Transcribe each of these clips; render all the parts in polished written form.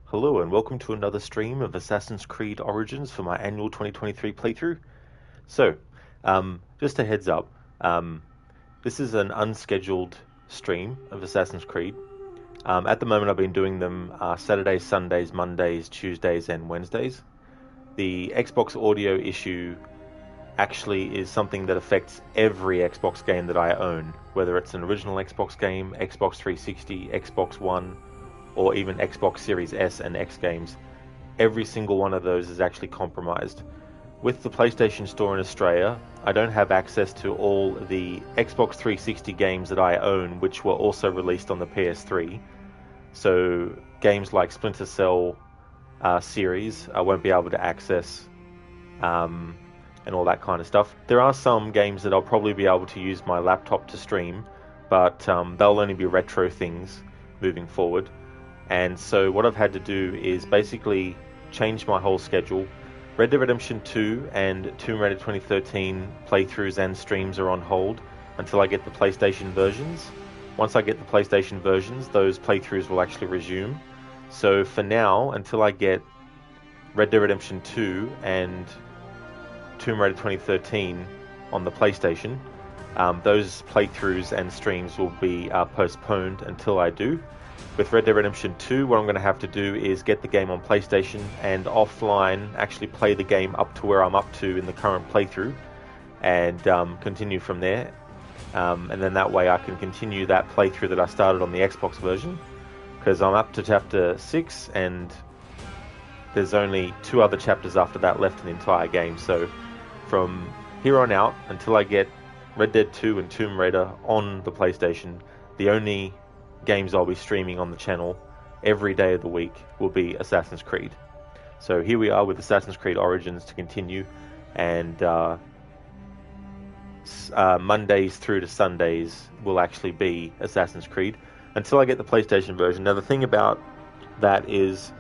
Hello and welcome to another stream of Assassin's Creed Origins for my annual 2023 playthrough. So, just a heads up, this is an unscheduled stream of Assassin's Creed. At the moment I've been doing them Saturdays, Sundays, Mondays, Tuesdays and Wednesdays. The Xbox audio issue actually is something that affects every Xbox game that I own, whether it's an original Xbox game, Xbox 360, Xbox One, or even Xbox Series S and X games. Every single one of those is actually compromised. With the PlayStation Store in Australia, I don't have access to all the Xbox 360 games that I own, which were also released on the PS3. So games like Splinter Cell series, I won't be able to access, and all that kind of stuff. There are some games that I'll probably be able to use my laptop to stream, but they'll only be retro things moving forward. And so what I've had to do is basically change my whole schedule. Red Dead Redemption 2 and Tomb Raider 2013 playthroughs and streams are on hold until I get the PlayStation versions. Once I get the PlayStation versions, those playthroughs will actually resume. So for now, until I get Red Dead Redemption 2 and Tomb Raider 2013 on the PlayStation, those playthroughs and streams will be postponed until I do. With Red Dead Redemption 2, what I'm going to have to do is get the game on PlayStation and offline actually play the game up to where I'm up to in the current playthrough and continue from there. And then that way I can continue that playthrough that I started on the Xbox version, because I'm up to chapter 6 and there's only 2 other chapters after that left in the entire game. So from here on out, until I get Red Dead 2 and Tomb Raider on the PlayStation, the only games I'll be streaming on the channel every day of the week will be Assassin's Creed. So here we are with Assassin's Creed Origins to continue, and Mondays through to Sundays will actually be Assassin's Creed until I get the PlayStation version. Now the thing about that is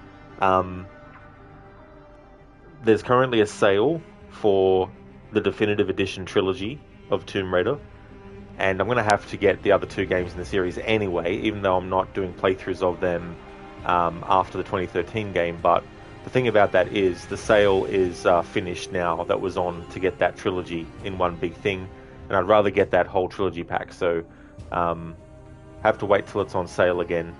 there's currently a sale for the Definitive Edition trilogy of Tomb Raider, and I'm going to have to get the other 2 games in the series anyway, even though I'm not doing playthroughs of them after the 2013 game. But the thing about that is the sale is finished now that was on to get that trilogy in one big thing, and I'd rather get that whole trilogy pack. So have to wait till it's on sale again,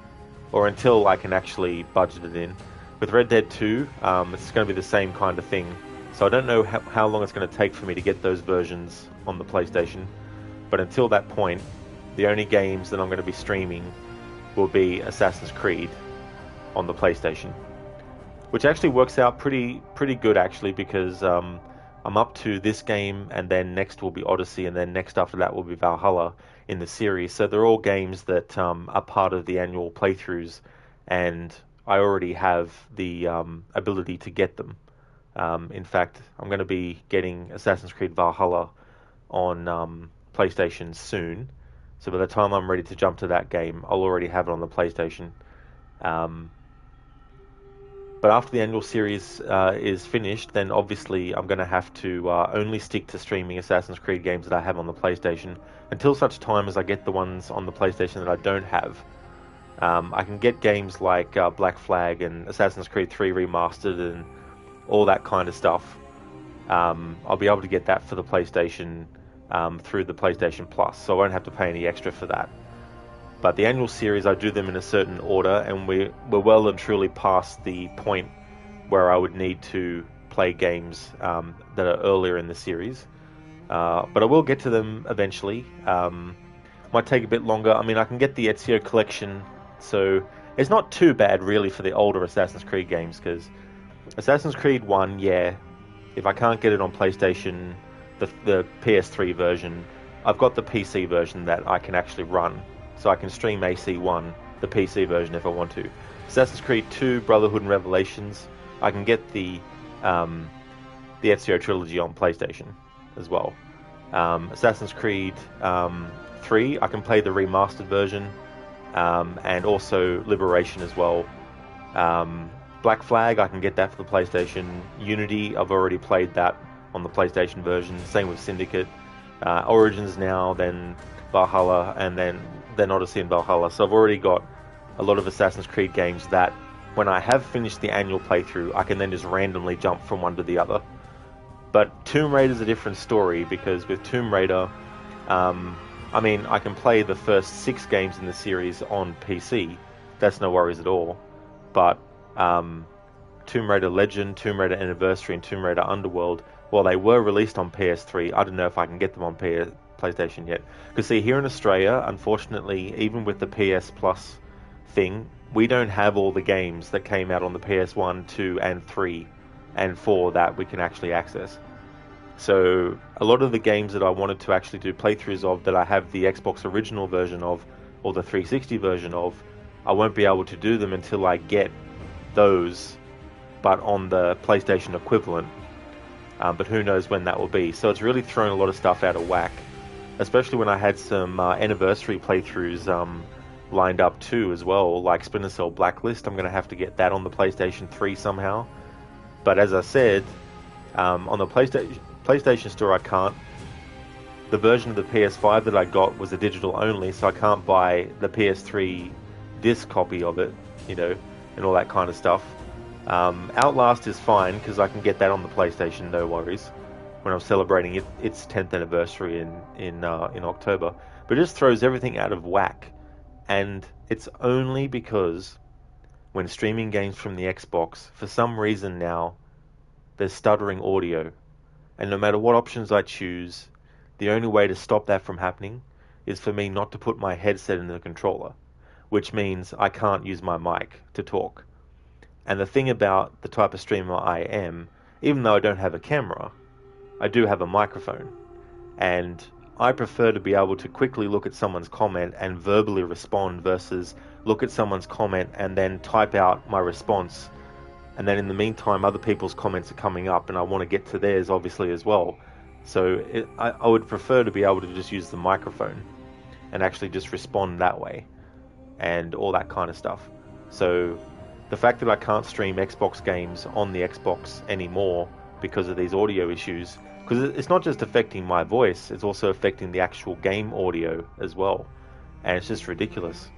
or until I can actually budget it in. With Red Dead 2, it's going to be the same kind of thing. So I don't know how long it's going to take for me to get those versions on the PlayStation. But until that point, the only games that I'm going to be streaming will be Assassin's Creed on the PlayStation, which actually works out pretty good actually, because I'm up to this game, and then next will be Odyssey, and then next after that will be Valhalla in the series. So they're all games that are part of the annual playthroughs, and I already have the ability to get them. In fact, I'm going to be getting Assassin's Creed Valhalla on PlayStation soon, so by the time I'm ready to jump to that game, I'll already have it on the PlayStation. But after the annual series is finished, then obviously I'm going to have to only stick to streaming Assassin's Creed games that I have on the PlayStation until such time as I get the ones on the PlayStation that I don't have. I can get games like Black Flag and Assassin's Creed 3 Remastered and all that kind of stuff. I'll be able to get that for the PlayStation through the PlayStation Plus, so I won't have to pay any extra for that. But the annual series, I do them in a certain order, and we're well and truly past the point where I would need to play games that are earlier in the series. But I will get to them eventually. Might take a bit longer. I mean, I can get the Ezio collection, so it's not too bad really for the older Assassin's Creed games, because Assassin's Creed 1, yeah, if I can't get it on PlayStation, the PS3 version, I've got the PC version that I can actually run, so I can stream AC1, the PC version, if I want to. Assassin's Creed 2, Brotherhood and Revelations, I can get the Ezio trilogy on PlayStation as well. Assassin's Creed 3, I can play the remastered version, and also Liberation as well. Black Flag, I can get that for the PlayStation. Unity, I've already played that on the PlayStation version. Same with Syndicate. Origins now, then Valhalla, and then Odyssey and Valhalla. So I've already got a lot of Assassin's Creed games that when I have finished the annual playthrough, I can then just randomly jump from one to the other. But Tomb Raider's a different story, because with Tomb Raider, I mean, I can play the first 6 games in the series on PC. That's no worries at all. But Tomb Raider Legend, Tomb Raider Anniversary, and Tomb Raider Underworld, while they were released on PS3, I don't know if I can get them on PlayStation yet. Because see, here in Australia, unfortunately, even with the PS Plus thing, we don't have all the games that came out on the PS1, 2, and 3, and 4 that we can actually access. So a lot of the games that I wanted to actually do playthroughs of, that I have the Xbox original version of, or the 360 version of, I won't be able to do them until I get those, but on the PlayStation equivalent. But who knows when that will be. So it's really thrown a lot of stuff out of whack, especially when I had some anniversary playthroughs lined up too as well, like Splinter Cell Blacklist. I'm going to have to get that on the PlayStation 3 somehow. But as I said, on the PlayStation Store I can't. The version of the PS5 that I got was a digital only, so I can't buy the PS3 disc copy of it, and all that kind of stuff. Outlast is fine, because I can get that on the PlayStation, no worries, when I'm celebrating its 10th anniversary in October. But it just throws everything out of whack. And it's only because when streaming games from the Xbox, for some reason now, there's stuttering audio. And no matter what options I choose, the only way to stop that from happening is for me not to put my headset in the controller, which means I can't use my mic to talk. And the thing about the type of streamer I am, even though I don't have a camera, I do have a microphone. And I prefer to be able to quickly look at someone's comment and verbally respond, versus look at someone's comment and then type out my response. And then in the meantime, other people's comments are coming up, and I want to get to theirs obviously as well. So I would prefer to be able to just use the microphone and actually just respond that way and all that kind of stuff. So the fact that I can't stream Xbox games on the Xbox anymore because of these audio issues, because it's not just affecting my voice, it's also affecting the actual game audio as well. And it's just ridiculous.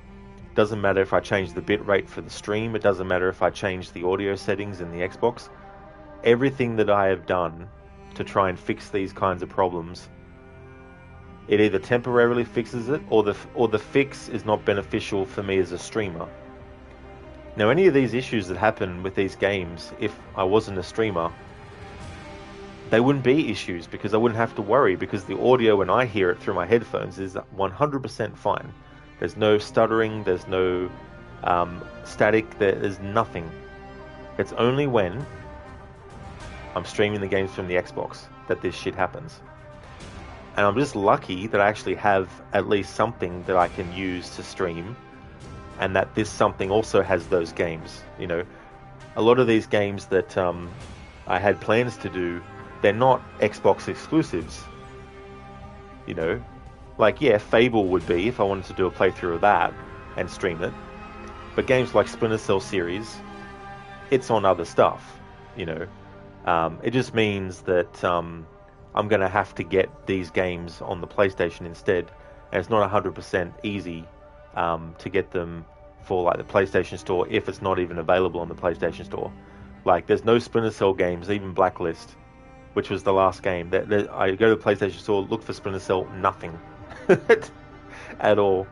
It doesn't matter if I change the bitrate for the stream, it doesn't matter if I change the audio settings in the Xbox. Everything that I have done to try and fix these kinds of problems, it either temporarily fixes it, or the fix is not beneficial for me as a streamer. Now, any of these issues that happen with these games, if I wasn't a streamer, they wouldn't be issues, because I wouldn't have to worry, because the audio when I hear it through my headphones is 100% fine. There's no stuttering, there's no static, there's nothing. It's only when I'm streaming the games from the Xbox that this shit happens. And I'm just lucky that I actually have at least something that I can use to stream, and that this something also has those games. A lot of these games that I had plans to do, they're not Xbox exclusives. Like, yeah, Fable would be, if I wanted to do a playthrough of that and stream it. But games like Splinter Cell series, it's on other stuff. It just means that I'm going to have to get these games on the PlayStation instead, and it's not 100% easy to get them for like the PlayStation Store, if it's not even available on the PlayStation Store. Like, there's no Splinter Cell games, even Blacklist, which was the last game. I go to the PlayStation Store, look for Splinter Cell, nothing at all.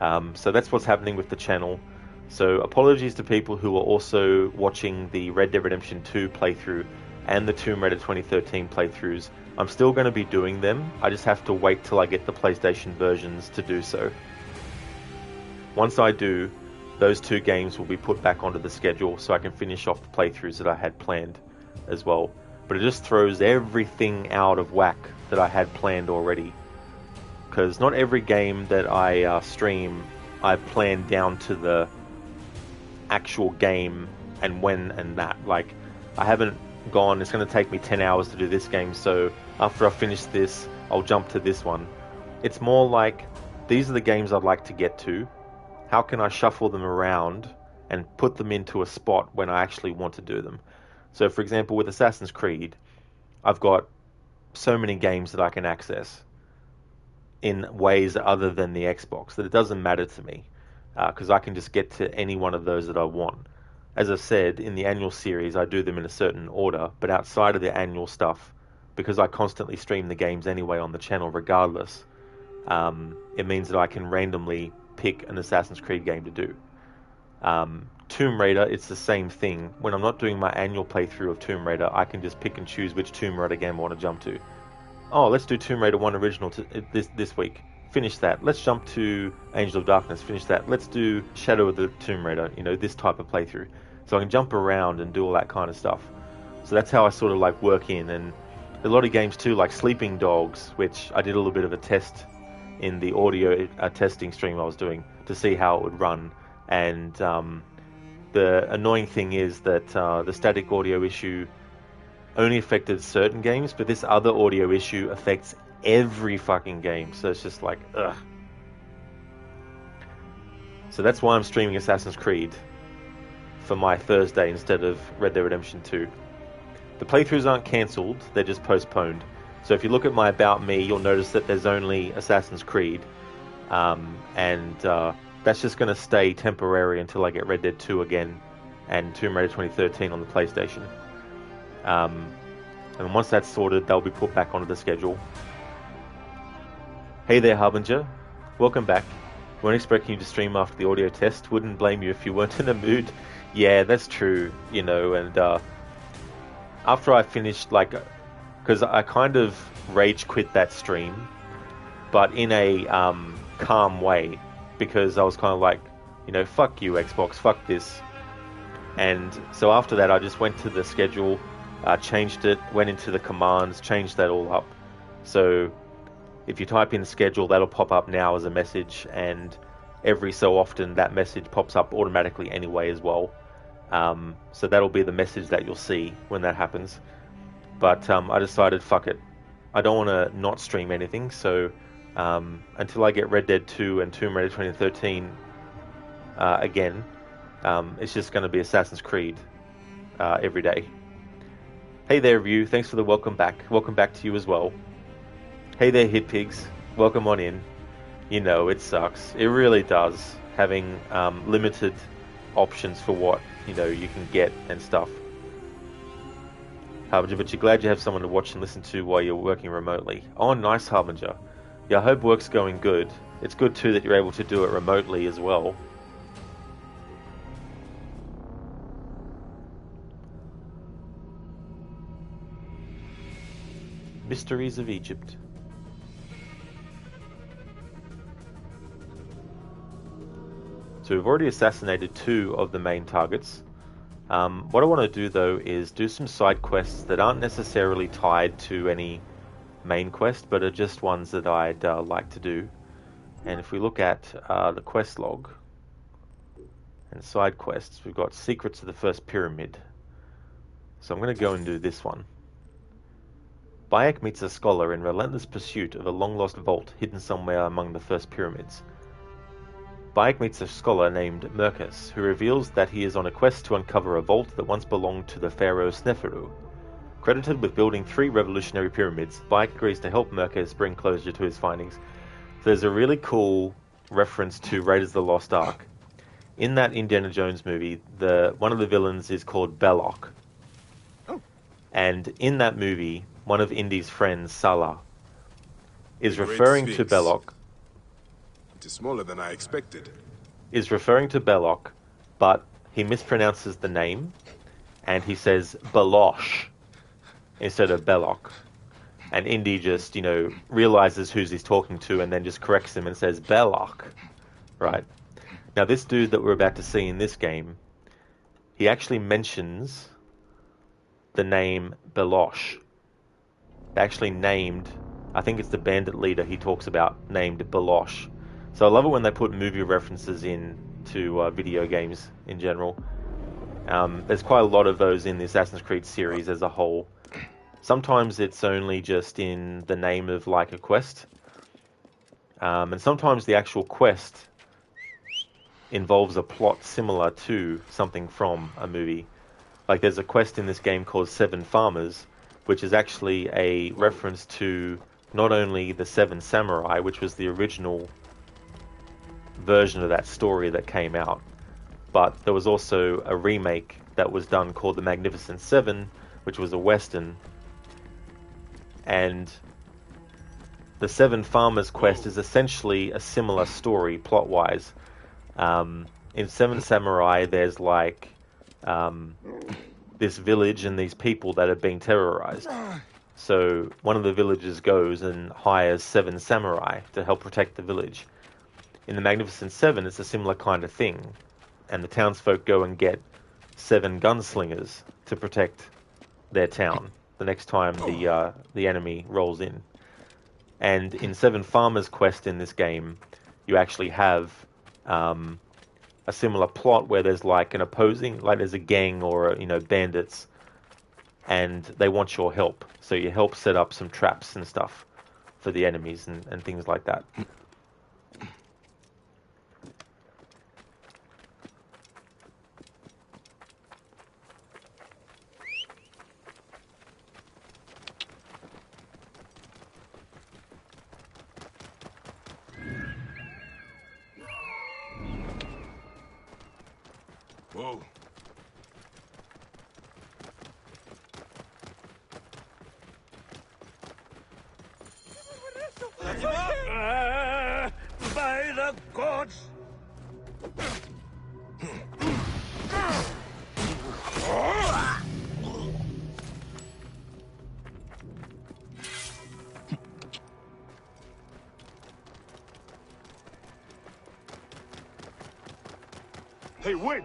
So that's what's happening with the channel. So apologies to people who are also watching the Red Dead Redemption 2 playthrough and the Tomb Raider 2013 playthroughs. I'm still going to be doing them. I just have to wait till I get the PlayStation versions to do so. Once I do, those 2 games will be put back onto the schedule, so I can finish off the playthroughs that I had planned as well. But it just throws everything out of whack that I had planned already. Because not every game that I stream, I've planned down to the actual game and when and that. Like, I haven't gone, it's going to take me 10 hours to do this game, so after I finish this, I'll jump to this one. It's more like, these are the games I'd like to get to. How can I shuffle them around and put them into a spot when I actually want to do them? So, for example, with Assassin's Creed, I've got so many games that I can access in ways other than the Xbox that it doesn't matter to me. because I can just get to any one of those that I want. As I've said, in the annual series, I do them in a certain order, but outside of the annual stuff, because I constantly stream the games anyway on the channel regardless, it means that I can randomly pick an Assassin's Creed game to do. Tomb Raider, it's the same thing. When I'm not doing my annual playthrough of Tomb Raider, I can just pick and choose which Tomb Raider game I want to jump to. Oh, let's do Tomb Raider 1 Original this week. Finish that. Let's jump to Angel of Darkness. Finish that. Let's do Shadow of the Tomb Raider. This type of playthrough. So I can jump around and do all that kind of stuff. So that's how I sort of like work in. And a lot of games too, like Sleeping Dogs, which I did a little bit of a test in the audio testing stream I was doing to see how it would run. And the annoying thing is that the static audio issue only affected certain games, but this other audio issue affects every fucking game. So it's just like, ugh. So that's why I'm streaming Assassin's Creed for my Thursday instead of Red Dead Redemption 2. The playthroughs aren't cancelled, they're just postponed. So if you look at my About Me, you'll notice that there's only Assassin's Creed. And that's just going to stay temporary until I get Red Dead 2 again and Tomb Raider 2013 on the PlayStation. And once that's sorted, they'll be put back onto the schedule. Hey there, Harbinger. Welcome back. Weren't expecting you to stream after the audio test. Wouldn't blame you if you weren't in the mood. Yeah, that's true, and after I finished, because I kind of rage quit that stream, but in a calm way, because I was kind of like, fuck you, Xbox, fuck this. And so after that, I just went to the schedule, changed it, went into the commands, changed that all up. So if you type in schedule, that'll pop up now as a message, and every so often that message pops up automatically anyway as well. So that'll be the message that you'll see when that happens. But I decided, fuck it. I don't want to not stream anything, so until I get Red Dead 2 and Tomb Raider 2013 again, it's just going to be Assassin's Creed every day. Hey there, View. Thanks for the welcome back. Welcome back to you as well. Hey there, Hit Pigs. Welcome on in. It sucks. It really does, having limited options for what you can get and stuff. Harbinger, but you're glad you have someone to watch and listen to while you're working remotely. Oh, nice, Harbinger. Yeah, I hope work's going good. It's good too that you're able to do it remotely as well. Mysteries of Egypt. So we've already assassinated 2 of the main targets. What I want to do though is do some side quests that aren't necessarily tied to any main quest, but are just ones that I'd like to do. And if we look at the quest log and side quests, we've got Secrets of the First Pyramid. So I'm going to go and do this one. Bayek meets a scholar in relentless pursuit of a long-lost vault hidden somewhere among the first pyramids. Bayek meets a scholar named Merkus, who reveals that he is on a quest to uncover a vault that once belonged to the pharaoh Sneferu. Credited with building 3 revolutionary pyramids, Bayek agrees to help Merkus bring closure to his findings. So there's a really cool reference to Raiders of the Lost Ark. In that Indiana Jones movie, one of the villains is called Belloc. Oh. And in that movie, one of Indy's friends, Salah, is referring to Belloc. It is smaller than I expected. Is referring to Belloc, but he mispronounces the name, and he says Balosh instead of Belloc. And Indy just, realizes who he's talking to, and then just corrects him and says Belloc. Right. Now, this dude that we're about to see in this game, he actually mentions the name Balosh. They actually named, I think it's the bandit leader he talks about, named Balosh. So I love it when they put movie references in to video games in general. There's quite a lot of those in the Assassin's Creed series as a whole. Sometimes it's only just in the name of like a quest. And sometimes the actual quest involves a plot similar to something from a movie. Like there's a quest in this game called 7 Farmers, which is actually a reference to not only the 7 Samurai, which was the original version of that story that came out. But there was also a remake that was done called The Magnificent Seven, which was a Western. And the Seven Farmers Quest is essentially a similar story, plot-wise. In Seven Samurai, there's like this village and these people that are being terrorized. So one of the villagers goes and hires 7 samurai to help protect the village. In the Magnificent Seven, it's a similar kind of thing. And the townsfolk go and get 7 gunslingers to protect their town the next time the enemy rolls in. And in Seven Farmers Quest in this game, you actually have a similar plot where there's like an opposing, like there's a gang or bandits, and they want your help. So you help set up some traps and stuff for the enemies and things like that. Whoa. By the gods! Hey, wait!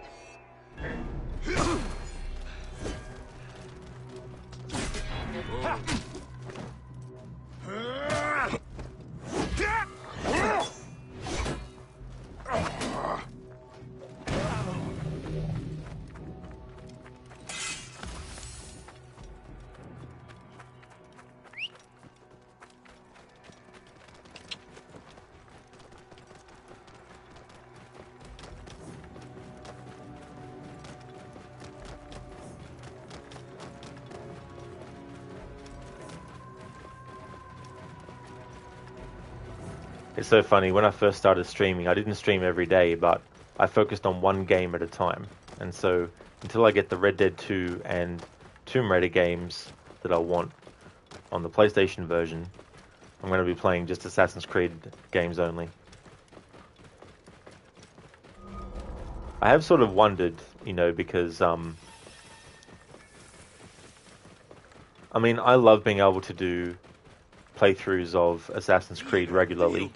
It's so funny, when I first started streaming, I didn't stream every day, but I focused on one game at a time. And so, until I get the Red Dead 2 and Tomb Raider games that I want on the PlayStation version, I'm going to be playing just Assassin's Creed games only. I have sort of wondered, because, I mean, I love being able to do playthroughs of Assassin's Creed regularly,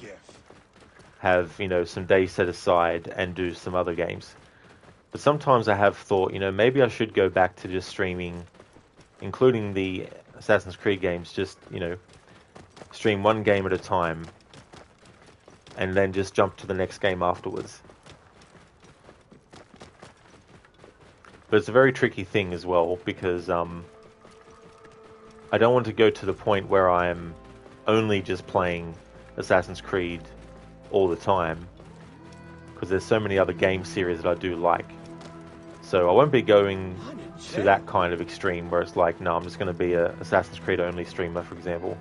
have some days set aside and do some other games. But sometimes I have thought, maybe I should go back to just streaming, including the Assassin's Creed games, just stream one game at a time and then just jump to the next game afterwards. But it's a very tricky thing as well, because I don't want to go to the point where I'm only just playing Assassin's Creed all the time, because there's so many other game series that I do like. So I won't be going to that kind of extreme where it's like, no, I'm just going to be a Assassin's Creed only streamer, for example,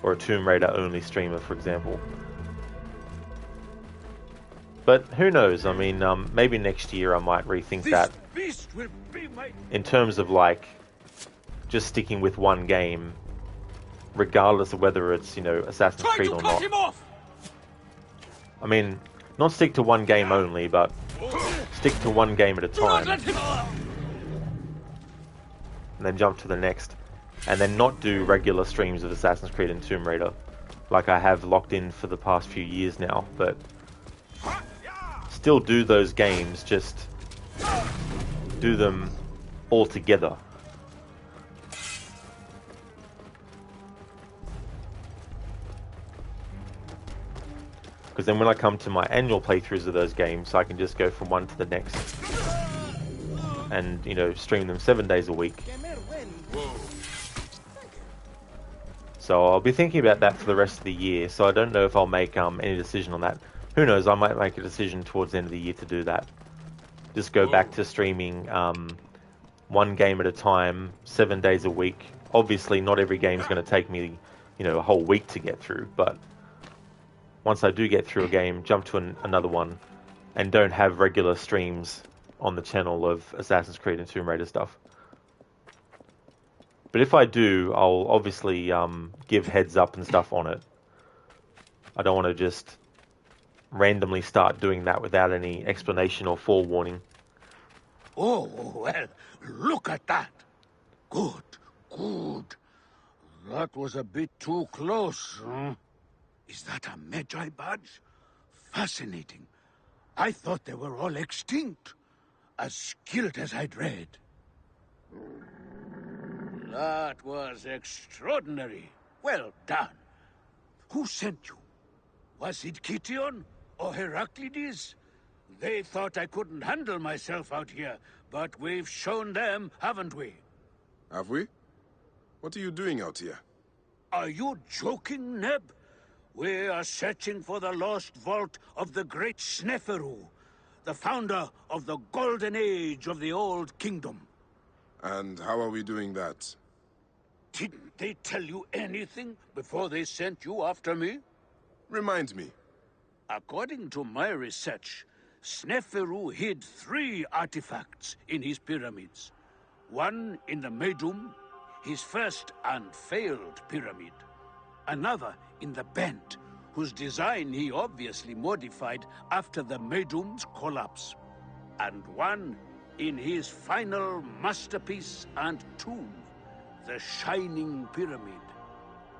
or a Tomb Raider only streamer, for example. But who knows? I mean, maybe next year I might rethink that in terms of like just sticking with one game, regardless of whether it's Assassin's Creed or not. I mean, not stick to one game only, but stick to one game at a time, and then jump to the next, and then not do regular streams of Assassin's Creed and Tomb Raider, like I have locked in for the past few years now, but still do those games, just do them all together. Because then when I come to my annual playthroughs of those games, I can just go from one to the next and, stream them 7 days a week. So I'll be thinking about that for the rest of the year, so I don't know if I'll make any decision on that. Who knows, I might make a decision towards the end of the year to do that. Just go back to streaming one game at a time, 7 days a week. Obviously, not every game's going to take me, a whole week to get through, but once I do get through a game, jump to another one, and don't have regular streams on the channel of Assassin's Creed and Tomb Raider stuff. But if I do, I'll obviously give heads up and stuff on it. I don't want to just randomly start doing that without any explanation or forewarning. Oh, well, look at that. Good, good. That was a bit too close, huh? Is that a Magi badge? Fascinating. I thought they were all extinct. As skilled as I'd read. That was extraordinary. Well done. Who sent you? Was it Kition or Heraclides? They thought I couldn't handle myself out here, but we've shown them, haven't we? Have we? What are you doing out here? Are you joking, Neb? We are searching for the lost vault of the great Sneferu, the founder of the golden age of the Old Kingdom. And how are we doing that? Didn't they tell you anything before they sent you after me? Remind me. According to my research, Sneferu hid 3 artifacts in his pyramids. One in the Medum, his first and failed pyramid. Another in the Bent, whose design he obviously modified after the Medum's collapse. And one in his final masterpiece and tomb, the Shining Pyramid.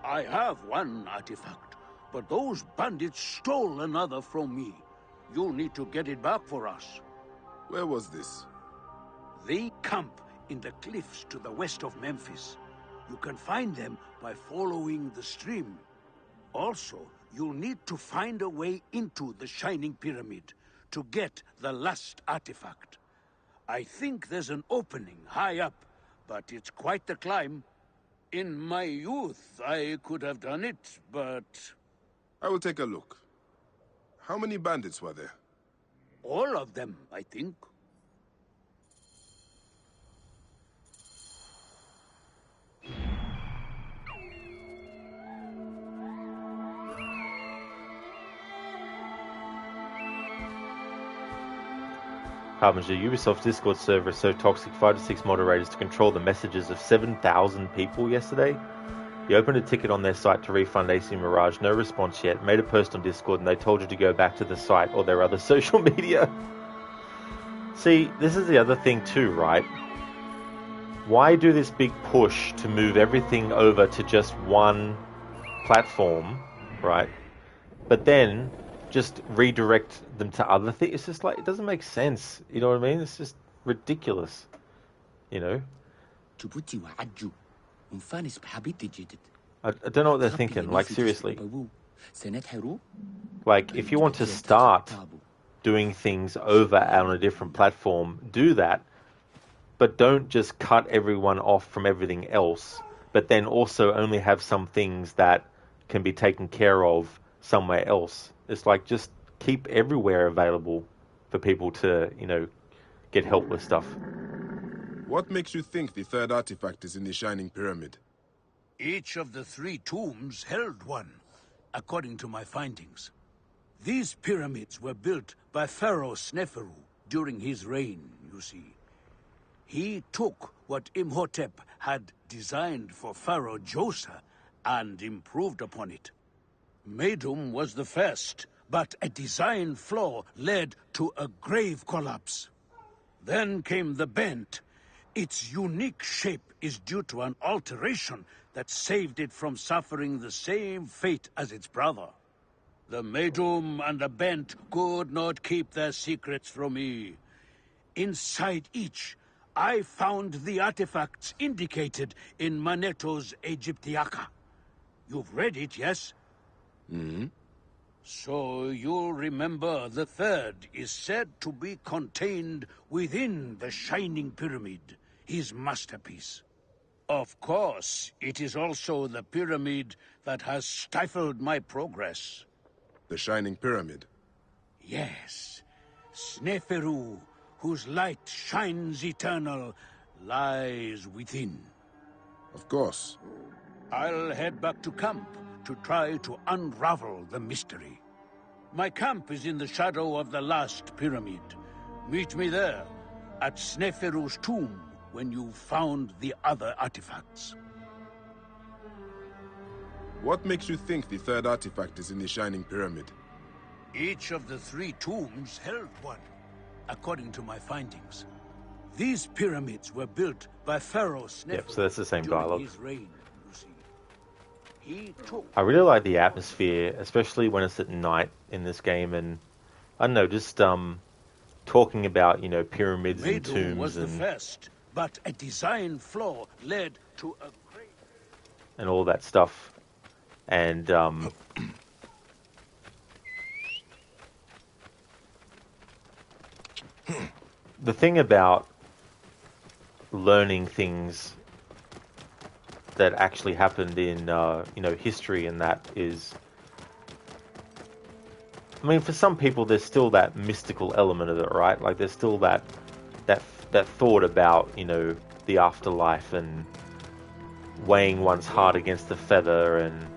I have one artifact, but those bandits stole another from me. You'll need to get it back for us. Where was this? They camp in the cliffs to the west of Memphis. You can find them by following the stream. Also, you'll need to find a way into the Shining Pyramid to get the last artifact. I think there's an opening high up, but it's quite the climb. In my youth, I could have done it, but... I will take a look. How many bandits were there? all of them, I think. Harbinger, Ubisoft's Discord server is so toxic, 5 to 6 moderators to control the messages of 7,000 people yesterday. You opened a ticket on their site to refund AC Mirage, no response yet, made a post on Discord and they told you to go back to the site or their other social media. See, this is the other thing too, right? Why do this big push to move everything over to just one platform, right? But then just redirect them to other things. It's just like, it doesn't make sense. You know what I mean? It's just ridiculous. You know? I don't know what they're thinking. Like, seriously. Like, if you want to start doing things over on a different platform, do that. But don't just cut everyone off from everything else. But then also only have some things that can be taken care of somewhere else. It's like, just keep everywhere available for people to, you know, get help with stuff. What makes you think the third artifact is in the Shining Pyramid? Each of the 3 tombs held one, according to my findings. These pyramids were built by Pharaoh Sneferu during his reign, you see. He took what Imhotep had designed for Pharaoh Djoser and improved upon it. Medum was the first, but a design flaw led to a grave collapse. Then came the Bent. Its unique shape is due to an alteration that saved it from suffering the same fate as its brother. The Medum and the Bent could not keep their secrets from me. Inside each, I found the artifacts indicated in Manetto's Aegyptiaca. You've read it, yes? Mm-hmm. So you'll remember the third is said to be contained within the Shining Pyramid, his masterpiece. Of course, it is also the pyramid that has stifled my progress. The Shining Pyramid? Yes. Sneferu, whose light shines eternal, lies within. Of course. I'll head back to camp to try to unravel the mystery. My camp is in the shadow of the last pyramid. Meet me there, at Sneferu's tomb, when you've found the other artifacts. What makes you think the third artifact is in the Shining Pyramid? Each of the 3 tombs held one, according to my findings. These pyramids were built by Pharaoh Sneferu. Yep, so that's the same during dialogue. his reign, you see. He took... I really like the atmosphere, especially when it's at night in this game, and I don't know, just talking about, you know, pyramids and tombs was the and first, but a design flaw led to a great... and all that stuff. And the thing about learning things that actually happened in you know, history, and that is, I mean, for some people there's still that mystical element of it, right? Like there's still that thought about, you know, the afterlife and weighing one's heart against the feather and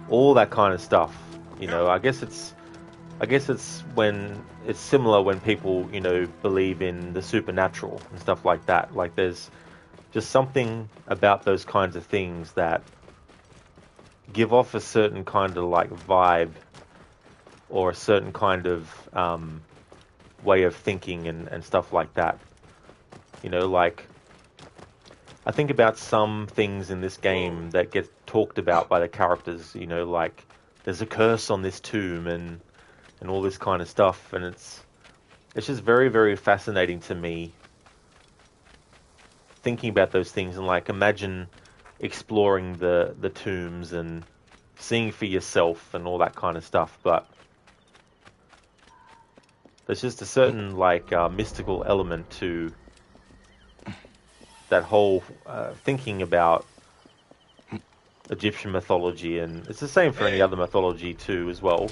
all that kind of stuff. You know, I guess it's when it's similar when people, you know, believe in the supernatural and stuff like that. Like there's just something about those kinds of things that give off a certain kind of like vibe, or a certain kind of way of thinking and stuff like that. You know, like I think about some things in this game that get talked about by the characters, you know, like there's a curse on this tomb and all this kind of stuff, and it's just very, very fascinating to me thinking about those things, and like imagine exploring the tombs and seeing for yourself and all that kind of stuff. But there's just a certain like mystical element to that whole thinking about Egyptian mythology, and it's the same for any other mythology too as well.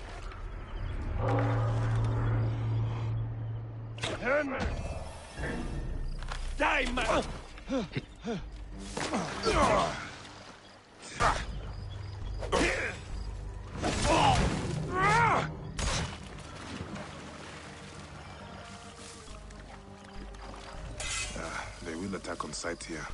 Die, man! They will attack on sight here.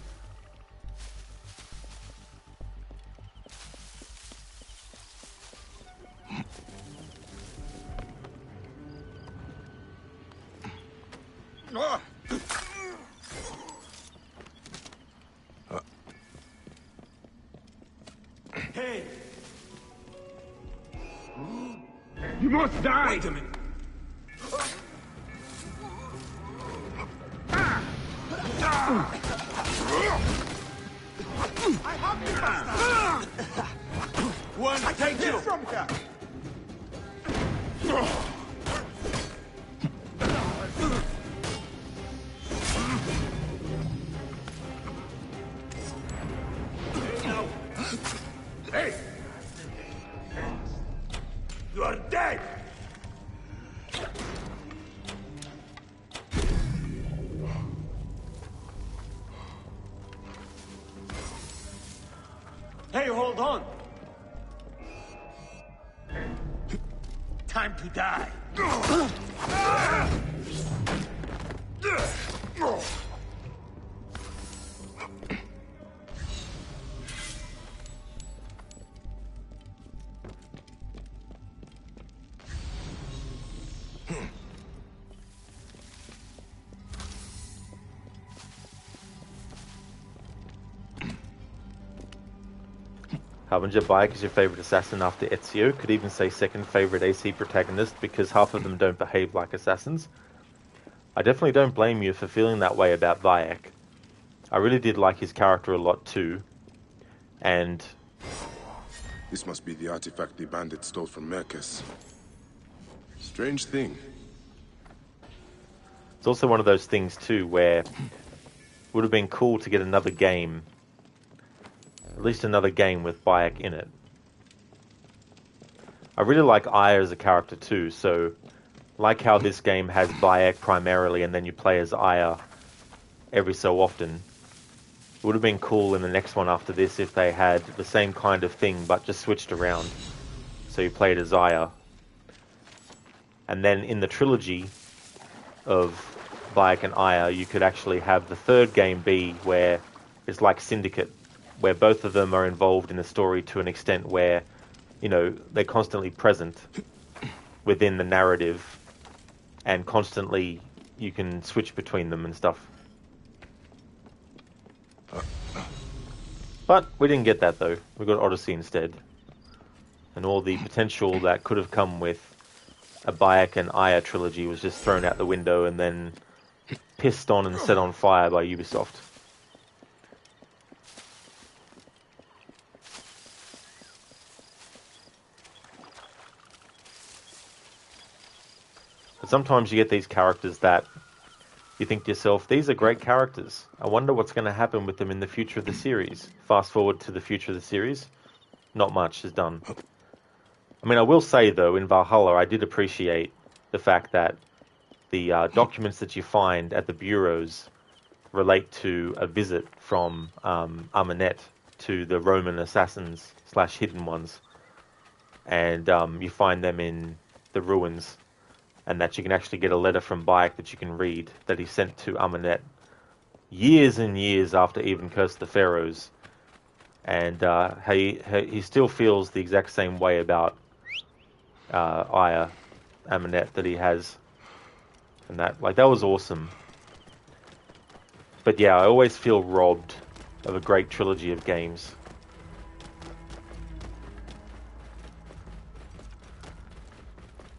Hey! You must die! Wait a minute. I have you, one, take you from here! Hey! You are dead! Hey, hold on! Time to die! Harbinger Bayek is your favourite assassin after Ezio. Could even say second favourite AC protagonist because half of them don't behave like assassins. I definitely don't blame you for feeling that way about Bayek. I really did like his character a lot too. And This must be the artifact the bandit stole from Mercus. Strange thing. it's also one of those things too where it would have been cool to get another game, at least another game with Bayek in it. I really like Aya as a character too, so like how this game has Bayek primarily and then you play as Aya every so often. It would have been cool in the next one after this if they had the same kind of thing but just switched around. So you played as Aya. And then in the trilogy of Bayek and Aya, you could actually have the third game be where it's like Syndicate, where both of them are involved in the story to an extent where, you know, they're constantly present within the narrative and constantly you can switch between them and stuff. But we didn't get that though. We got Odyssey instead. And all the potential that could have come with a Bayek and Aya trilogy was just thrown out the window and then pissed on and set on fire by Ubisoft. But sometimes you get these characters that you think to yourself, these are great characters. I wonder what's going to happen with them in the future of the series. Fast forward to the future of the series, not much is done. I mean, I will say, though, in Valhalla, I did appreciate the fact that the documents that you find at the bureaus relate to a visit from Amenet to the Roman assassins / hidden ones. And you find them in the ruins. And that you can actually get a letter from Bayek that you can read that he sent to Amenet years and years after even Curse of the Pharaohs. And he still feels the exact same way about Aya, Amenet, that he has. And that was awesome. But yeah, I always feel robbed of a great trilogy of games.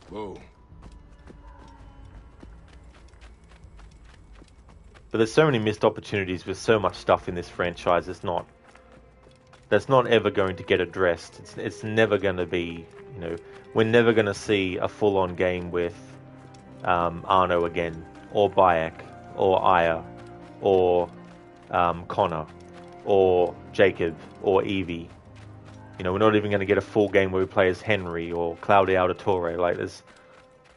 Whoa. But there's so many missed opportunities with so much stuff in this franchise. That's not ever going to get addressed. It's never going to be, you know, we're never going to see a full-on game with Arno again, or Bayek, or Aya, or Connor, or Jacob, or Evie. You know, we're not even going to get a full game where we play as Henry or Claudia Auditore.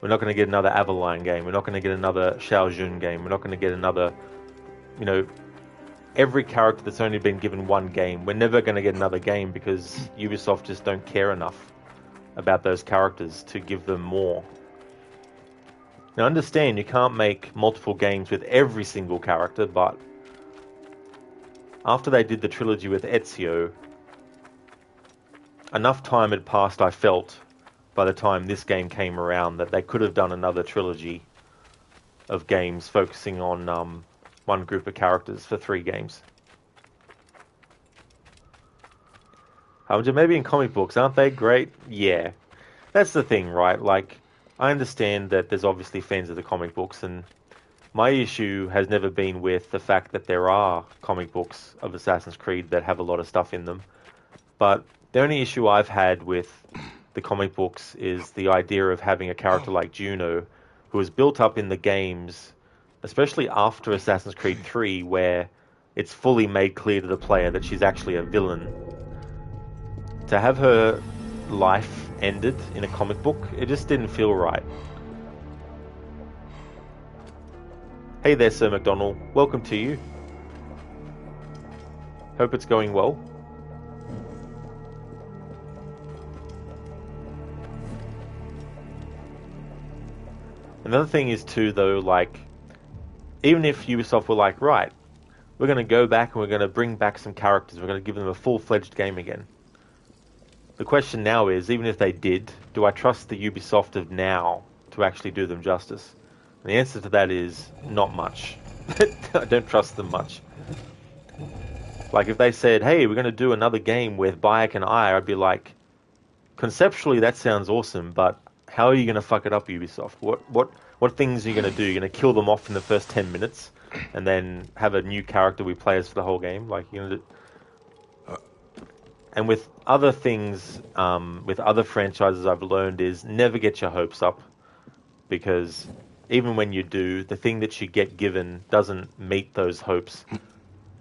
We're not going to get another Aveline game. We're not going to get another Xiao Jun game. We're not going to get another, you know, every character that's only been given one game. We're never going to get another game because Ubisoft just don't care enough about those characters to give them more. Now, understand, you can't make multiple games with every single character, but after they did the trilogy with Ezio, enough time had passed, I felt, by the time this game came around, that they could have done another trilogy of games focusing on one group of characters for 3 games. Maybe in comic books, aren't they great? Yeah. That's the thing, right? Like, I understand that there's obviously fans of the comic books, and my issue has never been with the fact that there are comic books of Assassin's Creed that have a lot of stuff in them. But the only issue I've had with the comic books is the idea of having a character like Juno, who was built up in the games, especially after Assassin's Creed 3, where it's fully made clear to the player that she's actually a villain. To have her life ended in a comic book, it just didn't feel right. Hey there, Sir McDonald. Welcome to you. Hope it's going well. Another thing is too, though, like, even if Ubisoft were like, right, we're going to go back and we're going to bring back some characters, we're going to give them a full-fledged game again. The question now is, even if they did, do I trust the Ubisoft of now to actually do them justice? And the answer to that is not much. I don't trust them much. Like, if they said, hey, we're going to do another game with Bayek and Aya, I'd be like, conceptually that sounds awesome, but how are you going to fuck it up, Ubisoft? What things are you going to do? You're going to kill them off in the first 10 minutes and then have a new character we play as for the whole game? Like, you're going to do... And with other things, with other franchises, I've learned is never get your hopes up, because even when you do, the thing that you get given doesn't meet those hopes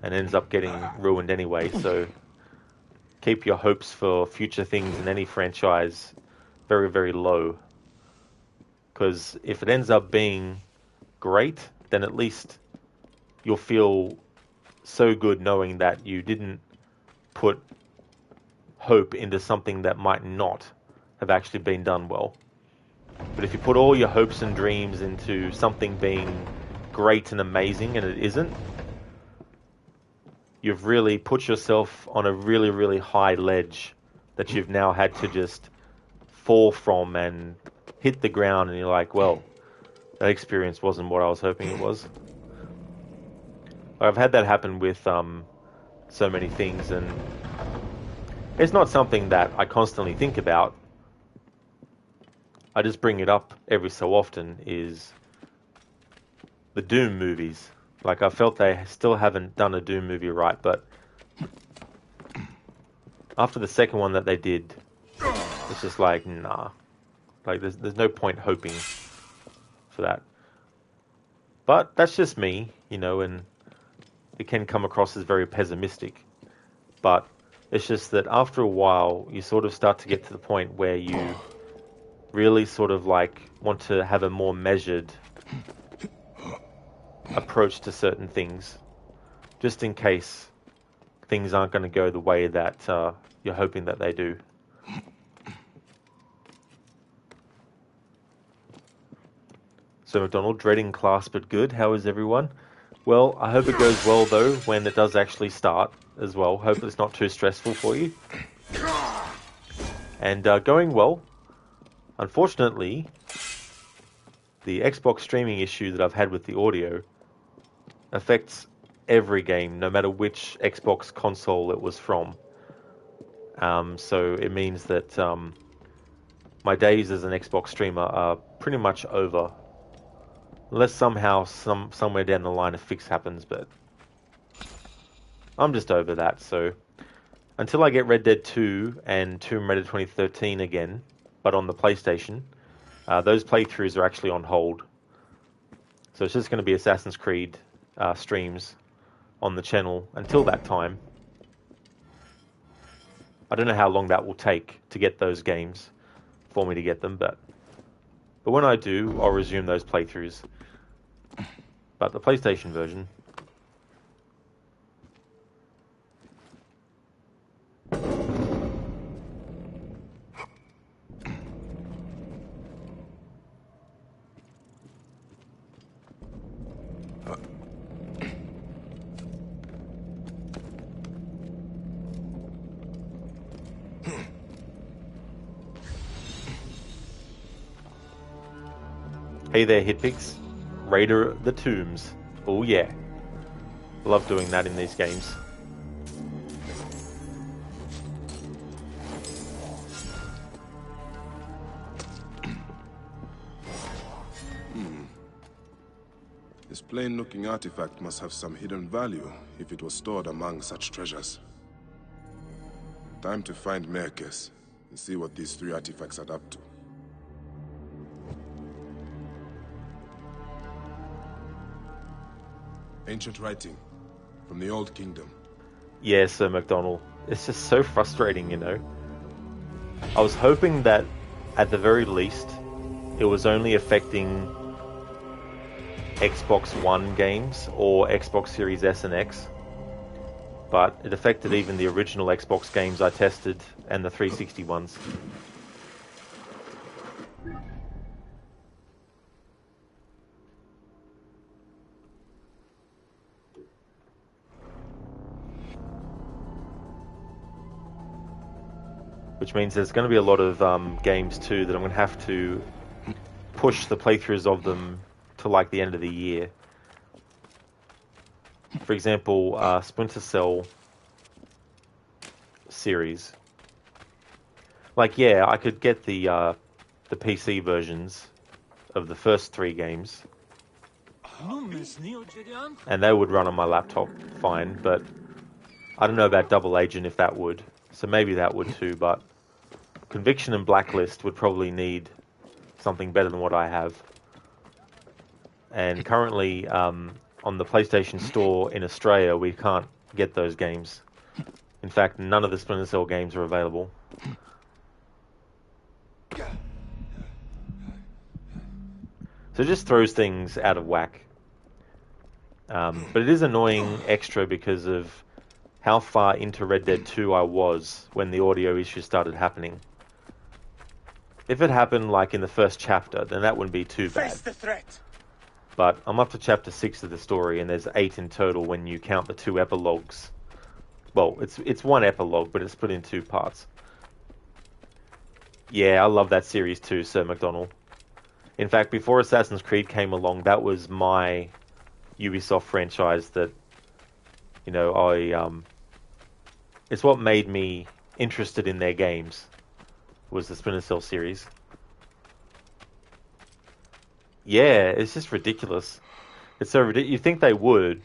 and ends up getting ruined anyway. So keep your hopes for future things in any franchise very, very low, because if it ends up being great, then at least you'll feel so good knowing that you didn't put hope into something that might not have actually been done well. But if you put all your hopes and dreams into something being great and amazing and it isn't, you've really put yourself on a really, really high ledge that you've now had to just fall from and hit the ground, and you're like, well, that experience wasn't what I was hoping it was. I've had that happen with so many things, and it's not something that I constantly think about. I just bring it up every so often, is the Doom movies. Like, I felt they still haven't done a Doom movie right, but after the second one that they did, it's just like, nah. Like, there's no point hoping for that. But that's just me, you know, and it can come across as very pessimistic. But it's just that after a while, you sort of start to get to the point where you really sort of like want to have a more measured approach to certain things, just in case things aren't going to go the way that you're hoping that they do. So McDonald, dreading class but good. How is everyone? Well, I hope it goes well though when it does actually start as well. Hope it's not too stressful for you. And going well. Unfortunately, the Xbox streaming issue that I've had with the audio affects every game, no matter which Xbox console it was from. So it means that my days as an Xbox streamer are pretty much over. Unless somehow, somewhere down the line, a fix happens, but I'm just over that. So until I get Red Dead 2 and Tomb Raider 2013 again, but on the PlayStation, those playthroughs are actually on hold. So it's just going to be Assassin's Creed streams on the channel until that time. I don't know how long that will take to get those games for me to get them, but when I do, I'll resume those playthroughs. But the PlayStation version, hey there, Hitpix. Raider of the Tombs. Oh yeah. Love doing that in these games. This plain-looking artifact must have some hidden value if it was stored among such treasures. Time to find Merkes and see what these three artifacts add up to. Ancient writing from the Old Kingdom. Yeah, Sir McDonald. It's just so frustrating, you know. I was hoping that, at the very least, it was only affecting Xbox One games or Xbox Series S and X. But it affected even the original Xbox games I tested and the 360 ones. Which means there's going to be a lot of games too that I'm going to have to push the playthroughs of them to like the end of the year. For example, Splinter Cell series. Like, yeah, I could get the PC versions of the first three games, and they would run on my laptop fine, but I don't know about Double Agent if that would. So maybe that would too, but Conviction and Blacklist would probably need something better than what I have. And currently, on the PlayStation Store in Australia, we can't get those games. In fact, none of the Splinter Cell games are available. So it just throws things out of whack. But it is annoying extra because of how far into Red Dead 2 I was when the audio issue started happening. If it happened like in the first chapter, then that wouldn't be too bad. Face the threat. But I'm up to chapter 6 of the story, and there's 8 in total when you count the 2 epilogues. Well, it's one epilogue, but it's split in 2 parts. Yeah, I love that series too, Sir McDonald. In fact, before Assassin's Creed came along, that was my Ubisoft franchise that, you know, it's what made me interested in their games, was the Splinter Cell series. Yeah, it's just ridiculous. It's so ridiculous. You think they would.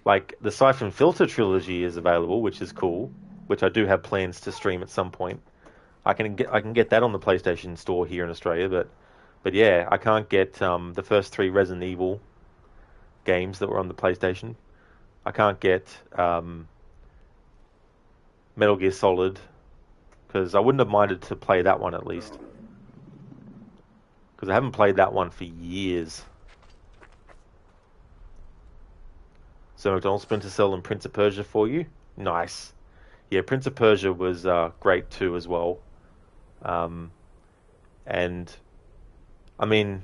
Like, the Siphon Filter trilogy is available, which is cool, which I do have plans to stream at some point. I can get that on the PlayStation Store here in Australia, but yeah, I can't get the first 3 Resident Evil games that were on the PlayStation. I can't get Metal Gear Solid, because I wouldn't have minded to play that one at least. Because I haven't played that one for years. So McDonald's, Splinter Cell, and Prince of Persia for you. Nice. Yeah, Prince of Persia was great too as well. And I mean,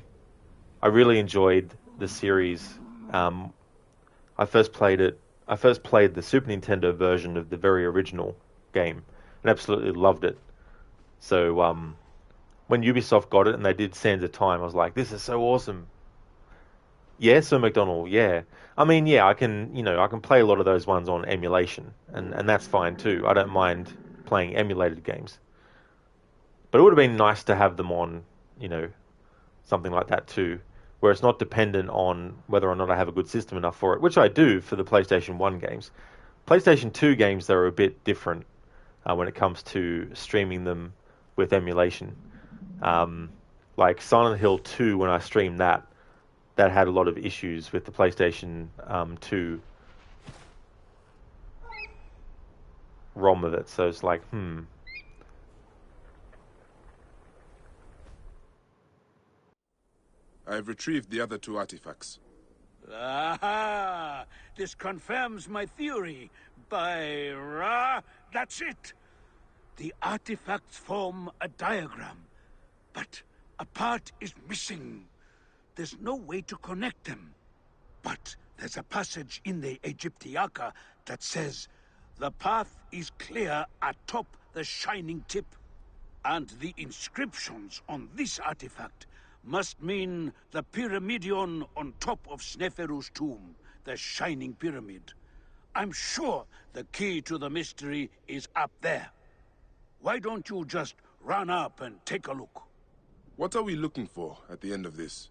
I really enjoyed the series. I first played the Super Nintendo version of the very original game and absolutely loved it. So when Ubisoft got it and they did Sands of Time, I was like, this is so awesome. Yeah, Sir McDonald, yeah. I mean, yeah, I can play a lot of those ones on emulation, and that's fine too. I don't mind playing emulated games. But it would have been nice to have them on, something like that too, where it's not dependent on whether or not I have a good system enough for it, which I do for the PlayStation 1 games. PlayStation 2 games, they're a bit different when it comes to streaming them with emulation. Like Silent Hill 2, when I streamed that had a lot of issues with the PlayStation 2 ROM of it. So it's like, I've retrieved the other 2 artifacts. Aha! This confirms my theory. By Ra, that's it. The artifacts form a diagram, but a part is missing. There's no way to connect them. But there's a passage in the Egyptiaca that says, the path is clear atop the shining tip. And the inscriptions on this artifact must mean the Pyramidion on top of Sneferu's tomb, the Shining Pyramid. I'm sure the key to the mystery is up there. Why don't you just run up and take a look? What are we looking for at the end of this?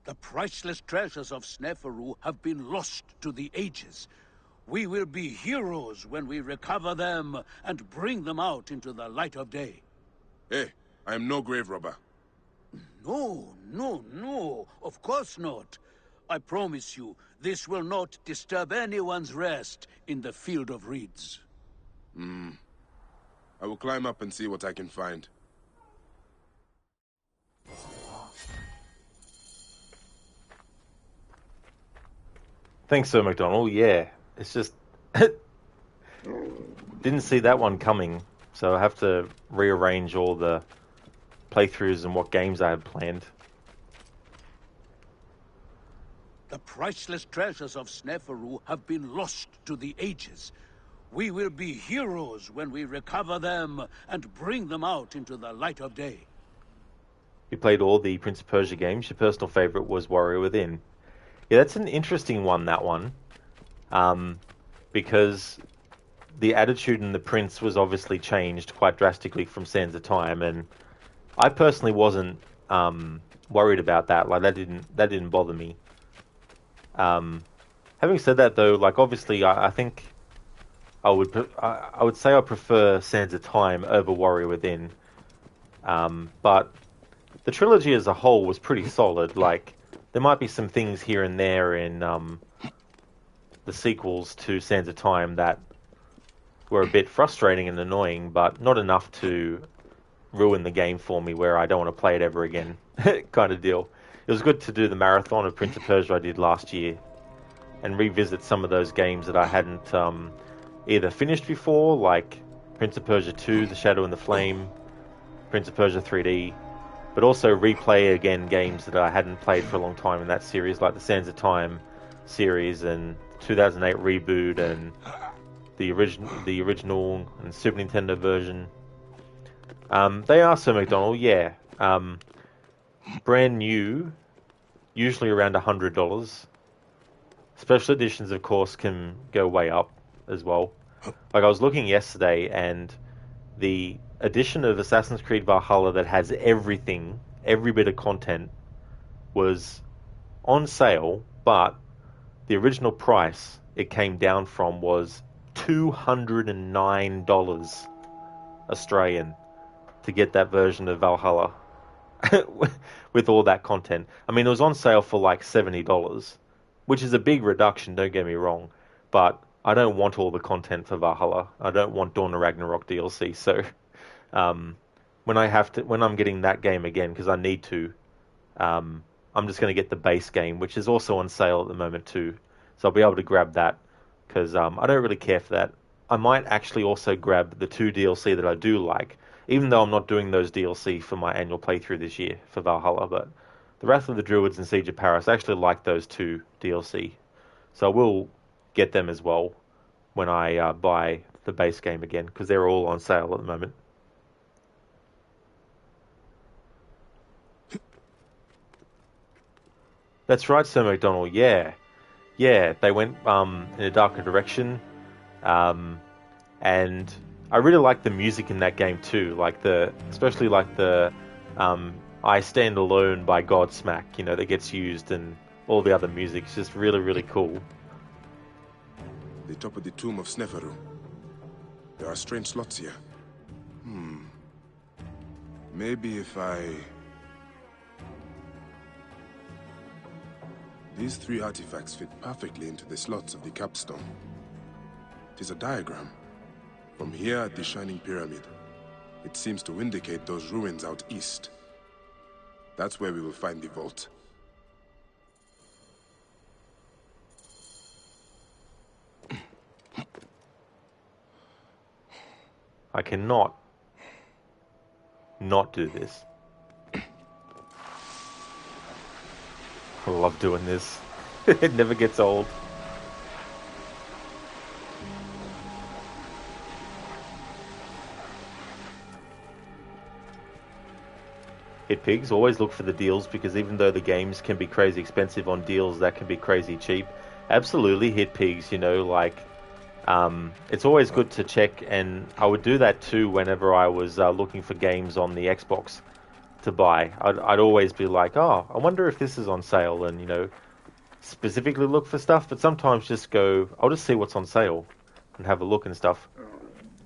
The priceless treasures of Sneferu have been lost to the ages. We will be heroes when we recover them and bring them out into the light of day. Hey, I am no grave robber. No, of course not. I promise you, this will not disturb anyone's rest in the field of reeds. I will climb up and see what I can find. Thanks, Sir McDonald. Yeah, it's just didn't see that one coming, so I have to rearrange all the playthroughs and what games I have planned. The priceless treasures of Sneferu have been lost to the ages. We will be heroes when we recover them and bring them out into the light of day. You played all the Prince of Persia games. Your personal favorite was Warrior Within. Yeah, that's an interesting one, that one. Because the attitude in the Prince was obviously changed quite drastically from Sands of Time, and I personally wasn't worried about that. Like, that didn't bother me. Having said that, though, like, obviously, I think I would say I prefer Sands of Time over Warrior Within. But the trilogy as a whole was pretty solid. Like, there might be some things here and there in the sequels to Sands of Time that were a bit frustrating and annoying, but not enough to ruin the game for me where I don't want to play it ever again kind of deal. It was good to do the marathon of Prince of Persia I did last year and revisit some of those games that I hadn't either finished before, like Prince of Persia 2, The Shadow and the Flame, Prince of Persia 3D, but also replay again games that I hadn't played for a long time in that series, like the Sands of Time series and 2008 reboot and the original and Super Nintendo version. They are Sir McDonald, yeah. Brand new, usually around $100. Special editions, of course, can go way up as well. Like I was looking yesterday, and the edition of Assassin's Creed Valhalla that has everything, every bit of content, was on sale, but the original price it came down from was $209 Australian to get that version of Valhalla with all that content. I mean, it was on sale for like $70, which is a big reduction, don't get me wrong, but I don't want all the content for Valhalla. I don't want Dawn of Ragnarok DLC, so when I'm getting that game again, because I need to, I'm just going to get the base game, which is also on sale at the moment too. So I'll be able to grab that, because I don't really care for that. I might actually also grab the 2 DLC that I do like, even though I'm not doing those DLC for my annual playthrough this year for Valhalla, but the Wrath of the Druids and Siege of Paris, I actually like those 2 DLC. So I will get them as well when I buy the base game again, because they're all on sale at the moment. That's right, Sir McDonald, yeah. Yeah, they went in a darker direction, and I really like the music in that game too, especially the I Stand Alone by Godsmack, that gets used, and all the other music. It's just really, really cool. The top of the tomb of Sneferu. There are strange slots here. Maybe if I... These 3 artifacts fit perfectly into the slots of the capstone. It is a diagram. From here at the Shining Pyramid, it seems to indicate those ruins out east. That's where we will find the vault. I cannot not do this. I love doing this. It never gets old. Hit Pigs, always look for the deals, because even though the games can be crazy expensive on deals, that can be crazy cheap. Absolutely, Hit Pigs, it's always good to check, and I would do that too whenever I was looking for games on the Xbox to buy. I'd always be like, oh, I wonder if this is on sale, and specifically look for stuff, but sometimes I'll just see what's on sale and have a look and stuff.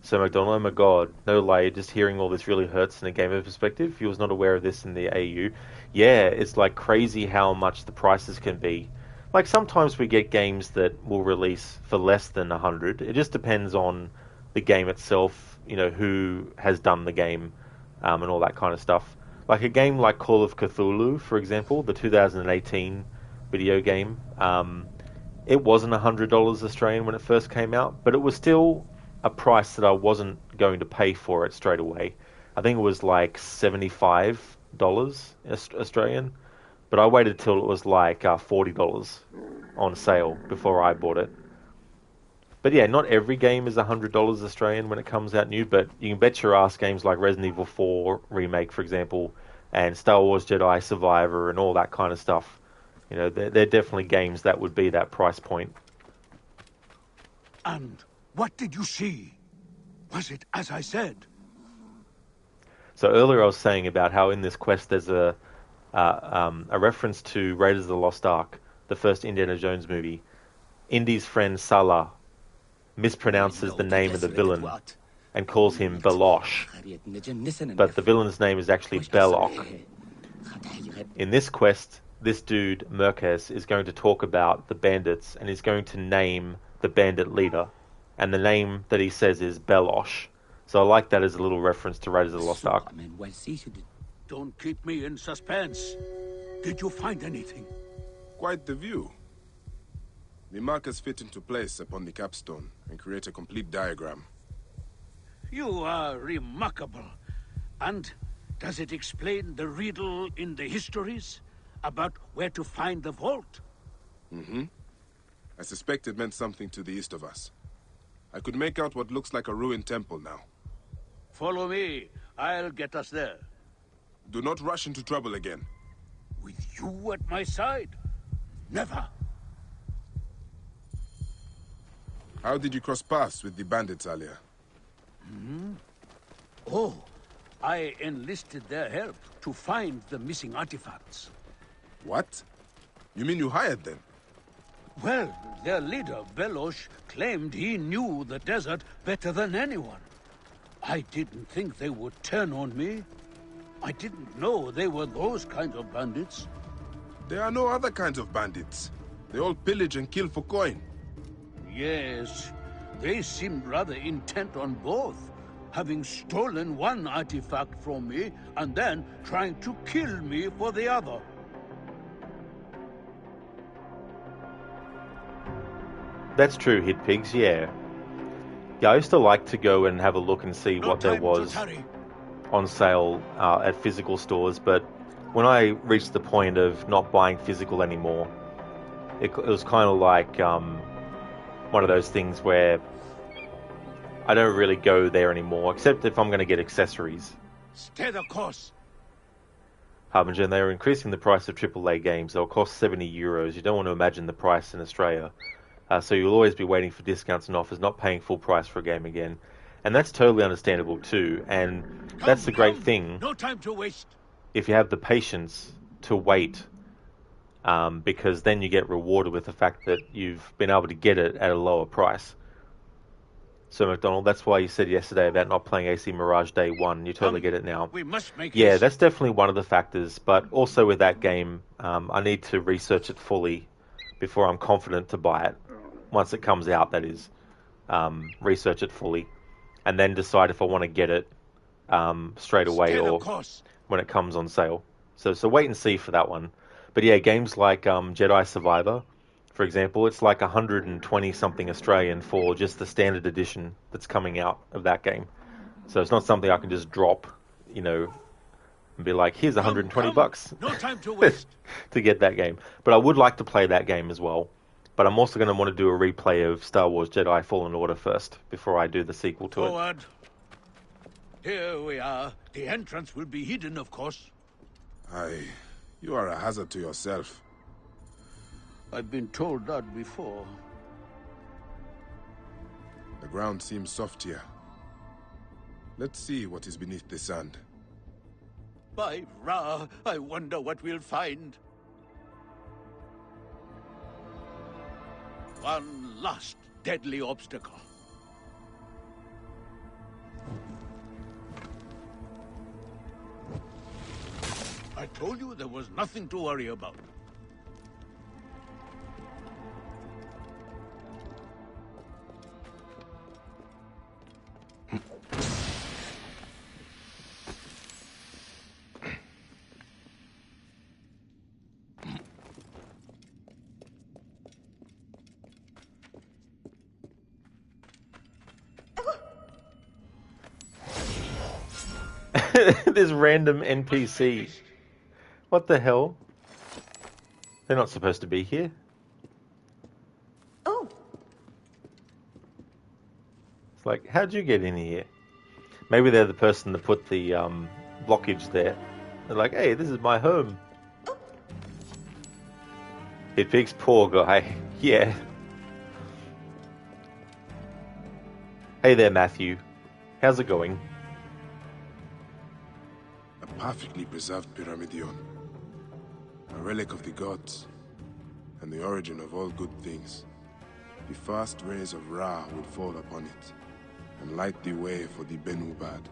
So McDonald, oh my god, no lie, just hearing all this really hurts in a gamer perspective. He was not aware of this in the AU. Yeah, it's like crazy how much the prices can be. Like sometimes we get games that will release for less than 100. It just depends on the game itself, who has done the game, and all that kind of stuff. Like a game like Call of Cthulhu, for example, the 2018 video game, it wasn't $100 Australian when it first came out, but it was still a price that I wasn't going to pay for it straight away. I think it was like $75 Australian, but I waited till it was like $40 on sale before I bought it. But yeah, not every game is $100 Australian when it comes out new, but you can bet your ass games like Resident Evil 4 Remake, for example, and Star Wars Jedi Survivor and all that kind of stuff. They're definitely games that would be that price point. And what did you see? Was it as I said? So earlier I was saying about how in this quest there's a reference to Raiders of the Lost Ark, the first Indiana Jones movie. Indy's friend Salah mispronounces the name of the villain and calls him Belosh, but the villain's name is actually Belloc. In this quest, this dude, Merkez, is going to talk about the bandits, and he's going to name the bandit leader, and the name that he says is Belosh. So I like that as a little reference to Raiders of the Lost Ark. Don't keep me in suspense. Did you find anything? Quite the view. The markers fit into place upon the capstone and create a complete diagram. You are remarkable. And Does it explain the riddle in the histories? About where to find the vault? Mm-hmm. I suspect it meant something to the east of us. I could make out what looks like a ruined temple now. Follow me. I'll get us there. Do not rush into trouble again. With you at my side? Never. How did you cross paths with the bandits earlier? Oh, I enlisted their help to find the missing artifacts. What? You mean you hired them? Well, their leader, Belosh, claimed he knew the desert better than anyone. I didn't think they would turn on me. I didn't know they were those kinds of bandits. There are no other kinds of bandits. They all pillage and kill for coin. Yes, they seemed rather intent on both, having stolen one artifact from me and then trying to kill me for the other. That's true, Hit Pigs, yeah. Yeah, I used to like to go and have a look and see what there was on sale at physical stores, but when I reached the point of not buying physical anymore, it was kind of like one of those things where I don't really go there anymore, except if I'm going to get accessories. Stay the course. Harbinger, and they are increasing the price of AAA games. They'll cost 70 euros. You don't want to imagine the price in Australia. So you'll always be waiting for discounts and offers, not paying full price for a game again. And that's totally understandable too. And that's the great thing. No time to waste. If you have the patience to wait, because then you get rewarded with the fact that you've been able to get it at a lower price. So McDonald, that's why you said yesterday about not playing AC Mirage Day 1. You totally get it now. We must make Yeah, haste. that's definitely one of the factors. But also with that game, I need to research it fully before I'm confident to buy it. Once it comes out, that is. Research it fully. And then decide if I want to get it straight away or when it comes on sale. So wait and see for that one. But yeah, games like Jedi Survivor, for example, it's like 120 something Australian for just the standard edition that's coming out of that game. So it's not something I can just drop, and be like, here's 120 bucks. No time to waste. To get that game. But I would like to play that game as well. But I'm also going to want to do a replay of Star Wars Jedi Fallen Order first before I do the sequel to it. Forward. Here we are. The entrance will be hidden, of course. Aye, you are a hazard to yourself. I've been told that before. The ground seems soft here. Let's see what is beneath the sand. By Ra, I wonder what we'll find. One last deadly obstacle. I told you there was nothing to worry about. This random NPC. What the hell? They're not supposed to be here. Oh. It's like, how'd you get in here? Maybe they're the person that put the blockage there. They're like, hey, this is my home. Oh. It picks poor guy. Yeah. Hey there, Matthew. How's it going? A perfectly preserved pyramidion. A relic of the gods, and the origin of all good things. The first rays of Ra would fall upon it, and light the way for the Benubad,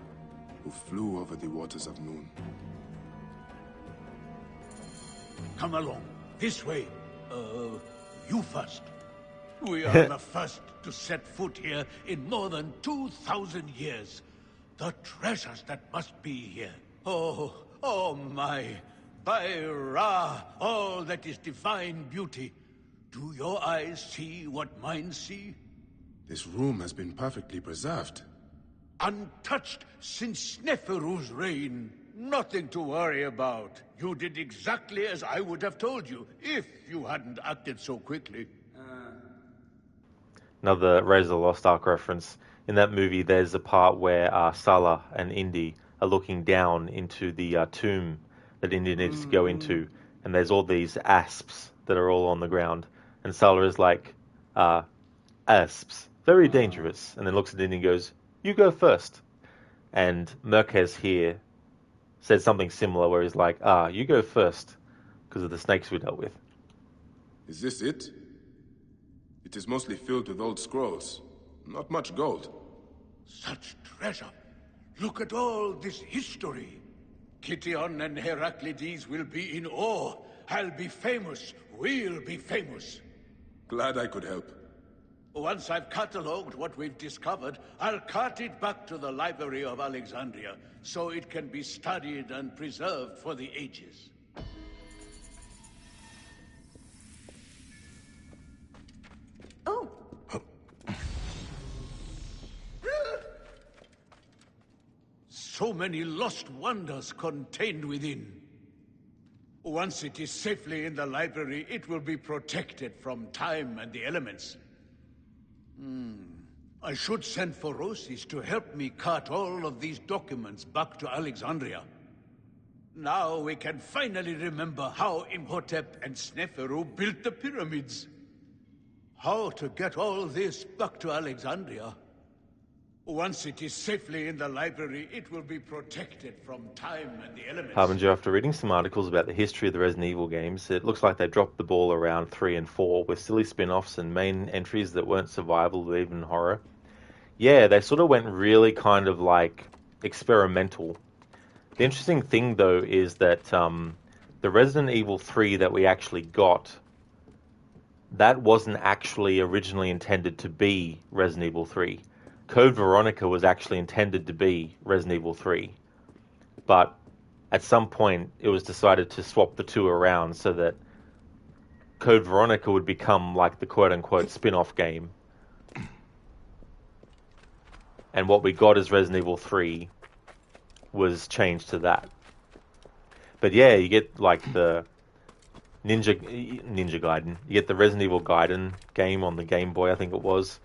who flew over the waters of Noon. Come along. This way. You first. We are the first to set foot here in more than 2,000 years. The treasures that must be here. Oh my. By Ra, all that is divine beauty. Do your eyes see what mine see? This room has been perfectly preserved. Untouched since Neferu's reign. Nothing to worry about. You did exactly as I would have told you, if you hadn't acted so quickly. Another Raiders of the Lost Ark reference. In that movie, there's a part where Salah and Indy are looking down into the tomb that Indy needs to go into, and there's all these asps that are all on the ground, and Salah is like, asps, very dangerous, and then looks at Indy and goes, "You go first." And Merkez here said something similar, where he's like, "You go first," because of the snakes we dealt with. Is this it? It is mostly filled with old scrolls. Not much gold. Such treasure. Look at all this history. Kition and Heraclides will be in awe. I'll be famous. We'll be famous. Glad I could help. Once I've catalogued what we've discovered, I'll cart it back to the Library of Alexandria, so it can be studied and preserved for the ages. Oh, So many lost wonders contained within. Once it is safely in the library, it will be protected from time and the elements. I should send for Rosis to help me cart all of these documents back to Alexandria. Now we can finally remember how Imhotep and Sneferu built the pyramids. How to get all this back to Alexandria. Once it is safely in the library, it will be protected from time and the elements. Harbinger, after reading some articles about the history of the Resident Evil games, it looks like they dropped the ball around 3 and 4 with silly spin-offs and main entries that weren't survival or even horror. Yeah, they sort of went really kind of like experimental. The interesting thing though is that the Resident Evil 3 that we actually got, that wasn't actually originally intended to be Resident Evil 3. Code Veronica was actually intended to be Resident Evil 3. But at some point, it was decided to swap the two around so that Code Veronica would become like the quote-unquote spin-off game. And what we got as Resident Evil 3 was changed to that. But yeah, you get like the Ninja Gaiden. You get the Resident Evil Gaiden game on the Game Boy, I think it was.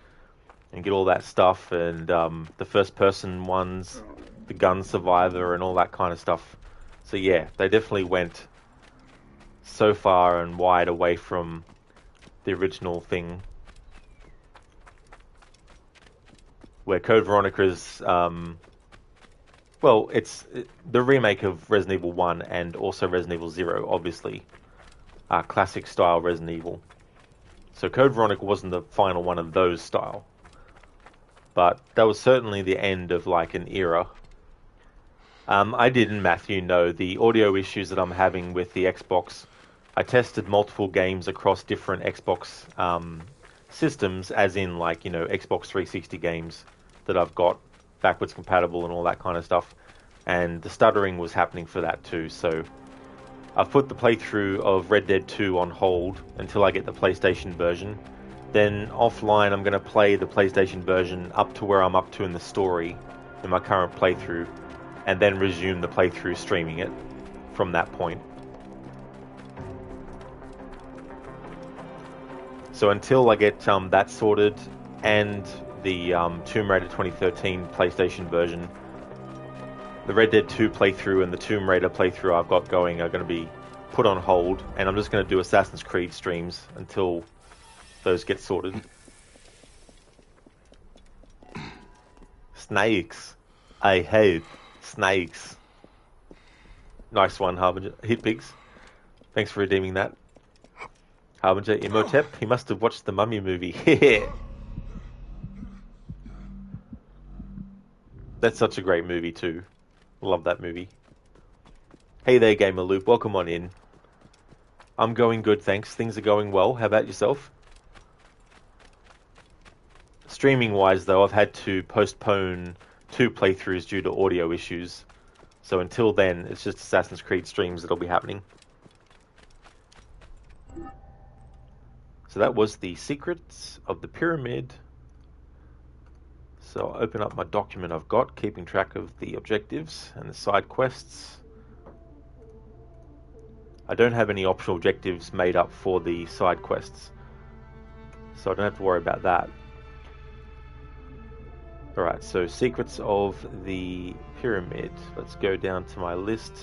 And get all that stuff, and the first-person ones, the Gun Survivor, and all that kind of stuff. So yeah, they definitely went so far and wide away from the original thing. Where Code Veronica is, well, it's the remake of Resident Evil 1 and also Resident Evil 0, obviously. Classic-style Resident Evil. So Code Veronica wasn't the final one of those style. But that was certainly the end of like an era. I didn't, Matthew, know the audio issues that I'm having with the Xbox. I tested multiple games across different Xbox systems, as in like, you know, Xbox 360 games that I've got backwards compatible and all that kind of stuff. And the stuttering was happening for that too. So I've put the playthrough of Red Dead 2 on hold until I get the PlayStation version. Then offline, I'm going to play the PlayStation version up to where I'm up to in the story in my current playthrough, and then resume the playthrough streaming it from that point. So until I get that sorted and the Tomb Raider 2013 PlayStation version, the Red Dead 2 playthrough and the Tomb Raider playthrough I've got going are going to be put on hold, and I'm just going to do Assassin's Creed streams until those get sorted. Snakes. I hate snakes. Nice one, Harbinger. Hitpigs. Thanks for redeeming that. Harbinger, Imhotep, he must have watched the Mummy movie. That's such a great movie too. Love that movie. Hey there, Gamer Loop. Welcome on in. I'm going good, thanks. Things are going well. How about yourself? Streaming-wise, though, I've had to postpone 2 playthroughs due to audio issues. So until then, it's just Assassin's Creed streams that'll be happening. So that was the Secrets of the Pyramid. So I'll open up my document I've got, keeping track of the objectives and the side quests. I don't have any optional objectives made up for the side quests, so I don't have to worry about that. Alright, so secrets of the pyramid. Let's go down to my list.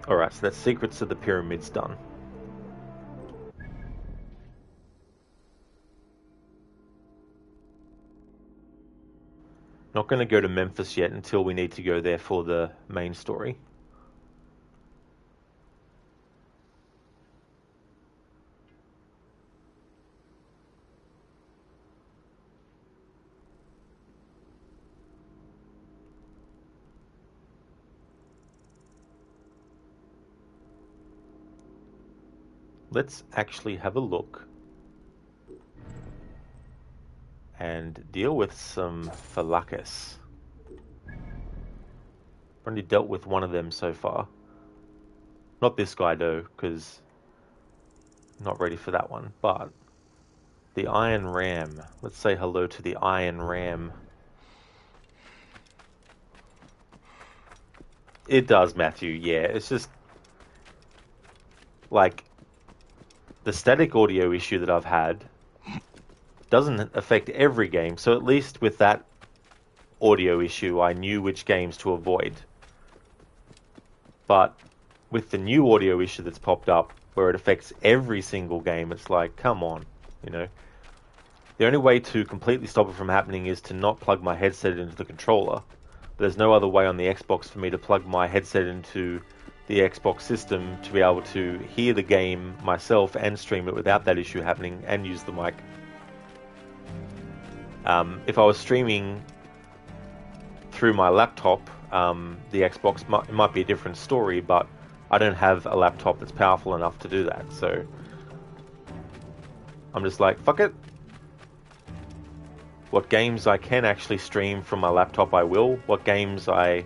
Alright, so that's secrets of the pyramids done. Not going to go to Memphis yet until we need to go there for the main story. Let's actually have a look and deal with some Philakis. I've only dealt with one of them so far. Not this guy though, because I'm not ready for that one, but the Iron Ram. Let's say hello to the Iron Ram. It does, Matthew, yeah. It's just like the static audio issue that I've had doesn't affect every game, so at least with that audio issue I knew which games to avoid. But with the new audio issue that's popped up where it affects every single game, it's like, come on, you know. The only way to completely stop it from happening is to not plug my headset into the controller. There's no other way on the Xbox for me to plug my headset into the Xbox system to be able to hear the game myself and stream it without that issue happening and use the mic. If I was streaming through my laptop, the Xbox might be a different story, but I don't have a laptop that's powerful enough to do that, so I'm just like, fuck it. What games I can actually stream from my laptop, I will. What games I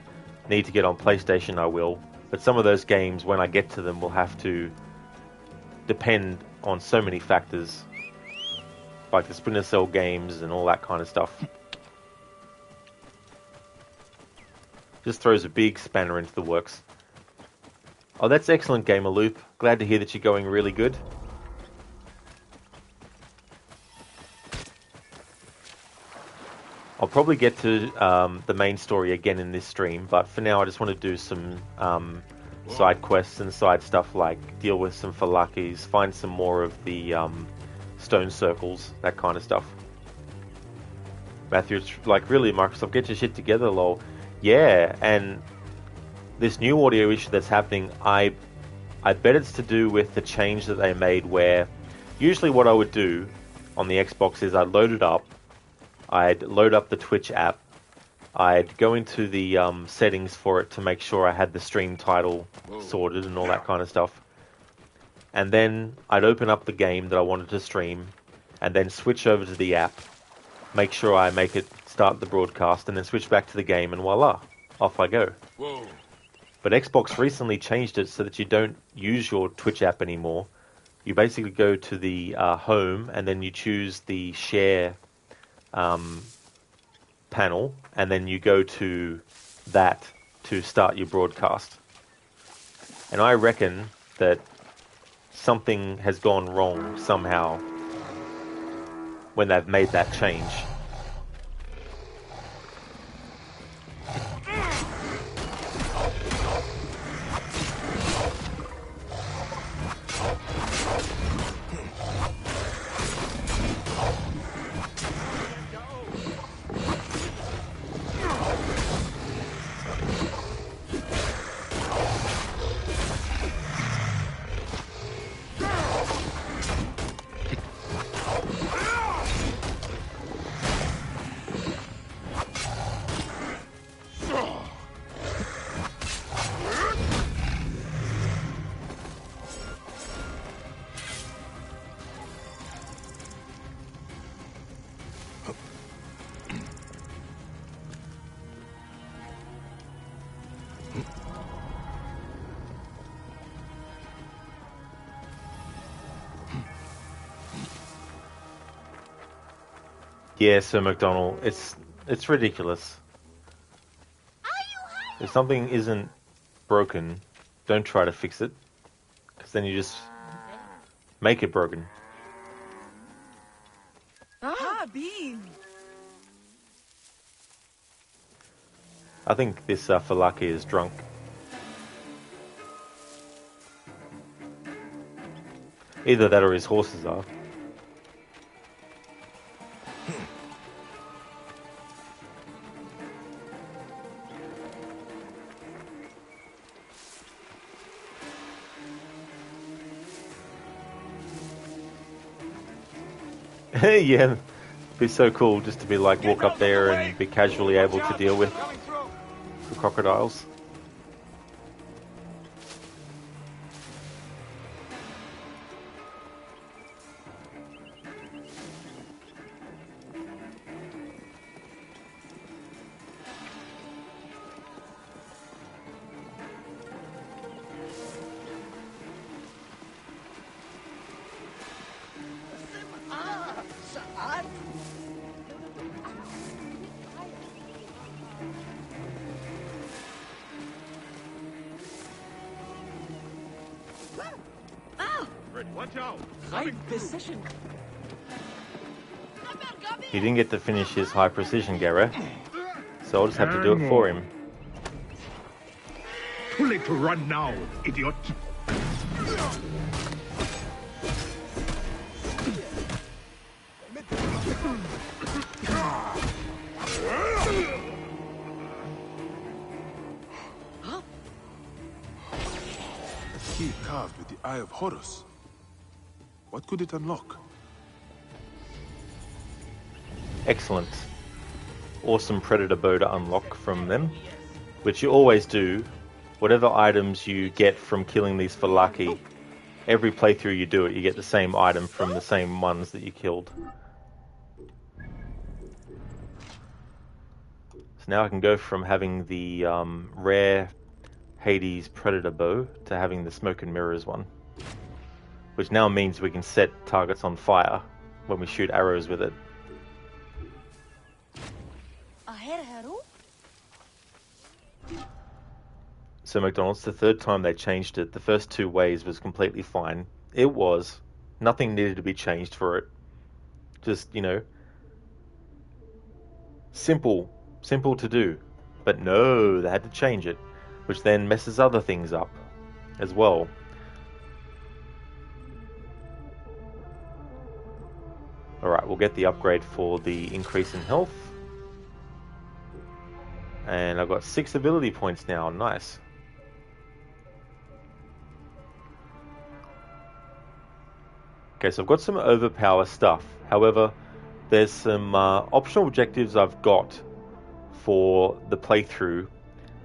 need to get on PlayStation, I will. But some of those games, when I get to them, will have to depend on so many factors, like the Splinter Cell games and all that kind of stuff. Just throws a big spanner into the works. Oh, that's excellent, Gamer Loop. Glad to hear that you're going really good. I'll probably get to the main story again in this stream, but for now I just want to do some side quests and side stuff, like deal with some Philakis, find some more of the stone circles, that kind of stuff. Matthew, it's like, really, Microsoft, get your shit together, lol. Yeah, and this new audio issue that's happening, I bet it's to do with the change that they made, where usually what I would do on the Xbox is I'd load it up, I'd load up the Twitch app, I'd go into the settings for it to make sure I had the stream title sorted and all that kind of stuff. And then I'd open up the game that I wanted to stream, and then switch over to the app, make sure I make it start the broadcast, and then switch back to the game, and voila, off I go. Whoa. But Xbox recently changed it so that you don't use your Twitch app anymore. You basically go to the home, and then you choose the share panel, and then you go to that to start your broadcast. And I reckon that something has gone wrong somehow when they've made that change. Yeah, Sir McDonald, it's ridiculous. If something isn't broken, don't try to fix it, because then you just make it broken. Bean. I think this Philakitai is drunk. Either that or his horses are. Yeah, be so cool just to be like walk up there and be casually able to deal with the crocodiles. Watch out! High precision. He didn't get to finish his high precision, Gera, so I'll just have to do it for him. Too late to run now, idiot! Key carved with the Eye of Horus. What could it unlock? Excellent. Awesome predator bow to unlock from them, which you always do. Whatever items you get from killing these Philakitai, every playthrough you do it, you get the same item from the same ones that you killed. So now I can go from having the rare Hades predator bow to having the smoke and mirrors one, which now means we can set targets on fire when we shoot arrows with it. So McDonald's, the third time they changed it. The first two ways was completely fine. It was. Nothing needed to be changed for it. Just, you know, simple to do. But no, they had to change it, which then messes other things up as well. Alright, we'll get the upgrade for the increase in health. And I've got 6 ability points now, nice. Okay, so I've got some overpower stuff. However, there's some optional objectives I've got for the playthrough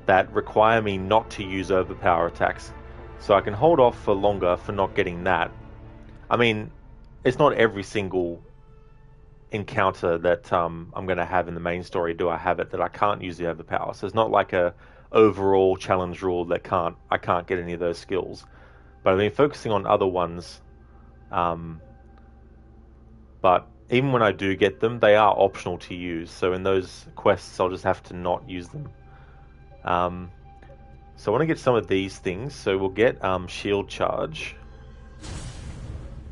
that require me not to use overpower attacks. So I can hold off for longer for not getting that. I mean, it's not every single encounter that I'm going to have in the main story do I have it that I can't use the overpower. So it's not like a overall challenge rule that I can't get any of those skills. But I've been focusing on other ones. But even when I do get them, they are optional to use. So in those quests, I'll just have to not use them. So I want to get some of these things. So we'll get shield charge.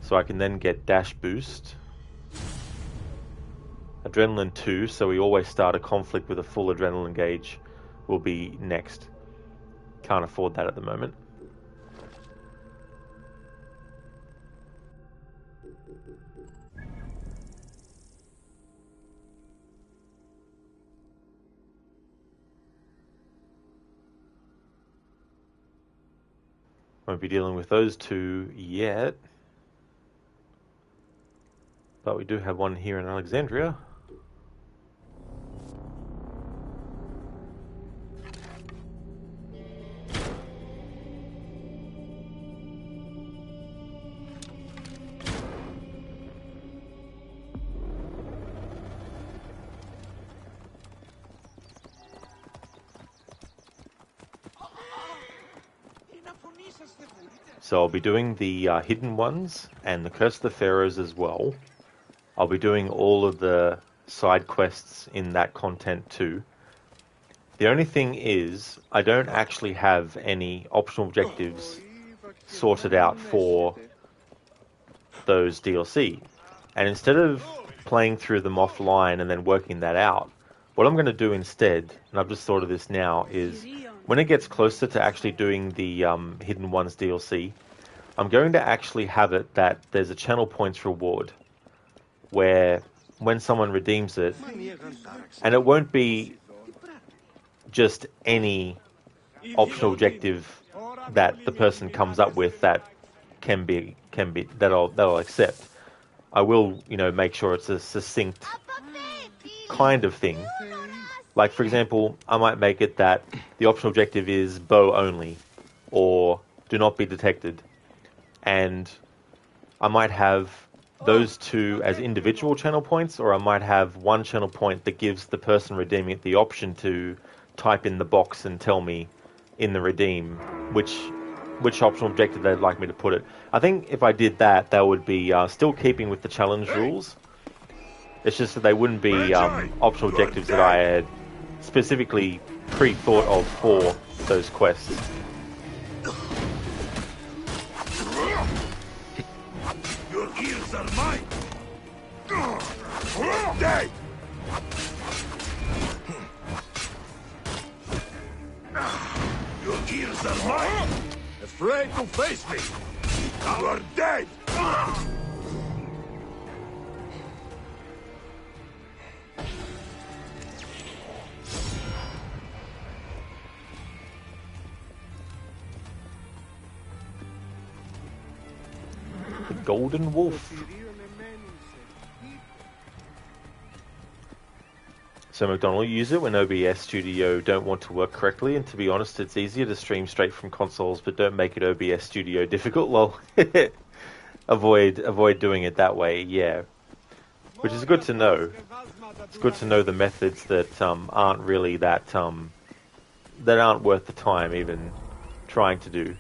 So I can then get dash boost. Adrenaline 2, so we always start a conflict with a full adrenaline gauge, will be next. Can't afford that at the moment. Won't be dealing with those two yet. But we do have one here in Alexandria. So I'll be doing the hidden ones and the Curse of the Pharaohs as well. I'll be doing all of the side quests in that content too. The only thing is, I don't actually have any optional objectives sorted out for those DLC. And instead of playing through them offline and then working that out, what I'm going to do instead, and I've just thought of this now, is when it gets closer to actually doing the Hidden Ones DLC, I'm going to actually have it that there's a channel points reward where when someone redeems it, and it won't be just any optional objective that the person comes up with that can be that I'll accept. I will, make sure it's a succinct kind of thing. Like, for example, I might make it that the optional objective is bow only, or do not be detected. And I might have those two as individual channel points, or I might have one channel point that gives the person redeeming it the option to type in the box and tell me in the redeem which optional objective they'd like me to put it. I think if I did that, that would be still keeping with the challenge rules. It's just that they wouldn't be optional objectives that I had specifically pre-thought of for those quests. Your ears are mine! Dead! Your ears are mine! Afraid to face me! You are dead! The Golden Wolf. So McDonald, use it when OBS Studio don't want to work correctly, and to be honest, it's easier to stream straight from consoles, but don't make it OBS Studio difficult. Well, avoid doing it that way, yeah. Which is good to know. It's good to know the methods that aren't really that aren't worth the time even trying to do.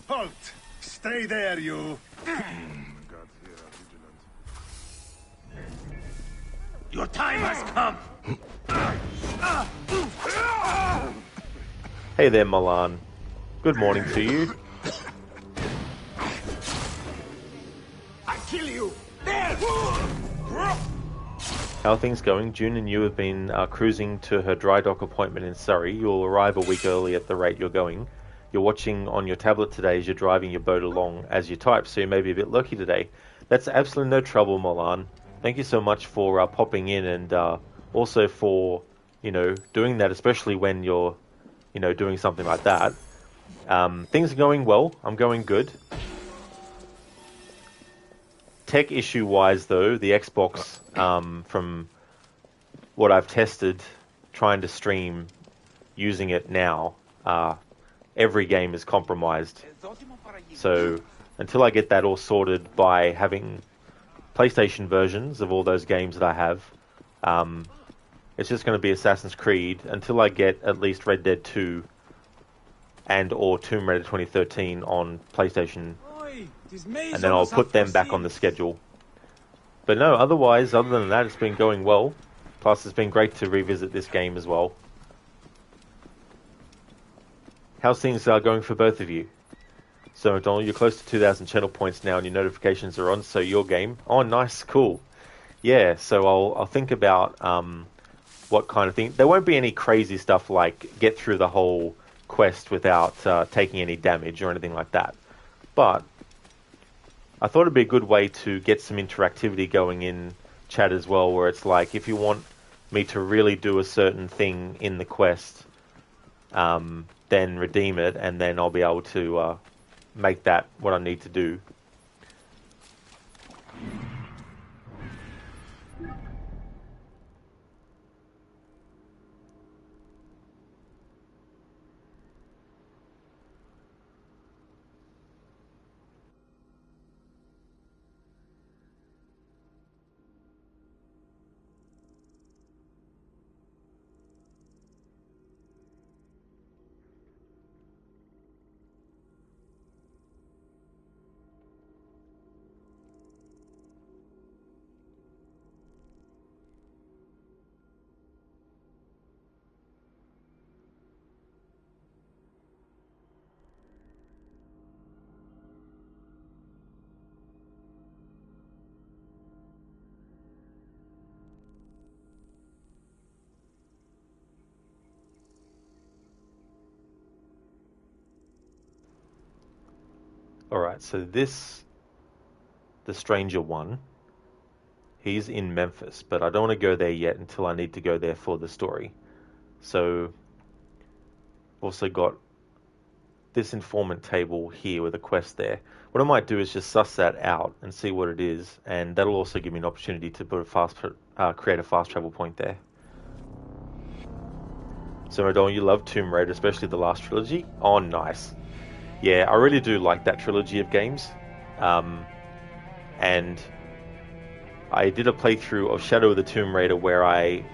Halt! Stay there, you! Your time has come! Hey there, Milan. Good morning to you. I kill you! There! How are things going? June and you have been cruising to her dry dock appointment in Surrey. You'll arrive a week early at the rate you're going. You're watching on your tablet today as you're driving your boat along as you type, so you may be a bit lucky today. That's absolutely no trouble, Milan. Thank you so much for popping in, and also for, doing that, especially when you're, doing something like that. Things are going well. I'm going good. Tech issue-wise, though, the Xbox, from what I've tested, trying to stream using it now, every game is compromised. So until I get that all sorted by having PlayStation versions of all those games that I have, it's just going to be Assassin's Creed until I get at least Red Dead 2 and or Tomb Raider 2013 on PlayStation, and then I'll put them back on the schedule. But no, other than that, it's been going well. Plus, it's been great to revisit this game as well. How's things going for both of you? So, McDonald, you're close to 2,000 channel points now, and your notifications are on. So, your game. Oh, nice, cool. Yeah. So, I'll think about what kind of thing. There won't be any crazy stuff like get through the whole quest without taking any damage or anything like that. But I thought it'd be a good way to get some interactivity going in chat as well, where it's like if you want me to really do a certain thing in the quest, then redeem it, and then I'll be able to make that what I need to do. Alright, so this, the stranger one, he's in Memphis, but I don't want to go there yet until I need to go there for the story. So, also got this informant table here with a quest there. What I might do is just suss that out and see what it is, and that'll also give me an opportunity to put create a fast travel point there. So, Madonna, you love Tomb Raider, especially the last trilogy? Oh, nice. Yeah, I really do like that trilogy of games. And I did a playthrough of Shadow of the Tomb Raider where I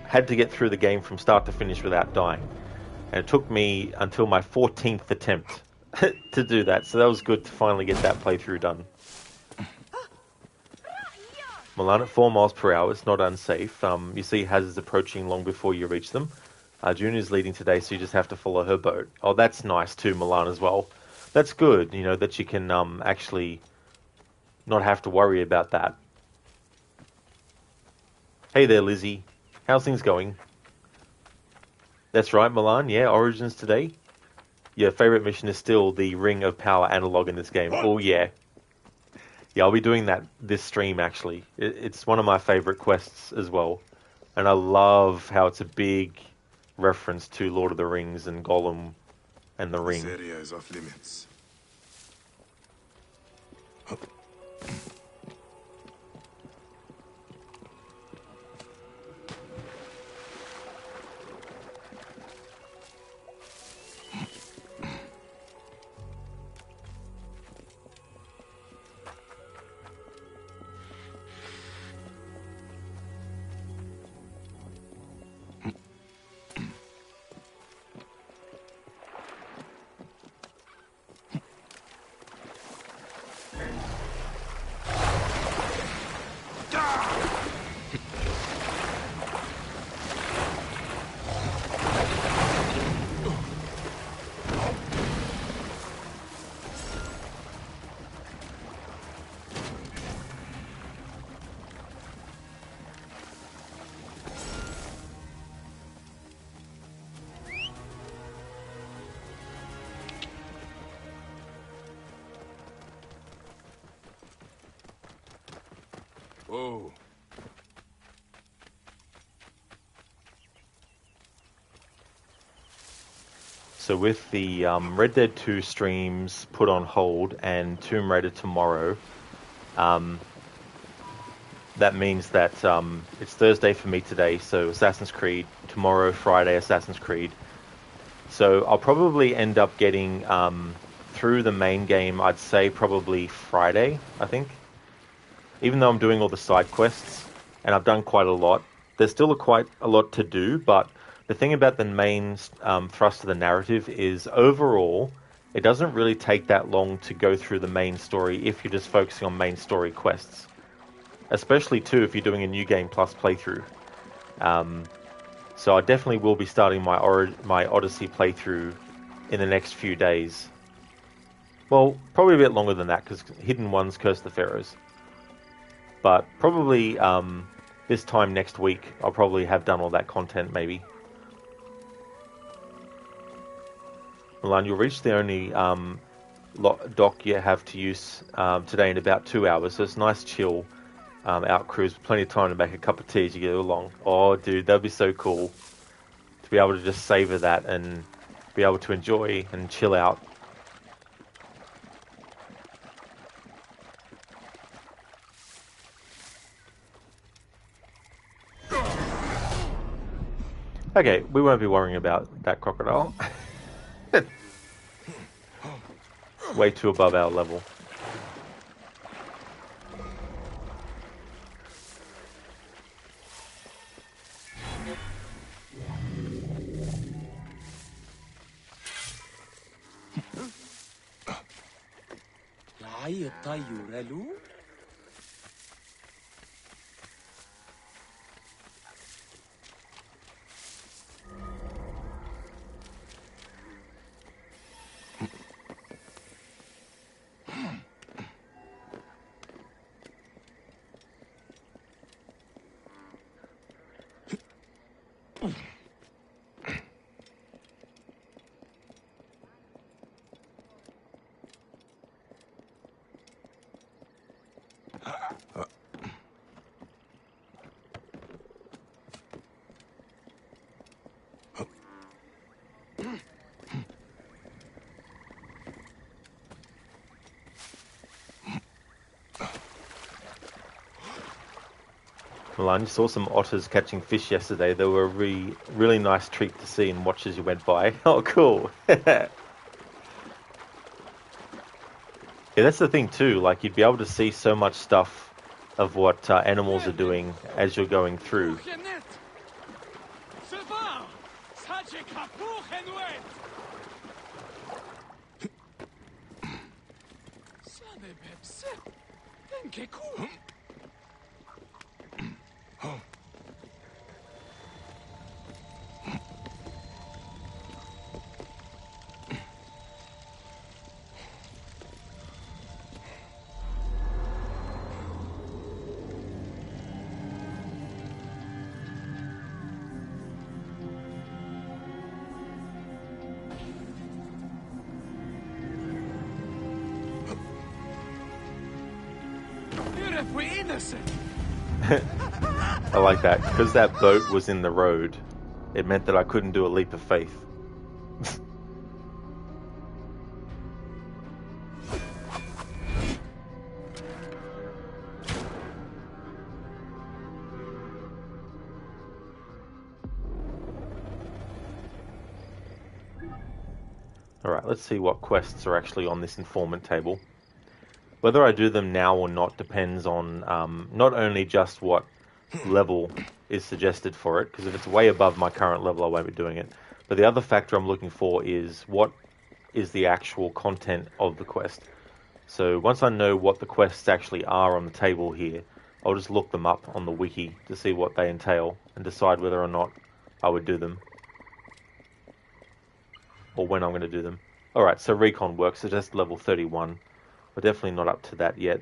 had to get through the game from start to finish without dying. And it took me until my 14th attempt to do that. So that was good to finally get that playthrough done. Milan at 4 miles per hour. It's not unsafe. You see hazards approaching long before you reach them. June is leading today, so you just have to follow her boat. Oh, that's nice too, Milan, as well. That's good, you know, that you can actually not have to worry about that. Hey there, Lizzie. How's things going? That's right, Milan. Yeah, Origins today. Your favorite mission is still the Ring of Power analog in this game. Oh, yeah. Yeah, I'll be doing that this stream, actually. It's one of my favorite quests as well. And I love how it's a big reference to Lord of the Rings and Gollum and the Ring. This area is off limits. Oh. So with the Red Dead 2 streams put on hold and Tomb Raider tomorrow, that means that it's Thursday for me today, so Assassin's Creed, tomorrow, Friday, Assassin's Creed. So I'll probably end up getting through the main game, I'd say probably Friday, I think. Even though I'm doing all the side quests, and I've done quite a lot, there's still quite a lot to do, but the thing about the main thrust of the narrative is overall, it doesn't really take that long to go through the main story if you're just focusing on main story quests. Especially too if you're doing a New Game Plus playthrough. So I definitely will be starting my Odyssey playthrough in the next few days. Well, probably a bit longer than that because Hidden Ones Curse the Pharaohs. But probably this time next week I'll probably have done all that content maybe. Milan, you'll reach the only dock you have to use today in about 2 hours, so it's nice chill out cruise, plenty of time to make a cup of tea as you get along. Oh, dude, that'd be so cool to be able to just savor that and be able to enjoy and chill out. Okay, we won't be worrying about that crocodile. Way too above our level. Milan, you saw some otters catching fish yesterday. They were a really nice treat to see and watch as you went by. Oh, cool. Yeah, that's the thing too. Like, you'd be able to see so much stuff of what animals are doing as you're going through. I like that. Because that boat was in the road, it meant that I couldn't do a leap of faith. Alright, let's see what quests are actually on this informant table. Whether I do them now or not depends on not only just what level is suggested for it, because if it's way above my current level I won't be doing it, but the other factor I'm looking for is what is the actual content of the quest. So once I know what the quests actually are on the table here, I'll just look them up on the wiki to see what they entail and decide whether or not I would do them, or when I'm going to do them. Alright, so recon work, so just level 31. We're definitely not up to that yet.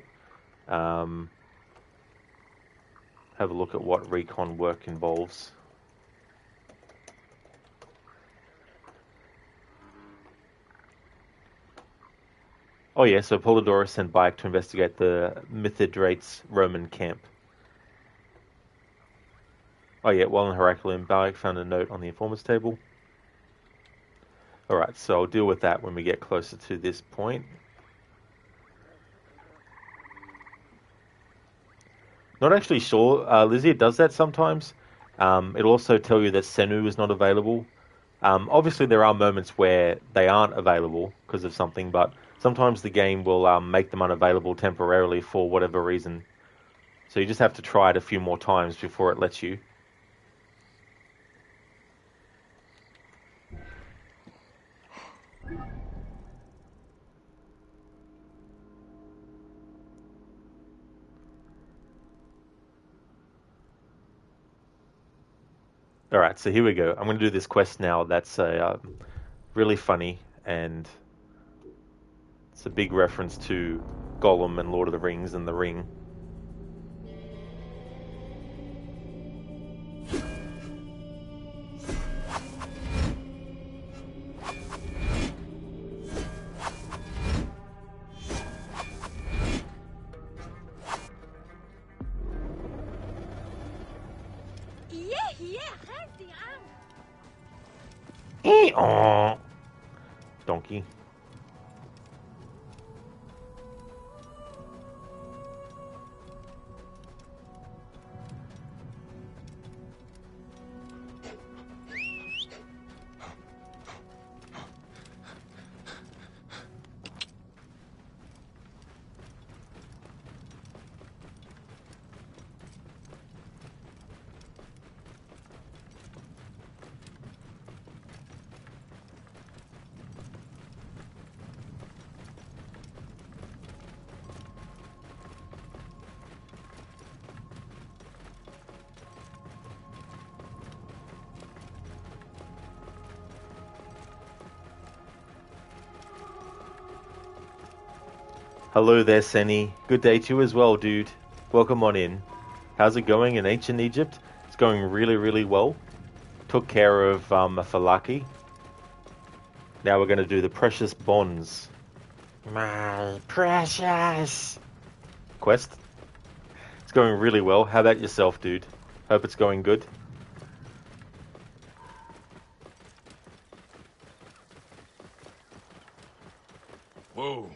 Have a look at what recon work involves. Oh yeah, so Polydorus sent Bayek to investigate the Mithridates Roman camp. Oh yeah, while in Heracleum, Bayek found a note on the informants table. Alright, so I'll deal with that when we get closer to this point. Not actually sure. Lizzie, it does that sometimes. It'll also tell you that Senu is not available. Obviously, there are moments where they aren't available because of something, but sometimes the game will make them unavailable temporarily for whatever reason. So you just have to try it a few more times before it lets you. Alright, so here we go. I'm going to do this quest now that's really funny, and it's a big reference to Gollum and Lord of the Rings and the Ring. Donkey. Hello there, Seni. Good day to you as well, dude. Welcome on in. How's it going in ancient Egypt? It's going really, really well. Took care of Philakitai. Now we're going to do the precious bonds. My precious quest. going really well. How about yourself, dude? Hope it's going good. Whoa.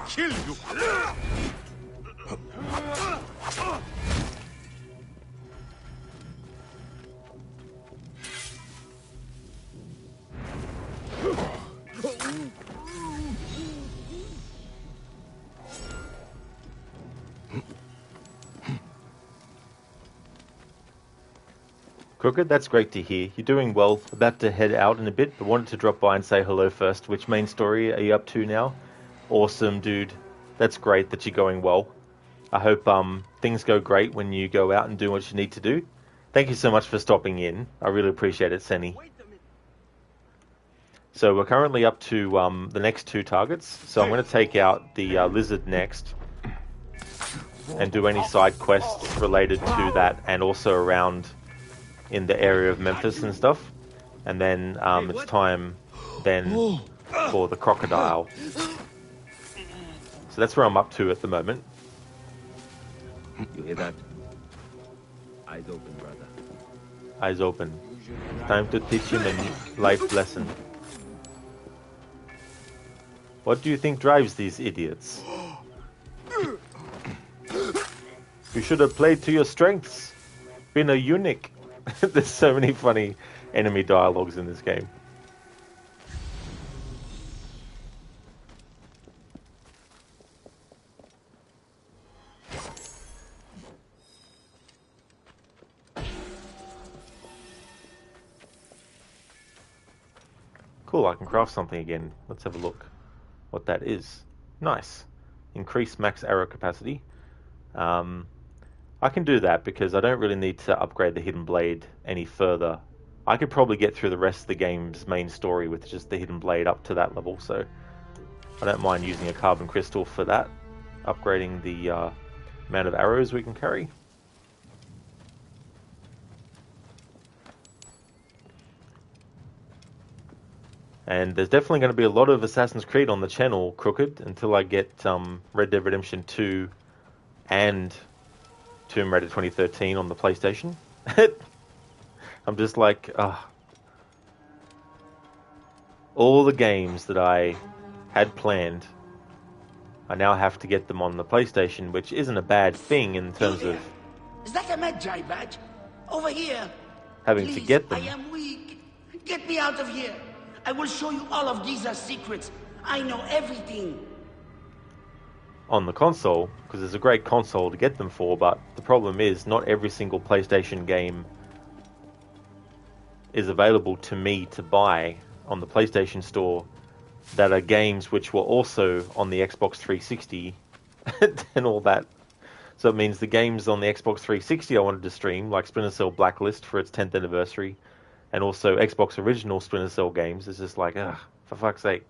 Kill you! Crooked, that's great to hear. You're doing well. About to head out in a bit, but wanted to drop by and say hello first. Which main story are you up to now? Awesome, dude. That's great that you're going well. I hope things go great when you go out and do what you need to do. Thank you so much for stopping in. I really appreciate it, Senny. So we're currently up to the next 2 targets. So I'm going to take out the lizard next and do any side quests related to that, and also around in the area of Memphis and stuff. And then it's time then for the crocodile. So that's where I'm up to at the moment. You hear that? Eyes open, brother. Eyes open. Time to teach him a life lesson. What do you think drives these idiots? You should have played to your strengths. Been a eunuch. There's so many funny enemy dialogues in this game. Cool, I can craft something again. Let's have a look what that is. Nice. Increase max arrow capacity. I can do that because I don't really need to upgrade the hidden blade any further. I could probably get through the rest of the game's main story with just the hidden blade up to that level, so I don't mind using a carbon crystal for that, upgrading the amount of arrows we can carry. And there's definitely going to be a lot of Assassin's Creed on the channel, Crooked, until I get Red Dead Redemption 2 and Tomb Raider 2013 on the PlayStation. I'm just like, all the games that I had planned, I now have to get them on the PlayStation, which isn't a bad thing in terms of Is that a Magi badge? Over here. having Please, to get them. I am weak. Get me out of here. I will show you all of Giza's secrets. I know everything. On the console, because there's a great console to get them for, but the problem is not every single PlayStation game is available to me to buy on the PlayStation Store that are games which were also on the Xbox 360 and all that. So it means the games on the Xbox 360 I wanted to stream, like Splinter Cell Blacklist for its 10th anniversary, and also Xbox original Splinter Cell games, it's just like, for fuck's sake.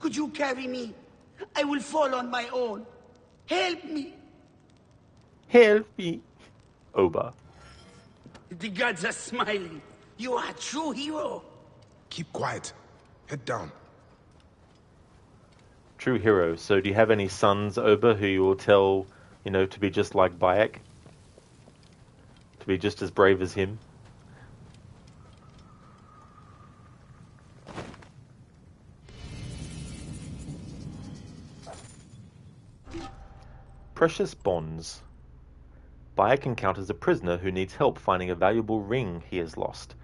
Could you carry me? I will fall on my own. Help me. Help me. Oba. The gods are smiling. You are a true hero. Keep quiet. Head down. True hero. So do you have any sons, Oba, who you will tell, to be just like Bayek? To be just as brave as him? Precious Bonds. Bayek encounters a prisoner who needs help finding a valuable ring he has lost.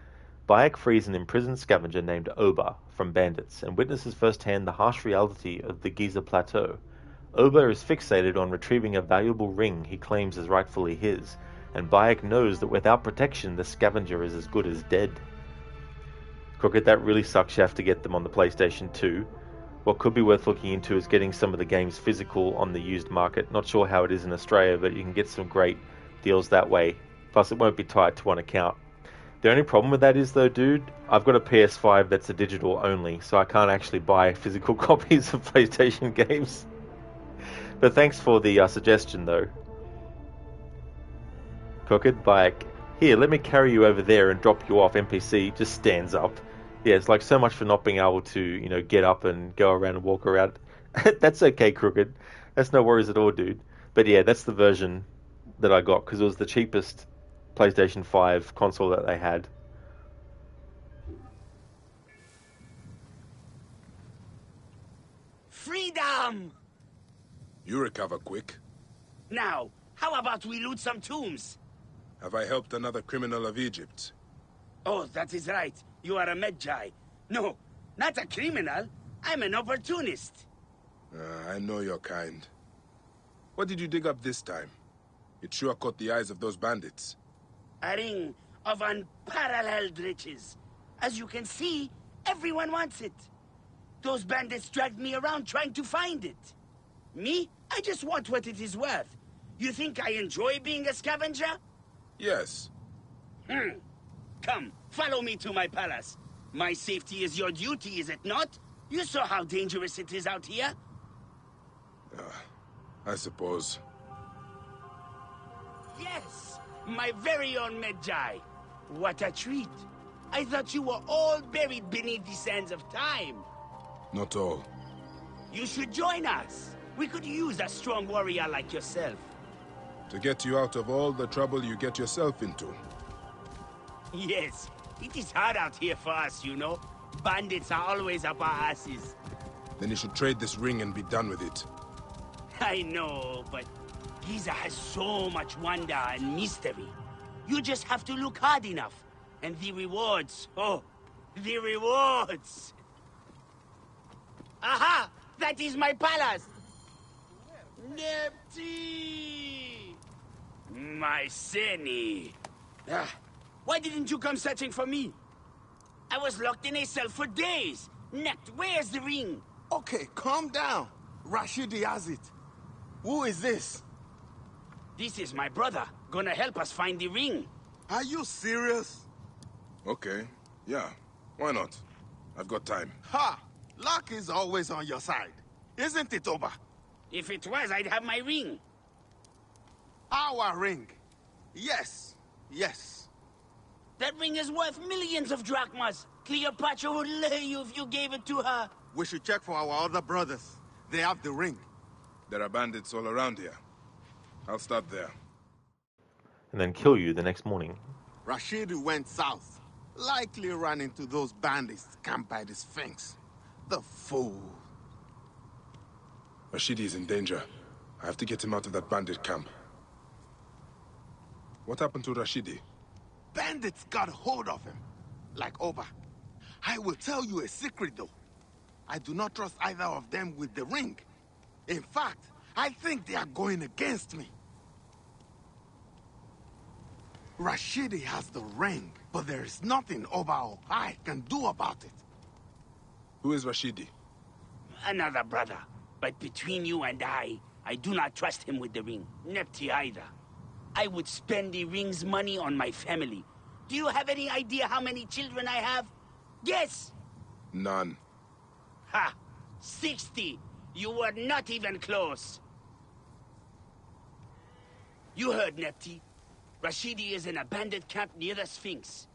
Bayek frees an imprisoned scavenger named Oba from bandits and witnesses firsthand the harsh reality of the Giza Plateau. Oba is fixated on retrieving a valuable ring he claims is rightfully his, and Bayek knows that without protection the scavenger is as good as dead. Crooked, that really sucks. You have to get them on the PlayStation 2. What could be worth looking into is getting some of the games physical on the used market. Not sure how it is in Australia, but you can get some great deals that way. Plus, it won't be tied to one account. The only problem with that is, though, dude, I've got a PS5 that's a digital only, so I can't actually buy physical copies of PlayStation games. But thanks for the suggestion, though. Crooked, Bayek, here, let me carry you over there and drop you off. NPC just stands up. Yeah, it's like so much for not being able to, get up and go around and walk around. That's okay, Crooked. That's no worries at all, dude. But yeah, that's the version that I got, because it was the cheapest PlayStation 5 console that they had. Freedom! You recover quick. Now, how about we loot some tombs? Have I helped another criminal of Egypt? Oh, that is right. You are a Medjay. No, not a criminal. I'm an opportunist. I know your kind. What did you dig up this time? It sure caught the eyes of those bandits. A ring of unparalleled riches. As you can see, everyone wants it. Those bandits dragged me around trying to find it. Me? I just want what it is worth. You think I enjoy being a scavenger? Yes. Come, follow me to my palace. My safety is your duty, is it not? You saw how dangerous it is out here. I suppose. Yes, my very own Medjay. What a treat. I thought you were all buried beneath the sands of time. Not all. You should join us. We could use a strong warrior like yourself. To get you out of all the trouble you get yourself into. Yes, it is hard out here for us, you know. Bandits are always up our asses. Then you should trade this ring and be done with it. I know, but Giza has so much wonder and mystery. You just have to look hard enough. And the rewards, oh, the rewards! Aha! That is my palace! Nepti! My Seni! Why didn't you come searching for me? I was locked in a cell for days. Nept, where's the ring? Okay, calm down. Rashidi has it. Who is this? This is my brother. Gonna help us find the ring. Are you serious? Okay, yeah. Why not? I've got time. Ha! Luck is always on your side. Isn't it, Oba? If it was, I'd have my ring. Our ring. Yes. Yes. That ring is worth millions of drachmas. Cleopatra would lay you if you gave it to her. We should check for our other brothers. They have the ring. There are bandits all around here. I'll start there. And then kill you the next morning. Rashidi went south. Likely ran into those bandits camped by the Sphinx. The fool. Rashidi is in danger. I have to get him out of that bandit camp. What happened to Rashidi? Bandits got hold of him. Like Oba. I will tell you a secret, though. I do not trust either of them with the ring. In fact, I think they are going against me. Rashidi has the ring, but there is nothing Oba or I can do about it. Who is Rashidi? Another brother. But between you and I do not trust him with the ring. Nepti either. I would spend the ring's money on my family. Do you have any idea how many children I have? Guess! None. Ha! 60! You were not even close. You heard, Nepti. Rashidi is in a bandit camp near the Sphinx.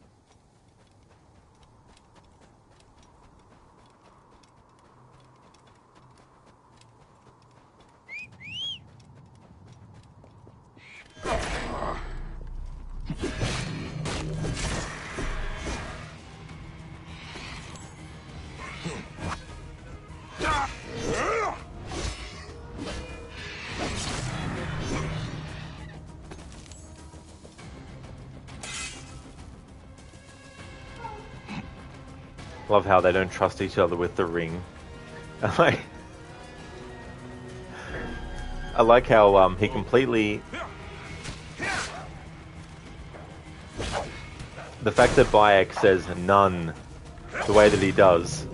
Love how they don't trust each other with the ring. I like how he completely... The fact that Bayek says none the way that he does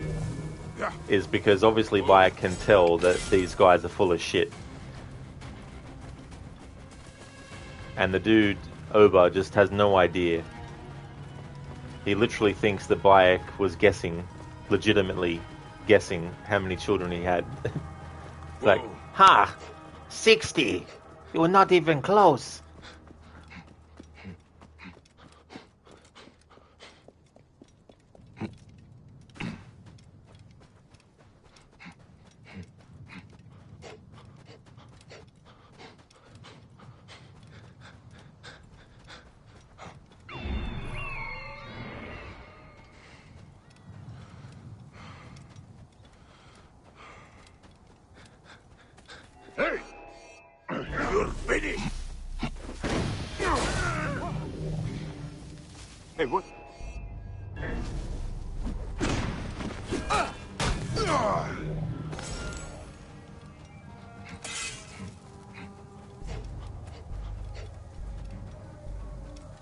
is because obviously Bayek can tell that these guys are full of shit. And the dude, Oba, just has no idea. He literally thinks that Bayek was guessing, legitimately guessing how many children he had. It's like, ha! 60! You were not even close! Hey! You're finished! Hey, what?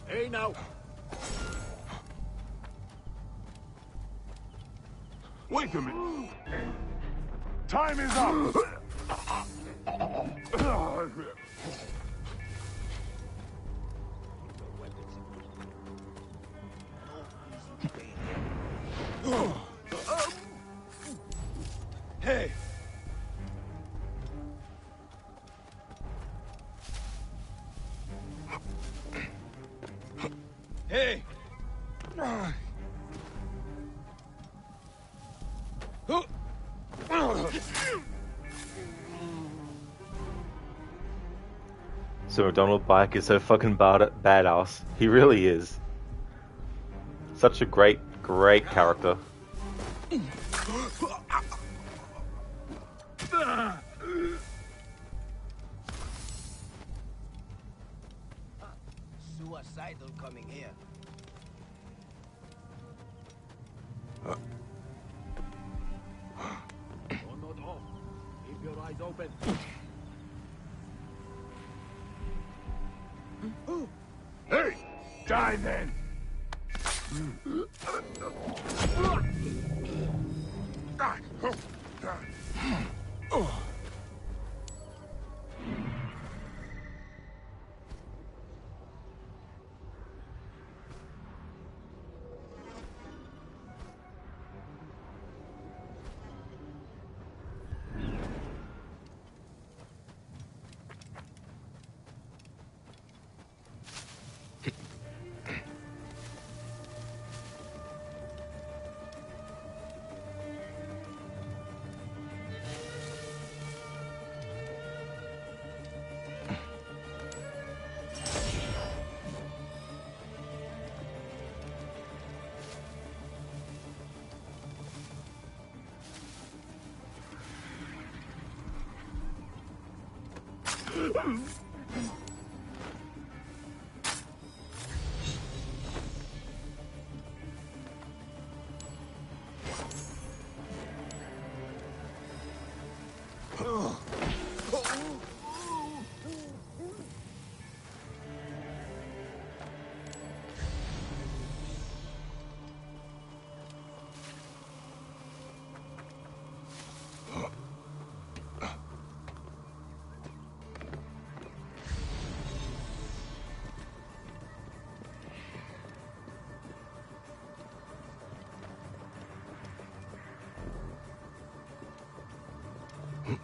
Hey, now! Wait a minute! Time is up! Hey! Hey! So Donald Bayek is so fucking badass. He really is. Such a great character. Suicidal coming here. Not off. Keep your eyes open. Hey! Die then!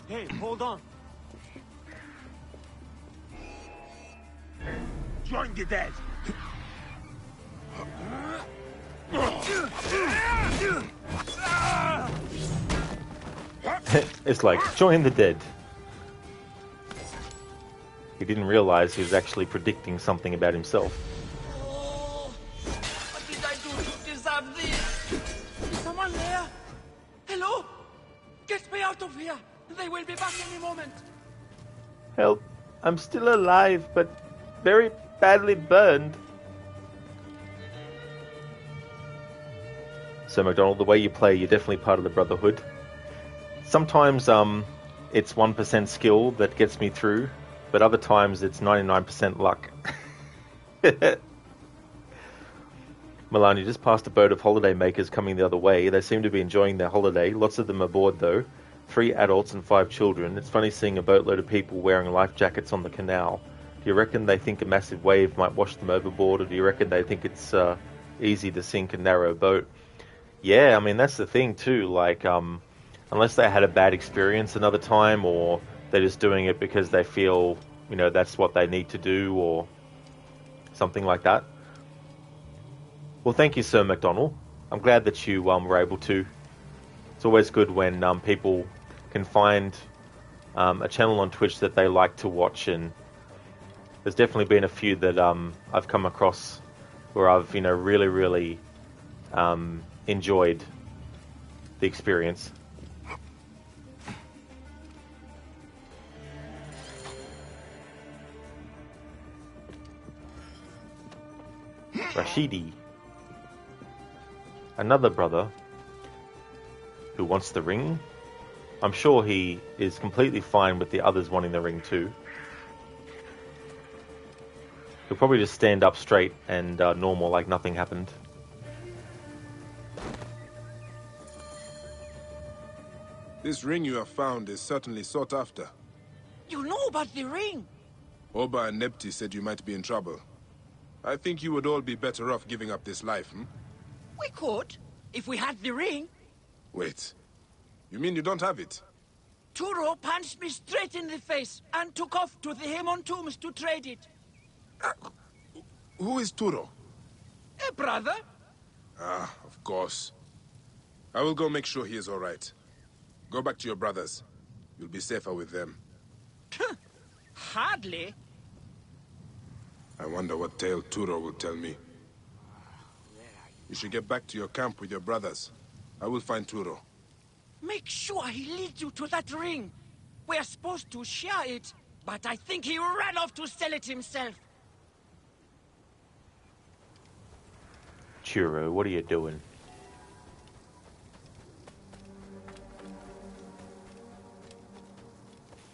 Hey, hold on. Join the dead! It's like, join the dead. He didn't realize he was actually predicting something about himself. Oh, what did I do to deserve this? Is someone there? Hello? Get me out of here. They will be back any moment. Help, I'm still alive, but very badly burned. So McDonald, the way you play, you're definitely part of the Brotherhood. Sometimes it's 1% skill that gets me through, but other times it's 99% luck. Milan, you just passed a boat of holiday makers coming the other way. They seem to be enjoying their holiday. Lots of them aboard, though. 3 adults and 5 children. It's funny seeing a boatload of people wearing life jackets on the canal. Do you reckon they think a massive wave might wash them overboard, or do you reckon they think it's easy to sink a narrow boat? Yeah, I mean, that's the thing, too. Like, unless they had a bad experience another time, or they're just doing it because they feel, that's what they need to do, or something like that. Well, thank you, Sir McDonald. I'm glad that you were able to. It's always good when people can find a channel on Twitch that they like to watch, and there's definitely been a few that I've come across where I've really, really enjoyed the experience. Rashidi, another brother who wants the ring. I'm sure he is completely fine with the others wanting the ring too. He'll probably just stand up straight and normal, like nothing happened. This ring you have found is certainly sought after. You know about the ring? Oba and Nepti said you might be in trouble. I think you would all be better off giving up this life, We could, if we had the ring. Wait. You mean you don't have it? Turo punched me straight in the face and took off to the Hemon tombs to trade it. Who is Turo? A brother? Ah, of course. I will go make sure he is all right. Go back to your brothers. You'll be safer with them. Hardly. I wonder what tale Turo will tell me. You should get back to your camp with your brothers. I will find Turo. Make sure he leads you to that ring. We're supposed to share it, but I think he ran off to sell it himself. Churro, what are you doing?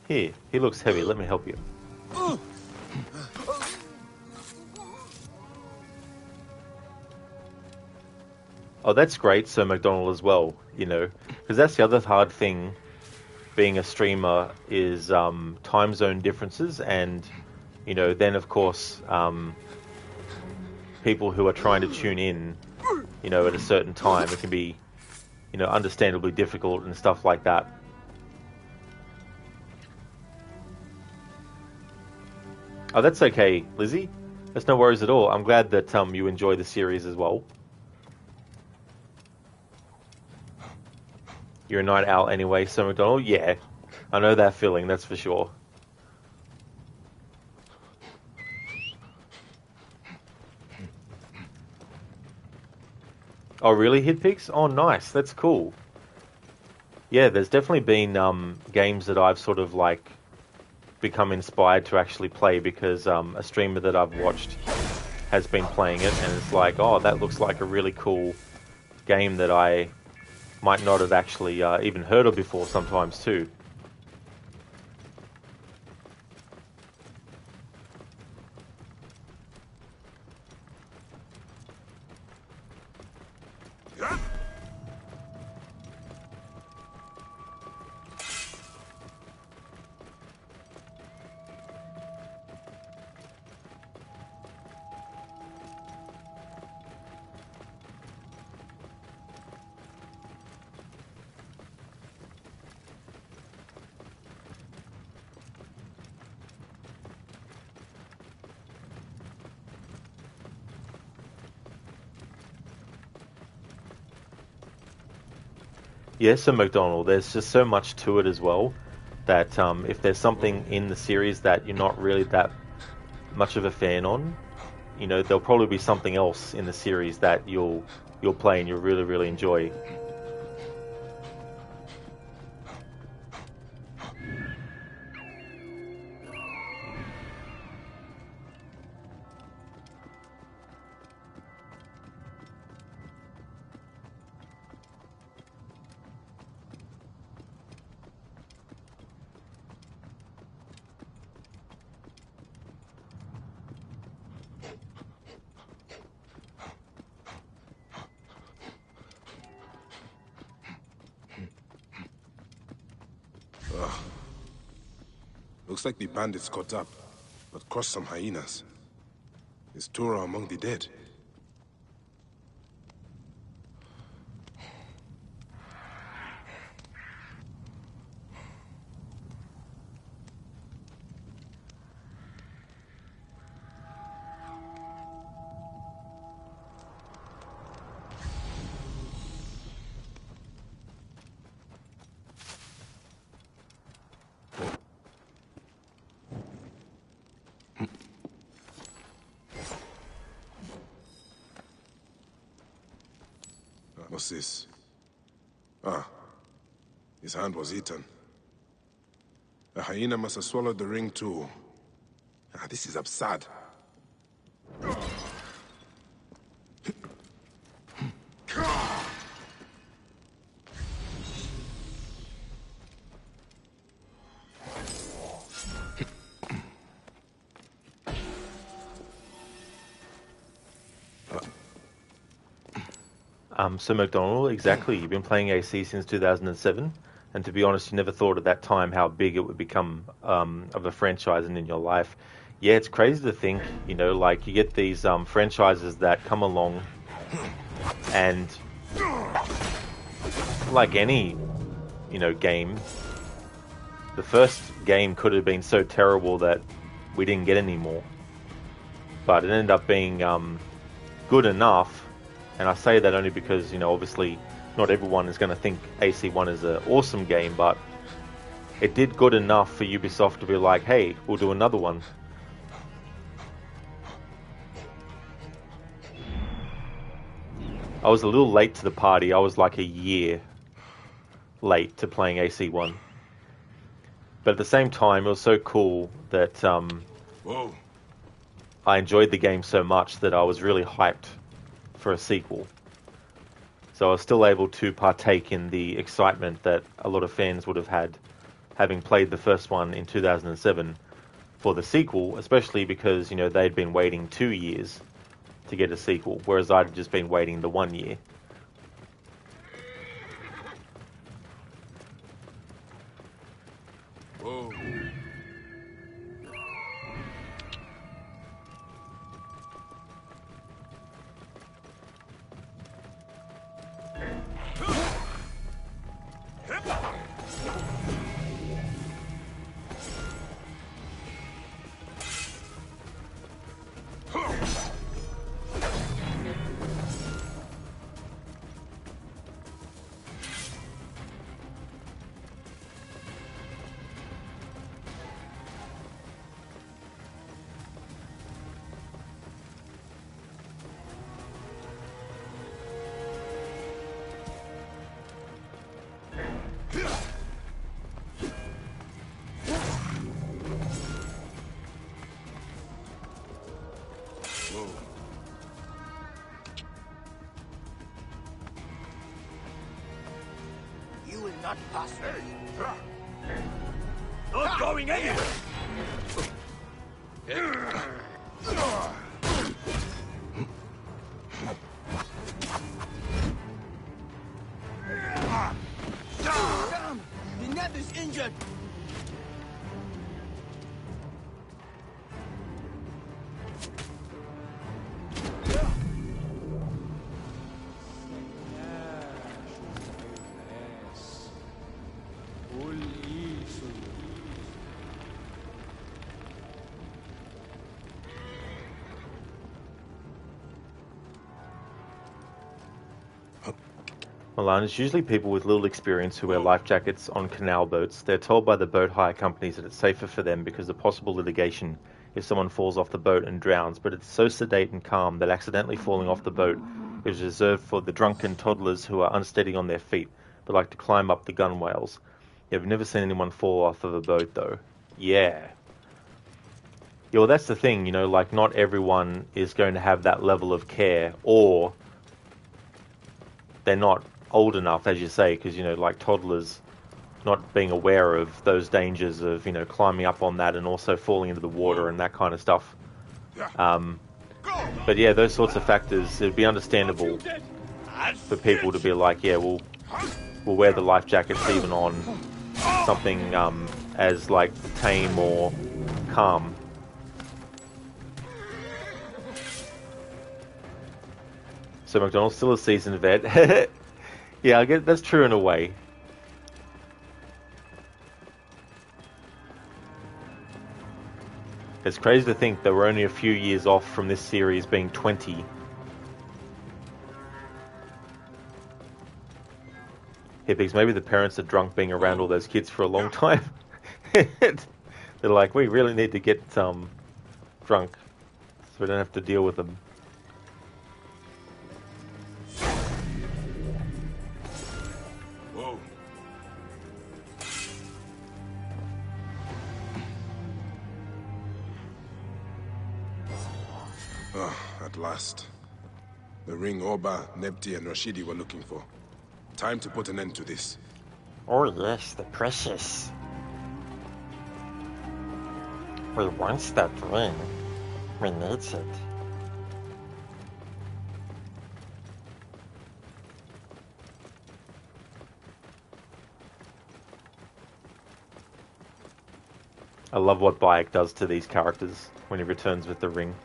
Here, he looks heavy. Let me help you. Oh, that's great, Sir McDonald, as well, because that's the other hard thing being a streamer is time zone differences, and, then, of course, people who are trying to tune in, at a certain time, it can be, understandably difficult and stuff like that. Oh, that's okay, Lizzie. There's no worries at all. I'm glad that you enjoy the series as well. You're a night owl anyway, Sir McDonald? Yeah, I know that feeling, that's for sure. Oh, really, Hitpix? Oh, nice, that's cool. Yeah, there's definitely been games that I've sort of, become inspired to actually play because a streamer that I've watched has been playing it, and it's like, oh, that looks like a really cool game that I might not have actually even heard of before sometimes too. Yes, and McDonald, there's just so much to it as well that if there's something in the series that you're not really that much of a fan on, there'll probably be something else in the series that you'll play and you'll really, really enjoy. Looks like the bandits caught up, but crushed some hyenas. Is Tora among the dead? What's this? Ah, his hand was eaten. The hyena must have swallowed the ring too. Ah, this is absurd. So McDonald, exactly. You've been playing AC since 2007, and to be honest, you never thought at that time how big it would become of a franchise and in your life. Yeah, it's crazy to think, like you get these franchises that come along, and like any, game, the first game could have been so terrible that we didn't get any more, but it ended up being good enough. And I say that only because, obviously not everyone is going to think AC1 is an awesome game, but it did good enough for Ubisoft to be like, hey, we'll do another one. I was a little late to the party. I was like a year late to playing AC1. But at the same time, it was so cool that I enjoyed the game so much that I was really hyped for a sequel. So I was still able to partake in the excitement that a lot of fans would have had having played the first one in 2007 for the sequel, especially because, they'd been waiting 2 years to get a sequel, whereas I'd just been waiting the 1 year. Whoa. You will not pass me. Not going anywhere! Damn! The neb is injured! Milan, it's usually people with little experience who wear life jackets on canal boats. They're told by the boat hire companies that it's safer for them because of possible litigation if someone falls off the boat and drowns, but it's so sedate and calm that accidentally falling off the boat is reserved for the drunken toddlers who are unsteady on their feet but like to climb up the gunwales. You've never seen anyone fall off of a boat, though. Yeah. Yeah, well, that's the thing, like not everyone is going to have that level of care, or they're not old enough, as you say, because, like toddlers not being aware of those dangers of, climbing up on that and also falling into the water and that kind of stuff. But yeah, those sorts of factors, it'd be understandable for people to be like, yeah, we'll wear the life jackets even on something as like tame or calm. So McDonald's still a seasoned vet. Yeah, I guess that's true in a way. It's crazy to think that we're only a few years off from this series being 20. Hippies, maybe the parents are drunk being around all those kids for a long time. They're like, we really need to get drunk so we don't have to deal with them. Whoa. Ah, at last. The ring Oba, Nebti, and Rashidi were looking for. Time to put an end to this. Oh yes, the precious. We want that ring. We need it. I love what Bayek does to these characters when he returns with the ring.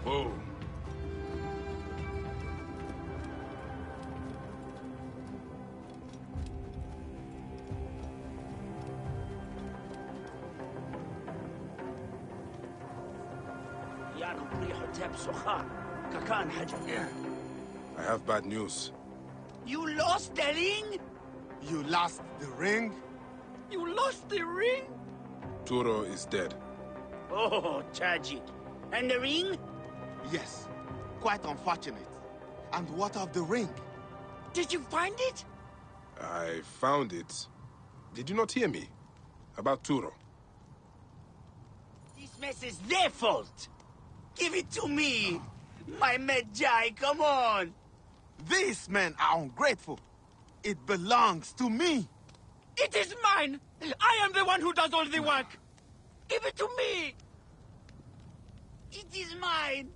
Whoa. I have bad news. You lost the ring? You lost the ring? You lost the ring? Turo is dead. Oh, tragic. And the ring? Yes. Quite unfortunate. And what of the ring? Did you find it? I found it. Did you not hear me? About Turo. This mess is their fault. Give it to me. My Medjai, come on. These men are ungrateful. It belongs to me. It is mine! I am the one who does all the work! Give it to me! It is mine.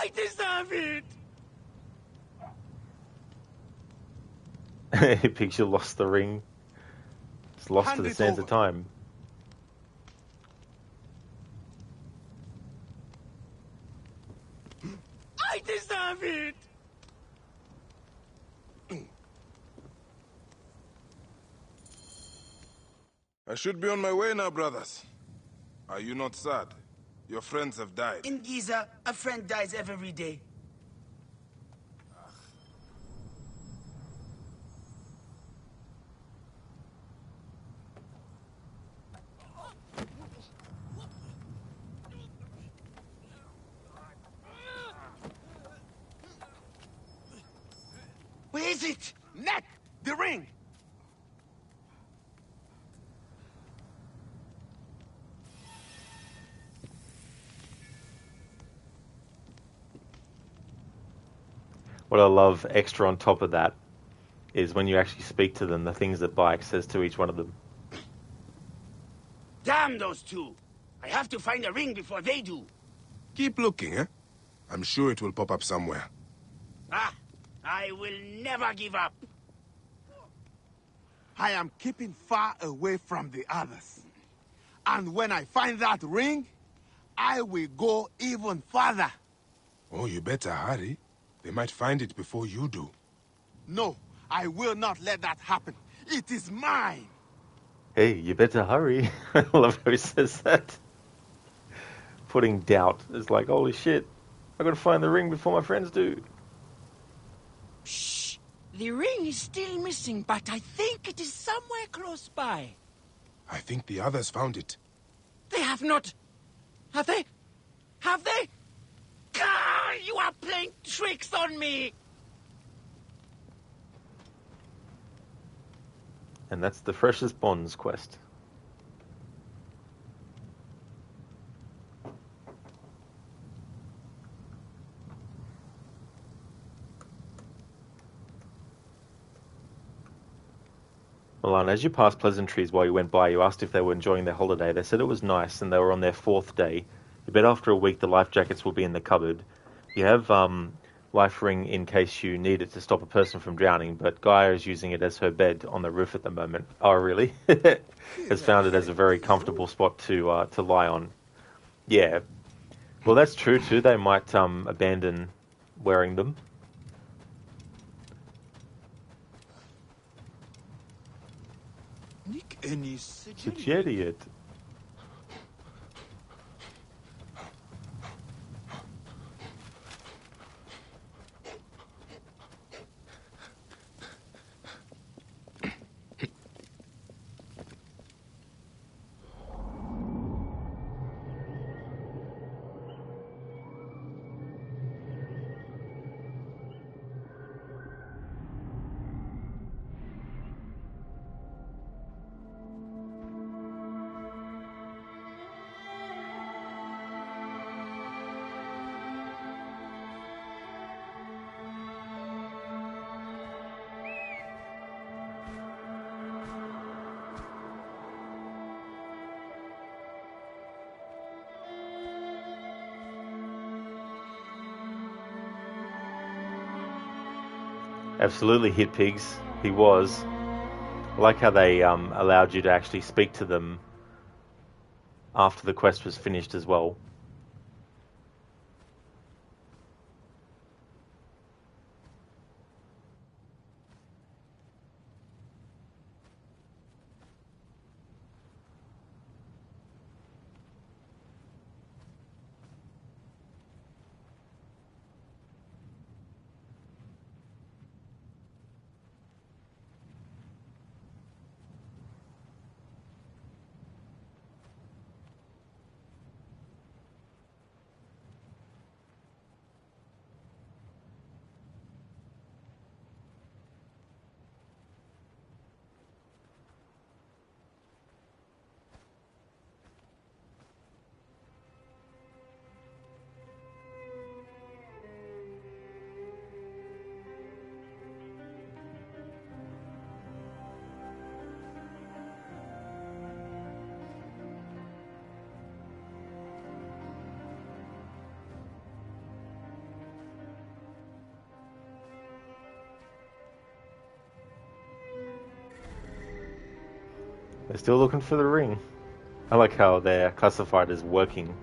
I deserve it! Picture lost the ring. It's lost Hand to the it sands over. of time. I deserve it! I should be on my way now, brothers. Are you not sad? Your friends have died. In Giza, a friend dies every day. Where is it? Neck! The ring! What I love extra on top of that is when you actually speak to them, the things that Bayek says to each one of them. Damn those two! I have to find a ring before they do. Keep looking, eh? I'm sure it will pop up somewhere. Ah, I will never give up. I am keeping far away from the others. And when I find that ring, I will go even further. Oh, you better hurry. They might find it before you do. No, I will not let that happen. It is mine. Hey, you better hurry. I love how he says that. Putting doubt. It's like, holy shit, I gotta find the ring before my friends do. The ring is still missing, but I think it is somewhere close by. I think the others found it. They have not... Have they? Have they? Gah! You are playing tricks on me! And that's the Freshest Bonds quest. Milan, as you passed pleasantries while you went by, you asked if they were enjoying their holiday. They said it was nice, and they were on their 4th day. You bet after a week the life jackets will be in the cupboard. You have life ring in case you need it to stop a person from drowning, but Gaia is using it as her bed on the roof at the moment. Oh, really? Has found it as a very comfortable spot to lie on. Yeah. Well, that's true too. They might abandon wearing them. Nick any Sugeriet. Absolutely hit pigs. He was. I like how they allowed you to actually speak to them after the quest was finished as well. They're still looking for the ring. I like how they're classified as working.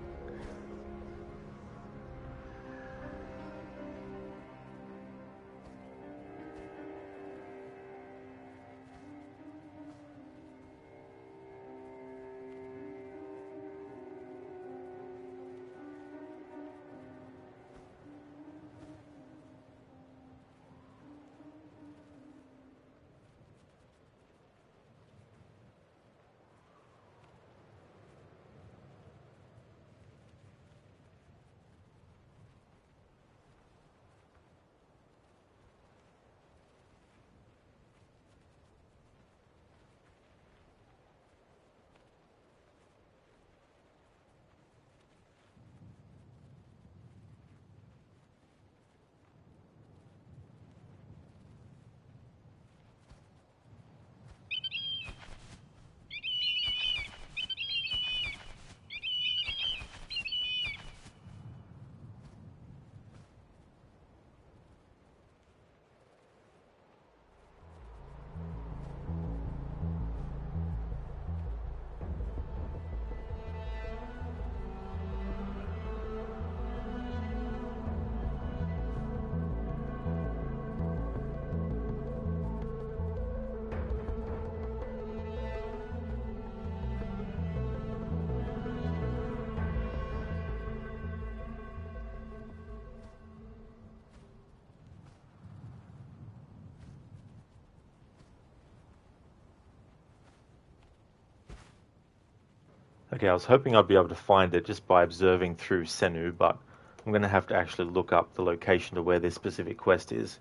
Okay, I was hoping I'd be able to find it just by observing through Senu, but I'm going to have to actually look up the location to where this specific quest is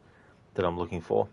that I'm looking for.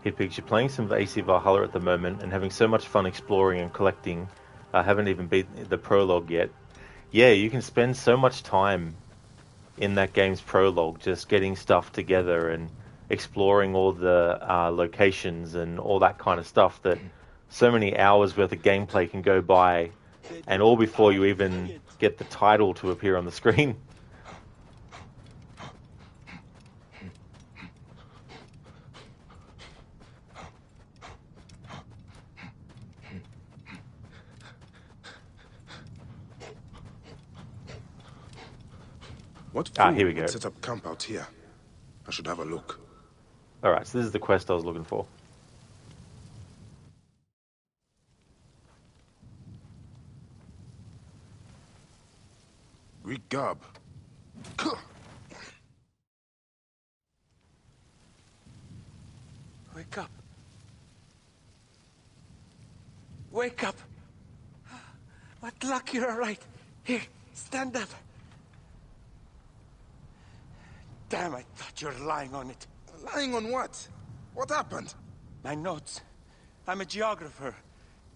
Hey Pigs, you're playing some AC Valhalla at the moment and having so much fun exploring and collecting. I haven't even beat the prologue yet. Yeah, you can spend so much time in that game's prologue just getting stuff together and exploring all the locations and all that kind of stuff that so many hours worth of gameplay can go by, and all before you even get the title to appear on the screen. What fool Here we go. would set up camp out here? I should have a look. Alright, so this is the quest I was looking for. Greek garb. Wake up. Wake up. What luck you're all right. Here, stand up. Damn, I thought you were lying on it. Lying on what? What happened? My notes. I'm a geographer.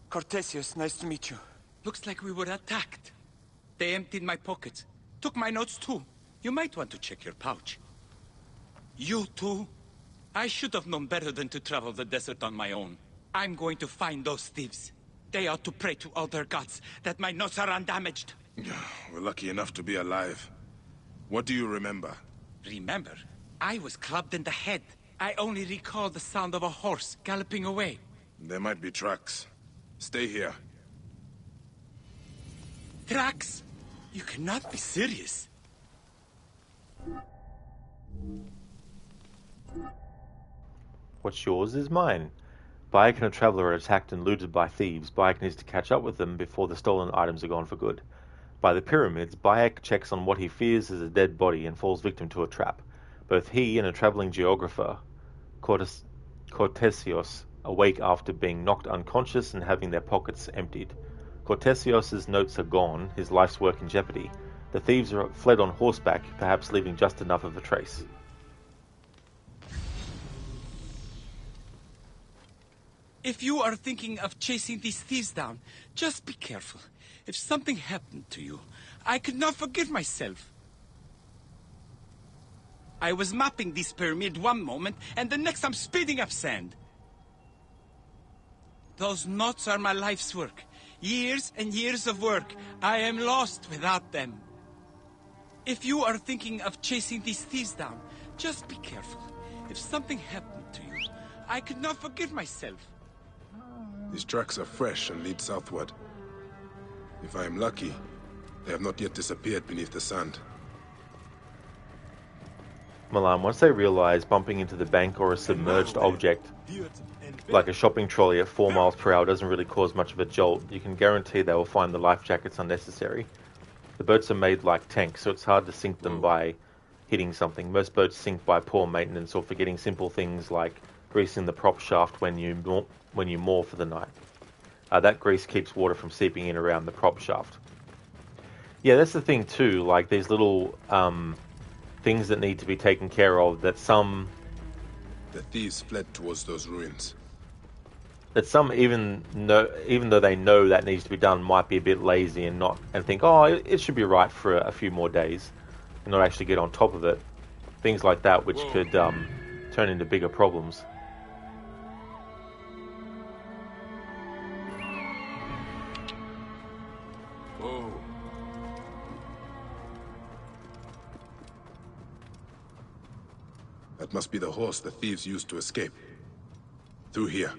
Cortesius, nice to meet you. Looks like we were attacked. They emptied my pockets. Took my notes too. You might want to check your pouch. You too? I should have known better than to travel the desert on my own. I'm going to find those thieves. They ought to pray to all their gods that my notes are undamaged. We're lucky enough to be alive. What do you remember? Remember, I was clubbed in the head. I only recall the sound of a horse galloping away. There might be tracks. Stay here. Tracks? You cannot be serious. What's yours is mine. Bayek and a traveler are attacked and looted by thieves. Bayek needs to catch up with them before the stolen items are gone for good. By the pyramids, Bayek checks on what he fears is a dead body and falls victim to a trap. Both he and a traveling geographer, Cortesios, awake after being knocked unconscious and having their pockets emptied. Cortesios' notes are gone, his life's work in jeopardy. The thieves are fled on horseback, perhaps leaving just enough of a trace. If you are thinking of chasing these thieves down, just be careful. If something happened to you, I could not forgive myself. I was mapping this pyramid one moment, and the next I'm speeding up sand. Those notes are my life's work. Years and years of work. I am lost without them. If you are thinking of chasing these thieves down, just be careful. If something happened to you, I could not forgive myself. These tracks are fresh and lead southward. If I am lucky, they have not yet disappeared beneath the sand. Milan, once they realize bumping into the bank or a submerged object, like a shopping trolley at 4 miles per hour, doesn't really cause much of a jolt, you can guarantee they will find the life jackets unnecessary. The boats are made like tanks, so it's hard to sink them by hitting something. Most boats sink by poor maintenance or forgetting simple things like greasing the prop shaft when you moor for the night. That grease keeps water from seeping in around the prop shaft. Yeah, that's the thing too, like these little things that need to be taken care of that some The thieves fled towards those ruins. That some, even though they know that needs to be done, might be a bit lazy and think, oh, it should be right for a few more days, and not actually get on top of it. Things like that, which could turn into bigger problems. Oh. That must be the horse the thieves used to escape. Through here.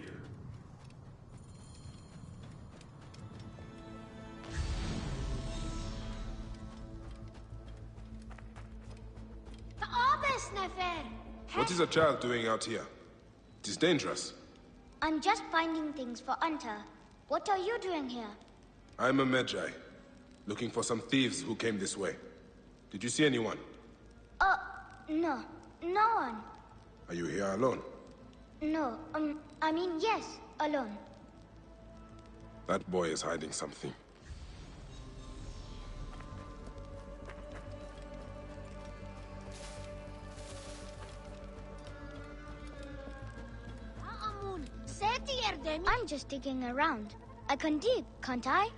What is a child doing out here? It is dangerous. I'm just finding things for Anta. What are you doing here? I'm a Magi, looking for some thieves who came this way. Did you see anyone? No. No one. Are you here alone? No, I mean, yes, alone. That boy is hiding something. I'm just digging around. I can dig, can't I?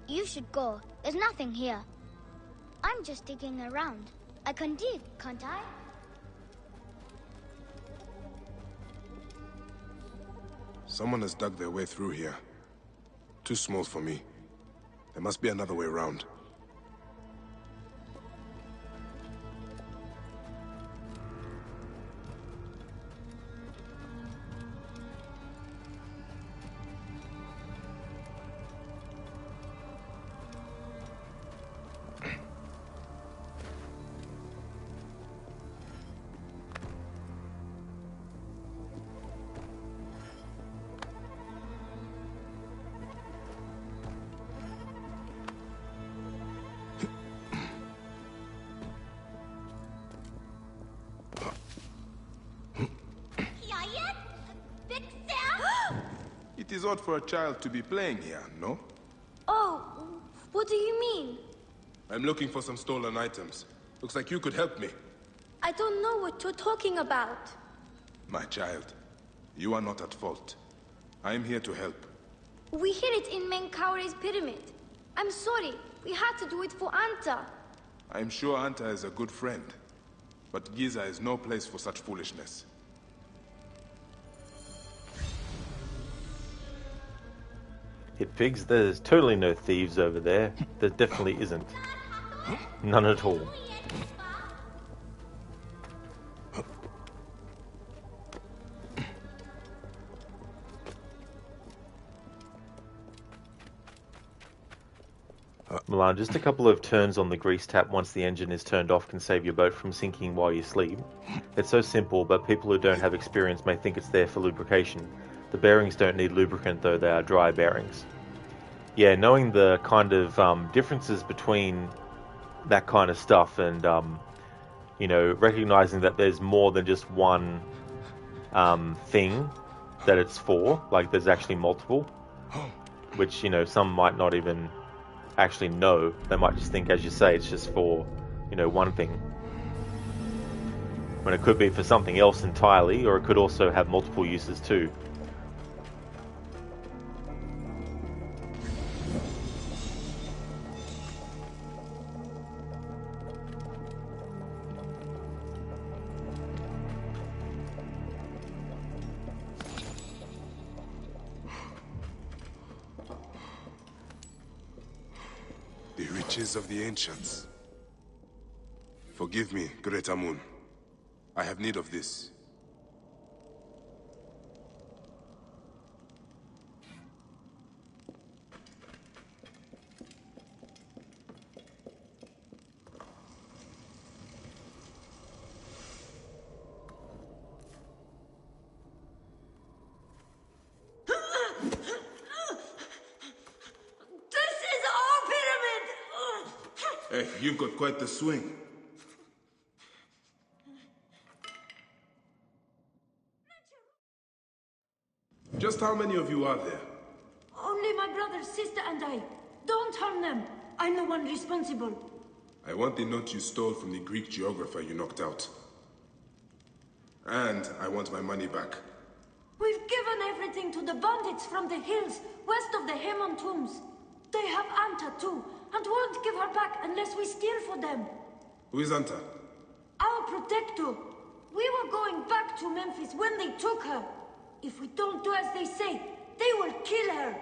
You should go. There's nothing here. I'm just digging around. I can dig, can't I? Someone has dug their way through here. Too small for me. There must be another way around. It is odd for a child to be playing here, no? Oh, what do you mean? I'm looking for some stolen items. Looks like you could help me. I don't know what you're talking about. My child, you are not at fault. I am here to help. We hid it in Menkaure's pyramid. I'm sorry, we had to do it for Anta. I'm sure Anta is a good friend, but Giza is no place for such foolishness. Hit pigs, there's totally no thieves over there. There definitely isn't. None at all. Milan, just a couple of turns on the grease tap once the engine is turned off can save your boat from sinking while you sleep. It's so simple, but people who don't have experience may think it's there for lubrication. The bearings don't need lubricant, though they are dry bearings. Yeah, knowing the kind of differences between that kind of stuff and, recognizing that there's more than just one thing that it's for, like there's actually multiple, which, some might not even actually know. They might just think, as you say, it's just for, one thing. When it could be for something else entirely, or it could also have multiple uses too. The riches of the ancients. Forgive me, Great Amun. I have need of this. Hey, you've got quite the swing. Just how many of you are there? Only my brother, sister, and I. Don't harm them. I'm the one responsible. I want the note you stole from the Greek geographer you knocked out. And I want my money back. We've given everything to the bandits from the hills west of the Hemon tombs. They have Anta too, and won't give her back unless we steal for them. Who is Anta? Our protector. We were going back to Memphis when they took her. If we don't do as they say, they will kill her.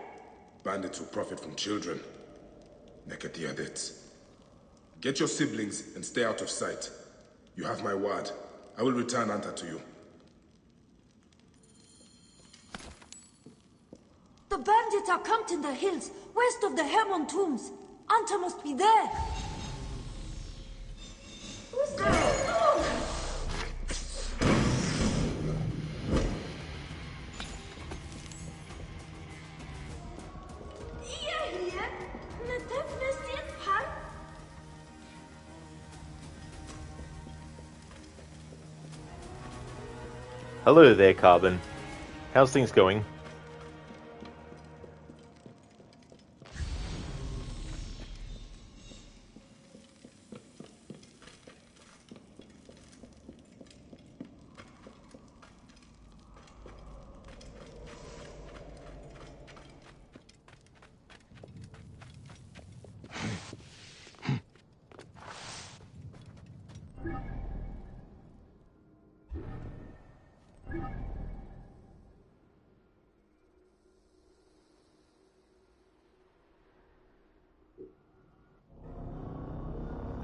Bandits who profit from children. Nekatiadets. Get your siblings and stay out of sight. You have my word. I will return Anta to you. The bandits are camped in the hills, west of the Hemon tombs. Anta must be there. Who's there? Hello there, Carbon. How's things going?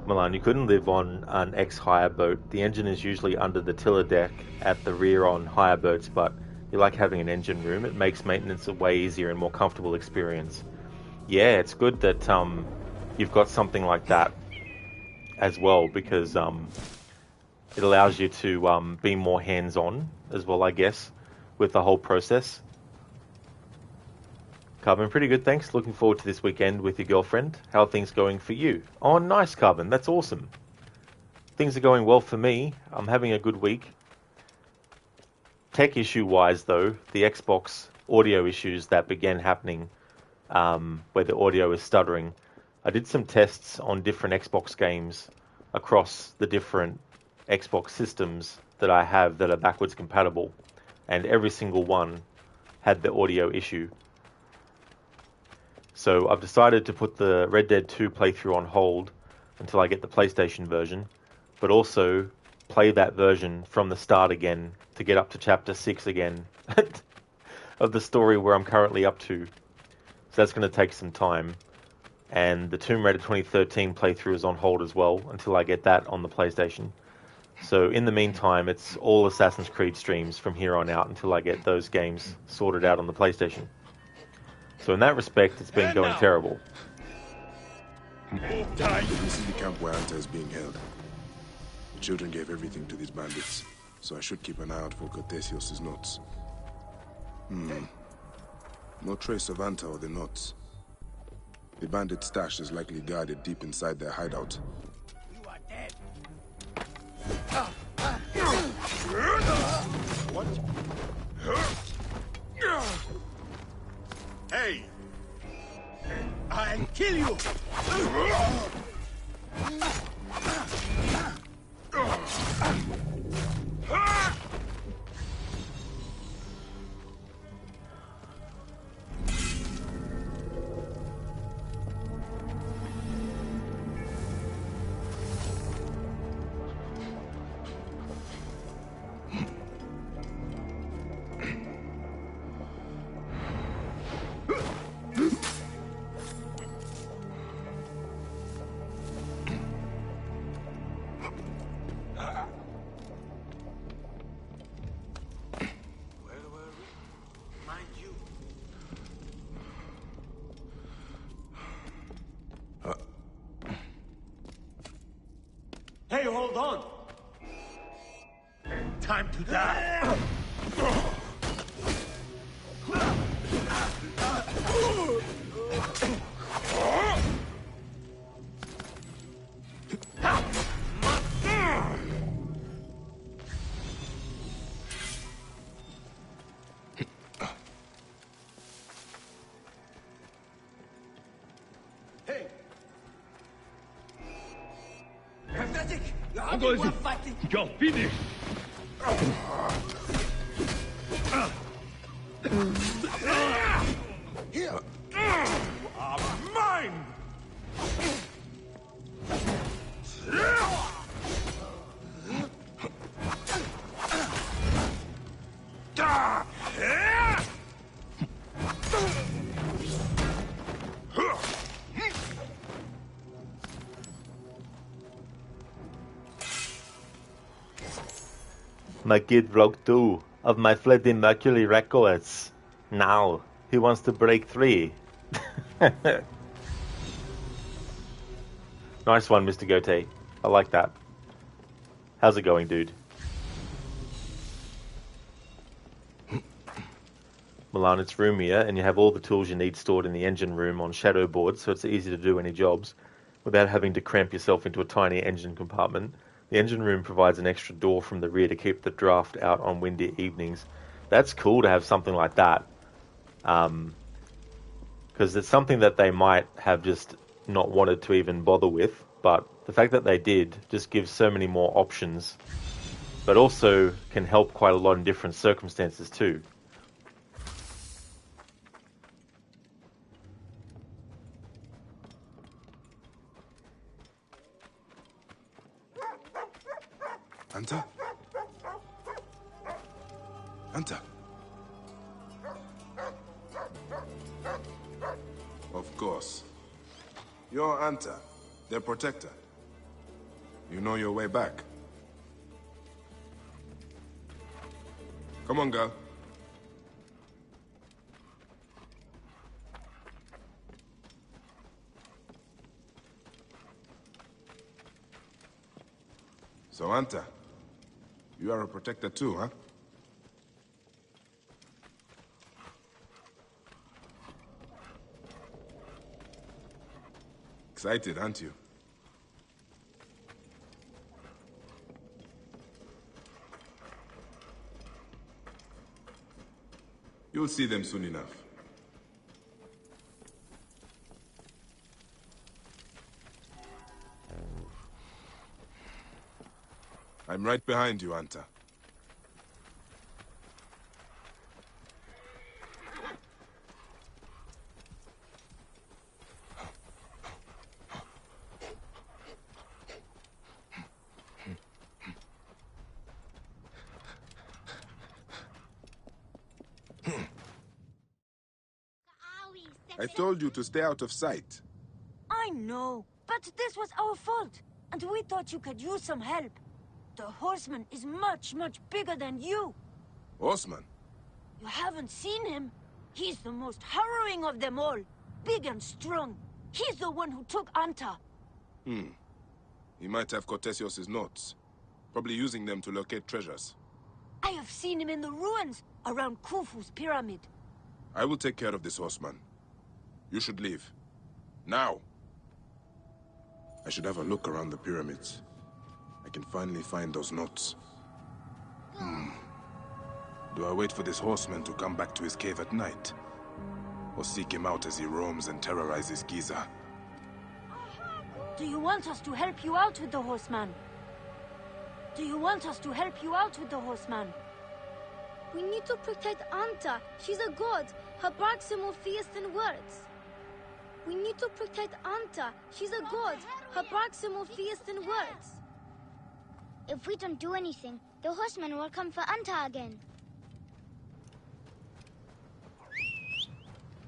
Milan, you couldn't live on an ex-hire boat. The engine is usually under the tiller deck at the rear on hire boats, but you like having an engine room. It makes maintenance a way easier and more comfortable experience. Yeah, it's good that you've got something like that as well, because it allows you to be more hands-on as well, I guess, with the whole process. Carbon, pretty good, thanks. Looking forward to this weekend with your girlfriend. How are things going for you? Oh, nice, Carbon. That's awesome. Things are going well for me. I'm having a good week. Tech issue-wise, though, the Xbox audio issues that began happening where the audio is stuttering, I did some tests on different Xbox games across the different Xbox systems that I have that are backwards compatible, and every single one had the audio issue. So I've decided to put the Red Dead 2 playthrough on hold until I get the PlayStation version, but also play that version from the start again to get up to Chapter 6 again of the story where I'm currently up to. So that's going to take some time. And the Tomb Raider 2013 playthrough is on hold as well until I get that on the PlayStation. So in the meantime, it's all Assassin's Creed streams from here on out until I get those games sorted out on the PlayStation. So in that respect, it's been going terrible. This is the camp where Anta is being held. The children gave everything to these bandits, so I should keep an eye out for Cortesios' notes. No trace of Anta or the notes. The bandit stash is likely guarded deep inside their hideout. You are dead. What? Hey! I'll kill you! Hey, hold on! Time to die! Hey! Pathetic! You're finished! Here. Mine! My kid vlog 2 of my Freddie Mercury records. Now, he wants to break 3. Nice one, Mr. Gote. I like that. How's it going, dude? Milan, it's roomier, and you have all the tools you need stored in the engine room on shadow boards, so it's easy to do any jobs without having to cramp yourself into a tiny engine compartment. The engine room provides an extra door from the rear to keep the draft out on windy evenings. That's cool to have something like that. Because it's something that they might have just not wanted to even bother with, but the fact that they did just gives so many more options, but also can help quite a lot in different circumstances too. Anta? Anta? Of course. You're Anta, their protector. You know your way back. Come on, girl. So, Anta, you are a protector too, huh? Excited, aren't you? You'll see them soon enough. I'm right behind you, Anta. I told you to stay out of sight. I know, but this was our fault. And we thought you could use some help. The horseman is much, much bigger than you. Horseman? You haven't seen him? He's the most harrowing of them all. Big and strong. He's the one who took Anta. He might have Cortesios' notes. Probably using them to locate treasures. I have seen him in the ruins around Khufu's pyramid. I will take care of this horseman. You should leave. Now! I should have a look around the pyramids. I can finally find those notes. Do I wait for this horseman to come back to his cave at night? Or seek him out as he roams and terrorizes Giza? Do you want us to help you out with the horseman? Do you want us to help you out with the horseman? We need to protect Anta. She's a god. Her barks are more fierce than words. We need to protect Anta. She's a god. Her barks are more fierce than words. If we don't do anything, the horseman will come for Anta again.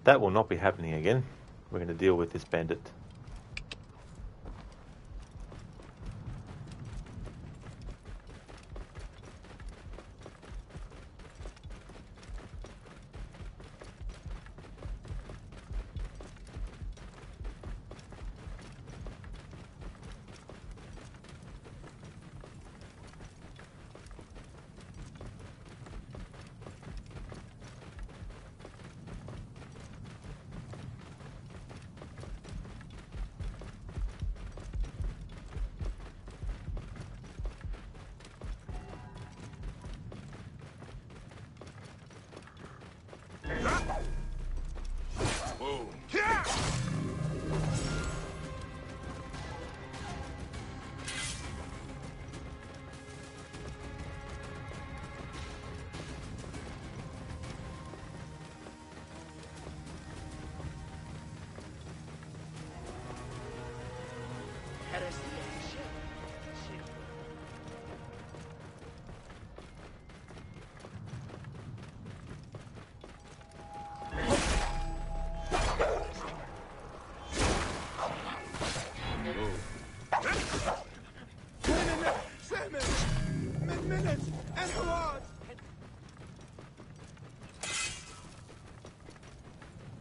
That will not be happening again. We're going to deal with this bandit.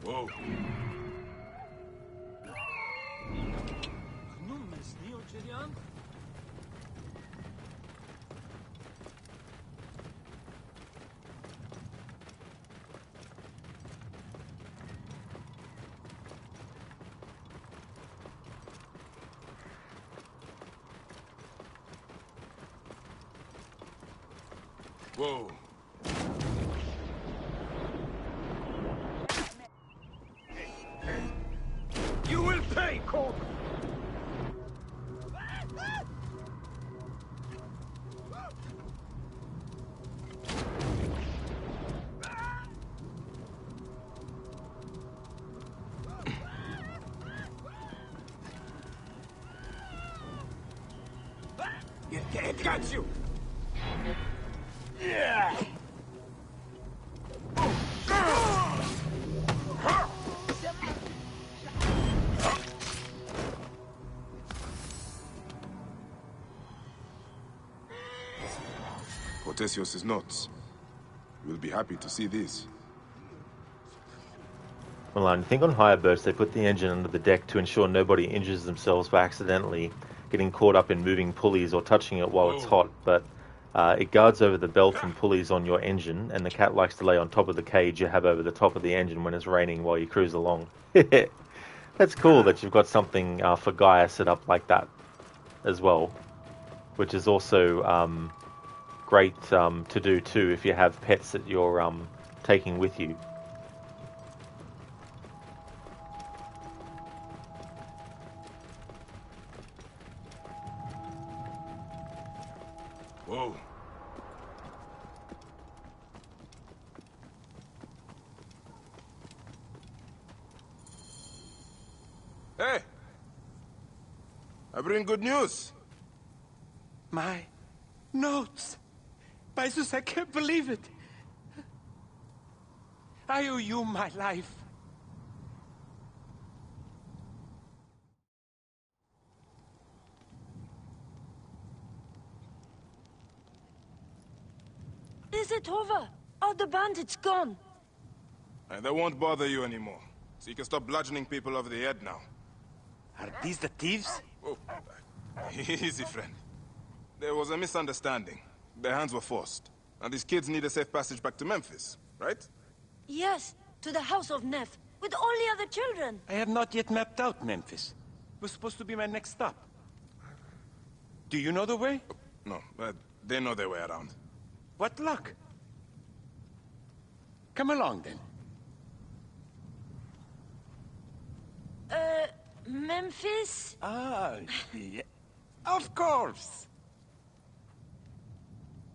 Whoa. Whoa. You will pay, Cole! It got you! Yeah! Cortesios' notes. We'll be happy to see these. Milan, I think on higher boats they put the engine under the deck to ensure nobody injures themselves by accidentally getting caught up in moving pulleys or touching it while it's hot, but it guards over the belt and pulleys on your engine, and the cat likes to lay on top of the cage you have over the top of the engine when it's raining while you cruise along. That's cool that you've got something for Gaia set up like that as well, which is also great to do too if you have pets that you're taking with you. Whoa. Hey! I bring good news. My notes. By Zeus, I can't believe it. I owe you my life. Is it over? Are the bandits gone? They won't bother you anymore. So you can stop bludgeoning people over the head now. Are these the thieves? Oh, easy, friend. There was a misunderstanding. Their hands were forced. And these kids need a safe passage back to Memphis, right? Yes, to the house of Neff, with all the other children. I have not yet mapped out Memphis. It was supposed to be my next stop. Do you know the way? No, but they know their way around. What luck. Come along, then. Memphis? Ah, yeah. Of course.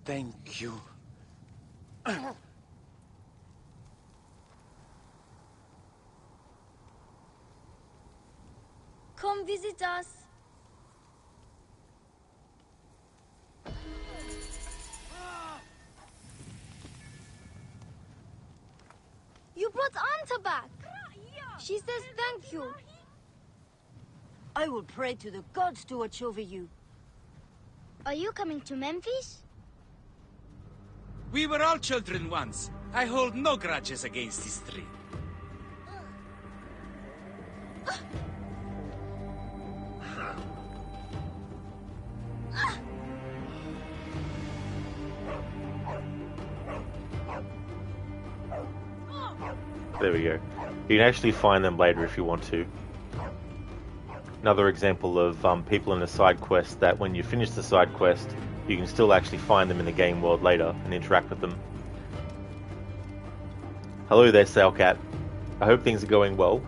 Thank you. Come visit us. You brought Anta back. She says thank you. I will pray to the gods to watch over you. Are you coming to Memphis? We were all children once. I hold no grudges against these three. There we go. You can actually find them later if you want to. Another example of people in a side quest that when you finish the side quest, you can still actually find them in the game world later and interact with them. Hello there, Sailcat. I hope things are going well.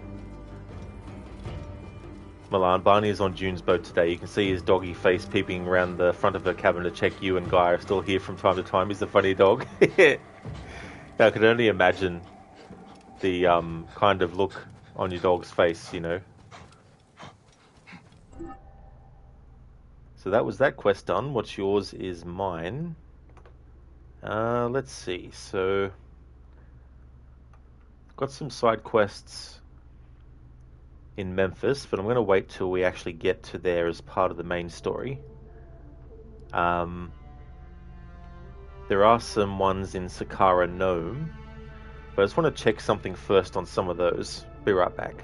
Milan, Barney is on June's boat today. You can see his doggy face peeping around the front of her cabin to check you and Guy are still here from time to time. He's a funny dog. I could only imagine the kind of look on your dog's face, you know. So that was that quest done. What's yours is mine. Let's see. So, got some side quests in Memphis, but I'm going to wait till we actually get to there as part of the main story. There are some ones in Sakara Nome, but I just want to check something first on some of those. Be right back.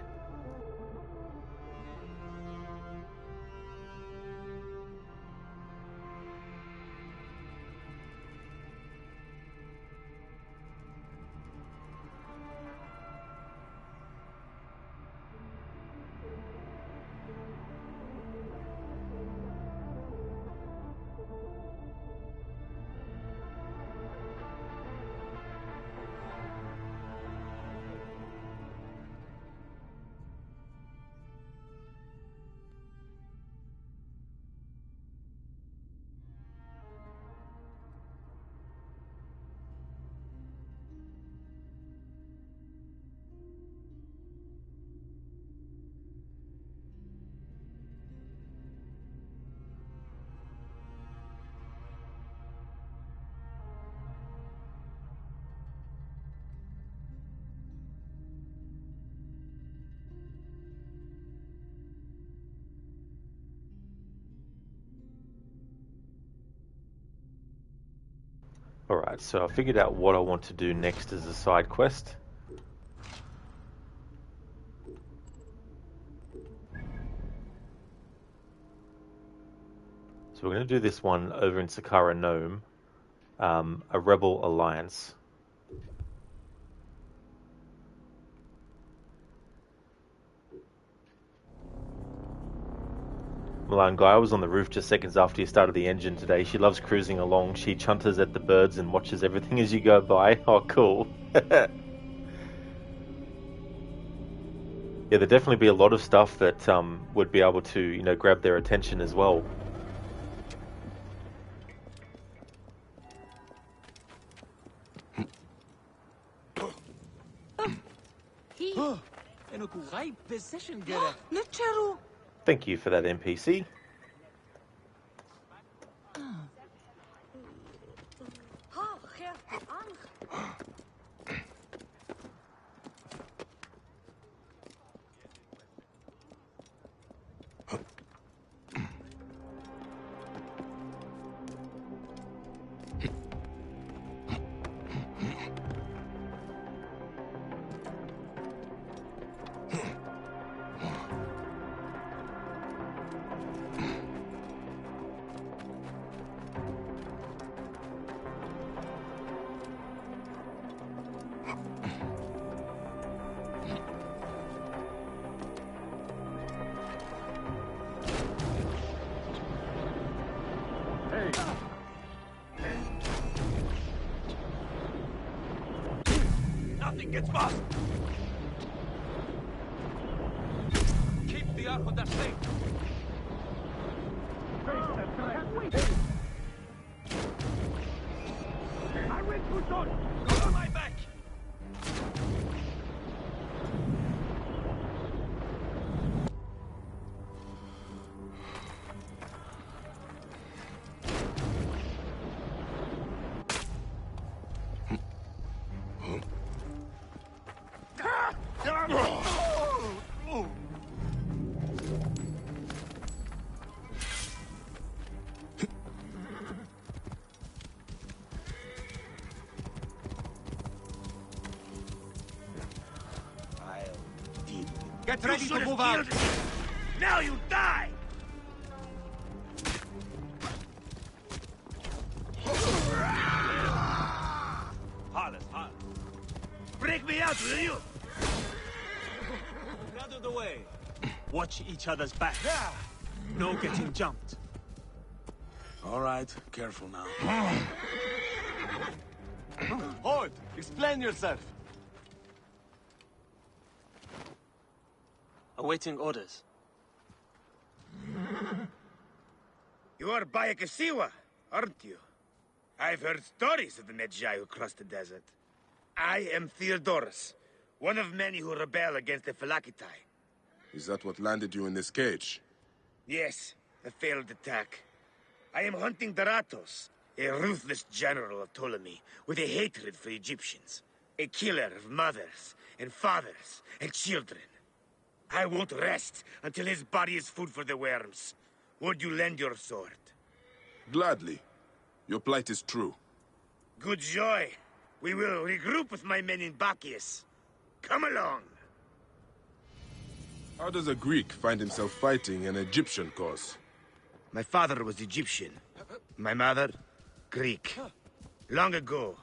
Alright, so I figured out what I want to do next as a side quest. So we're going to do this one over in Sakara Nome, a Rebel Alliance. Milan Guy was on the roof just seconds after you started the engine today. She loves cruising along. She chunters at the birds and watches everything as you go by. Oh, cool. Yeah, there'd definitely be a lot of stuff that would be able to, grab their attention as well. Thank you for that, NPC. Nothing gets past. Keep the Ark under safe. I will push on. Go on my back. Get ready to move out. Now you die. Harless. Break me out, will you? Out of the way. Watch each other's back. No getting jumped. All right, careful now. Hold! Explain yourself! Awaiting orders. You are Bayakasiwa, aren't you? I've heard stories of the Medjay who crossed the desert. I am Theodorus, one of many who rebel against the Philakitai. Is that what landed you in this cage? Yes, A failed attack. I am hunting Daratos, a ruthless general of Ptolemy, with a hatred for Egyptians. A killer of mothers, and fathers, and children. I won't rest until his body is food for the worms. Would you lend your sword? Gladly. Your plight is true. Good joy. We will regroup with my men in Bacchius. Come along. How does a Greek find himself fighting an Egyptian cause? My father was Egyptian. My mother, Greek. Long ago,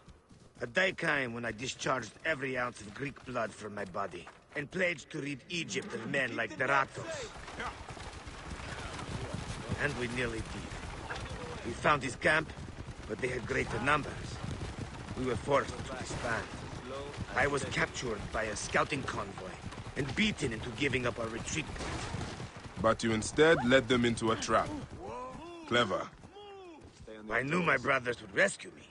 a day came when I discharged every ounce of Greek blood from my body, and pledged to rid Egypt of men like Daratos. And we nearly did. We found his camp, but they had greater numbers. We were forced to disband. I was captured by a scouting convoy, and beaten into giving up our retreat point. But you instead led them into a trap. Clever. I knew my brothers would rescue me,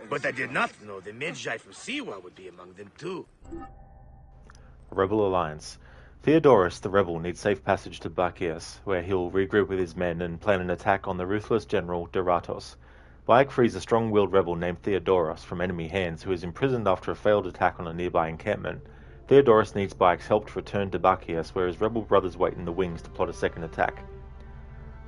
but I did not know the Magi from Siwa would be among them too. Rebel Alliance. Theodorus the rebel needs safe passage to Bacchius, where he'll regroup with his men and plan an attack on the ruthless general Daratos. Bayek frees a strong-willed rebel named Theodorus from enemy hands, who is imprisoned after a failed attack on a nearby encampment. Theodorus needs Bayek's help to return to Bacchius, where his rebel brothers wait in the wings to plot a second attack.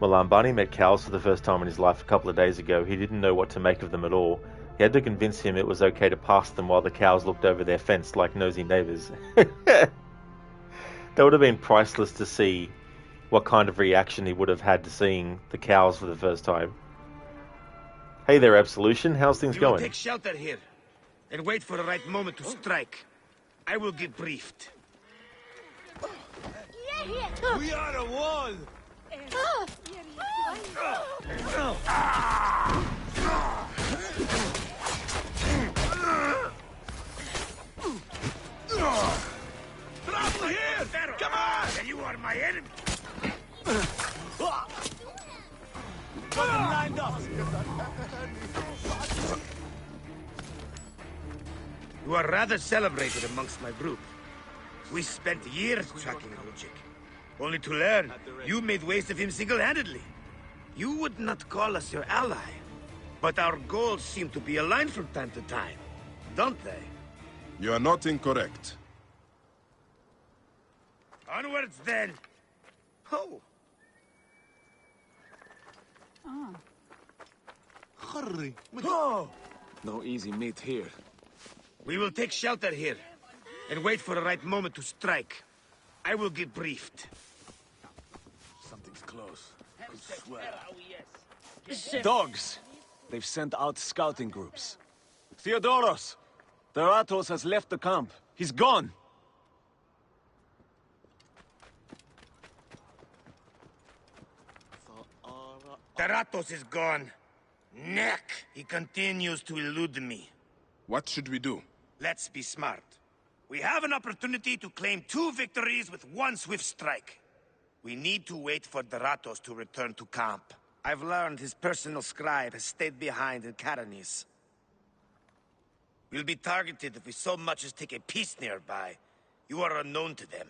Malambani met cows for the first time in his life a couple of days ago. He didn't know what to make of them at all. He had to convince him it was okay to pass them while the cows looked over their fence like nosy neighbours. That would have been priceless to see what kind of reaction he would have had to seeing the cows for the first time. Hey there, Absolution. How's things You will going? take shelter here, and wait for the right moment to strike. I will get briefed. We are a wall! Trouble here! Come on! And you are my enemy! Got them lined up! You are rather celebrated amongst my group. We spent years tracking Rujik, only to learn you made waste of him single-handedly. You would not call us your ally, but our goals seem to be aligned from time to time, don't they? You are not incorrect. Onwards, then! Oh! Hurry! Oh! No easy meat here. We will take shelter here, and wait for the right moment to strike. I will get briefed. Something's close. Could swear. Dogs! They've sent out scouting groups. Theodoros! Daratos has left the camp. He's gone! Daratos is gone. Neck! He continues to elude me. What should we do? Let's be smart. We have an opportunity to claim 2 victories with 1 swift strike. We need to wait for Daratos to return to camp. I've learned his personal scribe has stayed behind in Caranis. We'll be targeted if we so much as take a piece nearby. You are unknown to them.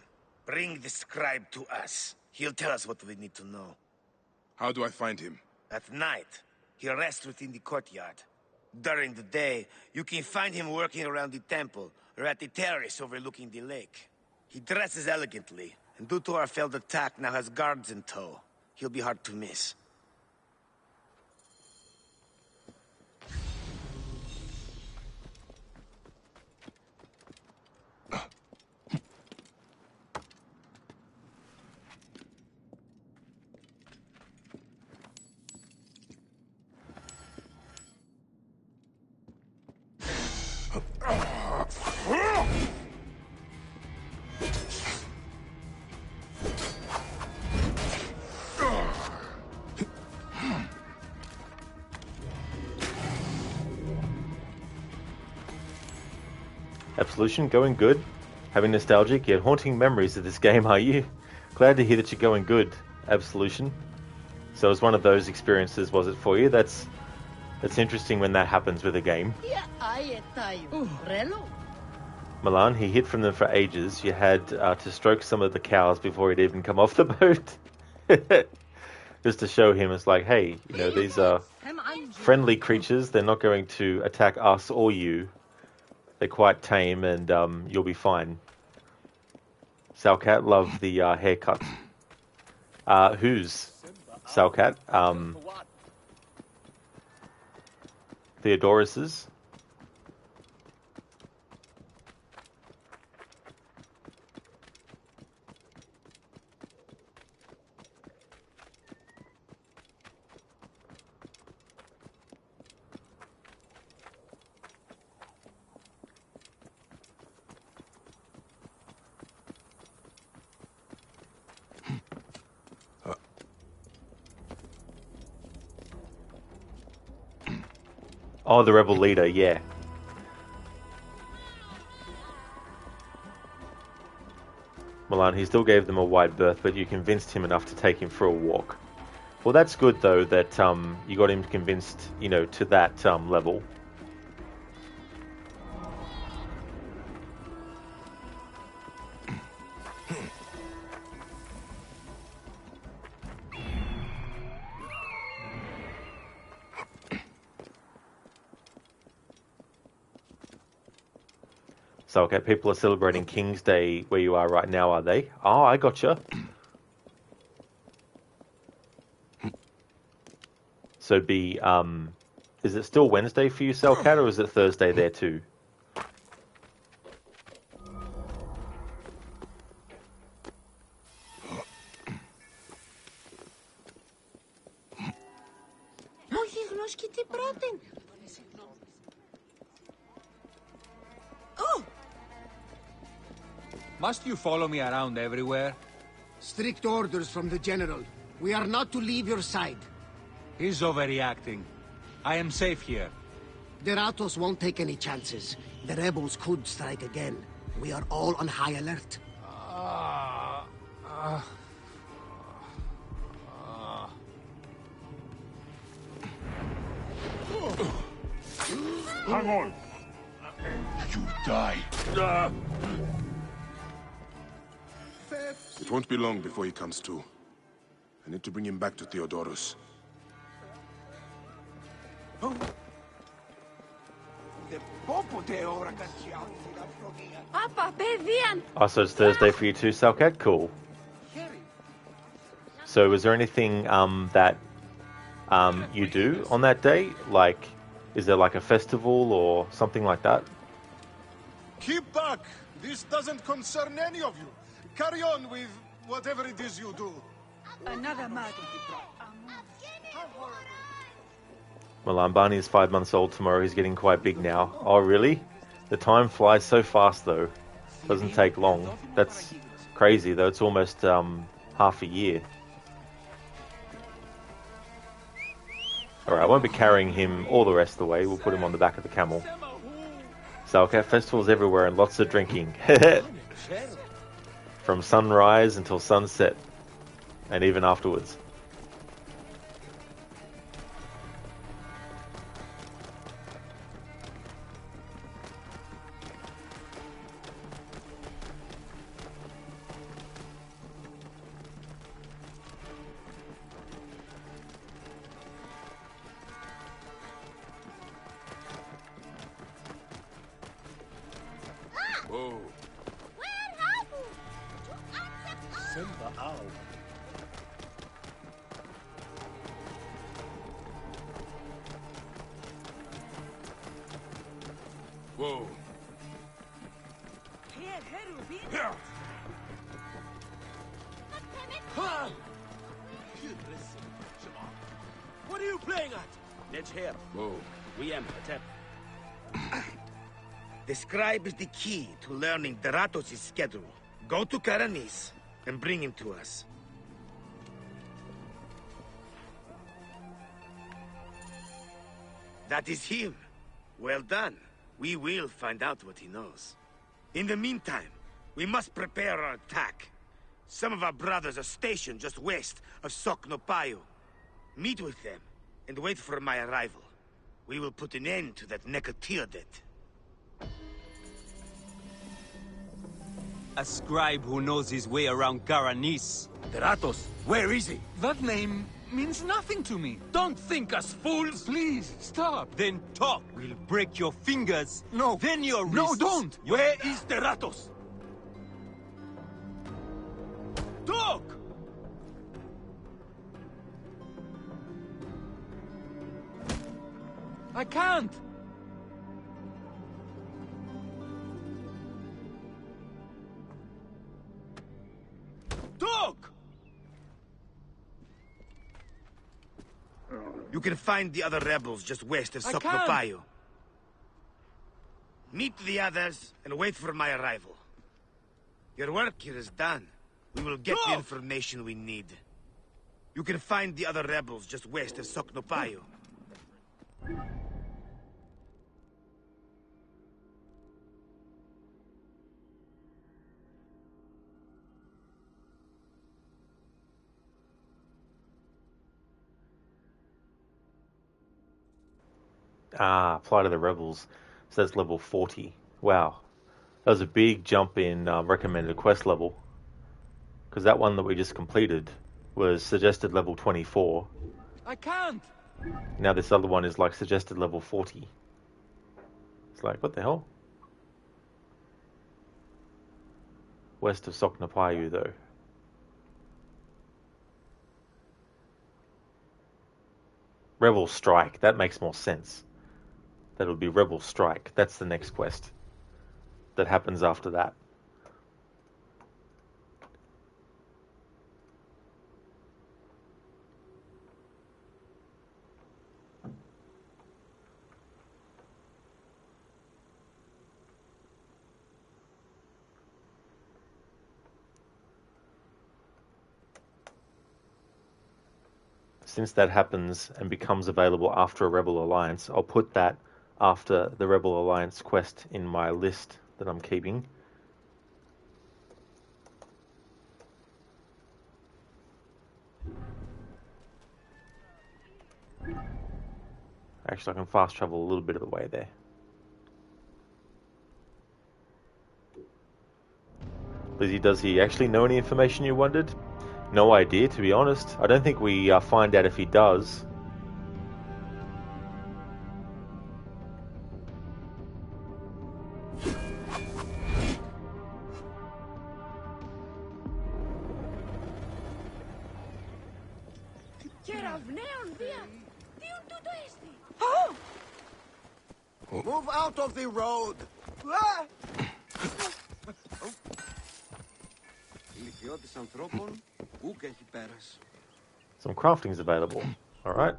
Bring the scribe to us. He'll tell us what we need to know. How do I find him? At night, he rests within the courtyard. During the day, you can find him working around the temple, or at the terrace overlooking the lake. He dresses elegantly, and due to our failed attack, now has guards in tow. He'll be hard to miss. Absolution, going good. Having nostalgic yet haunting memories of this game, are you? Glad to hear that you're going good, Absolution. So it was one of those experiences, was it for you? That's interesting when that happens with a game. Milan, he hid from them for ages. You had to stroke some of the cows before he'd even come off the boat. just to show him it's like, hey, you know, these are friendly creatures. They're not going to attack us or you. They're quite tame, and you'll be fine. Salcat, love the haircut. Who's Salcat? Theodorus's. Oh, the rebel leader, yeah. Milan, he still gave them a wide berth, but you convinced him enough to take him for a walk. Well, that's good, though, that you got him convinced, you know, to that level. So, okay, people are celebrating King's Day where you are right now, are they? Oh, I gotcha. So be, is it still Wednesday for you, Selcat, or is it Thursday there too? Oh! Must you follow me around everywhere? Strict orders from the General. We are not to leave your side. He's overreacting. I am safe here. The Ratos won't take any chances. The rebels could strike again. We are all on high alert. Hang on. You die. It won't be long before he comes to. I need to bring him back to Theodorus. Oh, so it's Thursday for you too, Selcat? Cool. So is there anything that you do on that day? Like, is there like a festival or something like that? Keep back! This doesn't concern any of you. Carry on with whatever it is you do. Another matter. Well, Barney is 5 months old tomorrow. He's getting quite big now. Oh, really? The time flies so fast, though. Doesn't take long. That's crazy, though. It's almost half a year. Alright, I won't be carrying him all the rest of the way. We'll put him on the back of the camel. Salcat festivals everywhere and lots of drinking. From sunrise until sunset. And even afterwards. Whoa. Whoa. What are you playing at? Let's hear. Whoa. We am attack. The scribe is the key to learning Deratos' schedule. Go to Karanis and bring him to us. That is him. Well done. We will find out what he knows. In the meantime, we must prepare our attack. Some of our brothers are stationed just west of Soknopayo. Meet with them and wait for my arrival. We will put an end to that Nekotir debt. A scribe who knows his way around Garanis. Deratos, where is he? That name means nothing to me. Don't think us fools. Please, stop. Then talk. We'll break your fingers. No. Then your wrists. No, don't. Where is Teratos? Talk! I can't. Talk! You can find the other rebels just west of Soknopayo. Meet the others and wait for my arrival. Your work here is done. We will get the information we need. You can find the other rebels just west of Soknopayo. Ah, Flight of the Rebels. So that's level 40. Wow. That was a big jump in recommended quest level. Because that one that we just completed was suggested level 24. I can't. Now this other one is like suggested level 40. It's like, what the hell? West of Soknopayu, though. Rebel Strike. That makes more sense. That'll be Rebel Strike. That's the next quest that happens after that. Since that happens and becomes available after a Rebel Alliance, I'll put that after the Rebel Alliance quest in my list that I'm keeping. Actually, I can fast travel a little bit of the way there. Lizzie, does he actually know any information, you wondered? No idea, to be honest. I don't think we find out if he does. Move out of the road! Some crafting's available. Alright.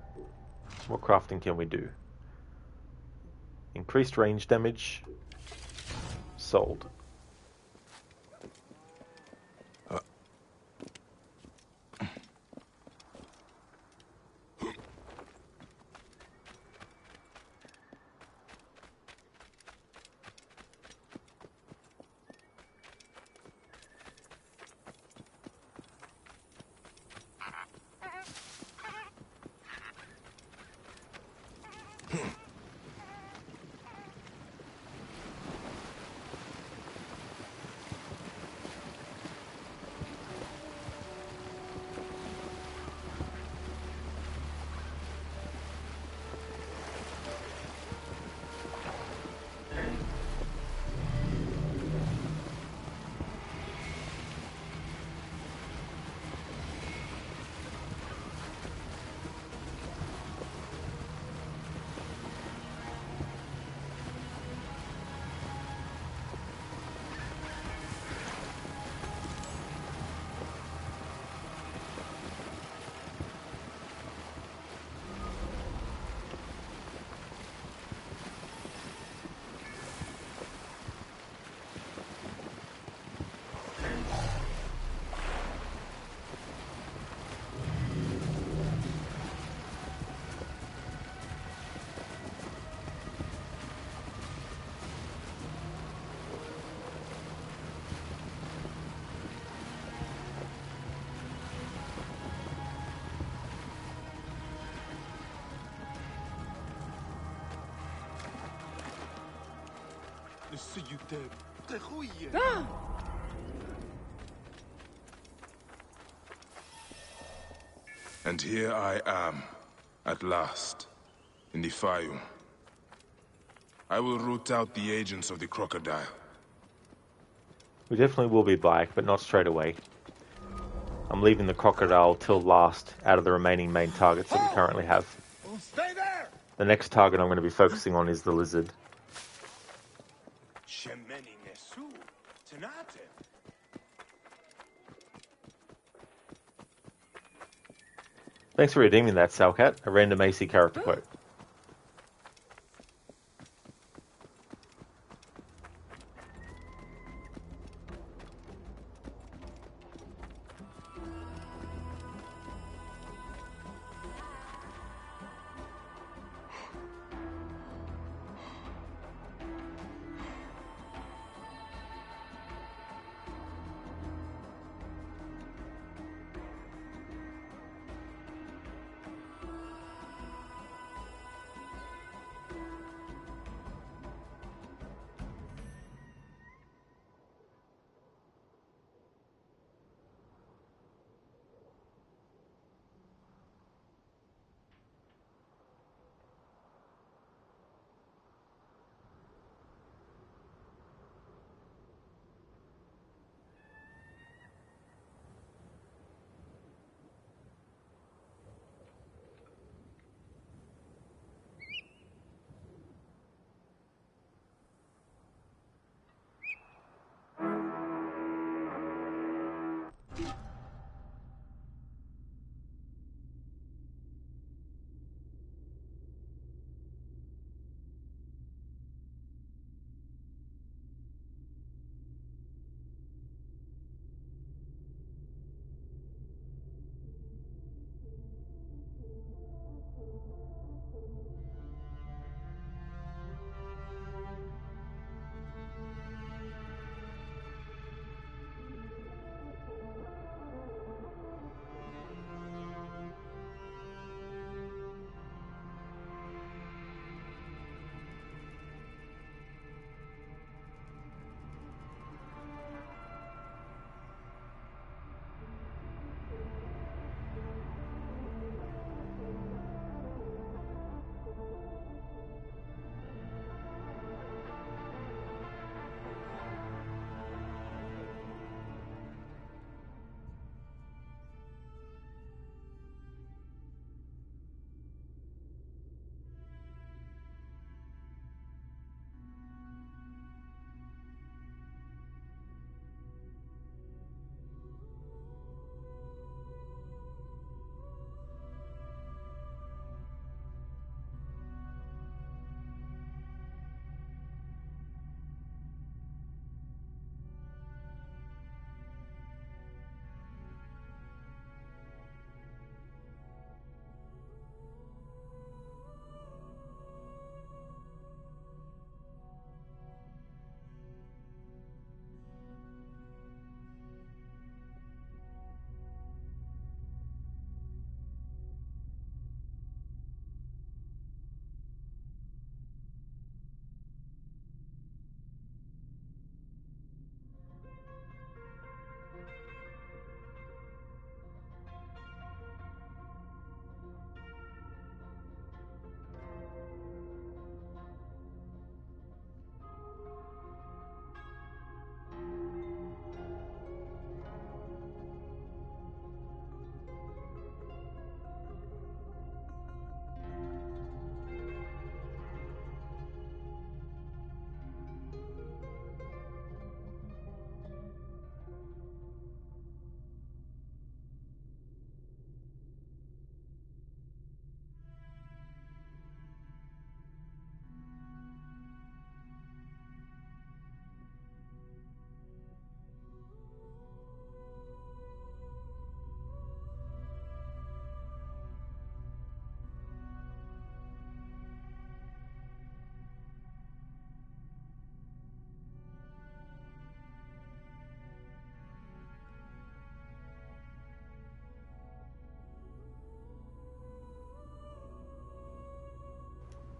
What crafting can we do? Increased range damage. Sold. And here I am, at last, in the Fayum. I will root out the agents of the crocodile. We definitely will be back, but not straight away. I'm leaving the crocodile till last out of the remaining main targets that we currently have. Stay there! The next target I'm going to be focusing on is the lizard. Thanks for redeeming that, Salcat. A random AC character quote.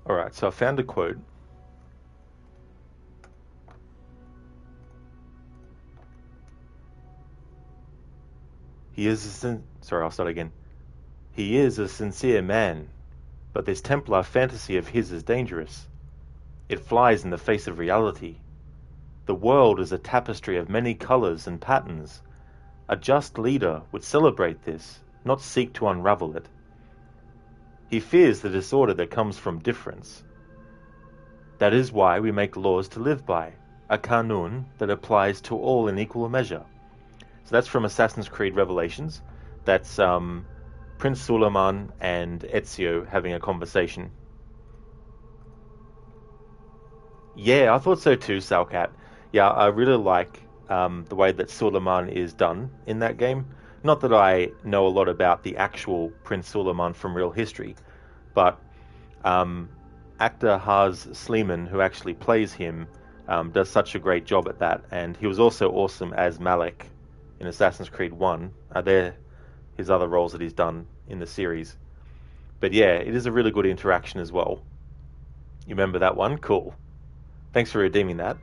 Alright, so I found a quote. Sorry, I'll start again. He is a sincere man, but this Templar fantasy of his is dangerous. It flies in the face of reality. The world is a tapestry of many colors and patterns. A just leader would celebrate this, not seek to unravel it. He fears the disorder that comes from difference. That is why we make laws to live by, a kanun that applies to all in equal measure. So that's from Assassin's Creed Revelations. That's Prince Suleiman and Ezio having a conversation. Yeah, I thought so too, Salcat. Yeah, I really like the way that Suleiman is done in that game. Not that I know a lot about the actual Prince Suleiman from real history, but actor Haz Sleeman, who actually plays him, does such a great job at that. And he was also awesome as Malek in Assassin's Creed 1. They're his other roles that he's done in the series. But yeah, it is a really good interaction as well. You remember that one? Cool. Thanks for redeeming that.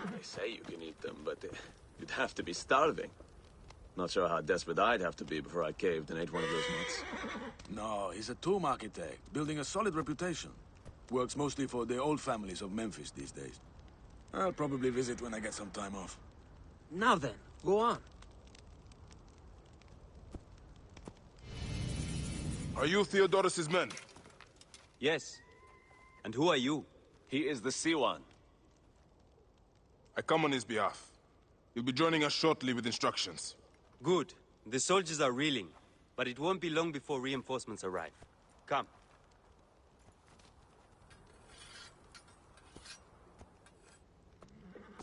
They say you can eat them, but you'd have to be starving. Not sure how desperate I'd have to be before I caved and ate one of those nuts. No, he's a tomb architect, building a solid reputation. Works mostly for the old families of Memphis these days. I'll probably visit when I get some time off. Now then, go on. Are you Theodorus's men? Yes. And who are you? He is the Siwan. I come on his behalf. You'll be joining us shortly with instructions. Good. The soldiers are reeling, but it won't be long before reinforcements arrive. Come.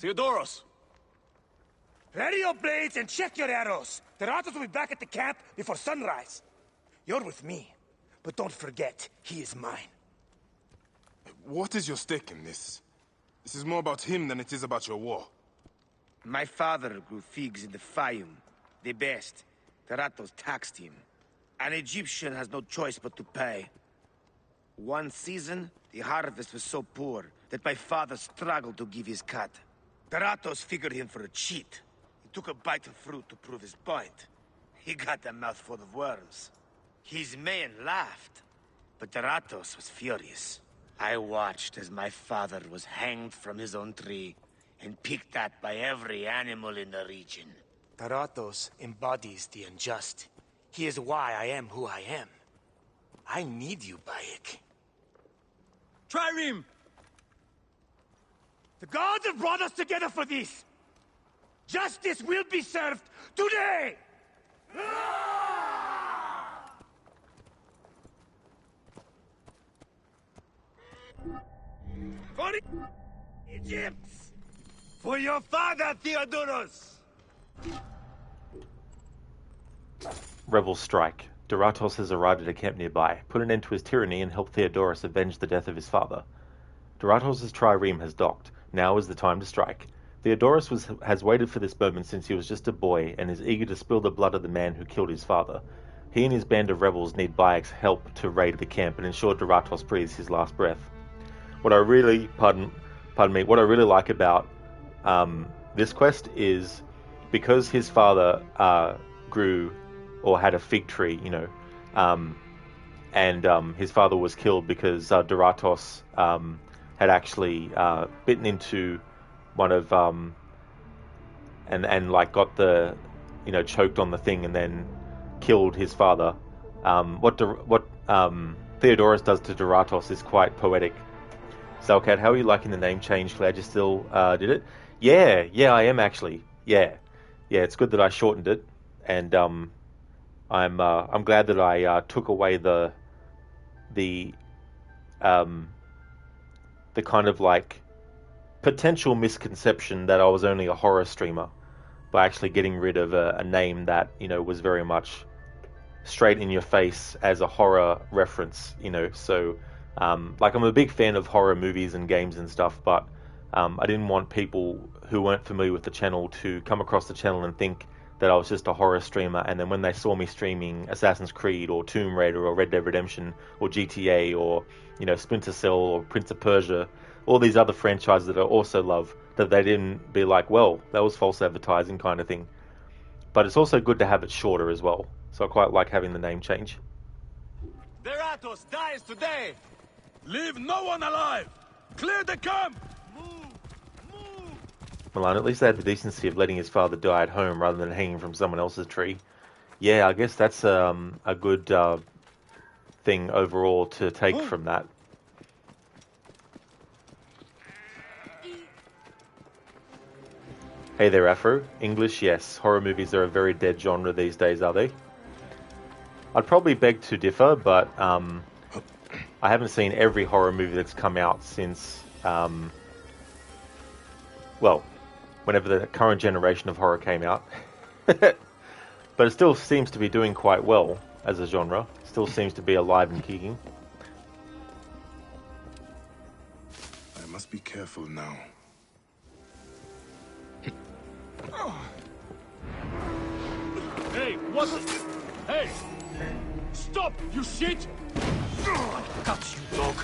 Theodoros! Ready your blades and check your arrows. The Ratos will be back at the camp before sunrise. You're with me, but don't forget, he is mine. What is your stake in this? This is more about him than it is about your war. My father grew figs in the Fayum. The best. The Ratos taxed him. An Egyptian has no choice but to pay. One season, the harvest was so poor that my father struggled to give his cut. The Ratos figured him for a cheat. He took a bite of fruit to prove his point. He got a mouthful of worms. His men laughed, but the Ratos was furious. I watched as my father was hanged from his own tree and picked at by every animal in the region. Taratos embodies the unjust. He is why I am who I am. I need you, Bayek. Trireme! The gods have brought us together for this! Justice will be served today! For Egypt! For your father, Theodoros! Rebels strike. Doratos has arrived at a camp nearby, put an end to his tyranny and helped Theodorus avenge the death of his father. Doratos' trireme has docked. Now is the time to strike. Theodorus has waited for this moment since he was just a boy and is eager to spill the blood of the man who killed his father. He and his band of rebels need Bayek's help to raid the camp and ensure Doratos breathes his last breath. What I really, what I really like about this quest is because his father grew or had a fig tree, you know, and his father was killed because Doratos had actually bitten into one of and like got the, you know, choked on the thing and then killed his father. What Theodorus does to Doratos is quite poetic. Salcat, how are you liking the name change? Glad you still did it. Yeah, I am actually. Yeah, it's good that I shortened it, and I'm glad that I took away the kind of like potential misconception that I was only a horror streamer by actually getting rid of a name that, you know, was very much straight in your face as a horror reference, you know. So like, I'm a big fan of horror movies and games and stuff, but I didn't want people who weren't familiar with the channel to come across the channel and think that I was just a horror streamer, and then when they saw me streaming Assassin's Creed or Tomb Raider or Red Dead Redemption or GTA or, you know, Splinter Cell or Prince of Persia, all these other franchises that I also love, that they didn't be like, well, that was false advertising kind of thing. But it's also good to have it shorter as well. So I quite like having the name change. Deratos dies today! Leave no one alive! Clear the camp! Milan, at least they had the decency of letting his father die at home rather than hanging from someone else's tree. Yeah, I guess that's a good thing overall to take from that. Hey there, Afro. English, yes. Horror movies are a very dead genre these days, are they? I'd probably beg to differ, but I haven't seen every horror movie that's come out since, well, whenever the current generation of horror came out. But it still seems to be doing quite well as a genre. Still seems to be alive and kicking. I must be careful now. Hey, what the... Hey! Stop, you shit! I got you, dog!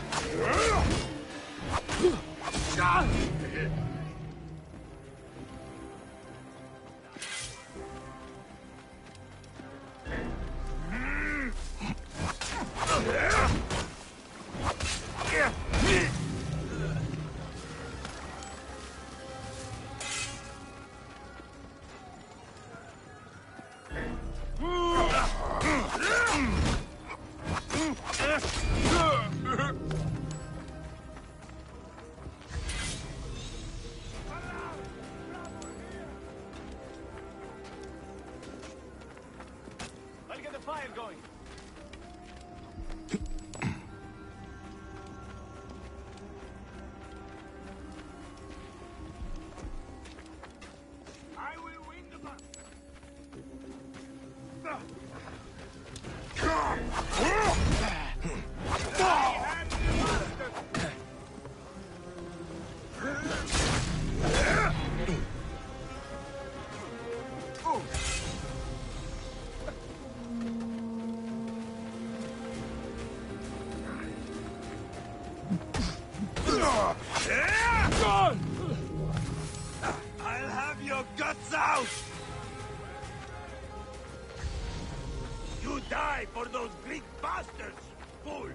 I'll get the fire going. I will win the battle. I'll have your guts out! You die for those Greek bastards, fool!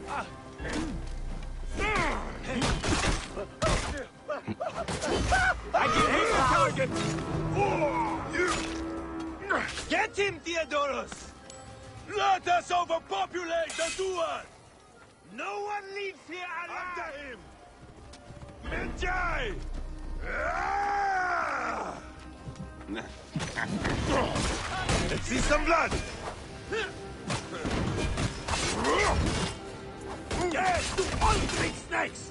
I can hit the target! Get him, Theodoros! Let us overpopulate the duel! No one leaves here alive! Under him! Medjay! Let's see some blood! Yes, to all Greek snakes!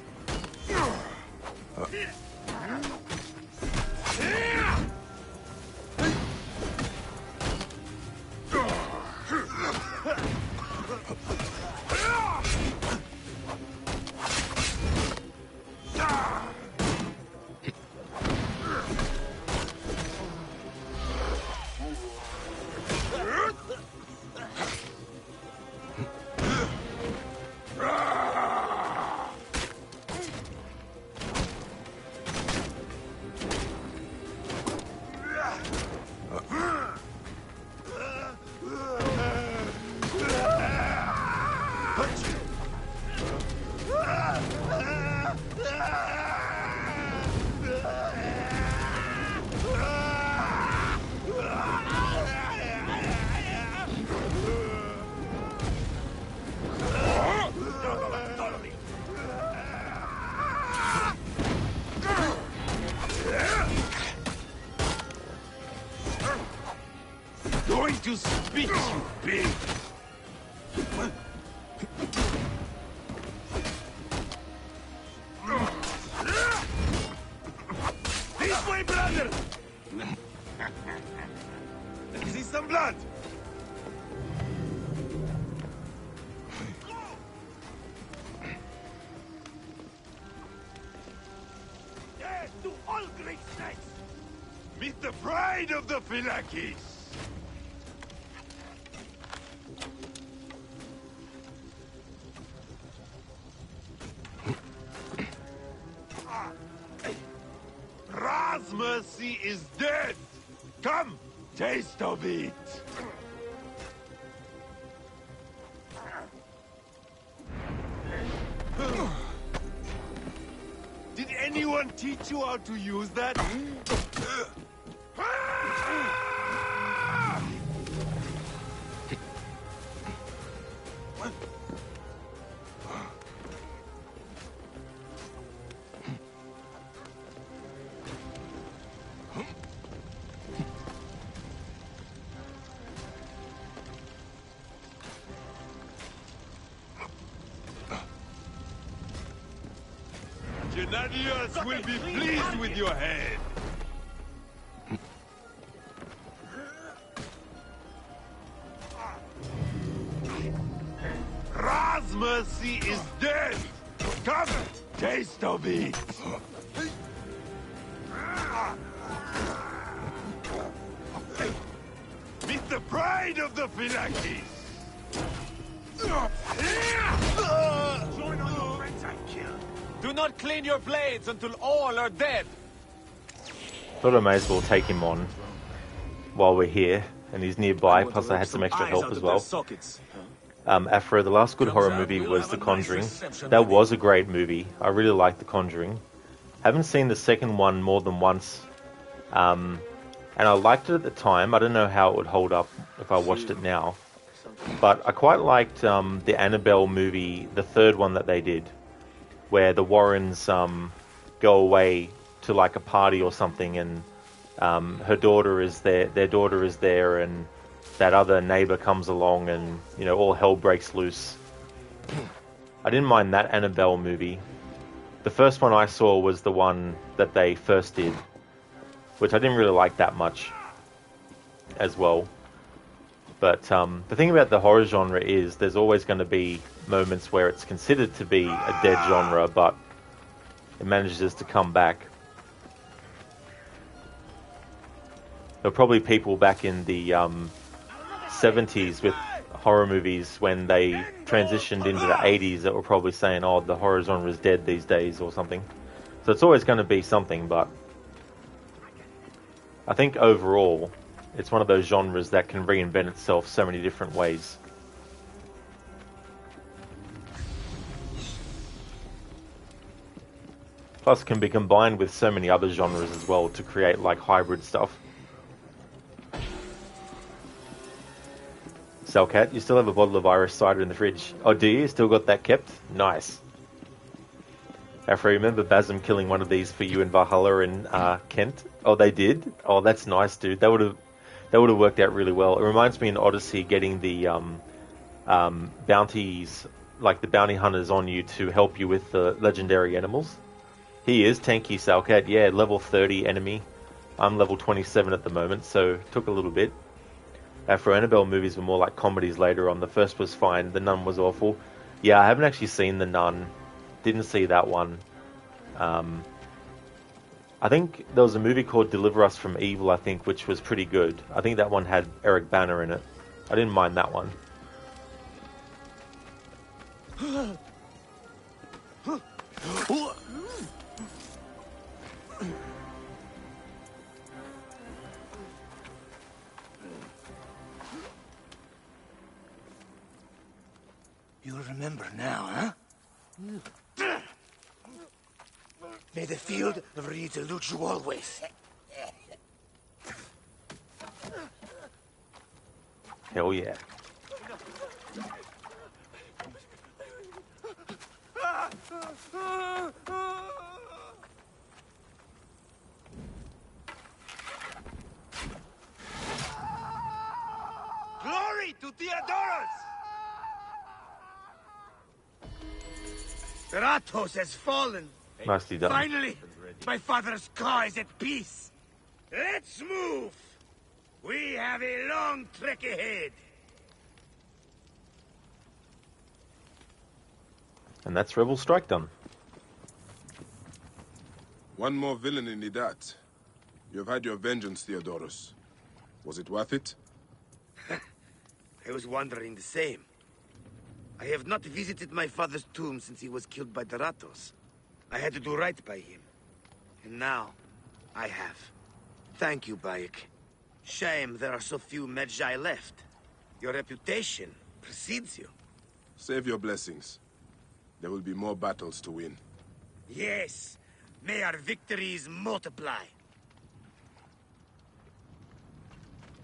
Going to spit, you pig! This way, brother! Let's see some blood! death to all great knights! Meet the pride of the Philakis! Razmercy is dead! Come, taste of it! Did anyone teach you how to use that? Gennadius will be pleased with your head. Razmercy is dead. Come, taste of it. Meet the pride of the Philakis. Join all your friends I killed. Do not clean your blades until all are dead. Thought I may as well take him on while we're here, and he's nearby, plus I had some extra help as well. Afro, the last good horror movie was The Conjuring. That was a great movie. I really liked The Conjuring. Haven't seen the second one more than once. And I liked it at the time. I don't know how it would hold up if I watched it now. But I quite liked the Annabelle movie, the third one that they did, where the Warrens go away to like a party or something, and her daughter is there, their daughter is there, and that other neighbor comes along, and you know, all hell breaks loose. I didn't mind that Annabelle movie. The first one I saw was the one that they first did, which I didn't really like that much as well. But the thing about the horror genre is there's always going to be moments where it's considered to be a dead genre, but it manages to come back. There were probably people back in the 70s with horror movies when they transitioned into the 80s that were probably saying, oh, the horror genre is dead these days or something. So it's always going to be something, but I think overall it's one of those genres that can reinvent itself so many different ways. Plus can be combined with so many other genres as well to create like hybrid stuff. Salcat, you still have a bottle of Irish cider in the fridge. Oh, do you? Still got that kept? Nice. Afro, remember Basm killing one of these for you in Valhalla in Kent? Oh, they did? Oh, that's nice, dude. That would have worked out really well. It reminds me in Odyssey getting the bounties, like the bounty hunters on you to help you with the legendary animals. He is tanky Salcat, yeah, level 30 enemy. I'm level 27 at the moment, so took a little bit. Afro Annabelle movies were more like comedies later on. The first was fine, The Nun was awful. Yeah, I haven't actually seen The Nun. Didn't see that one. I think there was a movie called Deliver Us from Evil, I think, which was pretty good. I think that one had Eric Banner in it. I didn't mind that one. You'll remember now, huh? May the field of reeds elude you always. Hell yeah. Glory to Theodorus! Stratos has fallen. Nicely done. Finally, my father's car is at peace. Let's move. We have a long trek ahead. And that's Rebel Strike done. One more villain in that. You have had your vengeance, Theodorus. Was it worth it? I was wondering the same. I have not visited my father's tomb since he was killed by the Ratos. I had to do right by him. And now, I have. Thank you, Bayek. Shame there are so few Medjay left. Your reputation precedes you. Save your blessings. There will be more battles to win. Yes, may our victories multiply.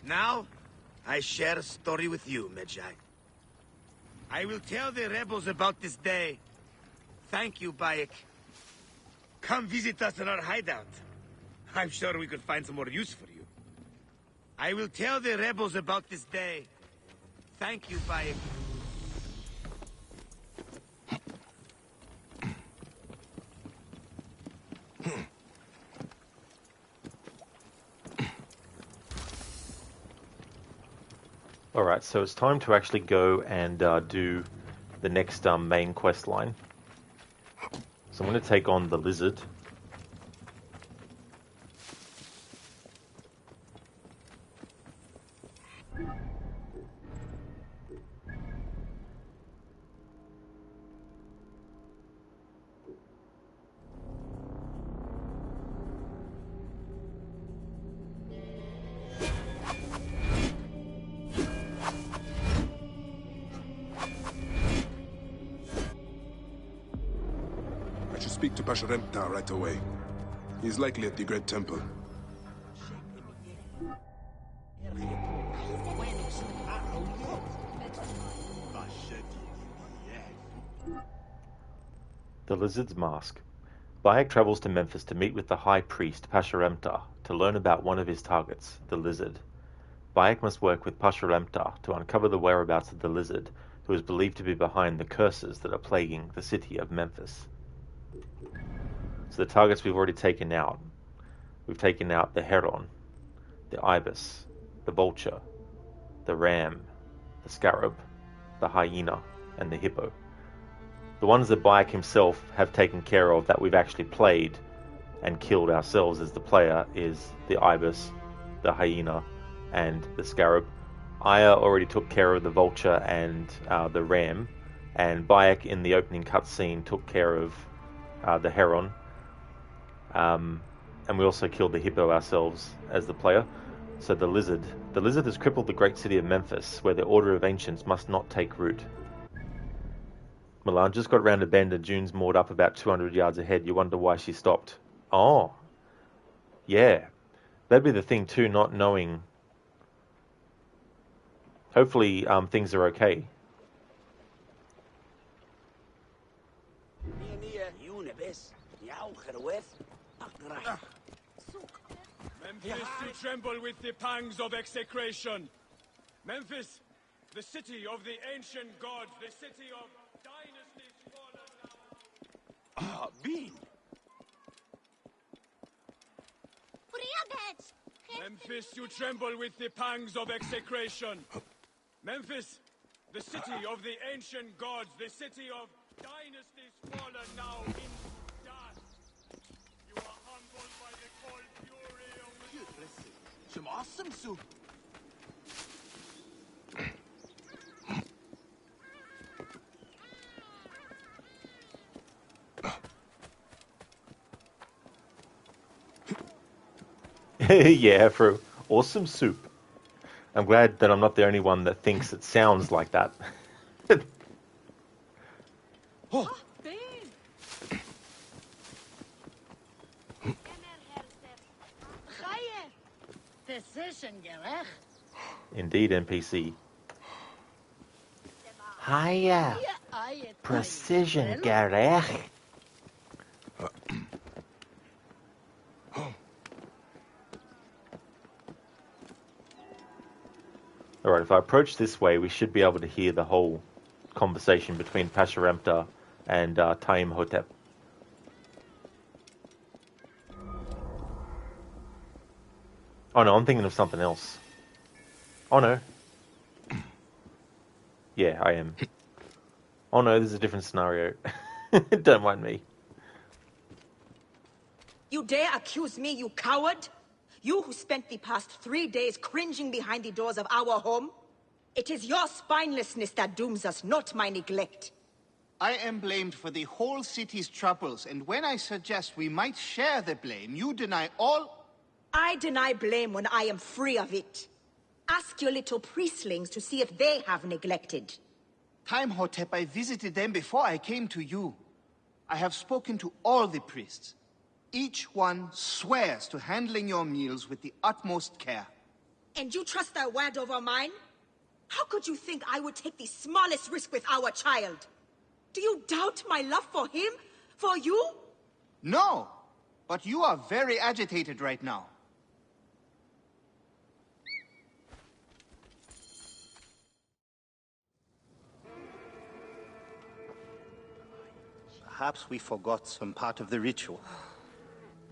Now, I share a story with you, Medjay. I will tell the rebels about this day. Thank you, Bayek. Come visit us in our hideout. I'm sure we could find some more use for you. I will tell the rebels about this day. Thank you, Bayek. Alright, so it's time to actually go and do the next main quest line. So I'm going to take on the lizard. I should speak to Pasharemta right away. He's likely at the Great Temple. The Lizard's Mask. Bayek travels to Memphis to meet with the High Priest Pasharemta to learn about one of his targets, the Lizard. Bayek must work with Pasharemta to uncover the whereabouts of the Lizard, who is believed to be behind the curses that are plaguing the city of Memphis. So the targets we've already taken out. We've taken out the Heron, the Ibis, the Vulture, the Ram, the Scarab, the Hyena, and the Hippo. The ones that Bayek himself have taken care of that we've actually played and killed ourselves as the player is the Ibis, the Hyena, and the Scarab. Aya already took care of the Vulture and the Ram, and Bayek in the opening cutscene took care of the Heron. And we also killed the Hippo ourselves as the player. So the Lizard has crippled the great city of Memphis, where the Order of Ancients must not take root. Milan just got round a bend and June's moored up about 200 yards ahead. You wonder why she stopped. Oh. Yeah. That'd be the thing too, not knowing. Hopefully things are okay. Memphis, you tremble with the pangs of execration. Memphis, the city of the ancient gods, the city of dynasties fallen now. Bean! Memphis, you tremble with the pangs of execration. Memphis, the city of the ancient gods, the city of dynasties fallen now in dust. You are humbled by the cold fury of Some awesome soup. Yeah, for awesome soup. I'm glad that I'm not the only one that thinks it sounds like that. Oh, Indeed, NPC. Hiya. Precision, Gareth. Alright, if I approach this way, we should be able to hear the whole conversation between Pasharemta and Taim Hotep. Oh no, I'm thinking of something else. Oh no. Yeah, I am. Oh no, this is a different scenario. Don't mind me. You dare accuse me, you coward? You who spent the past 3 days cringing behind the doors of our home? It is your spinelessness that dooms us, not my neglect. I am blamed for the whole city's troubles, and when I suggest we might share the blame, you deny all... I deny blame when I am free of it. Ask your little priestlings to see if they have neglected. Timehotep, I visited them before I came to you. I have spoken to all the priests. Each one swears to handling your meals with the utmost care. And you trust their word over mine? How could you think I would take the smallest risk with our child? Do you doubt my love for him? For you? No, but you are very agitated right now. Perhaps we forgot some part of the ritual.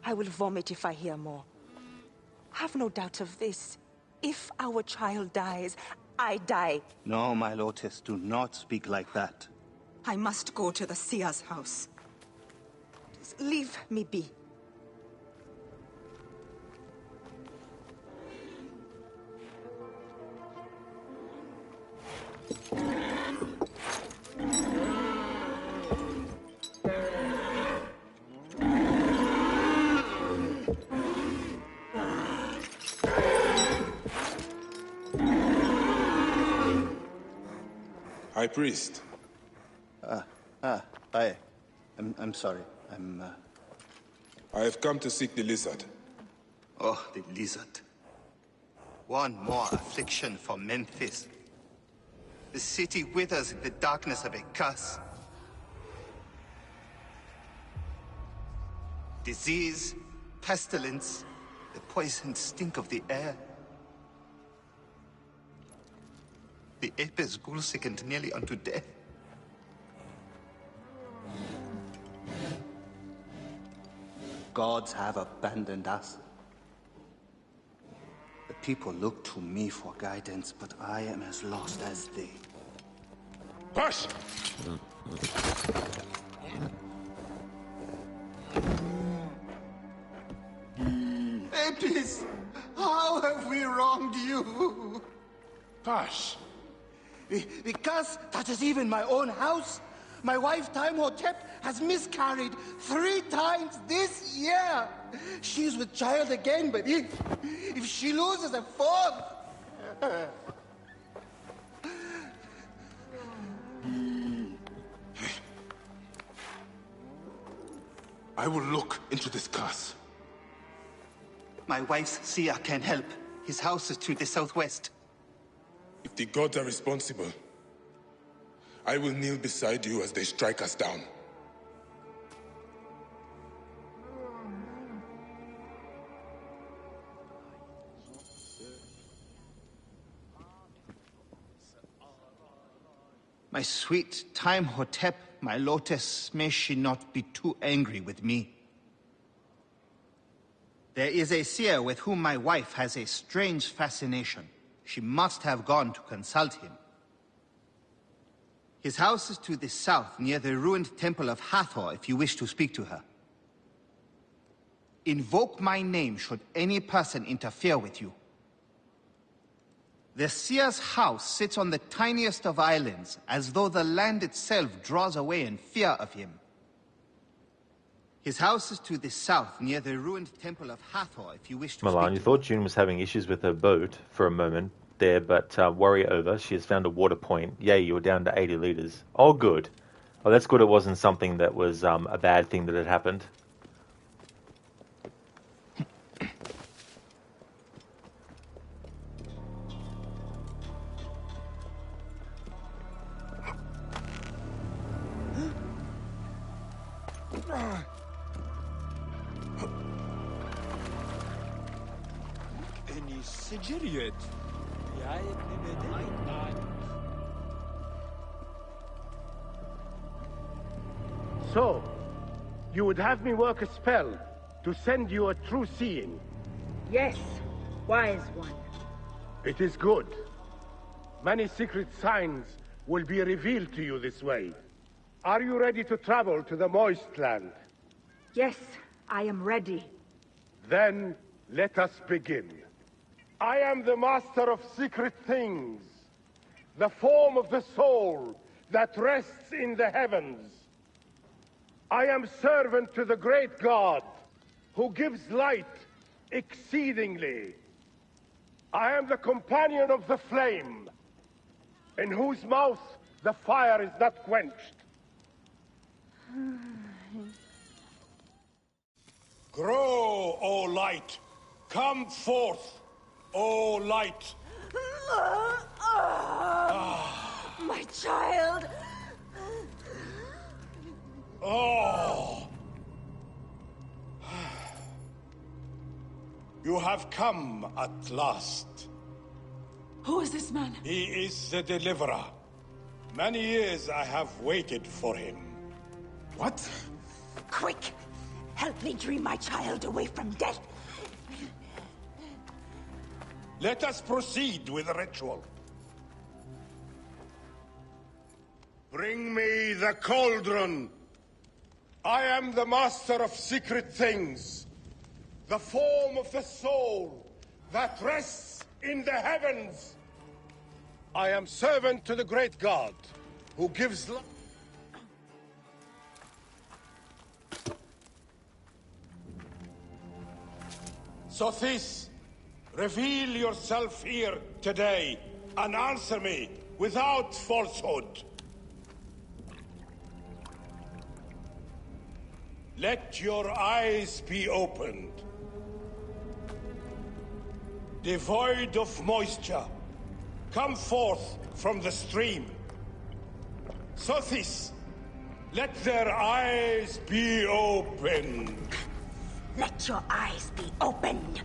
I will vomit if I hear more. Have no doubt of this. If our child dies, I die. No, my Lotus, do not speak like that. I must go to the seer's house. Just leave me be. High Priest. I'm sorry. I have come to seek the lizard. Oh, the lizard. One more affliction for Memphis. The city withers in the darkness of a curse. Disease, pestilence, the poisoned stink of the air. The ape is ghoul-sickened nearly unto death. Gods have abandoned us. The people look to me for guidance, but I am as lost as they. Hush! Apis, how have we wronged you? Hush! The curse touches even my own house. My wife, Timehotep, has miscarried 3 times this year. She's with child again, but if she loses a 4th... I will look into this curse. My wife's seer can help. His house is to the southwest. If the gods are responsible, I will kneel beside you as they strike us down. My sweet Timehotep, my Lotus, may she not be too angry with me. There is a seer with whom my wife has a strange fascination. She must have gone to consult him. His house is to the south, near the ruined temple of Hathor, if you wish to speak to her. Invoke my name should any person interfere with you. The seer's house sits on the tiniest of islands, as though the land itself draws away in fear of him. His house is to the south, near the ruined temple of Hathor, if you wish to Milan, you thought June was having issues with her boat for a moment there, but worry over. She has found a water point. Yay, you're down to 80 litres. Oh, good. Oh, that's good it wasn't something that was a bad thing that had happened. So, you would have me work a spell to send you a true seeing? Yes, wise one. It is good. Many secret signs will be revealed to you this way. Are you ready to travel to the Moist Land? Yes, I am ready. Then let us begin. I am the master of secret things, the form of the soul that rests in the heavens. I am servant to the great God, who gives light exceedingly. I am the companion of the flame, in whose mouth the fire is not quenched. Grow, O light! Come forth, O light! My child! Oh! You have come at last. Who is this man? He is the deliverer. Many years I have waited for him. What? Quick! Help me dream my child away from death. Let us proceed with the ritual. Bring me the cauldron. I am the master of secret things, the form of the soul that rests in the heavens. I am servant to the great God, who gives life. Sothis, reveal yourself here today and answer me without falsehood. Let your eyes be opened. Devoid of moisture, come forth from the stream. Sothis, let their eyes be opened. Let your eyes be opened.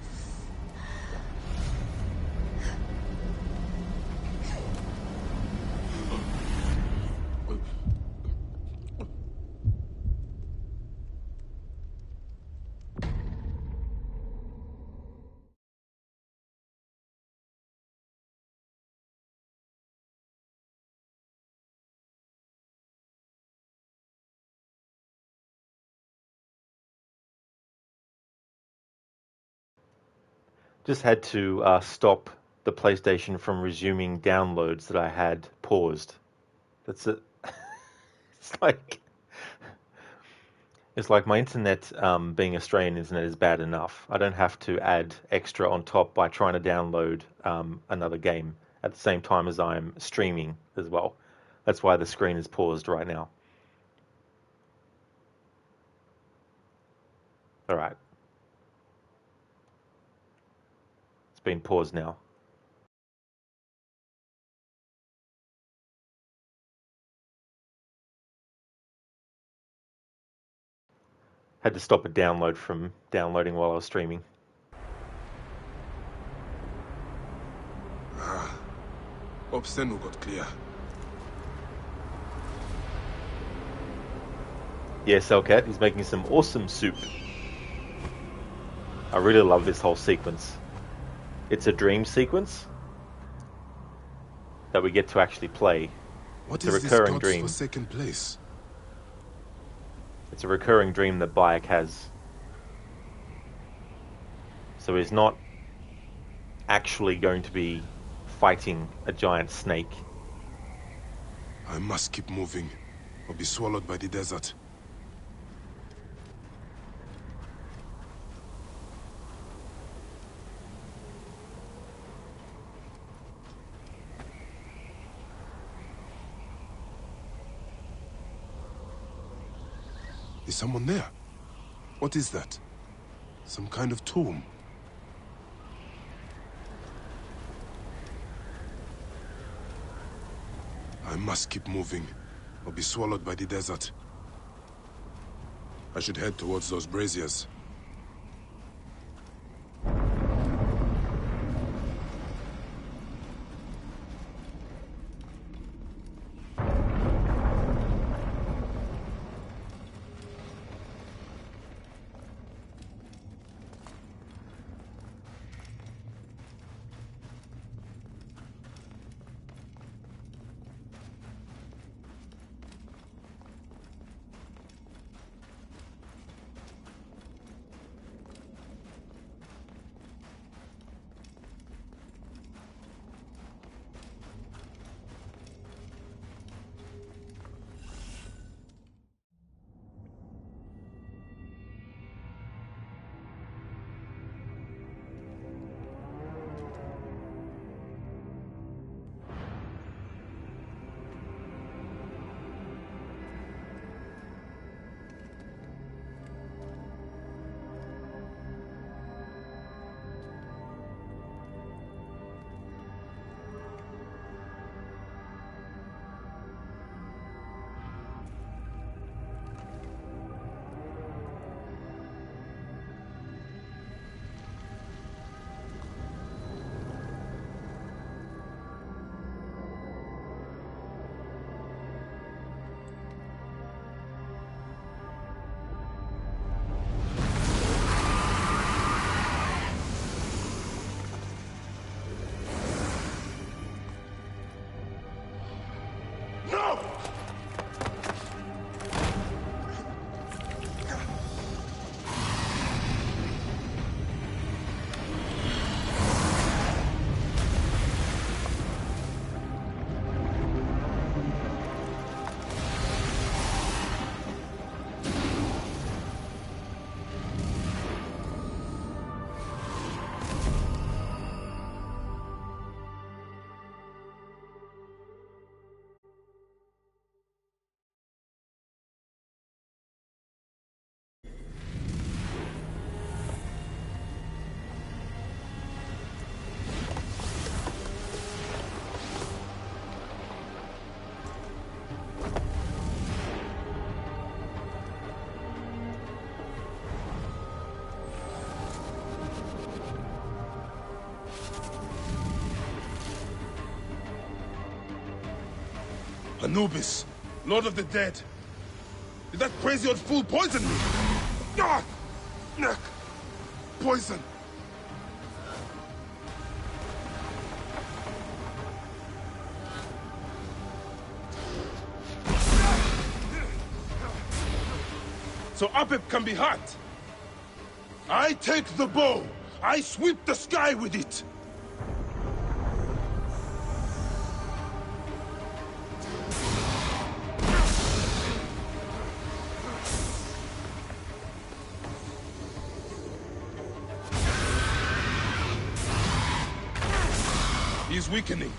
Just had to stop the PlayStation from resuming downloads that I had paused. That's it. It's like my internet, being Australian internet, is bad enough. I don't have to add extra on top by trying to download another game at the same time as I'm streaming as well. That's why the screen is paused right now. All right. It's been paused now. Had to stop a download from downloading while I was streaming. Obsceno got clear. Yeah, Selcat is making some awesome soup. I really love this whole sequence. It's a dream sequence that we get to actually play. What It's a is this recurring God's dream. forsaken place? It's a recurring dream that Bayek has. So he's not actually going to be fighting a giant snake. I must keep moving, or be swallowed by the desert. Is someone there? What is that? Some kind of tomb? I must keep moving, or be swallowed by the desert. I should head towards those braziers. Anubis, Lord of the Dead. Did that crazy old fool poison me? Ah! Neck! Poison! So Apep can be hurt. I take the bow. I sweep the sky with it. He's weakening.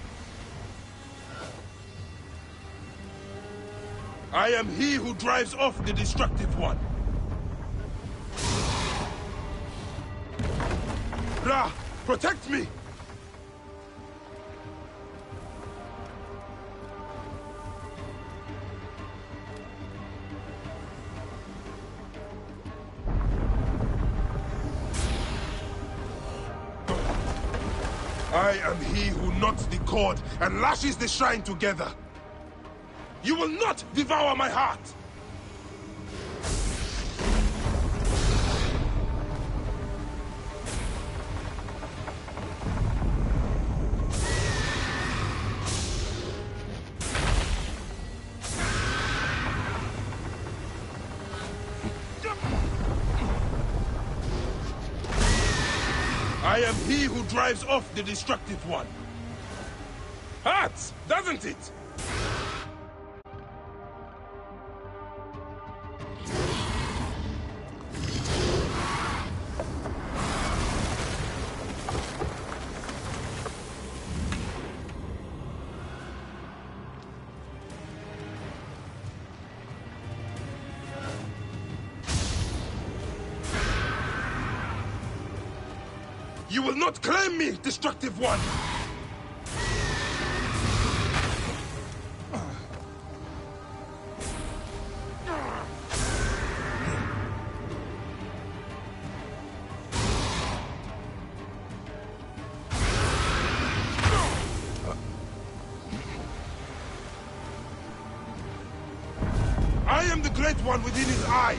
I am he who drives off the destructive one. Ra, protect me! I am he who knots the cord and lashes the shrine together. You will not devour my heart! I am he who drives off the destructive one. Hurts, doesn't it? You will not claim me, destructive one! I am the Great One within his eye!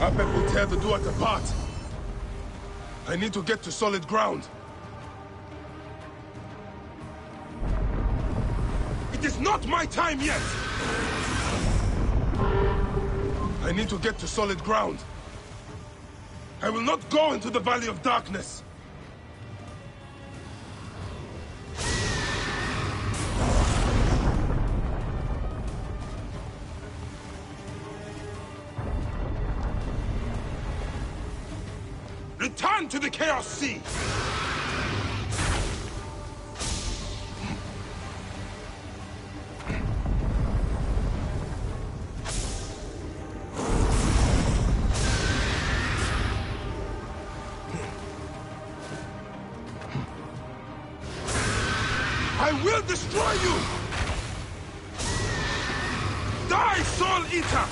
Apep will tear the Duat apart. I need to get to solid ground. It is not my time yet! I need to get to solid ground. I will not go into the Valley of Darkness. Return to the Chaos Sea! I will destroy you! Die, Soul Eater!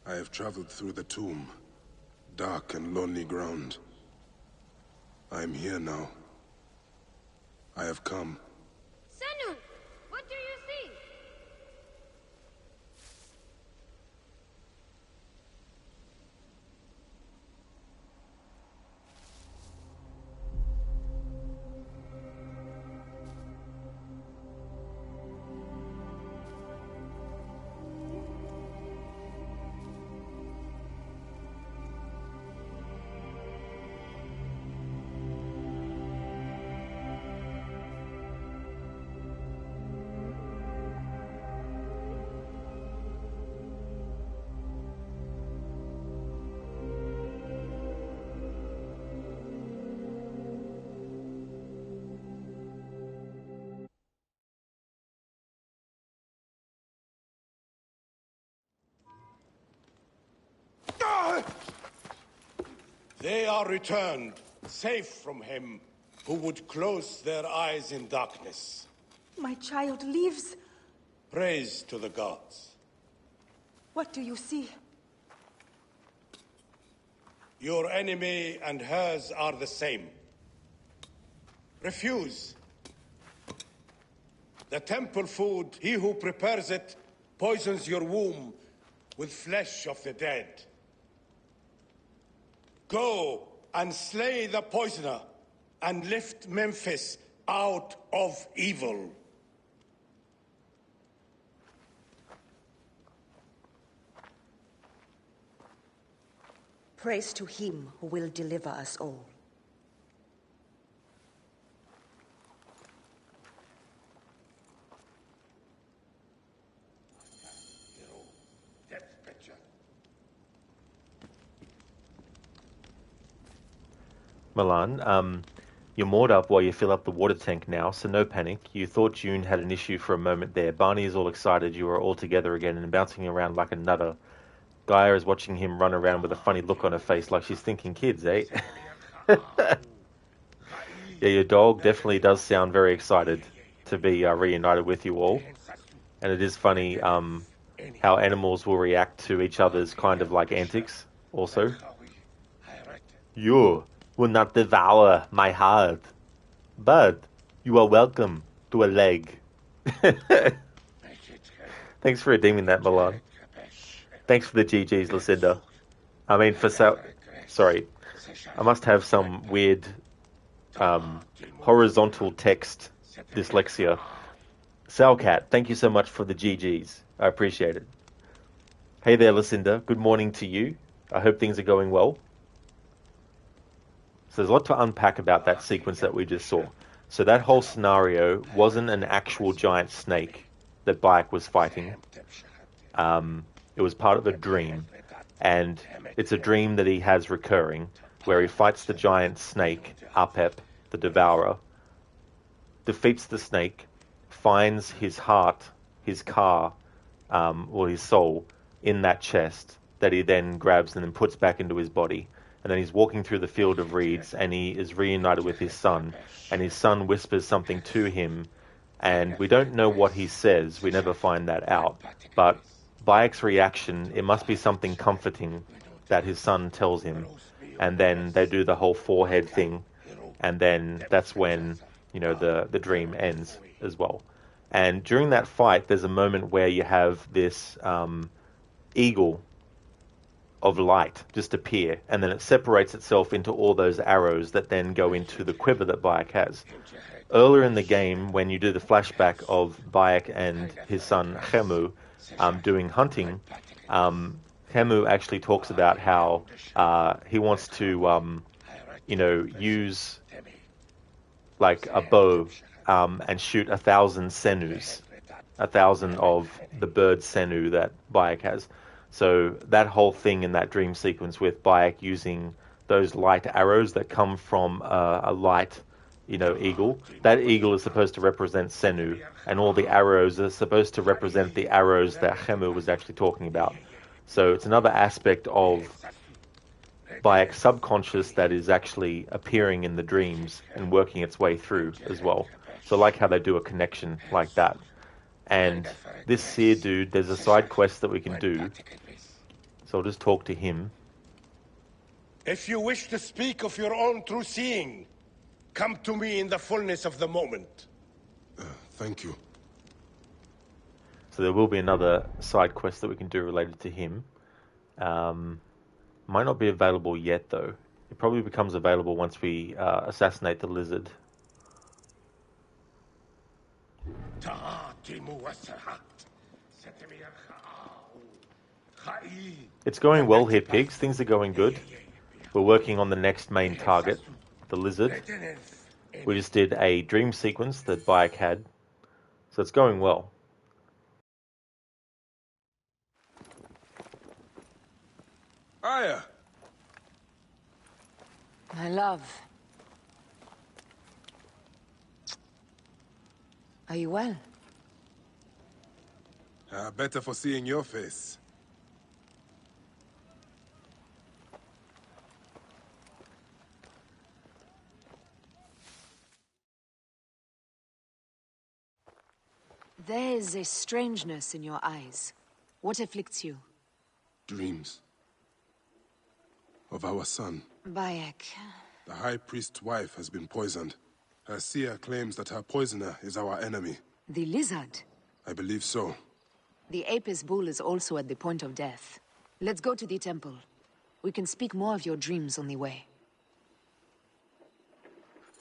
I have traveled through the tomb. Dark and lonely ground. I am here now. I have come. Senu, what do you see? They are returned, safe from him, who would close their eyes in darkness. My child lives. Praise to the gods. What do you see? Your enemy and hers are the same. Refuse. The temple food, he who prepares it, poisons your womb with flesh of the dead. Go and slay the poisoner, and lift Memphis out of evil. Praise to him who will deliver us all. Milan, you're moored up while you fill up the water tank now, so no panic. You thought June had an issue for a moment there. Barney is all excited you are all together again and bouncing around like a nutter. Gaia is watching him run around with a funny look on her face like she's thinking kids, eh? Yeah, your dog definitely does sound very excited to be reunited with you all. And it is funny how animals will react to each other's kind of like antics also. You will not devour my heart, but you are welcome to a leg. Thanks for redeeming that, Milan. Thanks for the GGs, Lucinda. I mean, sorry. I must have some weird horizontal text dyslexia. Salcat, thank you so much for the GGs. I appreciate it. Hey there, Lucinda. Good morning to you. I hope things are going well. So there's a lot to unpack about that sequence that we just saw. So that whole scenario wasn't an actual giant snake that Bayek was fighting. It was part of a dream. And it's a dream that he has recurring, where he fights the giant snake, Apep, the Devourer, defeats the snake, finds his heart, his car, or his soul in that chest that he then grabs and then puts back into his body. And then he's walking through the field of reeds and he is reunited with his son. And his son whispers something to him. And we don't know what he says. We never find that out. But Bayek's reaction, it must be something comforting that his son tells him. And then they do the whole forehead thing. And then that's when, you know, the dream ends as well. And during that fight, there's a moment where you have this eagle of light just appear, and then it separates itself into all those arrows that then go into the quiver that Bayek has. Earlier in the game, when you do the flashback of Bayek and his son Khemu doing hunting, Khemu actually talks about how he wants to, use like a bow and shoot 1,000 senus, 1,000 of the bird senu that Bayek has. So that whole thing in that dream sequence with Bayek using those light arrows that come from a light, eagle, that eagle is supposed to represent Senu, and all the arrows are supposed to represent the arrows that Khemu was actually talking about. So it's another aspect of Bayek's subconscious that is actually appearing in the dreams and working its way through as well. So I like how they do a connection like that. And this Seer dude, there's a side quest that we can do. So I'll just talk to him. If you wish to speak of your own true seeing, come to me in the fullness of the moment. Thank you. So there will be another side quest that we can do related to him. Might not be available yet, though. It probably becomes available once we assassinate the lizard. It's going well here, pigs. Things are going good. We're working on the next main target, the lizard. We just did a dream sequence that Bayek had, so it's going well. Aya! My love. Are you well? Better for seeing your face. There is a strangeness in your eyes. What afflicts you? Dreams. Of our son. Bayek. The High Priest's wife has been poisoned. Her seer claims that her poisoner is our enemy. The lizard? I believe so. The Apis bull is also at the point of death. Let's go to the temple. We can speak more of your dreams on the way.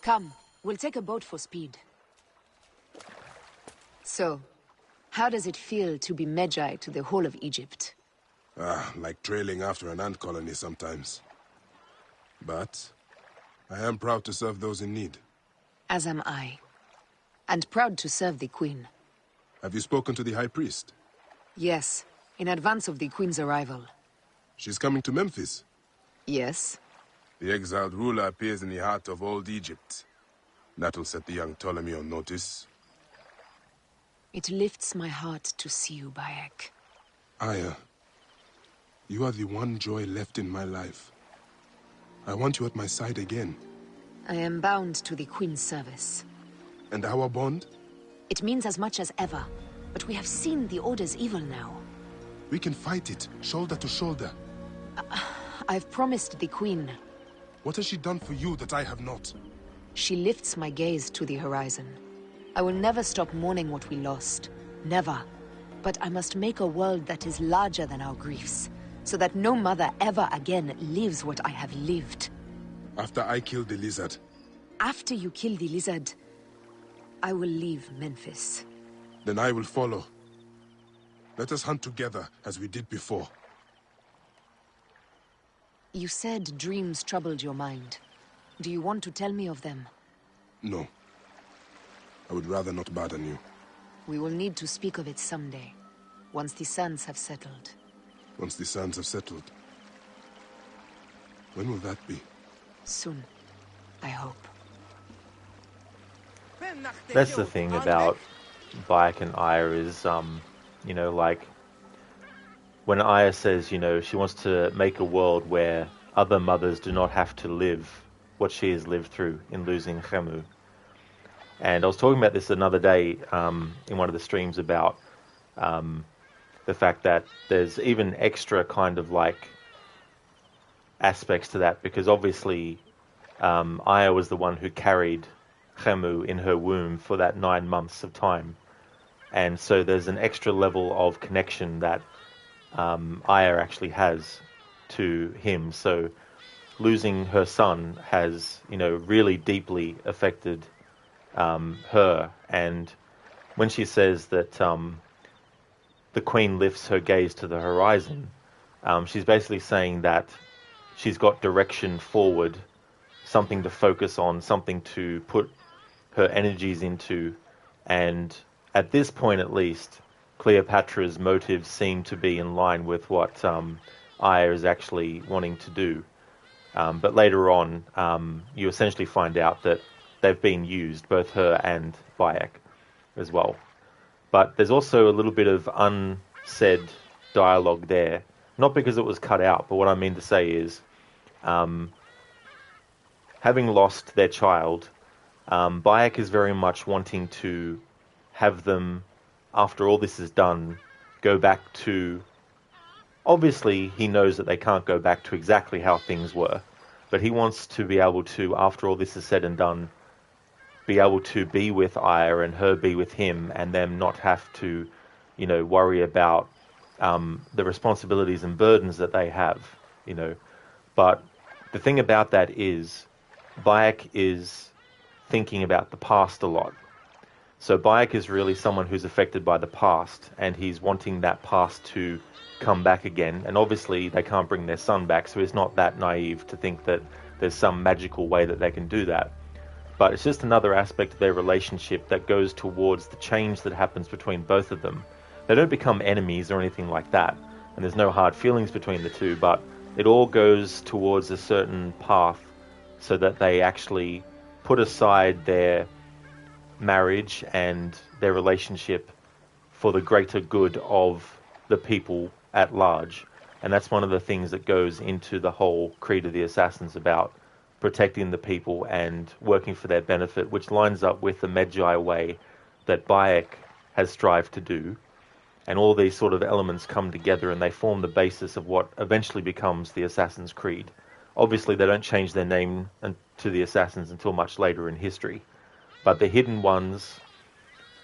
Come, we'll take a boat for speed. So, how does it feel to be Magi to the whole of Egypt? Like trailing after an ant colony sometimes. But I am proud to serve those in need. As am I. And proud to serve the Queen. Have you spoken to the High Priest? Yes, in advance of the Queen's arrival. She's coming to Memphis? Yes. The exiled ruler appears in the heart of old Egypt. That'll set the young Ptolemy on notice. It lifts my heart to see you, Bayek. Aya, you are the one joy left in my life. I want you at my side again. I am bound to the Queen's service. And our bond? It means as much as ever, but we have seen the Order's evil now. We can fight it, shoulder to shoulder. I've promised the Queen. What has she done for you that I have not? She lifts my gaze to the horizon. I will never stop mourning what we lost. Never. But I must make a world that is larger than our griefs, so that no mother ever again lives what I have lived. After I kill the lizard? After you kill the lizard, I will leave Memphis. Then I will follow. Let us hunt together, as we did before. You said dreams troubled your mind. Do you want to tell me of them? No. I would rather not burden you. We will need to speak of it someday, once the sands have settled. Once the sands have settled? When will that be? Soon, I hope. That's the thing about Bayek and Aya is, you know, like, when Aya says, you know, she wants to make a world where other mothers do not have to live what she has lived through in losing Khemu. And I was talking about this another day in one of the streams about the fact that there's even extra kind of like aspects to that, because obviously Aya was the one who carried Khemu in her womb for that 9 months of time. And so there's an extra level of connection that Aya actually has to him. So losing her son has, you know, really deeply affected her. And when she says that the Queen lifts her gaze to the horizon, she's basically saying that she's got direction forward, something to focus on, something to put her energies into. And at this point, at least, Cleopatra's motives seem to be in line with what Aya is actually wanting to do. But later on, you essentially find out that they've been used, both her and Bayek as well. But there's also a little bit of unsaid dialogue there. Not because it was cut out, but what I mean to say is, having lost their child, Bayek is very much wanting to have them, after all this is done, go back to obviously he knows that they can't go back to exactly how things were, but he wants to be able to, after all this is said and done, be able to be with Aya and her be with him, and them not have to, worry about the responsibilities and burdens that they have, But the thing about that is, Bayek is thinking about the past a lot. So Bayek is really someone who's affected by the past, and he's wanting that past to come back again. And obviously they can't bring their son back, so he's not that naive to think that there's some magical way that they can do that. But it's just another aspect of their relationship that goes towards the change that happens between both of them. They don't become enemies or anything like that, and there's no hard feelings between the two, but it all goes towards a certain path so that they actually put aside their marriage and their relationship for the greater good of the people at large. And that's one of the things that goes into the whole Creed of the Assassins, about protecting the people and working for their benefit, which lines up with the Magi way that Bayek has strived to do. And all these sort of elements come together and they form the basis of what eventually becomes the Assassin's Creed. Obviously, they don't change their name to the Assassins until much later in history. But the Hidden Ones,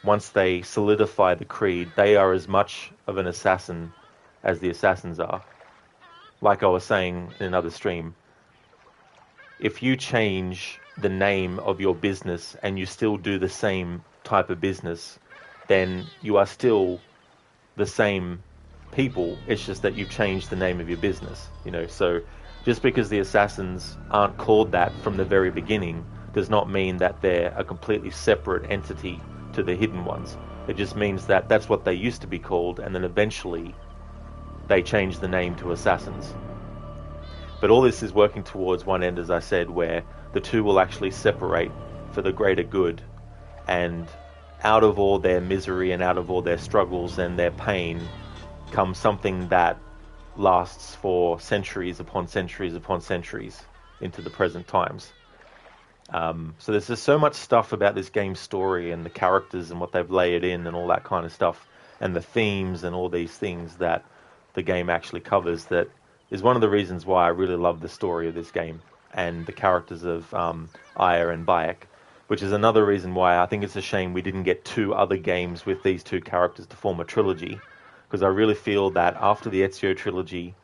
once they solidify the creed, they are as much of an assassin as the Assassins are. Like I was saying in another stream, if you change the name of your business and you still do the same type of business, then you are still the same people. It's just that you've changed the name of your business, So just because the Assassins aren't called that from the very beginning does not mean that they're a completely separate entity to the Hidden Ones. It just means that that's what they used to be called, and then eventually they changed the name to Assassins. But all this is working towards one end, as I said, where the two will actually separate for the greater good, and out of all their misery and out of all their struggles and their pain comes something that lasts for centuries upon centuries upon centuries into the present times. So there's just so much stuff about this game's story and the characters and what they've layered in and all that kind of stuff, and the themes and all these things that the game actually covers, that is one of the reasons why I really love the story of this game and the characters of Aya and Bayek, which is another reason why I think it's a shame we didn't get 2 other games with these 2 characters to form a trilogy, because I really feel that after the Ezio trilogy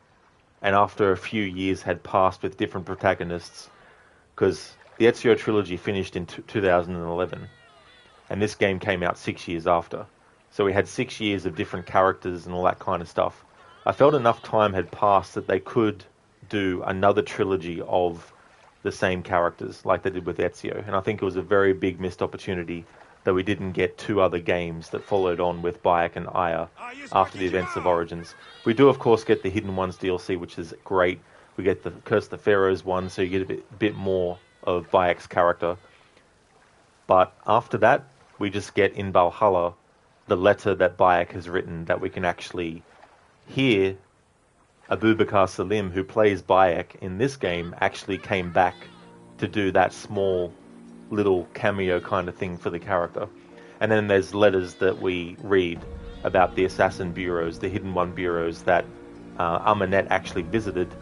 and after a few years had passed with different protagonists, because the Ezio trilogy finished in 2011, and this game came out 6 years after. So we had 6 years of different characters and all that kind of stuff. I felt enough time had passed that they could do another trilogy of the same characters like they did with Ezio. And I think it was a very big missed opportunity that we didn't get 2 other games that followed on with Bayek and Aya after the events of Origins. We do, of course, get the Hidden Ones DLC, which is great. We get the Curse of the Pharaohs one, so you get a bit more of Bayek's character. But after that, we just get in Valhalla the letter that Bayek has written, that we can actually hear Abubakar Salim, who plays Bayek in this game, actually came back to do that small little cameo kind of thing for the character. And then there's letters that we read about the assassin bureaus, the Hidden One bureaus that Amanet actually visited,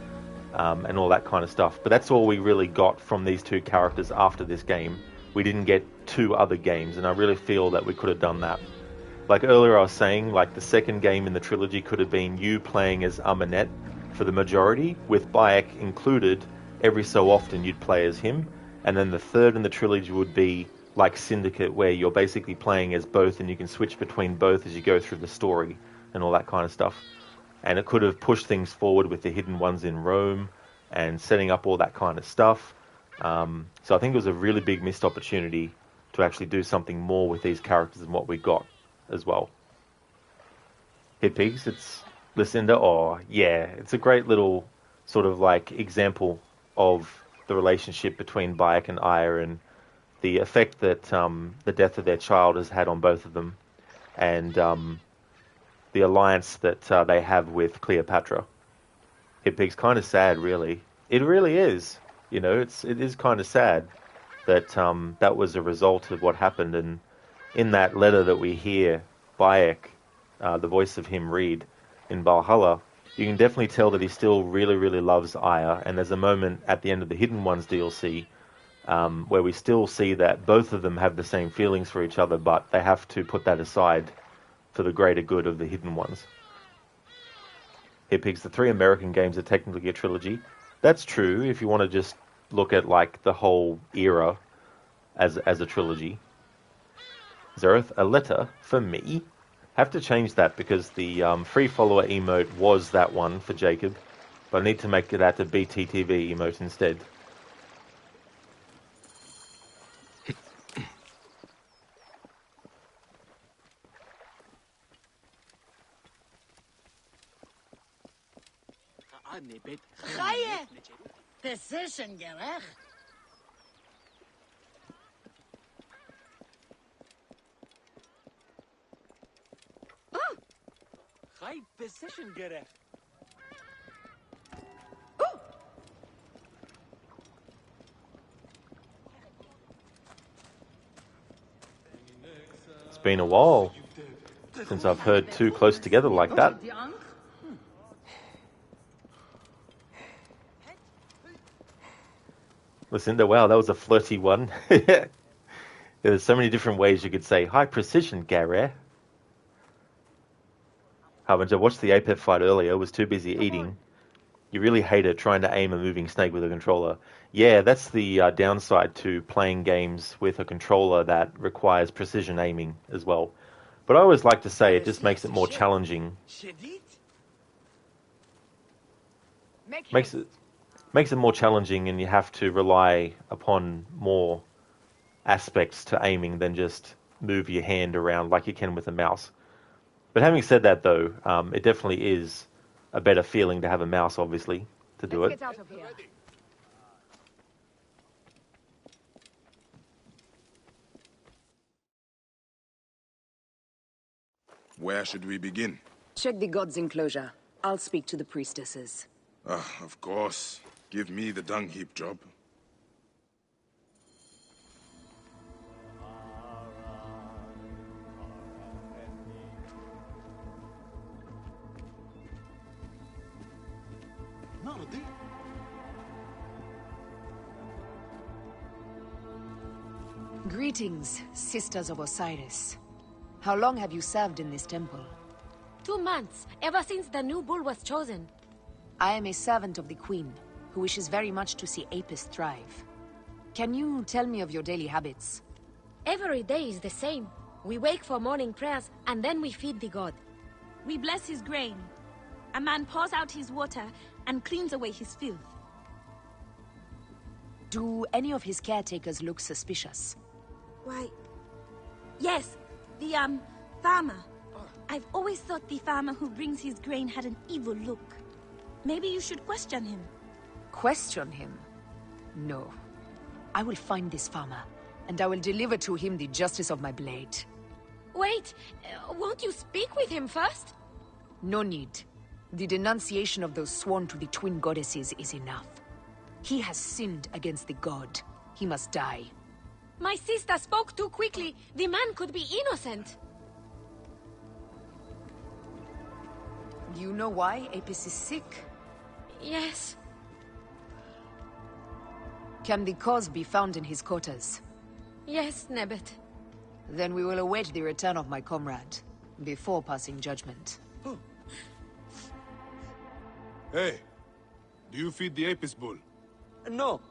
and all that kind of stuff. But that's all we really got from these 2 characters after this game. We didn't get 2 other games, and I really feel that we could have done that. Like earlier I was saying, like the second game in the trilogy could have been you playing as Amanet for the majority, with Bayek included. Every so often you'd play as him. And then the third in the trilogy would be like Syndicate, where you're basically playing as both and you can switch between both as you go through the story and all that kind of stuff. And it could have pushed things forward with the Hidden Ones in Rome and setting up all that kind of stuff. So I think it was a really big missed opportunity to actually do something more with these characters than what we got as well. Hit Pigs, it's Lucinda. Oh, yeah, it's a great little sort of like example of the relationship between Bayek and Aya and the effect that the death of their child has had on both of them, and the alliance that they have with Cleopatra. Hit Pig's kind of sad, really. It really is. It is kind of sad that that was a result of what happened. And in that letter that we hear Bayek, the voice of him, read in Valhalla, You can definitely tell that he still really, really loves Aya, and there's a moment at the end of the Hidden Ones DLC where we still see that both of them have the same feelings for each other, but they have to put that aside for the greater good of the Hidden Ones. He picks the 3 American games are technically a trilogy. That's true if you want to just look at like the whole era as a trilogy. Zereth, a letter for me. Have to change that because the free follower emote was that one for Jacob, but I need to make that a BTTV emote instead. Chaya! Position, Gerech. High position, Gerech. It's been a while since I've heard 2 close together like that. Listen, wow, that was a flirty one. There's so many different ways you could say, high precision, Gary. However, I watched the Apep fight earlier, was too busy eating. You really hate it trying to aim a moving snake with a controller. Yeah, that's the downside to playing games with a controller that requires precision aiming as well. But I always like to say it just makes it more challenging. Makes it more challenging, and you have to rely upon more aspects to aiming than just move your hand around like you can with a mouse. But having said that, though, it definitely is a better feeling to have a mouse, obviously, to do it. Get out of here. Where should we begin? Check the god's enclosure. I'll speak to the priestesses. Of course. Give me the dung heap job. Greetings, sisters of Osiris. How long have you served in this temple? 2 months, ever since the new bull was chosen. I am a servant of the Queen, who wishes very much to see Apis thrive. Can you tell me of your daily habits? Every day is the same. We wake for morning prayers, and then we feed the god. We bless his grain. A man pours out his water and cleans away his filth. Do any of his caretakers look suspicious? Why, yes, the, farmer. I've always thought the farmer who brings his grain had an evil look. Maybe you should question him. Question him? No. I will find this farmer, and I will deliver to him the justice of my blade. Wait, won't you speak with him first? No need. The denunciation of those sworn to the twin goddesses is enough. He has sinned against the god. He must die. My sister spoke too quickly. The man could be innocent. Do you know why Apis is sick? Yes. Can the cause be found in his quarters? Yes, Nebet. Then we will await the return of my comrade, before passing judgment. Hey, do you feed the Apis bull? No.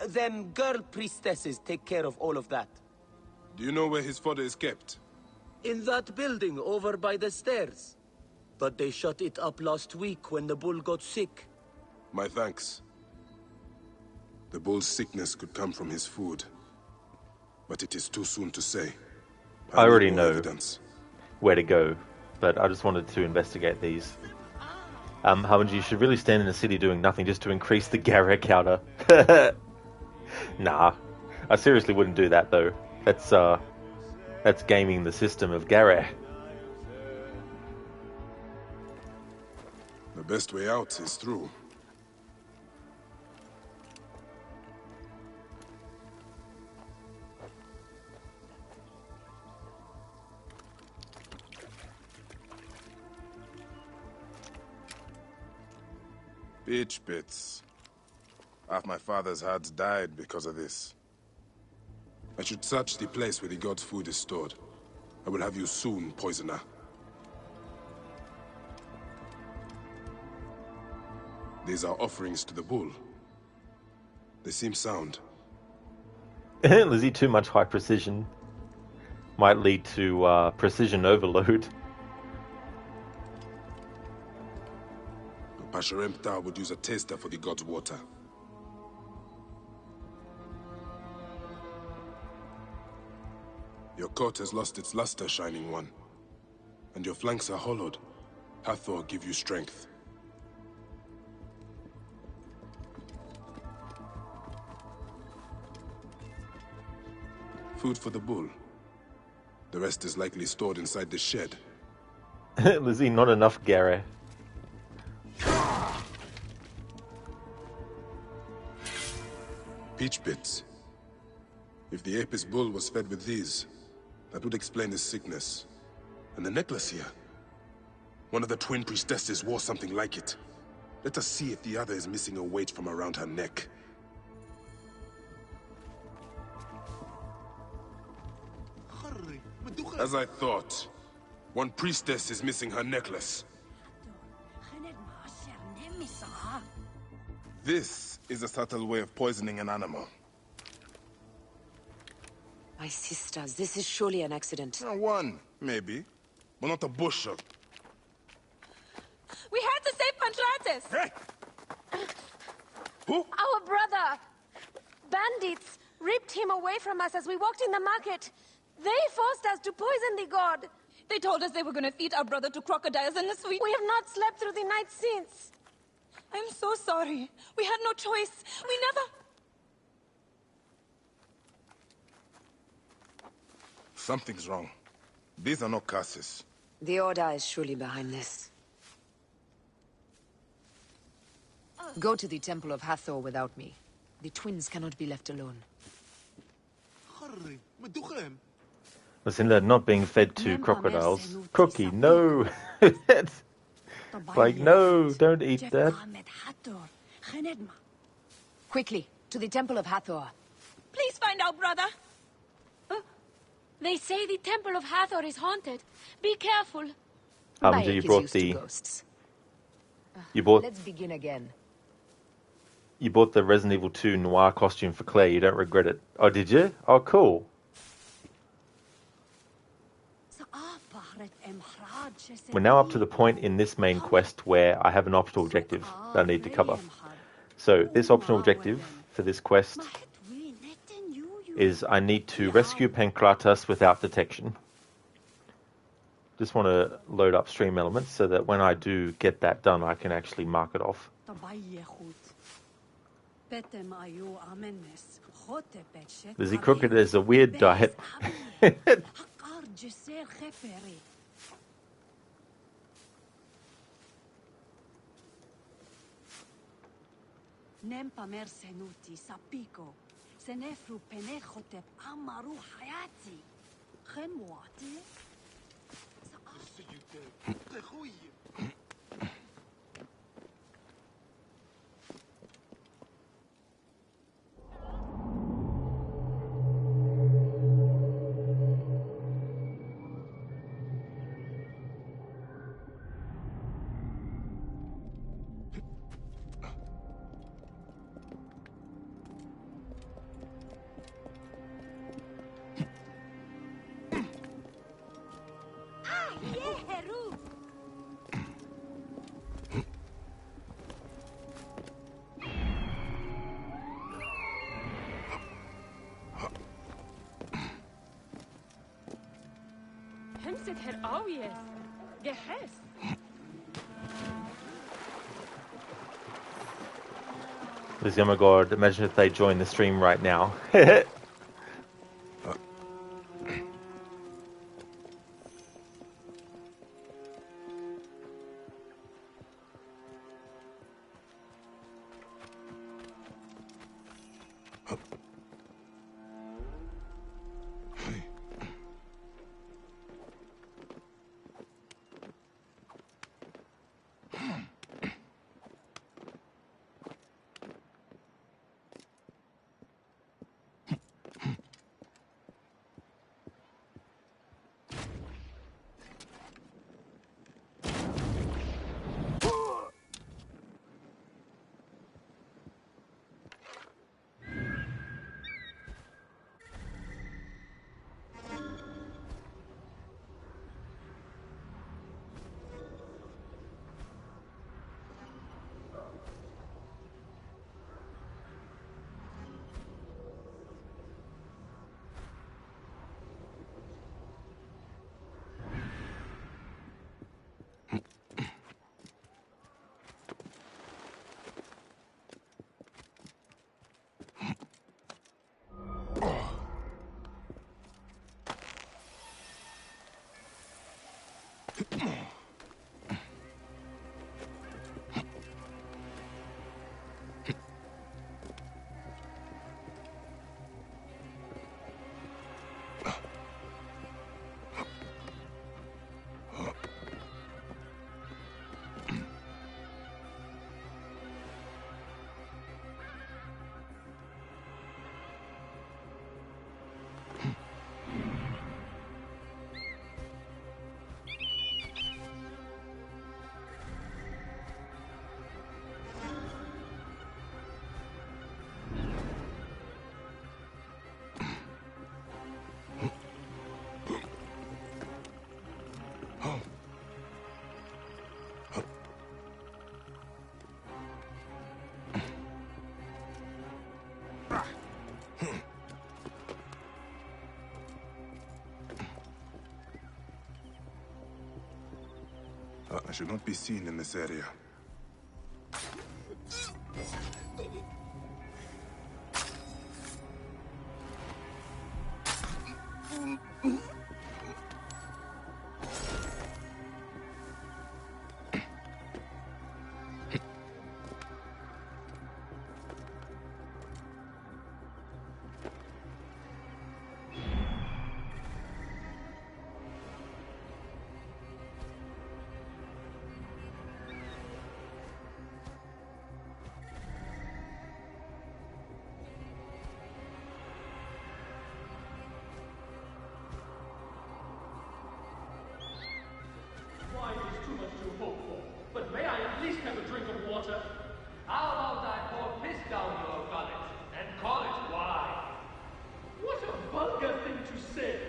Them girl priestesses take care of all of that. Do you know where his fodder is kept? In that building over by the stairs. But they shut it up last week when the bull got sick. My thanks. The bull's sickness could come from his food. But it is too soon to say. I already need more know evidence. where to go, but I just wanted to investigate these. Hammond, you should really stand in the city doing nothing just to increase the Garrett counter. Nah, I seriously wouldn't do that though. That's gaming the system of Garrett. The best way out is through. Peach pits. Half my father's herds died because of this. I should search the place where the god's food is stored. I will have you soon, poisoner. These are offerings to the bull. They seem sound. Lizzie, too much high precision might lead to precision overload. Pasharemta would use a taster for the god's water. Your coat has lost its luster, Shining One. And your flanks are hollowed. Hathor give you strength. Food for the bull. The rest is likely stored inside the shed. Lizzie, not enough, Gary. Peach pits. If the Apis bull was fed with these, that would explain his sickness. And the necklace here. One of the twin priestesses wore something like it. Let us see if the other is missing a weight from around her neck. As I thought, one priestess is missing her necklace. This is a subtle way of poisoning an animal. My sisters, this is surely an accident. One, maybe. But not a bushel. We had to save Pantrates! Who? Our brother! Bandits ripped him away from us as we walked in the market. They forced us to poison the god. They told us they were going to feed our brother to crocodiles in the sweet. We have not slept through the night since. I'm so sorry. We had no choice. We never... Something's wrong. These are not curses. The Order is surely behind this. Go to the Temple of Hathor without me. The twins cannot be left alone. Listen, they're not being fed to crocodiles. Cookie, no! Like, no, don't eat that. Quickly, to the Temple of Hathor. Please find our brother. They say the Temple of Hathor is haunted. Be careful. You brought the... Let's begin again. You bought the Resident Evil 2 noir costume for Claire. You don't regret it. Oh, did you? Oh, cool. We're now up to the point in this main quest where I have an optional objective that I need to cover. So this optional objective for this quest is I need to rescue Pankratas without detection. Just want to load up stream elements so that when I do get that done, I can actually mark it off. Lizzie Crooked is a weird diet. Nempa mersenuti sapiko. Senefru penechotep amaru hayati. Renwati. Hemset her awies. Gehes. Lizzie, oh my god, imagine if they join the stream right now. I should not be seen in this area. Wine is too much to hope for, but may I at least have a drink of water? How about I pour piss down your gullet and call it wine? What a vulgar thing to say!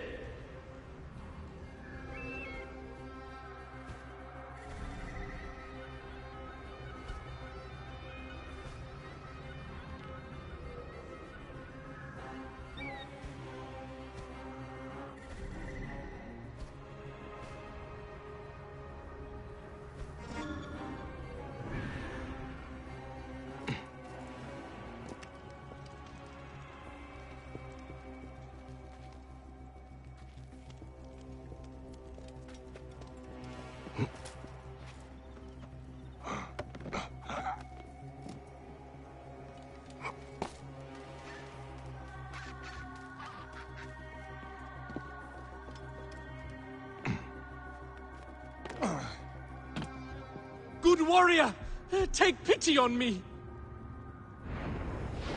Good warrior, take pity on me.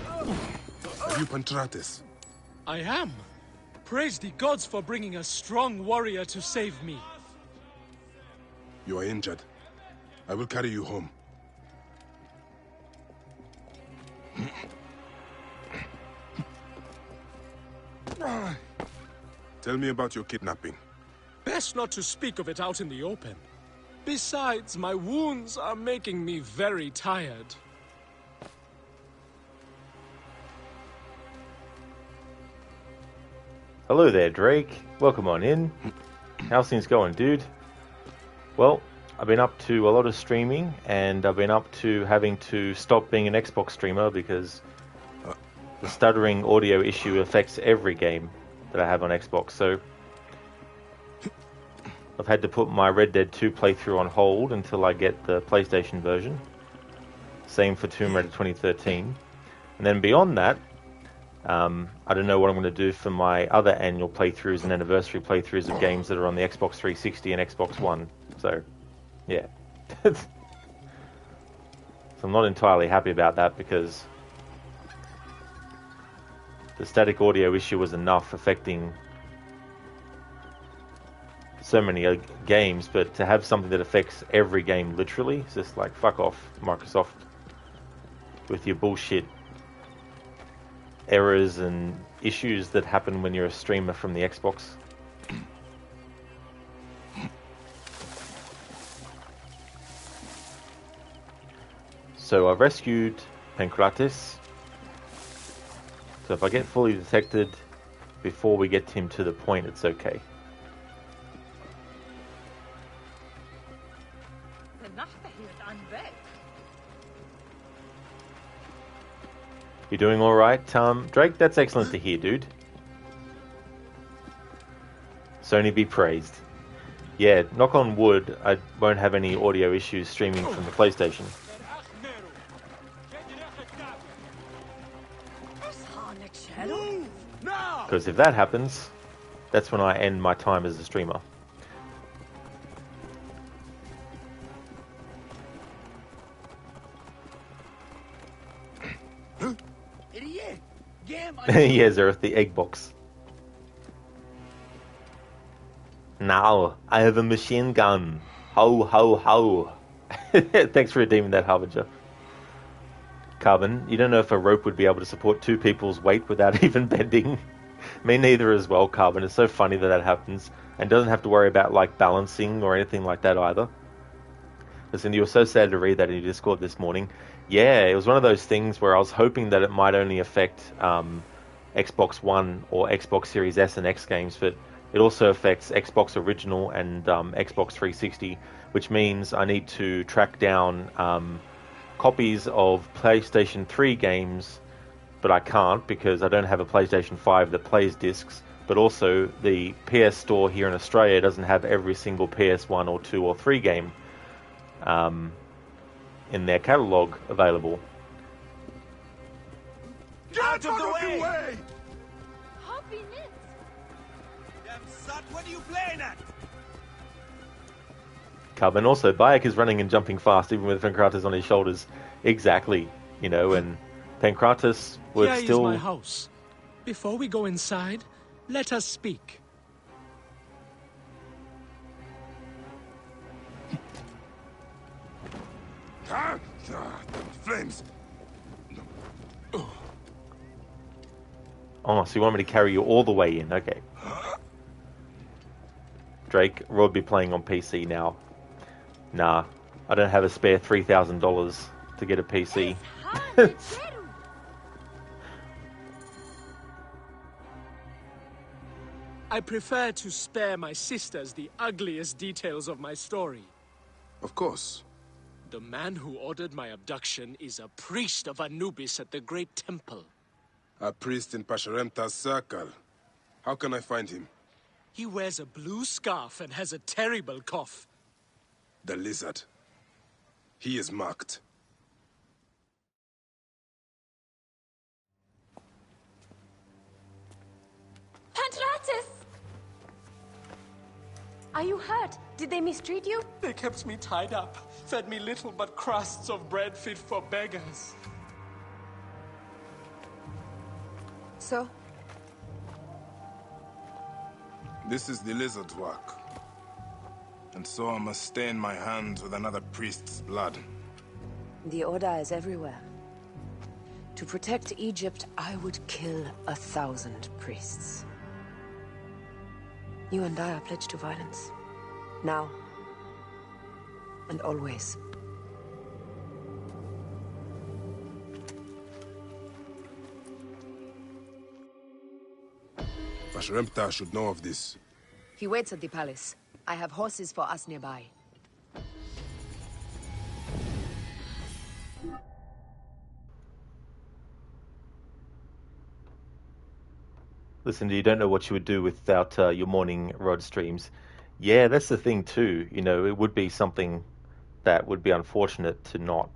Are you Pantrates? I am. Praise the gods for bringing a strong warrior to save me. You are injured. I will carry you home. Tell me about your kidnapping. Best not to speak of it out in the open. Besides, my wounds are making me very tired. Hello there, Drake. Welcome on in. How's things going, dude? Well, I've been up to a lot of streaming, and I've been up to having to stop being an Xbox streamer because the stuttering audio issue affects every game that I have on Xbox. So I've had to put my Red Dead 2 playthrough on hold until I get the PlayStation version. Same for Tomb Raider 2013. And then beyond that, I don't know what I'm going to do for my other annual playthroughs and anniversary playthroughs of games that are on the Xbox 360 and Xbox One. So, yeah. So I'm not entirely happy about that because the static audio issue was enough affecting so many games, but to have something that affects every game literally, it's just like, fuck off, Microsoft, with your bullshit errors and issues that happen when you're a streamer from the Xbox. So I've rescued Pancratis. So if I get fully detected before we get him to the point, it's okay. You doing alright, Drake? That's excellent to hear, dude. Sony be praised. Yeah, knock on wood, I won't have any audio issues streaming from the PlayStation. Because if that happens, that's when I end my time as a streamer. Yeah, Zereth, the egg box. Now, I have a machine gun. Ho, ho, ho. Thanks for redeeming that, Harbinger. Carbon, you don't know if a rope would be able to support two people's weight without even bending. Me neither as well, Carbon. It's so funny that happens. And doesn't have to worry about, like, balancing or anything like that either. Listen, you were so sad to read that in your Discord this morning. Yeah, it was one of those things where I was hoping that it might only affect Xbox One or Xbox Series S and X games, but It also affects Xbox Original and Xbox 360, which means I need to track down copies of PlayStation 3 games, but I can't because I don't have a PlayStation 5 that plays discs. But also, the PS Store here in Australia doesn't have every single PS1 or 2 or 3 game in their catalogue available. Get out of the way! Damn sut, what are you playing at? And also, Bayek is running and jumping fast even with Pancratus on his shoulders. Exactly, you know, and Pancratus would Here still... is my house. Before we go inside, let us speak. Flames! Oh, so you want me to carry you all the way in? Okay. Drake, Rod be playing on PC now. Nah, I don't have a spare $3,000 to get a PC. I prefer to spare my sisters the ugliest details of my story. Of course. The man who ordered my abduction is a priest of Anubis at the Great Temple. A priest in Pasharemta's circle. How can I find him? He wears a blue scarf and has a terrible cough. The lizard. He is marked. Pantratus! Are you hurt? Did they mistreat you? They kept me tied up, fed me little but crusts of bread fit for beggars. So? This is the lizard's work. And so I must stain my hands with another priest's blood. The Order is everywhere. To protect Egypt, I would kill 1,000 priests. You and I are pledged to violence. Now. And always. Pasharemta should know of this. He waits at the palace. I have horses for us nearby. Listen, you don't know what you would do without your morning Rod streams. Yeah, that's the thing too. You know, it would be something that would be unfortunate to not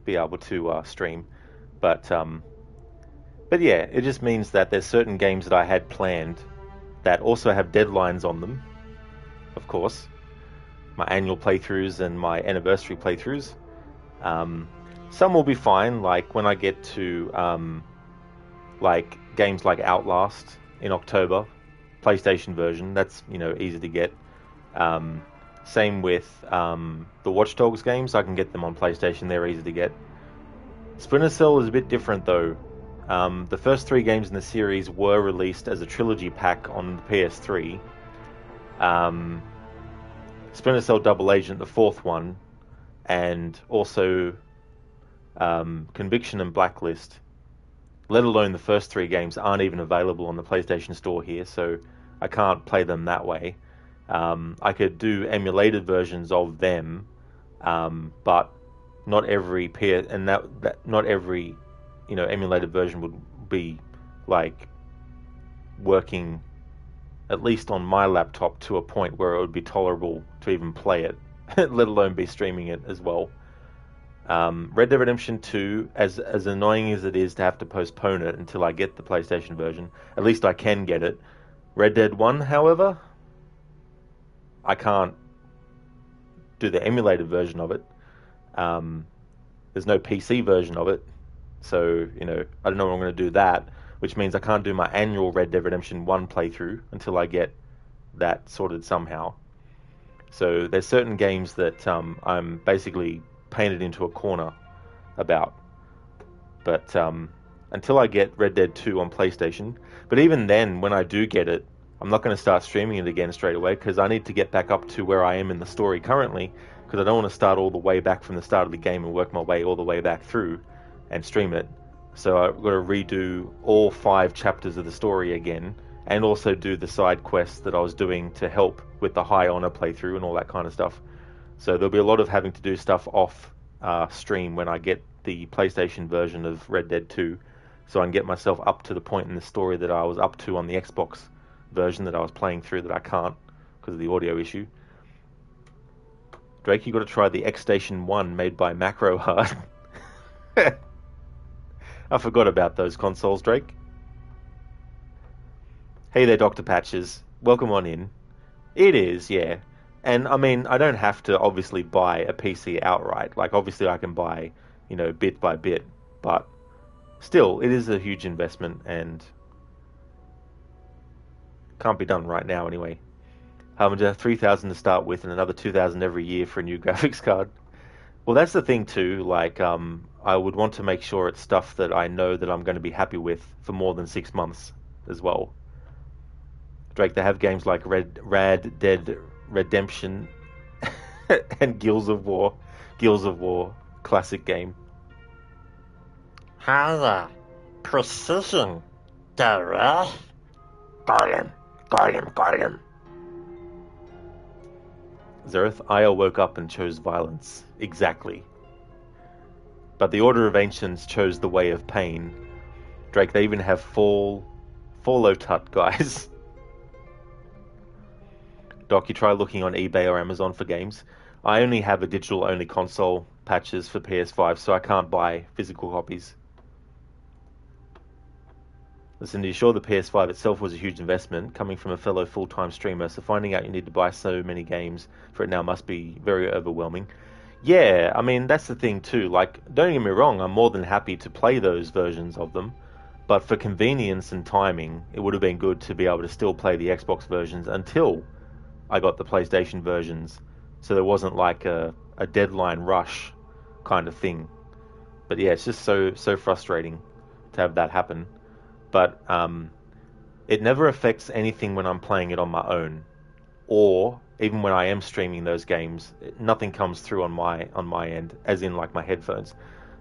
be able to stream. But yeah, it just means that there's certain games that I had planned that also have deadlines on them, of course. My annual playthroughs and my anniversary playthroughs. Some will be fine, like when I get to like games like Outlast in October, PlayStation version, that's, you know, easy to get. Same with the Watch Dogs games, I can get them on PlayStation, they're easy to get. Splinter Cell is a bit different though. The first 3 games in the series were released as a trilogy pack on the PS3. Splinter Cell Double Agent, the 4th one, and also Conviction and Blacklist, let alone the first 3 games, aren't even available on the PlayStation Store here, so I can't play them that way. I could do emulated versions of them, but not every not every, you know, emulated version would be like working, at least on my laptop, to a point where it would be tolerable to even play it, let alone be streaming it as well. Red Dead Redemption 2, as annoying as it is to have to postpone it until I get the PlayStation version, at least I can get it. Red Dead 1, however, I can't do the emulated version of it. There's no PC version of it, so, you know, I don't know when I'm going to do that, which means I can't do my annual Red Dead Redemption 1 playthrough until I get that sorted somehow. So there's certain games that I'm basically painted into a corner about. But until I get Red Dead 2 on PlayStation, but even then, when I do get it, I'm not going to start streaming it again straight away, because I need to get back up to where I am in the story currently, because I don't want to start all the way back from the start of the game and work my way all the way back through and stream it. So I've got to redo all 5 chapters of the story again and also do the side quests that I was doing to help with the High Honor playthrough and all that kind of stuff. So there'll be a lot of having to do stuff off stream when I get the PlayStation version of Red Dead 2, so I can get myself up to the point in the story that I was up to on the Xbox version that I was playing through that I can't because of the audio issue. Drake, you got to try the X Station 1 made by Macro Hard. I forgot about those consoles, Drake. Hey there, Dr. Patches. Welcome on in. It is, yeah. And I mean, I don't have to obviously buy a PC outright. Like, obviously I can buy, you know, bit by bit, but still, it is a huge investment and can't be done right now anyway. Having to have 3,000 to start with and another 2,000 every year for a new graphics card. Well, that's the thing too. Like, I would want to make sure it's stuff that I know that I'm going to be happy with for more than 6 months as well. Drake, they have games like Red Dead Redemption and Gears of War, classic game. Hiya. Precision. Dara. Got him. Zereth, I woke up and chose violence. Exactly. But the Order of Ancients chose the way of pain. Drake, they even have Follow Tut, guys. Doc, you try looking on eBay or Amazon for games. I only have a digital-only console, Patches, for PS5, so I can't buy physical copies. Listen, you sure the PS5 itself was a huge investment, coming from a fellow full-time streamer, so finding out you need to buy so many games for it now must be very overwhelming. Yeah, I mean, that's the thing too. Like, don't get me wrong, I'm more than happy to play those versions of them, but for convenience and timing, it would have been good to be able to still play the Xbox versions until I got the PlayStation versions, so there wasn't like a deadline rush kind of thing. But yeah, it's just so frustrating to have that happen. But it never affects anything when I'm playing it on my own, or even when I am streaming those games, nothing comes through on my end, as in like my headphones.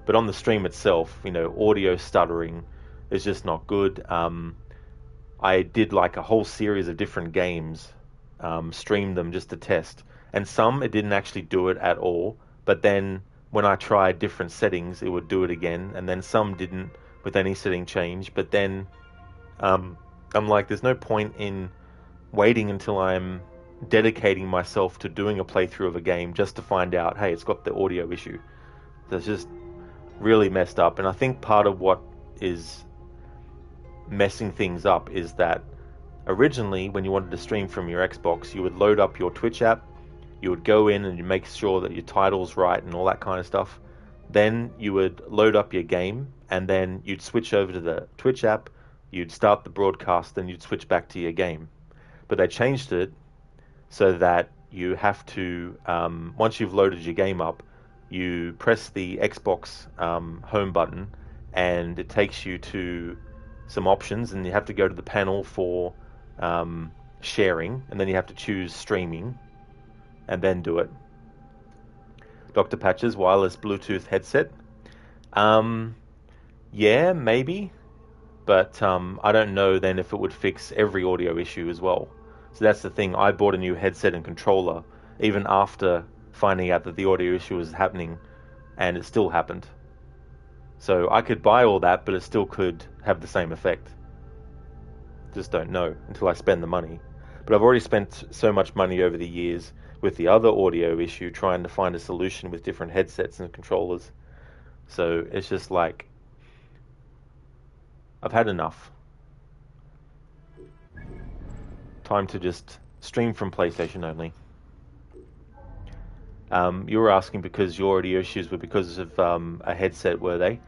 But on the stream itself, you know, audio stuttering is just not good. I did like a whole series of different games, streamed them just to test, and some it didn't actually do it at all. But then when I tried different settings, it would do it again, and then some didn't with any setting change. But then I'm like, there's no point in waiting until I'm dedicating myself to doing a playthrough of a game just to find out, hey, it's got the audio issue. That's just really messed up. And I think part of what is messing things up is that originally, when you wanted to stream from your Xbox, you would load up your Twitch app, you would go in and you make sure that your title's right and all that kind of stuff. Then you would load up your game, and then you'd switch over to the Twitch app, you'd start the broadcast, then you'd switch back to your game. But they changed it so that you have to, once you've loaded your game up, you press the Xbox home button, and it takes you to some options, and you have to go to the panel for sharing, and then you have to choose streaming, and then do it. Dr. Patches, wireless Bluetooth headset. Yeah, maybe, but I don't know then if it would fix every audio issue as well. So that's the thing. I bought a new headset and controller even after finding out that the audio issue was happening, and it still happened. So I could buy all that, but it still could have the same effect. Just don't know until I spend the money. But I've already spent so much money over the years with the other audio issue trying to find a solution with different headsets and controllers. So it's just like, I've had enough. Time to just stream from PlayStation only. You were asking because your audio issues were because of a headset, were they?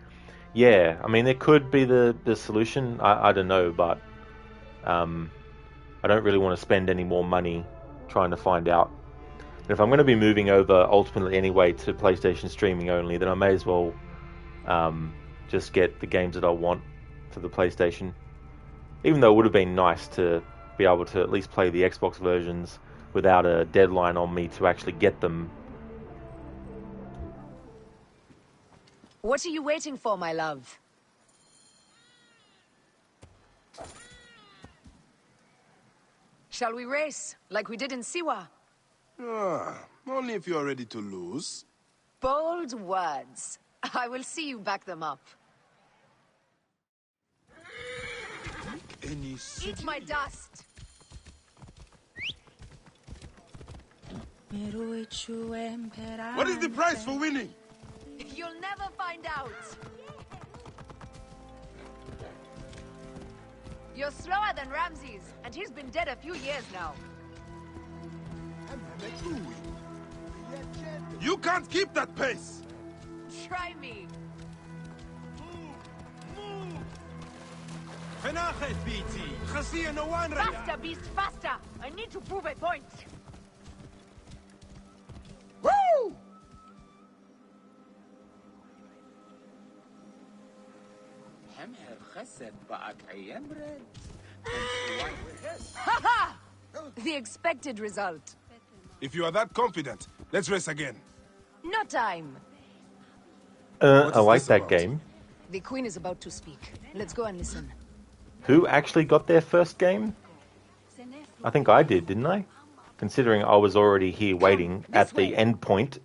Yeah, I mean, it could be the solution. I don't know, but I don't really want to spend any more money trying to find out. And if I'm going to be moving over ultimately anyway to PlayStation streaming only, then I may as well just get the games that I want for the PlayStation. Even though it would have been nice to be able to at least play the Xbox versions without a deadline on me to actually get them. What are you waiting for, my love? Shall we race, like we did in Siwa? Only if you're ready to lose. Bold words. I will see you back them up. Eat my dust! What is the price for winning? You'll never find out! You're slower than Ramses, and he's been dead a few years now. You can't keep that pace! Try me. Faster, beast, faster! I need to prove a point. Woo! Ha! The expected result. If you are that confident, let's race again. No time. I like that game. The Queen is about to speak. Let's go and listen. Who actually got their first game? I think I did, didn't I? Considering I was already here waiting at the end point.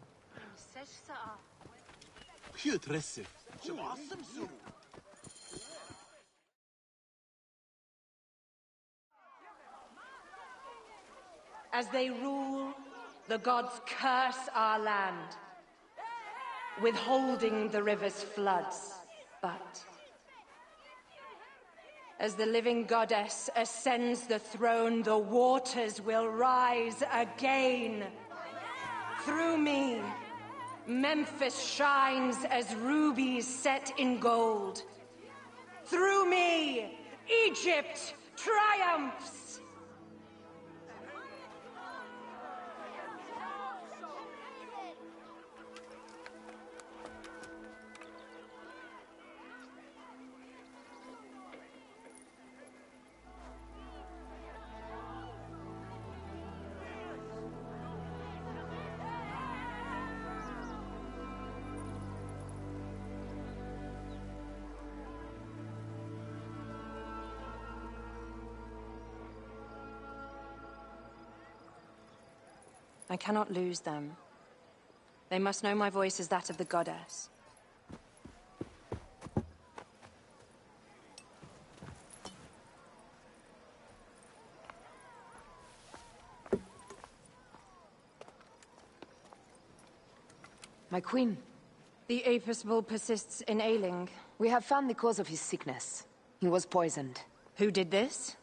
As they rule, the gods curse our land, withholding the river's floods. But as the living goddess ascends the throne, the waters will rise again. Through me, Memphis shines as rubies set in gold. Through me, Egypt triumphs. I cannot lose them. They must know my voice is that of the goddess. My queen. The Apis bull persists in ailing. We have found the cause of his sickness. He was poisoned. Who did this?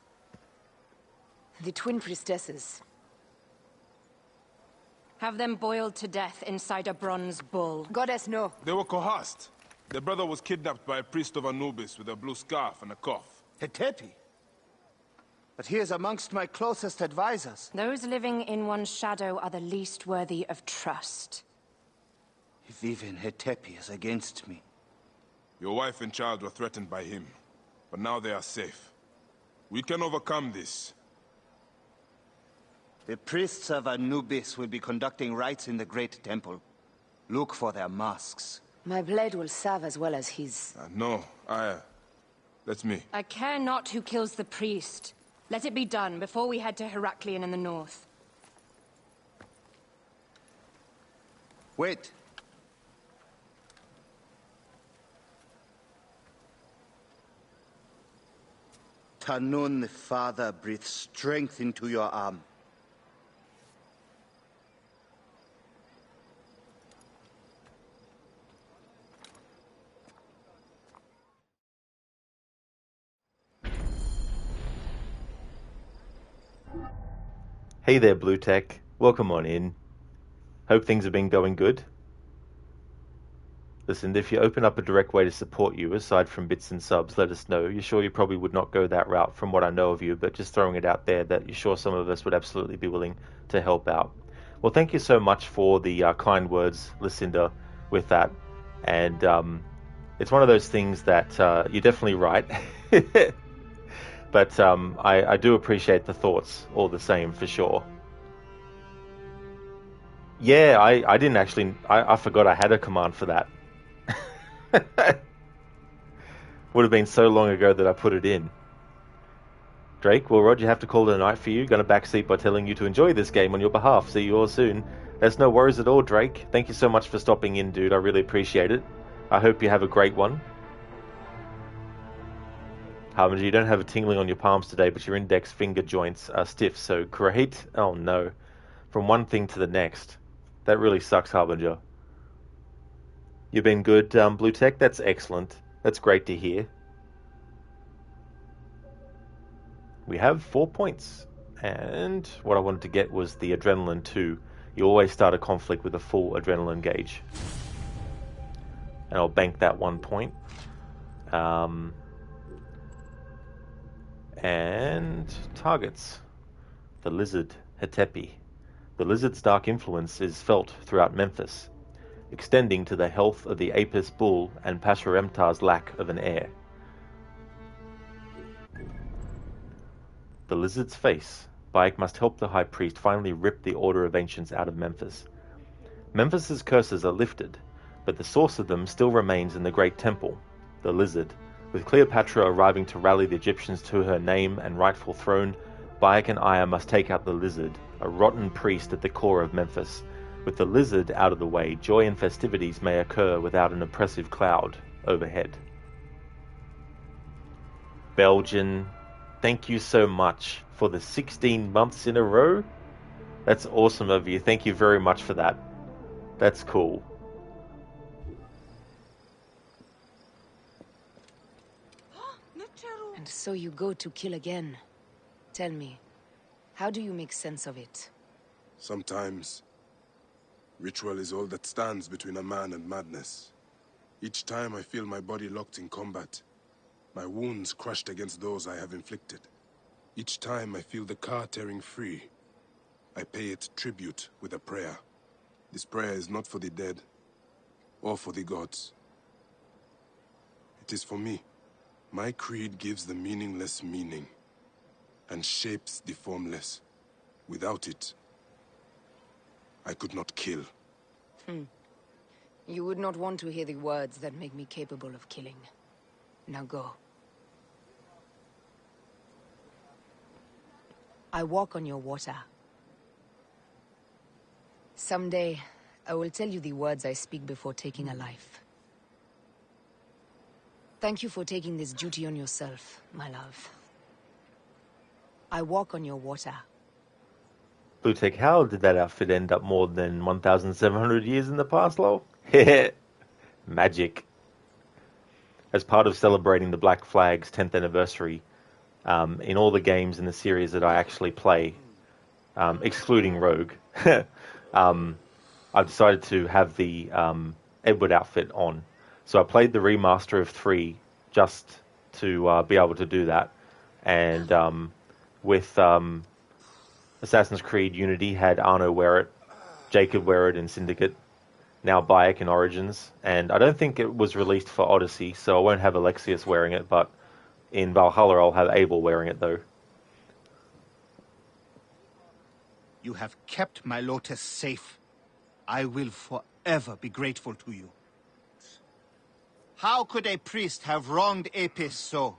The twin priestesses. Have them boiled to death inside a bronze bull. Goddess, no. They were coerced. Their brother was kidnapped by a priest of Anubis with a blue scarf and a cough. Hetepi? But he is amongst my closest advisors. Those living in one's shadow are the least worthy of trust. If even Hetepi is against me. Your wife and child were threatened by him, but now they are safe. We can overcome this. The priests of Anubis will be conducting rites in the Great Temple. Look for their masks. My blade will serve as well as his. No, that's me. I care not who kills the priest. Let it be done before we head to Heraklion in the north. Wait. Tanun the Father breathes strength into your arm. Hey there, Blue Tech. Welcome on in. Hope things have been going good. Listen, if you open up a direct way to support you, aside from bits and subs, let us know. You're sure you probably would not go that route from what I know of you, but just throwing it out there that you're sure some of us would absolutely be willing to help out. Well, thank you so much for the kind words, Lucinda, with that. And it's one of those things that you're definitely right. But I do appreciate the thoughts all the same, for sure. Yeah, I didn't actually... I forgot I had a command for that. Would have been so long ago that I put it in. Drake, well, Roger, have to call it a night for you. Going to backseat by telling you to enjoy this game on your behalf. See you all soon. That's no worries at all, Drake. Thank you so much for stopping in, dude. I really appreciate it. I hope you have a great one. Harbinger, you don't have a tingling on your palms today, but your index finger joints are stiff, so great. Oh no. From one thing to the next. That really sucks, Harbinger. You've been good, Blue Tech? That's excellent. That's great to hear. We have 4 points. And what I wanted to get was the Adrenaline 2. You always start a conflict with a full Adrenaline gauge. And I'll bank that 1 point. And targets. The lizard, Hetepi. The lizard's dark influence is felt throughout Memphis, extending to the health of the Apis bull and Pashurentar's lack of an heir. The lizard's face. Bayek must help the high priest finally rip the Order of Ancients out of Memphis. Memphis's curses are lifted, but the source of them still remains in the great temple, the lizard. With Cleopatra arriving to rally the Egyptians to her name and rightful throne, Bayek and Aya must take out the lizard, a rotten priest at the core of Memphis. With the lizard out of the way, joy and festivities may occur without an oppressive cloud overhead. Belgian, thank you so much for the 16 months in a row. That's awesome of you. Thank you very much for that. That's cool. And so you go to kill again. Tell me, how do you make sense of it? Sometimes, ritual is all that stands between a man and madness. Each time I feel my body locked in combat, my wounds crushed against those I have inflicted. Each time I feel the car tearing free, I pay it tribute with a prayer. This prayer is not for the dead, or for the gods. It is for me. My creed gives the meaningless meaning, and shapes the formless. Without it, I could not kill. You would not want to hear the words that make me capable of killing. Now go. I walk on your water. Someday, I will tell you the words I speak before taking a life. Thank you for taking this duty on yourself, my love. I walk on your water. Blue Tech, how did that outfit end up more than 1,700 years in the past, lol? Magic. As part of celebrating the Black Flag's 10th anniversary, in all the games in the series that I actually play, excluding Rogue, I've decided to have the Edward outfit on. So I played the remaster of 3 just to be able to do that. And with Assassin's Creed Unity had Arno wear it, Jacob wear it in Syndicate, now Bayek in Origins. And I don't think it was released for Odyssey, so I won't have Alexius wearing it, but in Valhalla I'll have Abel wearing it though. You have kept my Lotus safe. I will forever be grateful to you. How could a priest have wronged Apis so?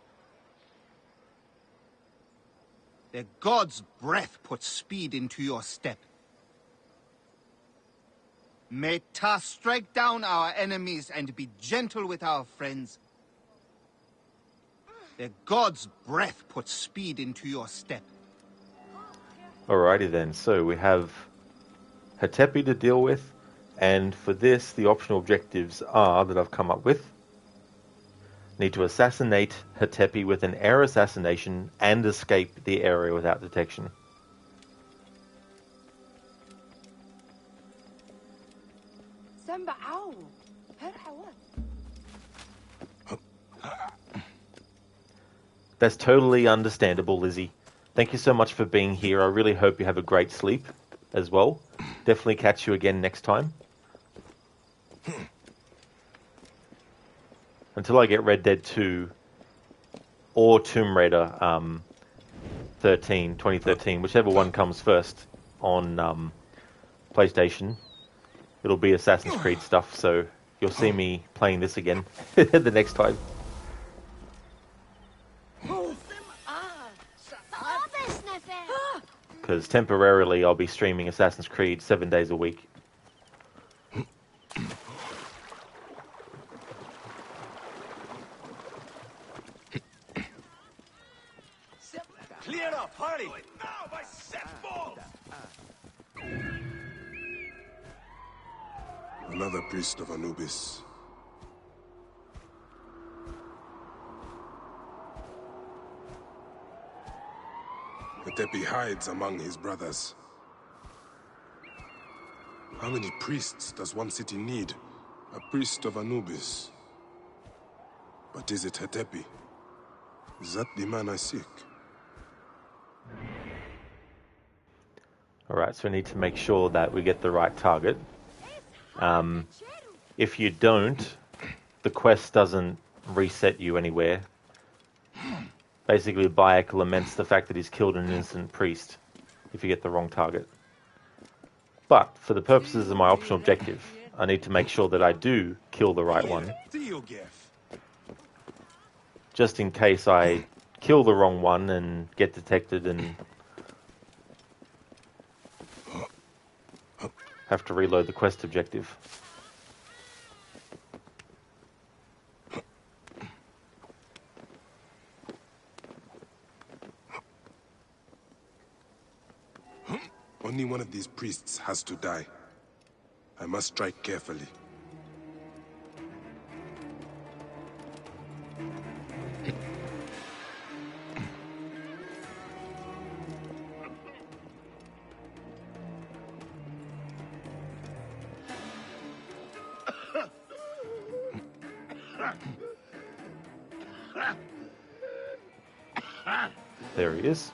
The god's breath put speed into your step. May Ta strike down our enemies and be gentle with our friends. The god's breath put speed into your step. Alrighty then, so we have Hetepi to deal with, and for this the optional objectives are that I've come up with. Need to assassinate Hetepi with an air assassination and escape the area without detection. That's totally understandable, Lizzie. Thank you so much for being here. I really hope you have a great sleep as well. Definitely catch you again next time. Until I get Red Dead 2 or Tomb Raider 2013, whichever one comes first on PlayStation, it'll be Assassin's Creed stuff, so you'll see me playing this again the next time. because temporarily I'll be streaming Assassin's Creed 7 days a week. Clear up, hurry! Now, by set balls! Another priest of Anubis. Hetepi hides among his brothers. How many priests does one city need? A priest of Anubis. But is it Hetepi? Is that the man I seek? Alright, so we need to make sure that we get the right target. If you don't, the quest doesn't reset you anywhere. Basically, Bayek laments the fact that he's killed an innocent priest if you get the wrong target. But, for the purposes of my optional objective, I need to make sure that I do kill the right one. Just in case I kill the wrong one and get detected and have to reload the quest objective. Only one of these priests has to die. I must strike carefully. There he is.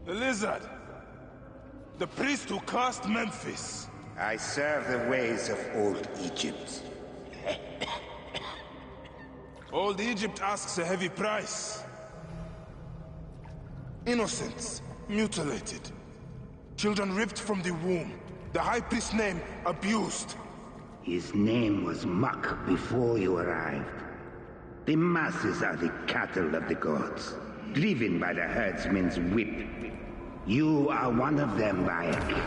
The lizard! The priest who cursed Memphis! I serve the ways of old Egypt. Old Egypt asks a heavy price. Innocents, mutilated. Children ripped from the womb. The high priest's name abused. His name was Muck before you arrived. The masses are the cattle of the gods, driven by the herdsman's whip. You are one of them, Bayek.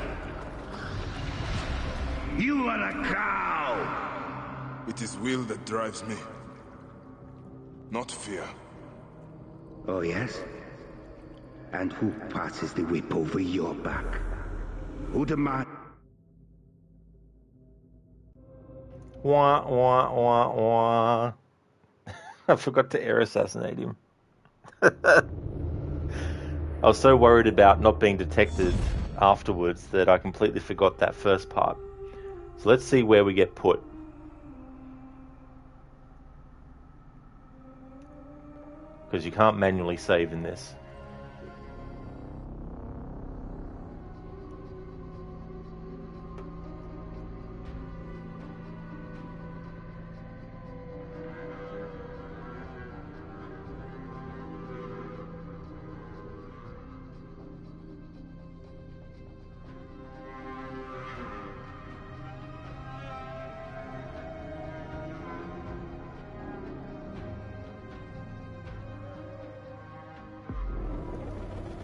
You are a cow! It is will that drives me. Not fear. Oh, yes? And who passes the whip over your back? Who demands... Wah, wah, wah, wah. I forgot to air assassinate him. I was so worried about not being detected afterwards that I completely forgot that first part. So let's see where we get put. Because you can't manually save in this.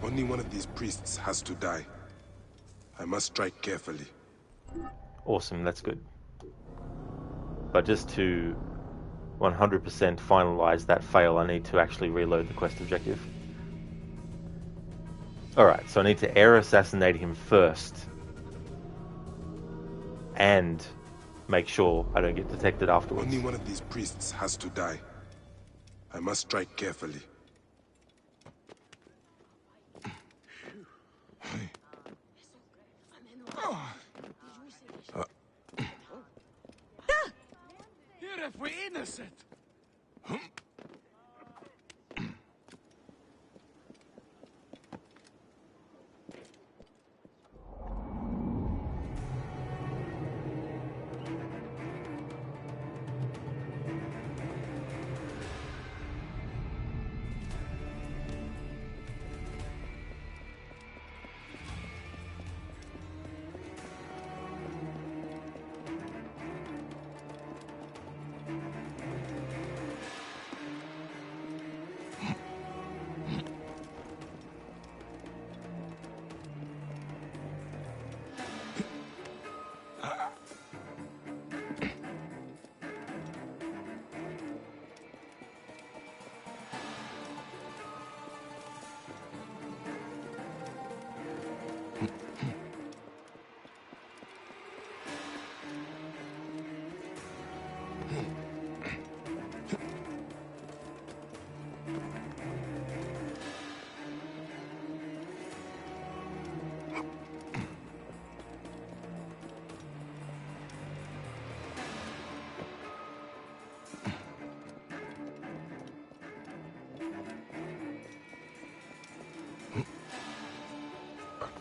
Only one of these priests has to die. I must strike carefully. Awesome, that's good. But just to 100% finalize that fail, I need to actually reload the quest objective. Alright, so I need to air assassinate him first. And make sure I don't get detected afterwards. Only one of these priests has to die. I must strike carefully. Here if we're innocent.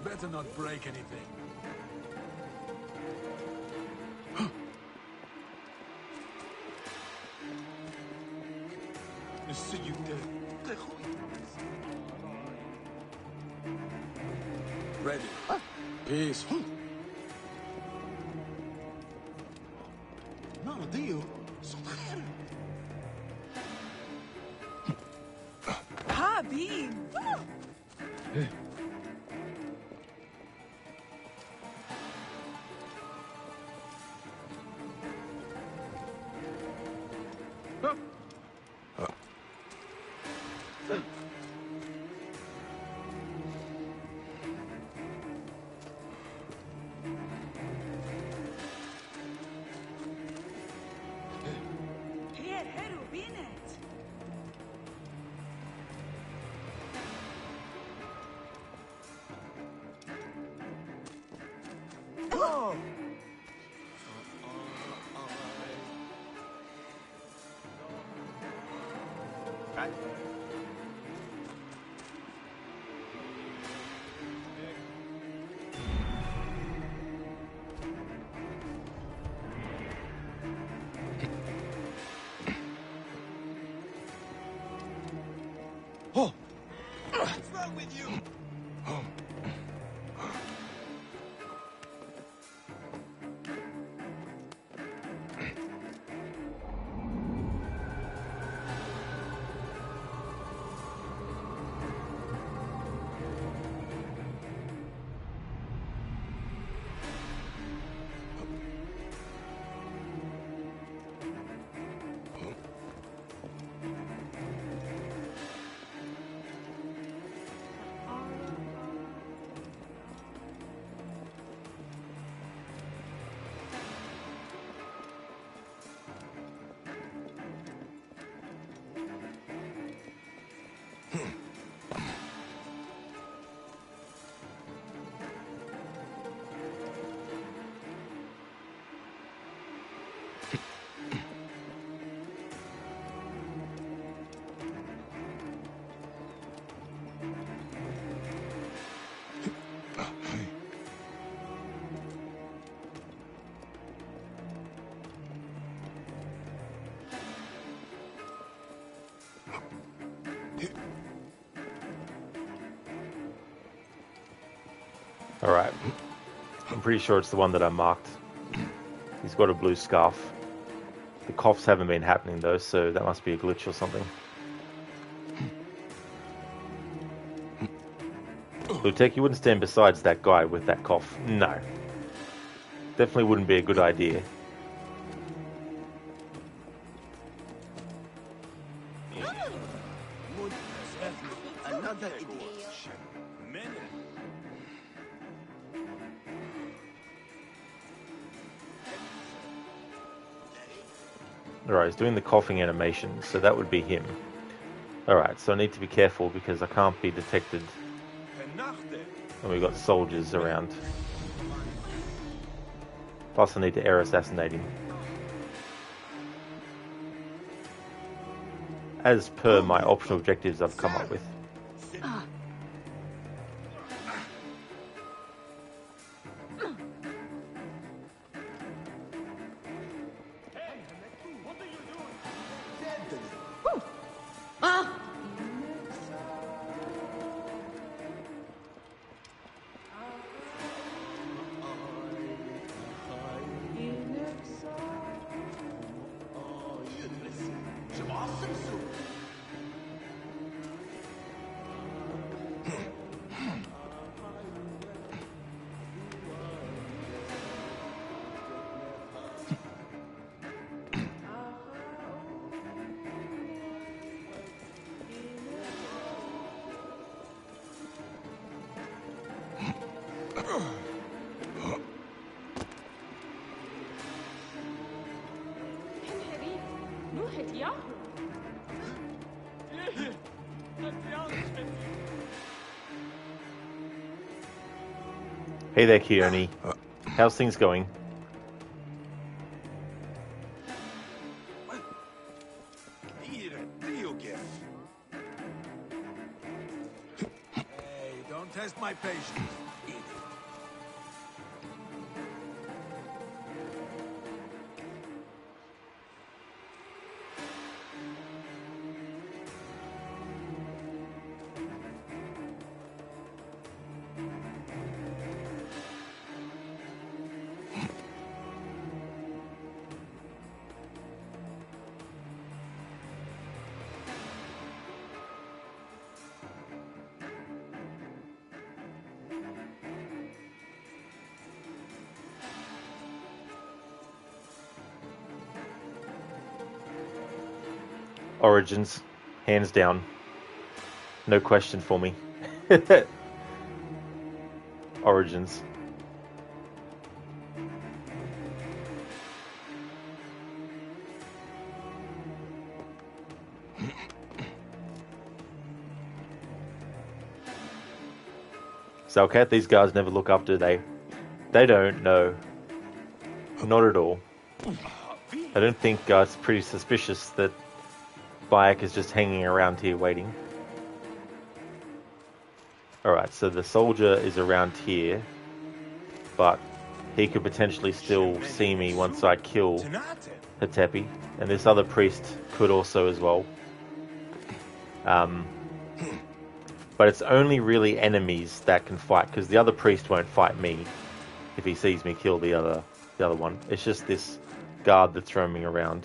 Better not break anything. See you dead. Ready. Peace. No, Dio. صغير. حبيب. Oh! Oh! What's wrong with you? Alright. I'm pretty sure it's the one that I marked. He's got a blue scarf. The coughs haven't been happening though, so that must be a glitch or something. Lutek, you wouldn't stand beside that guy with that cough. No. Definitely wouldn't be a good idea. Another idiot. Alright, he's doing the coughing animation, so that would be him. Alright, so I need to be careful because I can't be detected. And we've got soldiers around. Plus I need to air assassinate him. As per my optional objectives I've come up with. Hey there, Keone. How's things going? Hey, don't test my patience. Origins, hands down. No question for me. Origins. Zalcat, these guys never look up, do they? They don't, no. Not at all. I don't think it's pretty suspicious that Bayek is just hanging around here waiting. Alright, so the soldier is around here, but he could potentially still see me once I kill Hatepi, and this other priest could also as well. But it's only really enemies that can fight, because the other priest won't fight me if he sees me kill the other one. It's just this guard that's roaming around.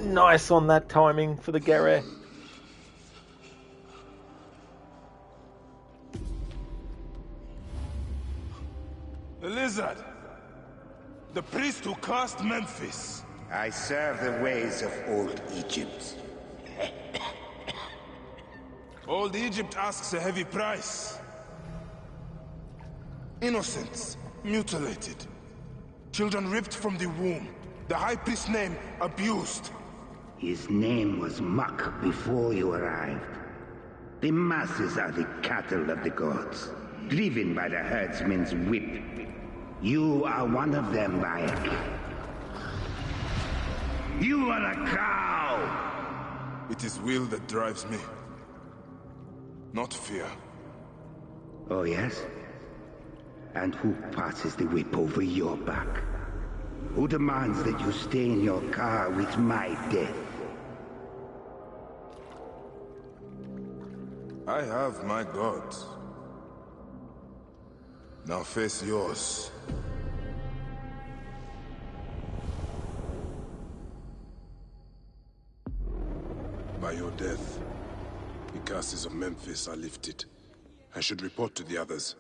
Nice on that timing for the Gere. The lizard. The priest who cursed Memphis. I serve the ways of old Egypt. Old Egypt asks a heavy price. Innocents, mutilated. Children ripped from the womb. The High Priest's name abused. His name was Muck before you arrived. The masses are the cattle of the gods, driven by the herdsman's whip. You are one of them, Bayek. You are a cow! It is will that drives me, not fear. Oh, yes? And who passes the whip over your back? Who demands that you stay in your car with my death? I have my gods. Now face yours. By your death, the curses of Memphis are lifted. I should report to the others.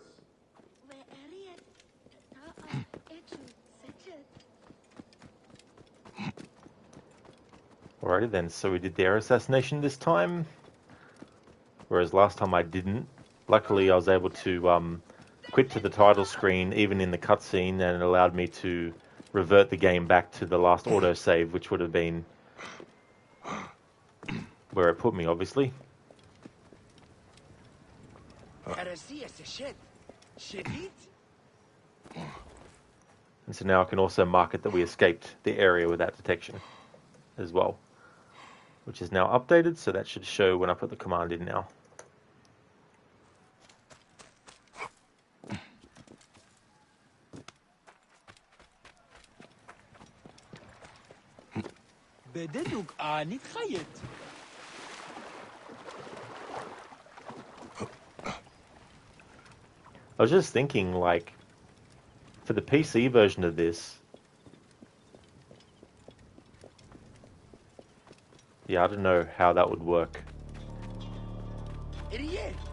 Alrighty then, so we did their assassination this time, whereas last time I didn't. Luckily I was able to quit to the title screen even in the cutscene, and it allowed me to revert the game back to the last autosave, which would have been where it put me, obviously. And so now I can also mark it that we escaped the area without detection as well, which is now updated, so that should show when I put the command in now. I was just thinking, like, for the PC version of this, yeah, I don't know how that would work.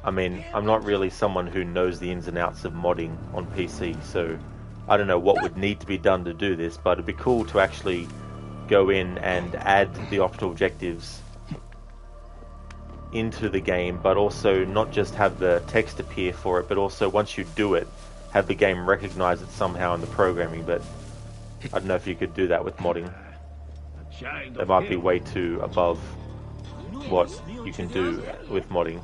I mean, I'm not really someone who knows the ins and outs of modding on PC, so I don't know what would need to be done to do this, but it'd be cool to actually go in and add the optional objectives into the game, but also not just have the text appear for it, but also once you do it, have the game recognize it somehow in the programming. But I don't know if you could do that with modding. That might be way too above what you can do with modding.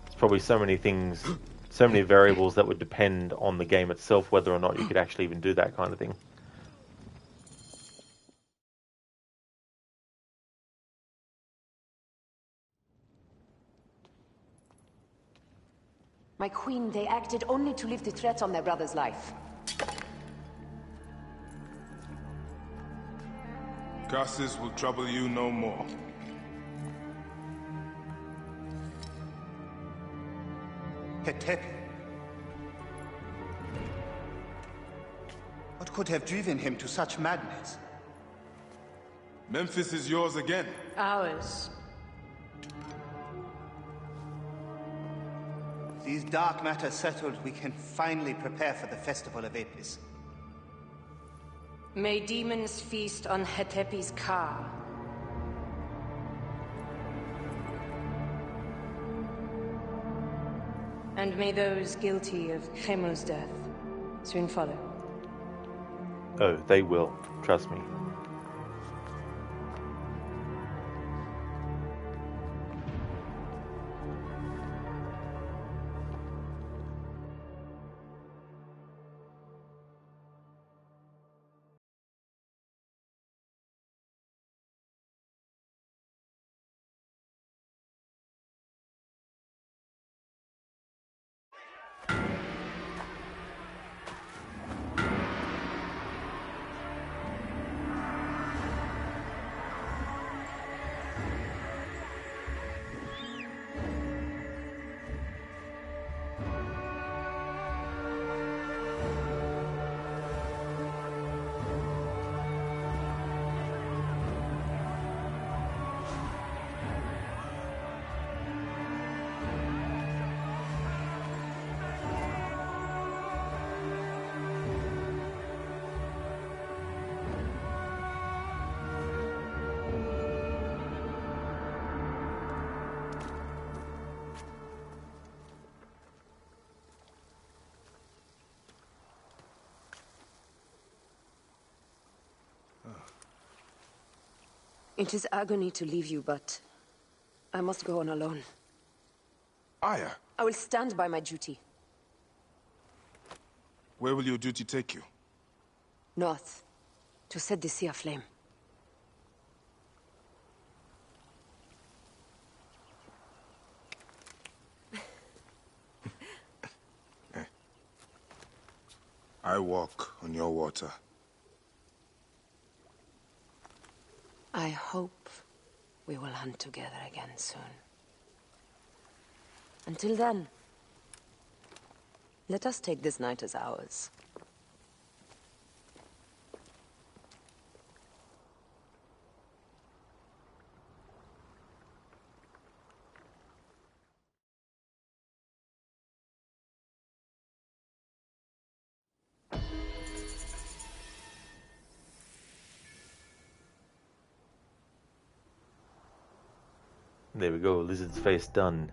There's probably so many things, so many variables that would depend on the game itself, whether or not you could actually even do that kind of thing. My queen, they acted only to lift the threat on their brother's life. Curses will trouble you no more. Hetepi. What could have driven him to such madness? Memphis is yours again. Ours. These dark matters settled, we can finally prepare for the Festival of Apis. May demons feast on Hetepi's car. And may those guilty of Chemu's death soon follow. Oh, they will. Trust me. It is agony to leave you, but I must go on alone. Aya, I will stand by my duty. where will your duty take you? North, to set the sea aflame. I walk on your water. I hope we will hunt together again soon. Until then, let us take this night as ours. There we go, lizard's face done.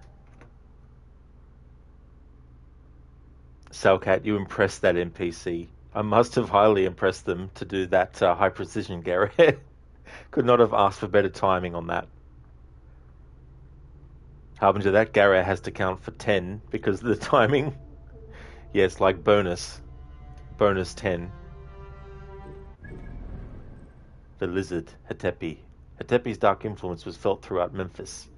Salcat, you impressed that NPC. I must have highly impressed them to do that high precision Garrett. Could not have asked for better timing on that. Harbinger, that Garrett has to count for 10 because of the timing. Yes, like bonus. Bonus 10. The lizard, Hatepi. Hatepi's dark influence was felt throughout Memphis.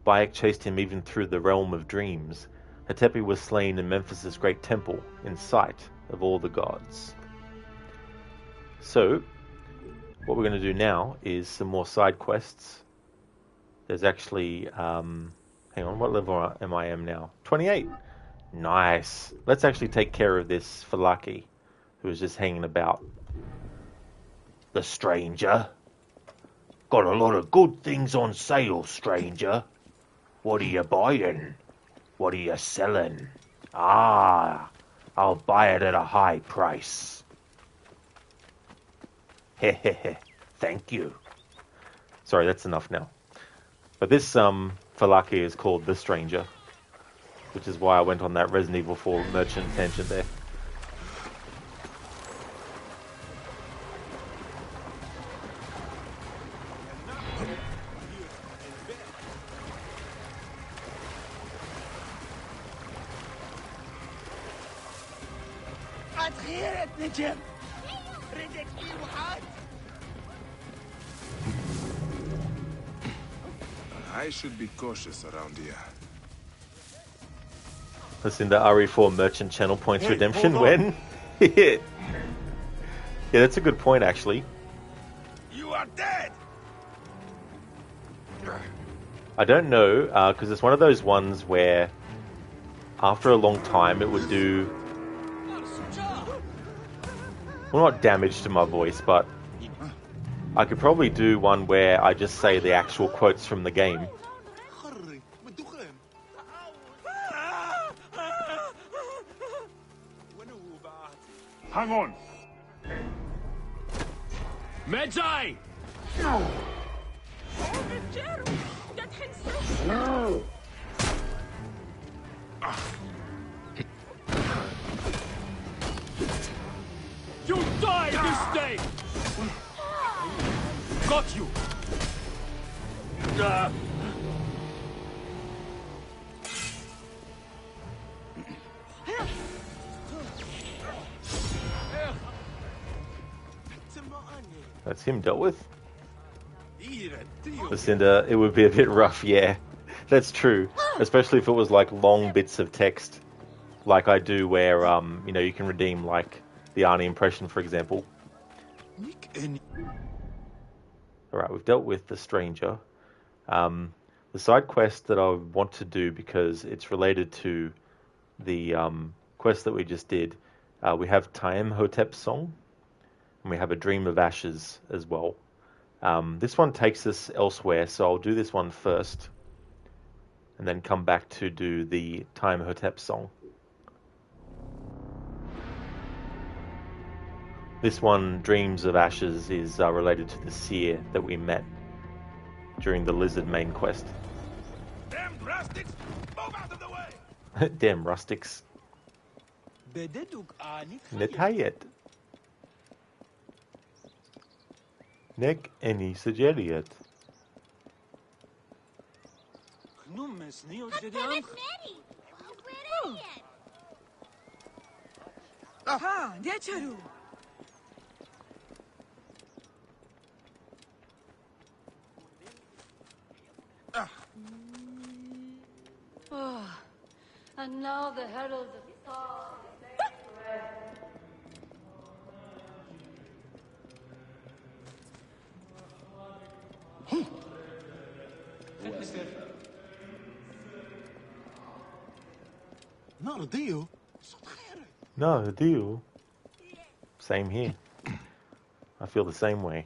Bayek chased him even through the realm of dreams. Hatepi was slain in Memphis's great temple, in sight of all the gods. So, what we're going to do now is some more side quests. There's actually, hang on, what level am I now? 28. Nice. Let's actually take care of this Philaki, who is just hanging about. The stranger. Got a lot of good things on sale, stranger. What are you buying? What are you selling? Ah, I'll buy it at a high price. Hehehe, thank you. Sorry, that's enough now. But this Philaki is called the Stranger, which is why I went on that Resident Evil 4 merchant tangent there. I should be cautious around here. Listen to RE4 merchant channel points redemption when? Yeah, that's a good point actually. You are dead! I don't know, because it's one of those ones where after a long time it would do, well, not damage to my voice, but I could probably do one where I just say the actual quotes from the game. Hang on. Medjay! You die this day! Got you! That's him dealt with. Lucinda, it would be a bit rough, yeah. That's true. Especially if it was like long bits of text. Like I do where, you know, you can redeem like the Arnie impression, for example. Alright, we've dealt with the stranger. The side quest that I want to do, because it's related to the quest that we just did, we have Taim Hotep's song, and we have a Dream of Ashes as well. This one takes us elsewhere, so I'll do this one first, and then come back to do the Taim Hotep song. This one, Dreams of Ashes, is related to the seer that we met during the Lizard main quest. Damn rustics! Move out of the way! Damn rustics. Netayet. Nek eni sejeliet. Aha, Decharu. Oh, and now the herald of Thor is laid to rest. No deal. No deal. Same here. I feel the same way.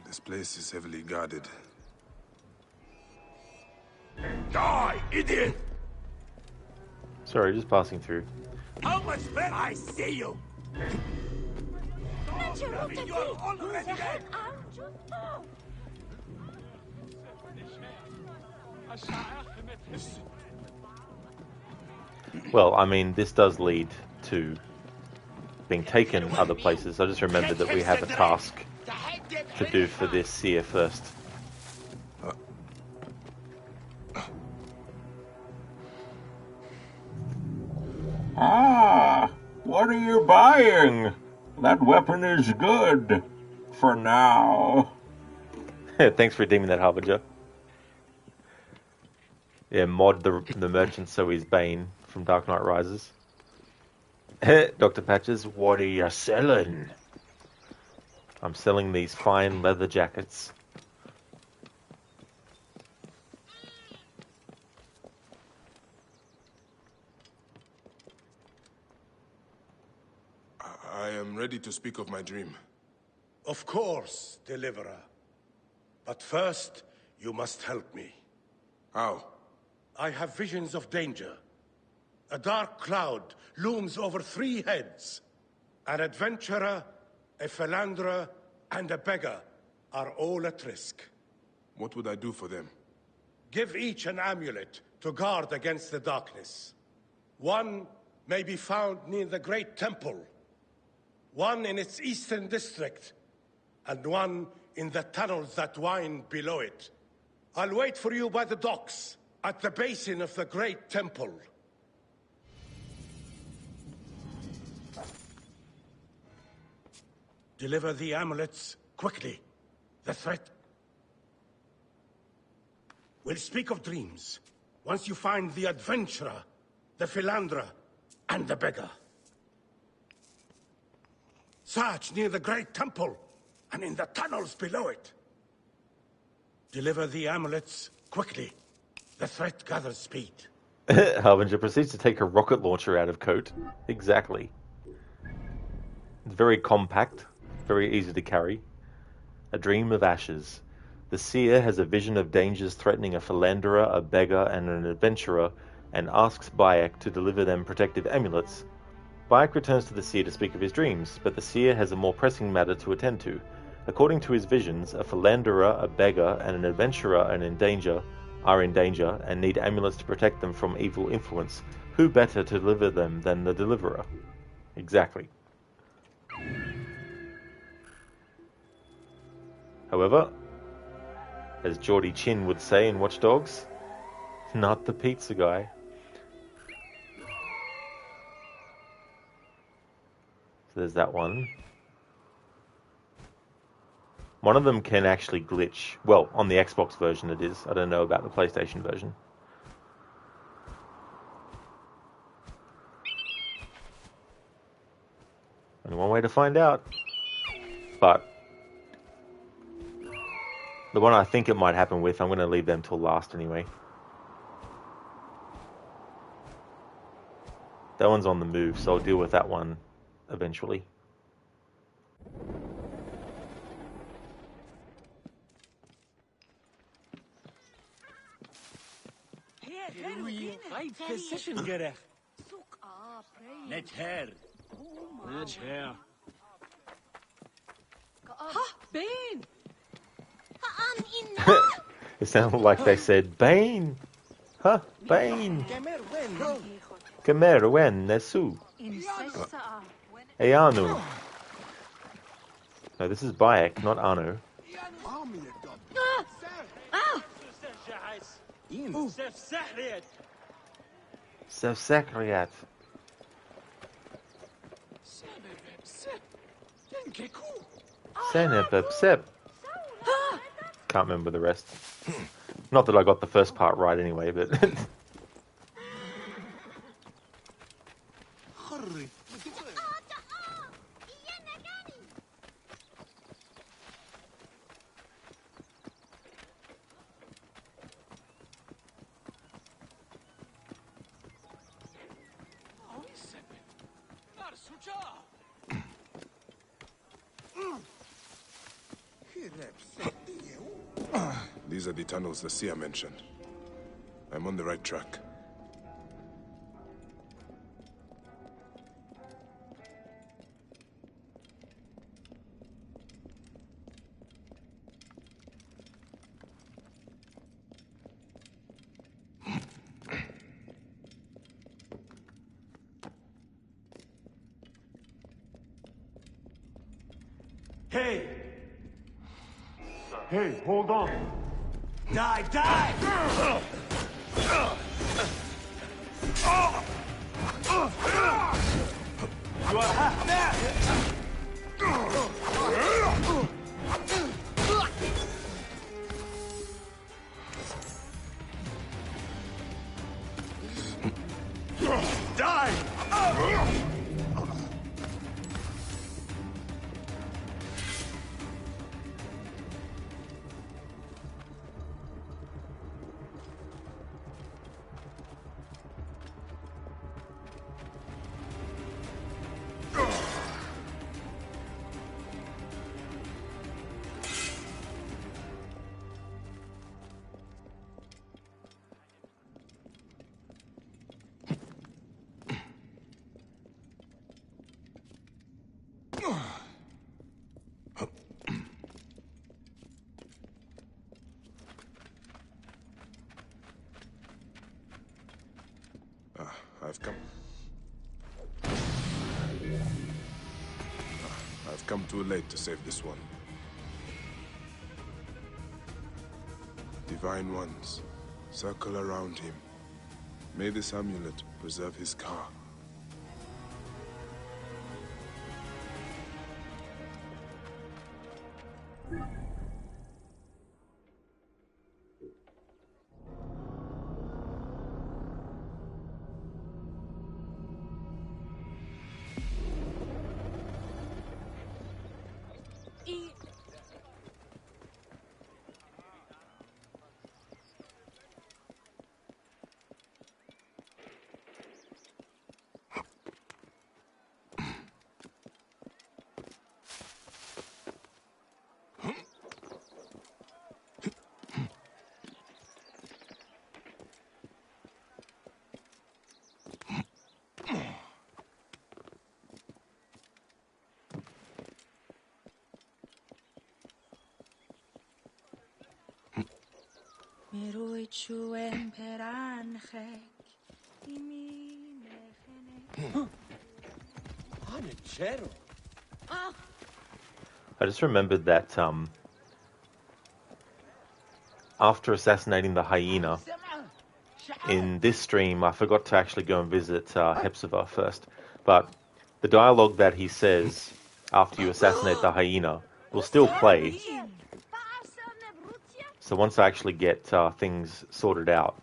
This place is heavily guarded. Die, idiot! Sorry, just passing through. How much better I see you? You're already dead. Well, I mean, this does lead to being taken other places. I just remembered that we have a task to do for this seer first. Ah, what are you buying? That weapon is good. For now. Thanks for redeeming that, Harbinger. Yeah, mod the merchant so he's Bane from Dark Knight Rises. Dr. Patches, what are you selling? I'm selling these fine leather jackets. I am ready to speak of my dream. Of course, Deliverer. But first, you must help me. How? I have visions of danger. A dark cloud looms over 3 heads. An adventurer, a philanderer, and a beggar are all at risk. What would I do for them? Give each an amulet to guard against the darkness. One may be found near the Great Temple, one in its eastern district, and one in the tunnels that wind below it. I'll wait for you by the docks, at the basin of the Great Temple. Deliver the amulets quickly. The threat... We'll speak of dreams. Once you find the adventurer, the philanderer, and the beggar. Search near the Great Temple, and in the tunnels below it. Deliver the amulets quickly. The threat gathers speed. Harbinger proceeds to take a rocket launcher out of coat. Exactly. It's very compact, very easy to carry. A dream of ashes. The seer has a vision of dangers threatening a philanderer, a beggar, and an adventurer, and asks Bayek to deliver them protective amulets. Bayek returns to the seer to speak of his dreams, but the seer has a more pressing matter to attend to. According to his visions, a philanderer, a beggar, and an adventurer are in danger and need amulets to protect them from evil influence. Who better to deliver them than the deliverer? Exactly. However, as Geordie Chin would say in Watch Dogs, not the pizza guy. So there's that one. One of them can actually glitch. Well, on the Xbox version it is. I don't know about the PlayStation version. Only one way to find out. But the one I think it might happen with, I'm going to leave them till last anyway. That one's on the move, so I'll deal with that one eventually. It sounded like they said Bane. Huh? Bane. Kemer wen nesu. Eanu. No, this is Bayek, not Anu. Sefsekriat. Senepepsep. Can't remember the rest. Not that I got the first part right anyway, but... These are the tunnels the seer mentioned. I'm on the right track. Hey! Hey, hold on! Die, die! You are half there! Die! I've come too late to save this one. Divine Ones, circle around him. May this amulet preserve his car. I just remembered that after assassinating the hyena, in this stream, I forgot to actually go and visit Hepzibah first, but the dialogue that he says after you assassinate the hyena will still play. So once I actually get things sorted out,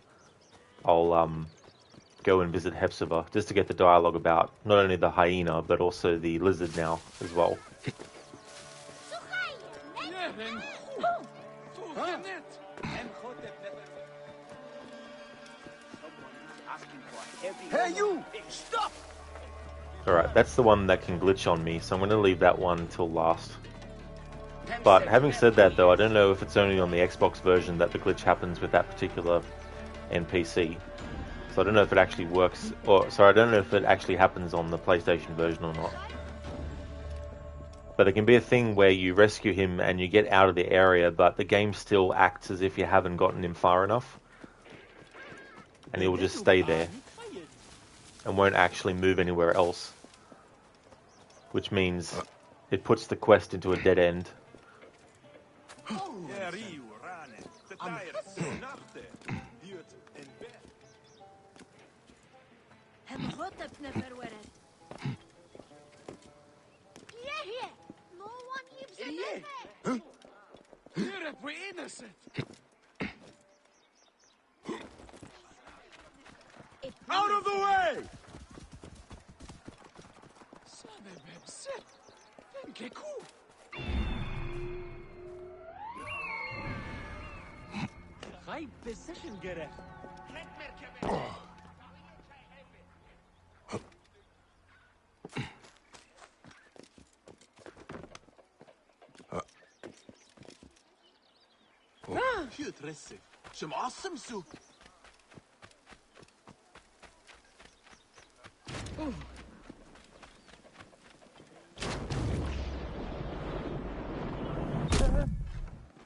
I'll go and visit Hepzibah just to get the dialogue about not only the hyena but also the lizard now as well. Hey, you! Stop! Alright, that's the one that can glitch on me, so I'm going to leave that one till last. But having said that though, I don't know if it's only on the Xbox version that the glitch happens with that particular NPC. So I don't know if it actually works, I don't know if it actually happens on the PlayStation version or not. But it can be a thing where you rescue him and you get out of the area, but the game still acts as if you haven't gotten him far enough. And he will just stay there and won't actually move anywhere else. Which means it puts the quest into a dead end. No one lives in Yeah. there. Europe, we're innocent. Out of the way! High position, Gerek. Cute recipe. Some awesome soup.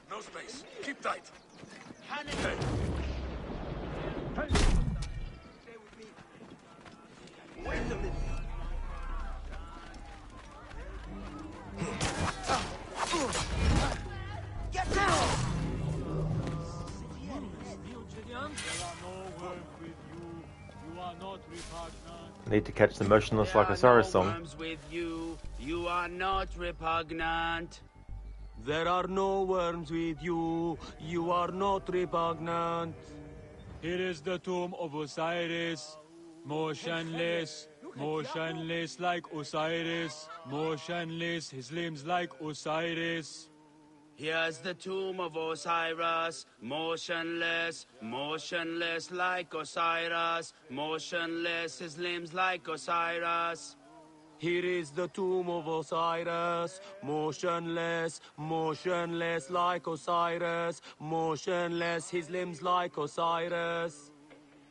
No space. Keep tight. Wait a minute. Get down! Need to catch the motionless like Osiris song. Worms with you. You are not repugnant. There are no worms with you. You are not repugnant. Here is the tomb of Osiris. Motionless, motionless like Osiris. Motionless, his limbs like Osiris. Here's the tomb of Osiris, motionless, motionless like Osiris, motionless, his limbs like Osiris. Here is the tomb of Osiris, motionless, motionless like Osiris, motionless, his limbs like Osiris.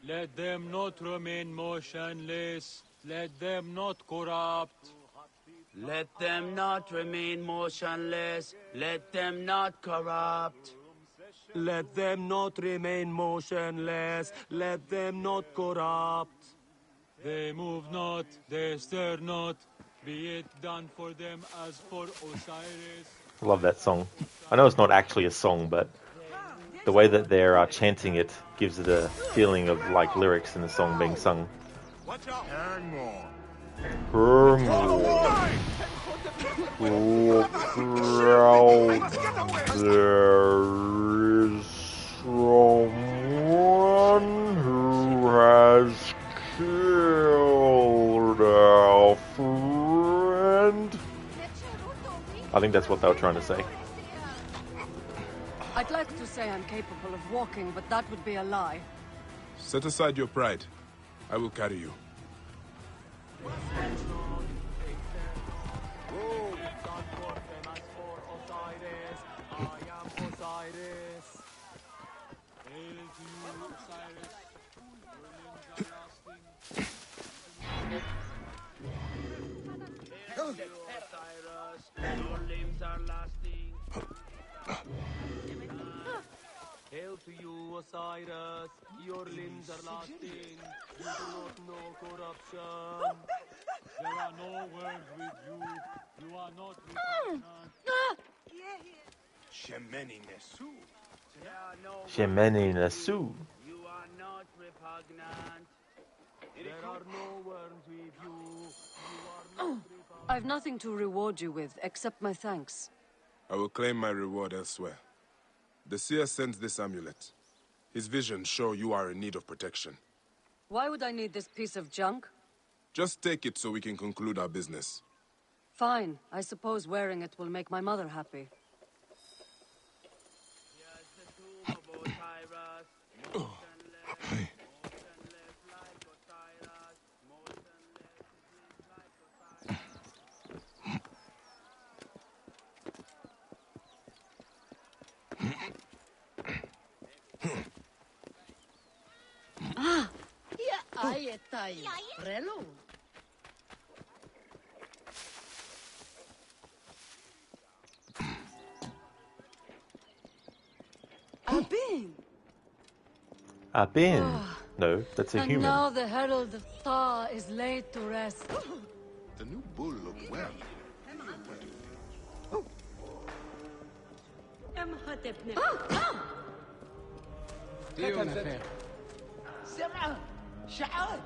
Let them not remain motionless. Let them not corrupt. Let them not remain motionless, let them not corrupt. Let them not remain motionless, let them not corrupt. They move not, they stir not. Be it done for them as for Osiris. I love that song. I know it's not actually a song, but the way that they're chanting it gives it a feeling of like lyrics in the song being sung. Watch out. Hang on. There is someone who has killed our friend. I think that's what they were trying to say. I'd like to say I'm capable of walking, but that would be a lie. Set aside your pride. I will carry you. Your limbs are lasting. Hail to you, Osiris. Your limbs are lasting. You do not know corruption. There are no words with you. You are not repugnant. Shemeni Nesu. Shemeni Nasu. You are not repugnant. There are no worms with you. You are not I've nothing to reward you with, except my thanks. I will claim my reward elsewhere. The seer sends this amulet. His visions show you are in need of protection. Why would I need this piece of junk? Just take it so we can conclude our business. Fine. I suppose wearing it will make my mother happy. Here's the tomb of Osiris. Motionless, motionless like Osiris. Motionless, like Osiris. Ah, ja, aietai, relo. Abin! Abin. No, that's a And human. now the herald of Tha is laid to rest. The new bull looked well. سمعة شعات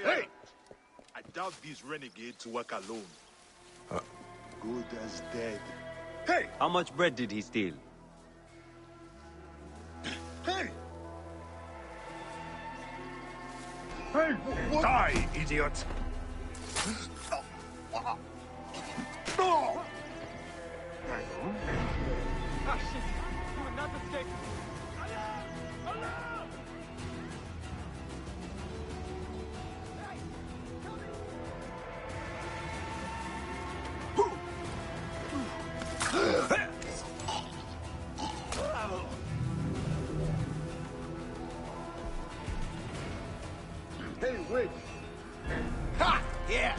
Hey! I doubt these renegades work alone. Good as dead. Hey! How much bread did he steal? Hey! Hey! Die, idiot! No! Ah, shit! You will not escape! Hey, wait! Ha! Yeah!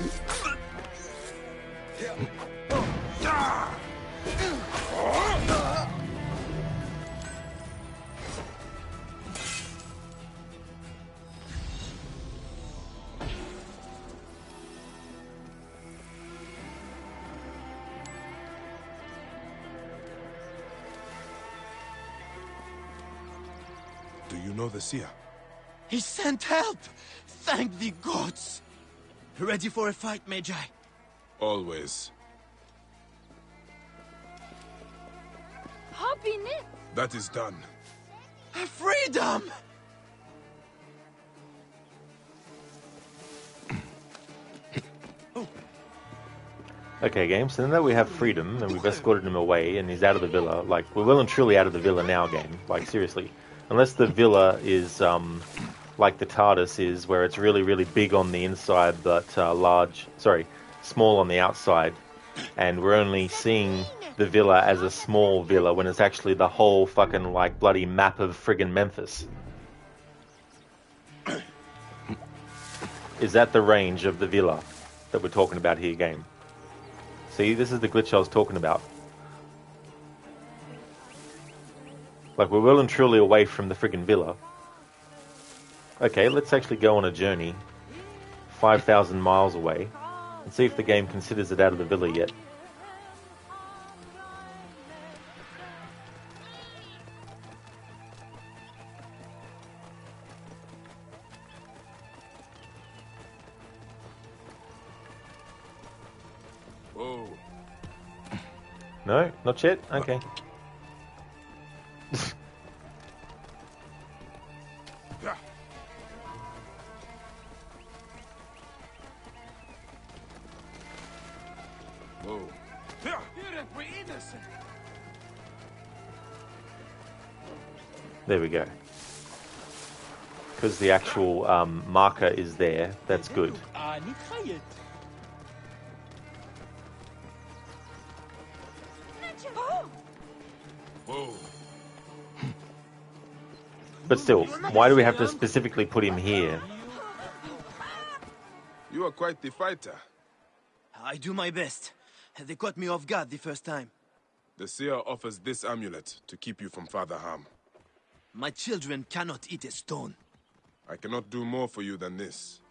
Do you know the seer? He sent help! Thank the gods! Ready for a fight, Magi? Always. Happiness! That is done. Freedom! Okay, game. So now that we have freedom and we've escorted him away and he's out of the villa, like, we're well and truly out of the villa now, game. Like, seriously. Unless the villa is, like the TARDIS is, where it's really, really big on the inside, but small on the outside. And we're only seeing the villa as a small villa when it's actually the whole fucking, like, bloody map of friggin' Memphis. Is that the range of the villa that we're talking about here, game? See, this is the glitch I was talking about. Like, we're well and truly away from the friggin' villa. Okay, let's actually go on a journey 5,000 miles away and see if the game considers it out of the villa yet. Whoa. No? Not yet? Okay. Whoa. We're innocent! There we go. Because the actual marker is there, that's good. Whoa. But still, why do we have to specifically put him here? You are quite the fighter. I do my best. They caught me off guard the first time. The seer offers this amulet to keep you from further harm. My children cannot eat a stone. I cannot do more for you than this.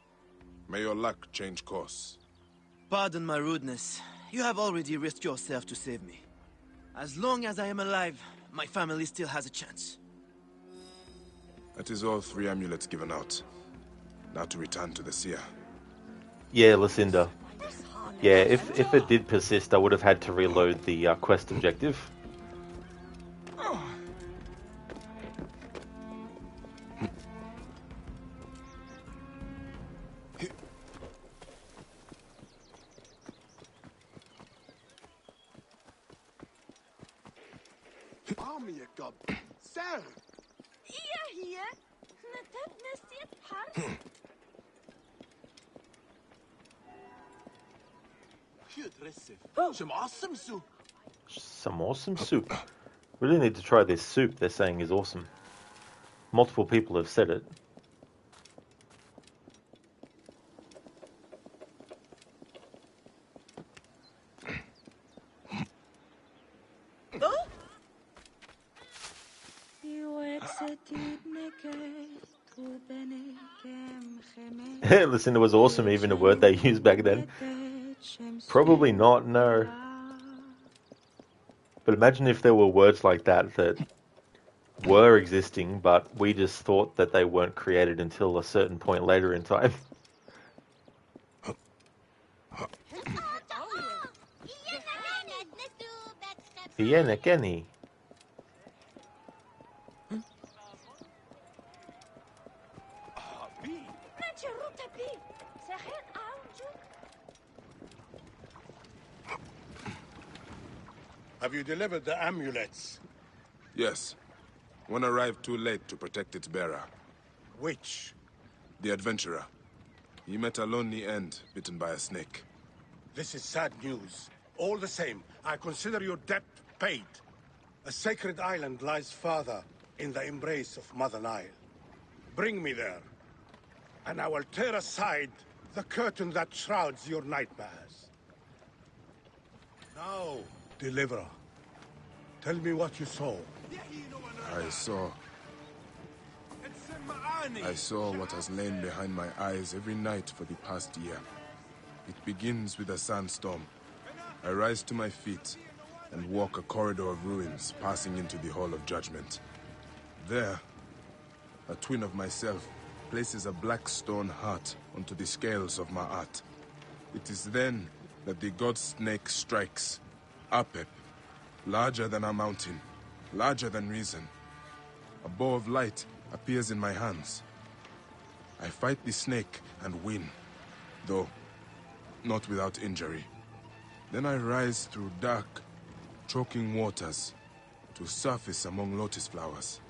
May your luck change course. Pardon my rudeness. You have already risked yourself to save me. As long as I am alive, my family still has a chance. That is all 3 amulets given out. Now to return to the seer. Yeah, Lucinda. Yeah, if it did persist, I would have had to reload the quest objective. Sir! Some awesome soup. Some awesome soup. Really need to try this soup they're saying is awesome. Multiple people have said it. Lucinda was awesome, even a word they used back then. Probably not, no. But imagine if there were words like that were existing, but we just thought that they weren't created until a certain point later in time. Ian Kenny. Have you delivered the amulets? Yes. One arrived too late to protect its bearer. Which? The adventurer. He met a lonely end, bitten by a snake. This is sad news. All the same, I consider your debt paid. A sacred island lies farther in the embrace of Mother Nile. Bring me there, and I will tear aside the curtain that shrouds your nightmares. Now, Deliverer, tell me what you saw. I saw what has lain behind my eyes every night for the past year. It begins with a sandstorm. I rise to my feet and walk a corridor of ruins, passing into the Hall of Judgment. There, a twin of myself places a black stone heart onto the scales of my art. It is then that the god snake strikes. Apep, larger than a mountain, larger than reason. A bow of light appears in my hands. I fight the snake and win, though not without injury. Then I rise through dark, choking waters to surface among lotus flowers.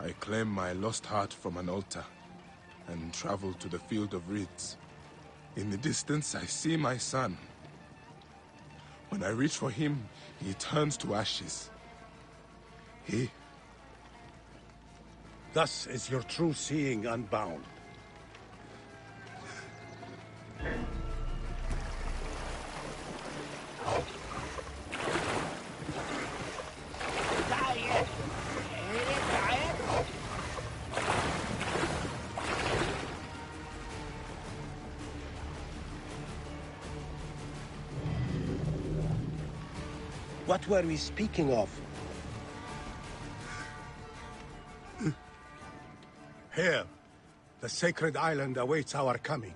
I claim my lost heart from an altar and travel to the field of reeds. In the distance, I see my son. When I reach for him, he turns to ashes. Thus is your true seeing unbound. What were we speaking of? Here, the sacred island awaits our coming.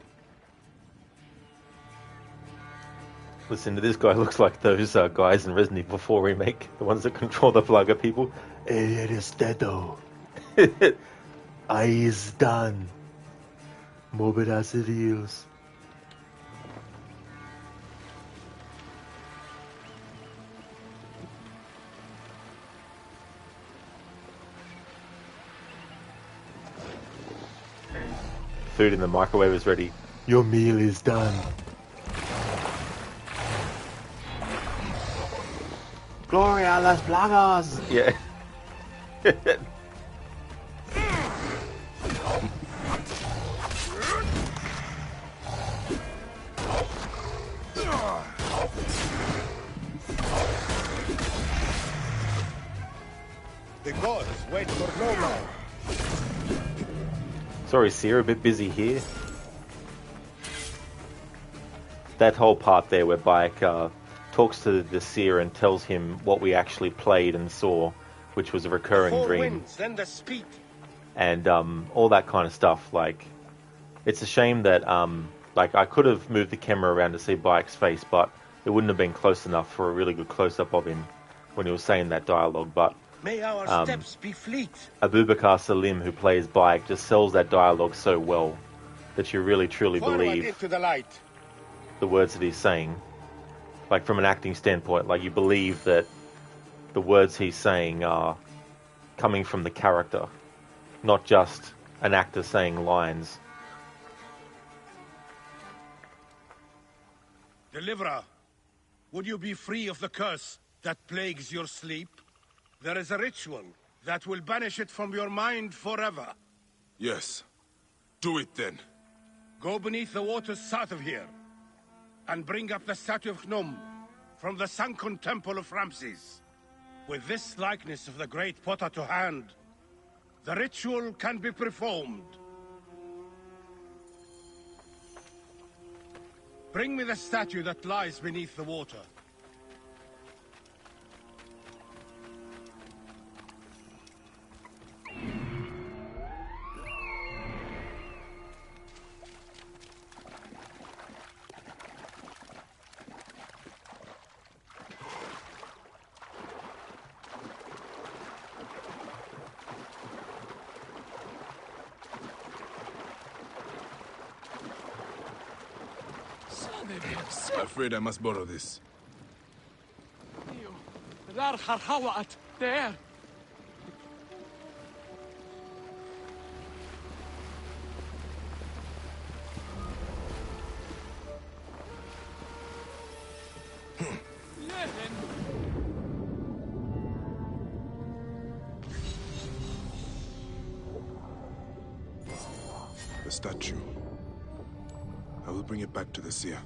Listen to this guy, looks like those guys in Resident Evil 4 Remake, the ones that control the Plaga people. It is deado. Ahí están. Moverás Dios. Food in the microwave is ready. Your meal is done. Gloria a las plagas! Yeah. The gods wait for no man. Sorry, Seer, a bit busy here. That whole part there where Bayek talks to the Seer and tells him what we actually played and saw, which was a recurring dream. Winds, then the speed. And all that kind of stuff. Like, it's a shame that like I could have moved the camera around to see Bayek's face, but it wouldn't have been close enough for a really good close-up of him when he was saying that dialogue. But may our steps be fleet. Abubakar Salim, who plays Bayek, just sells that dialogue so well that you really truly believe into the light. The words that he's saying. Like, from an acting standpoint, like, you believe that the words he's saying are coming from the character, not just an actor saying lines. Deliverer, would you be free of the curse that plagues your sleep? There is a ritual that will banish it from your mind forever. Yes. Do it then. Go beneath the waters south of here, and bring up the statue of Gnome from the sunken temple of Ramses. With this likeness of the great potter to hand, the ritual can be performed. Bring me the statue that lies beneath the water. Afraid I must borrow this. There. The statue. I will bring it back to the seer.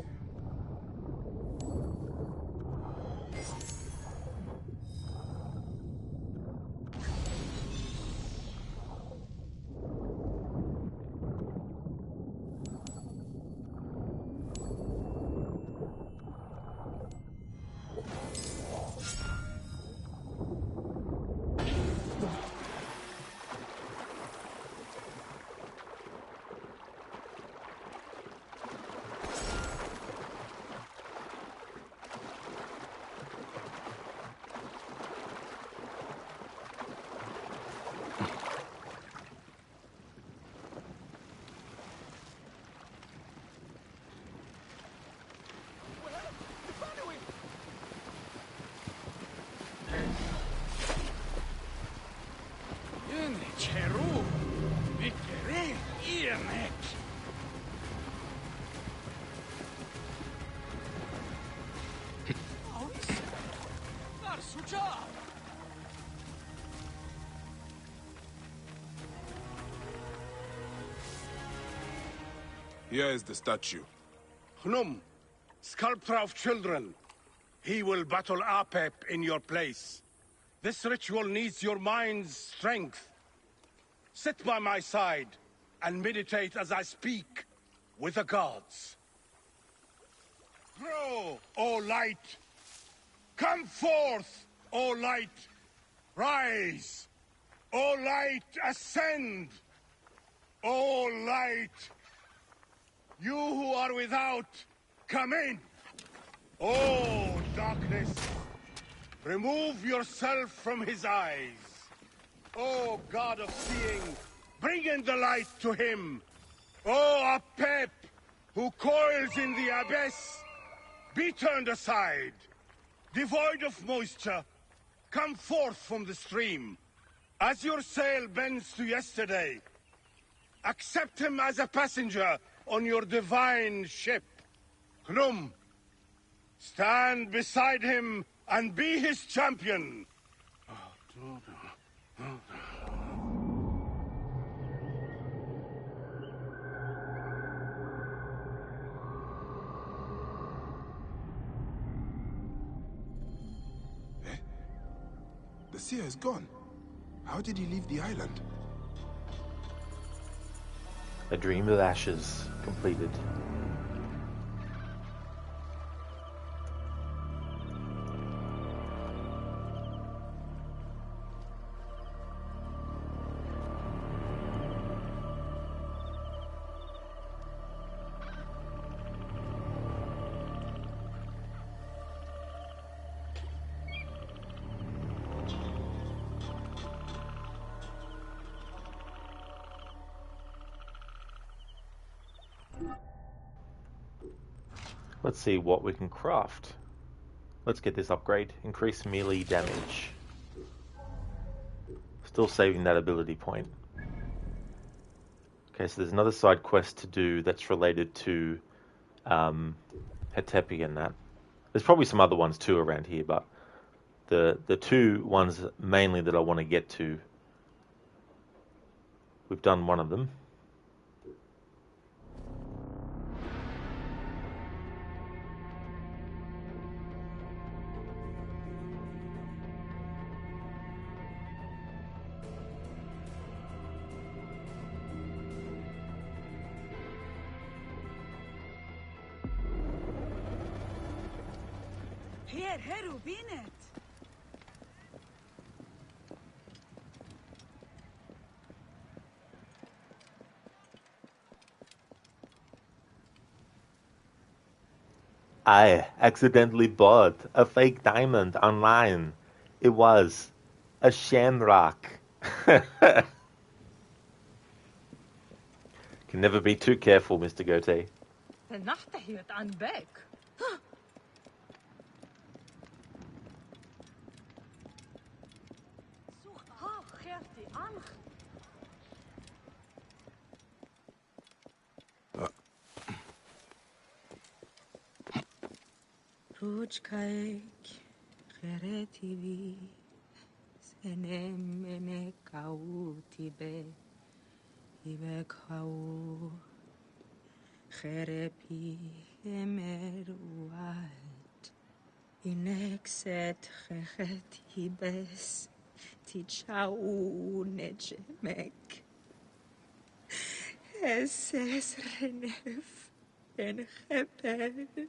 Here is the statue. Hnum, sculptor of children. He will battle Apep in your place. This ritual needs your mind's strength. Sit by my side and meditate as I speak with the gods. Grow, O light! Come forth, O light! Rise! O light, ascend! O light! You who are without, come in! O darkness, remove yourself from his eyes. O God of seeing, bring in the light to him. O Apep, who coils in the abyss, be turned aside. Devoid of moisture, come forth from the stream. As your sail bends to yesterday, accept him as a passenger on your divine ship. Gnum, stand beside him and be his champion. The seer is gone. How did he leave the island? A Dream of Ashes completed. Let's see what we can craft. Let's get this upgrade. Increase melee damage. Still saving that ability point. Okay, so there's another side quest to do that's related to Hetepi and that. There's probably some other ones too around here, but the two ones mainly that I want to get to, we've done one of them. Here, Heru, binet. I accidentally bought a fake diamond online. It was a shamrock. Can never be too careful, Mr. Gote. تنحتهيت عن باك. ها خيرتي أنخ. Ruchkaik, Khereti vi, Senemene kauti be, Ibe kau, Kherepi emeruat, Inexet Khereti bes, Tichau nejemek, Eses renef, En khepel.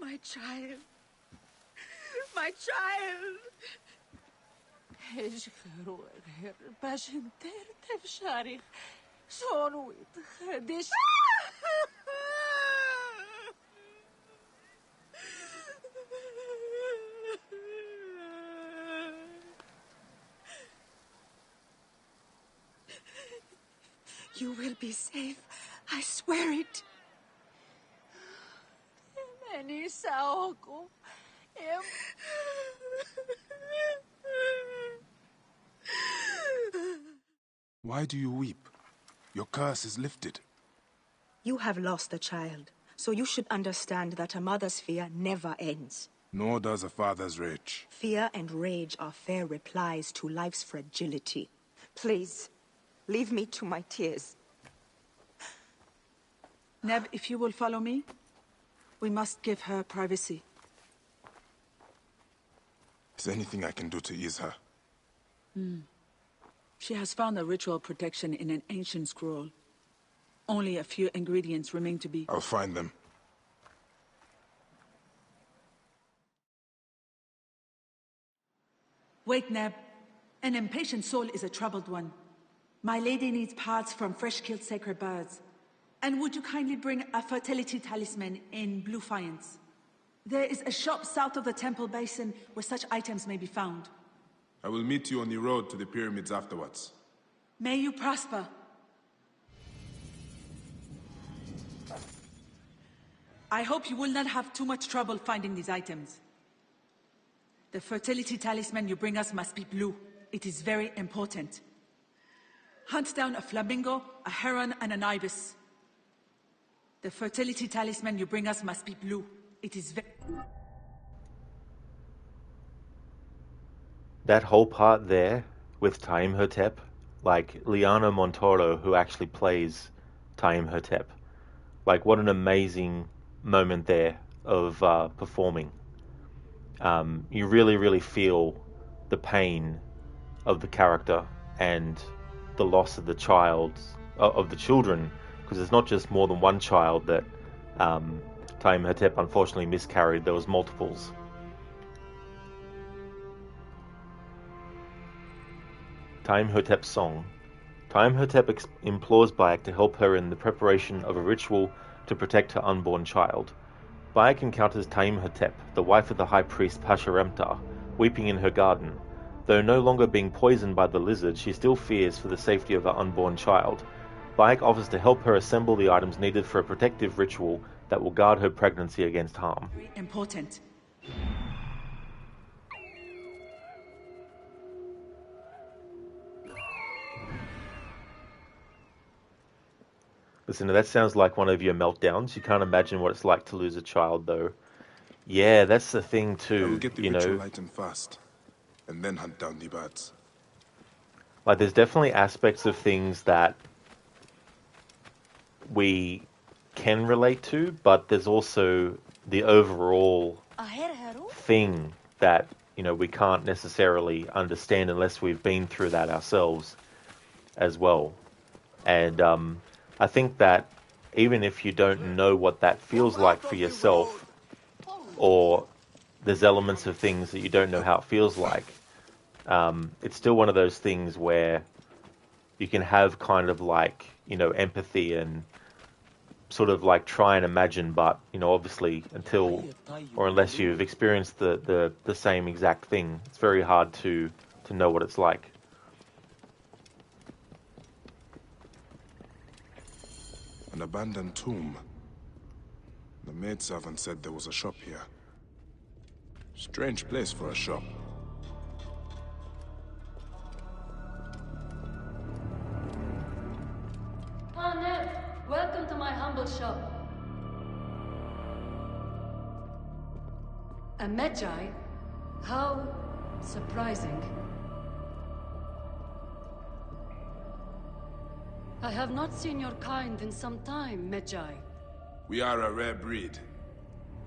My child. My child. You will be safe. I swear it. Why do you weep? Your curse is lifted. You have lost a child, so you should understand that a mother's fear never ends. Nor does a father's rage. Fear and rage are fair replies to life's fragility. Please, leave me to my tears. Neb, if you will follow me, we must give her privacy. Is there anything I can do to ease her? She has found a ritual protection in an ancient scroll. Only a few ingredients remain to be... I'll find them. Wait, Neb. An impatient soul is a troubled one. My lady needs parts from fresh-killed sacred birds. And would you kindly bring a fertility talisman in blue faience? There is a shop south of the temple basin where such items may be found. I will meet you on the road to the pyramids afterwards. May you prosper. I hope you will not have too much trouble finding these items. The fertility talisman you bring us must be blue. It is very important. Hunt down a flamingo, a heron, and an ibis. The fertility talisman you bring us must be blue. It is very... That whole part there with Imhotep, like Liana Montoro, who actually plays Imhotep, like what an amazing moment there of performing. You really, really feel the pain of the character and the loss of the of the children, because there's not just more than one child that Imhotep unfortunately miscarried. There was multiples. Imhotep's song. Imhotep implores Bayek to help her in the preparation of a ritual to protect her unborn child. Bayek encounters Imhotep, the wife of the high priest Pasharemta, weeping in her garden. Though no longer being poisoned by the lizard, she still fears for the safety of her unborn child. Bayek offers to help her assemble the items needed for a protective ritual that will guard her pregnancy against harm. very important. Listen, that sounds like one of your meltdowns. You can't imagine what it's like to lose a child, though. Yeah, that's the thing too. I will get the ritual item fast, and then hunt down the birds. Like, there's definitely aspects of things that we can relate to, but there's also the overall thing that, we can't necessarily understand unless we've been through that ourselves as well. And I think that even if you don't know what that feels like for yourself, or there's elements of things that you don't know how it feels like, it's still one of those things where you can have kind of like, empathy and sort of like try and imagine, but, obviously until or unless you've experienced the same exact thing, it's very hard to know what it's like. An abandoned tomb. The maidservant said there was a shop here. Strange place for a shop. Ah, Ned, welcome to my humble shop. A Magi? How surprising. I have not seen your kind in some time, Magi. We are a rare breed.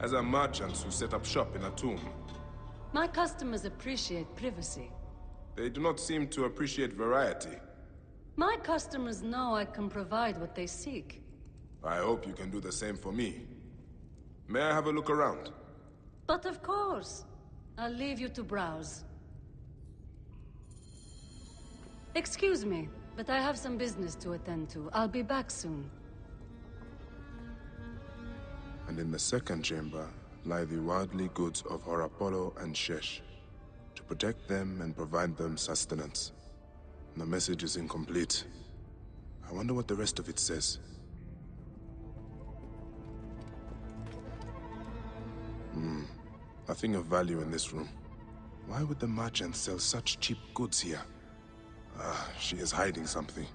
As are merchants who set up shop in a tomb. My customers appreciate privacy. They do not seem to appreciate variety. My customers know I can provide what they seek. I hope you can do the same for me. May I have a look around? But of course. I'll leave you to browse. Excuse me, but I have some business to attend to. I'll be back soon. And in the second chamber lie the worldly goods of Horapolo and Shesh, to protect them and provide them sustenance. The message is incomplete. I wonder what the rest of it says. Nothing of value in this room. Why would the merchant sell such cheap goods here? She is hiding something.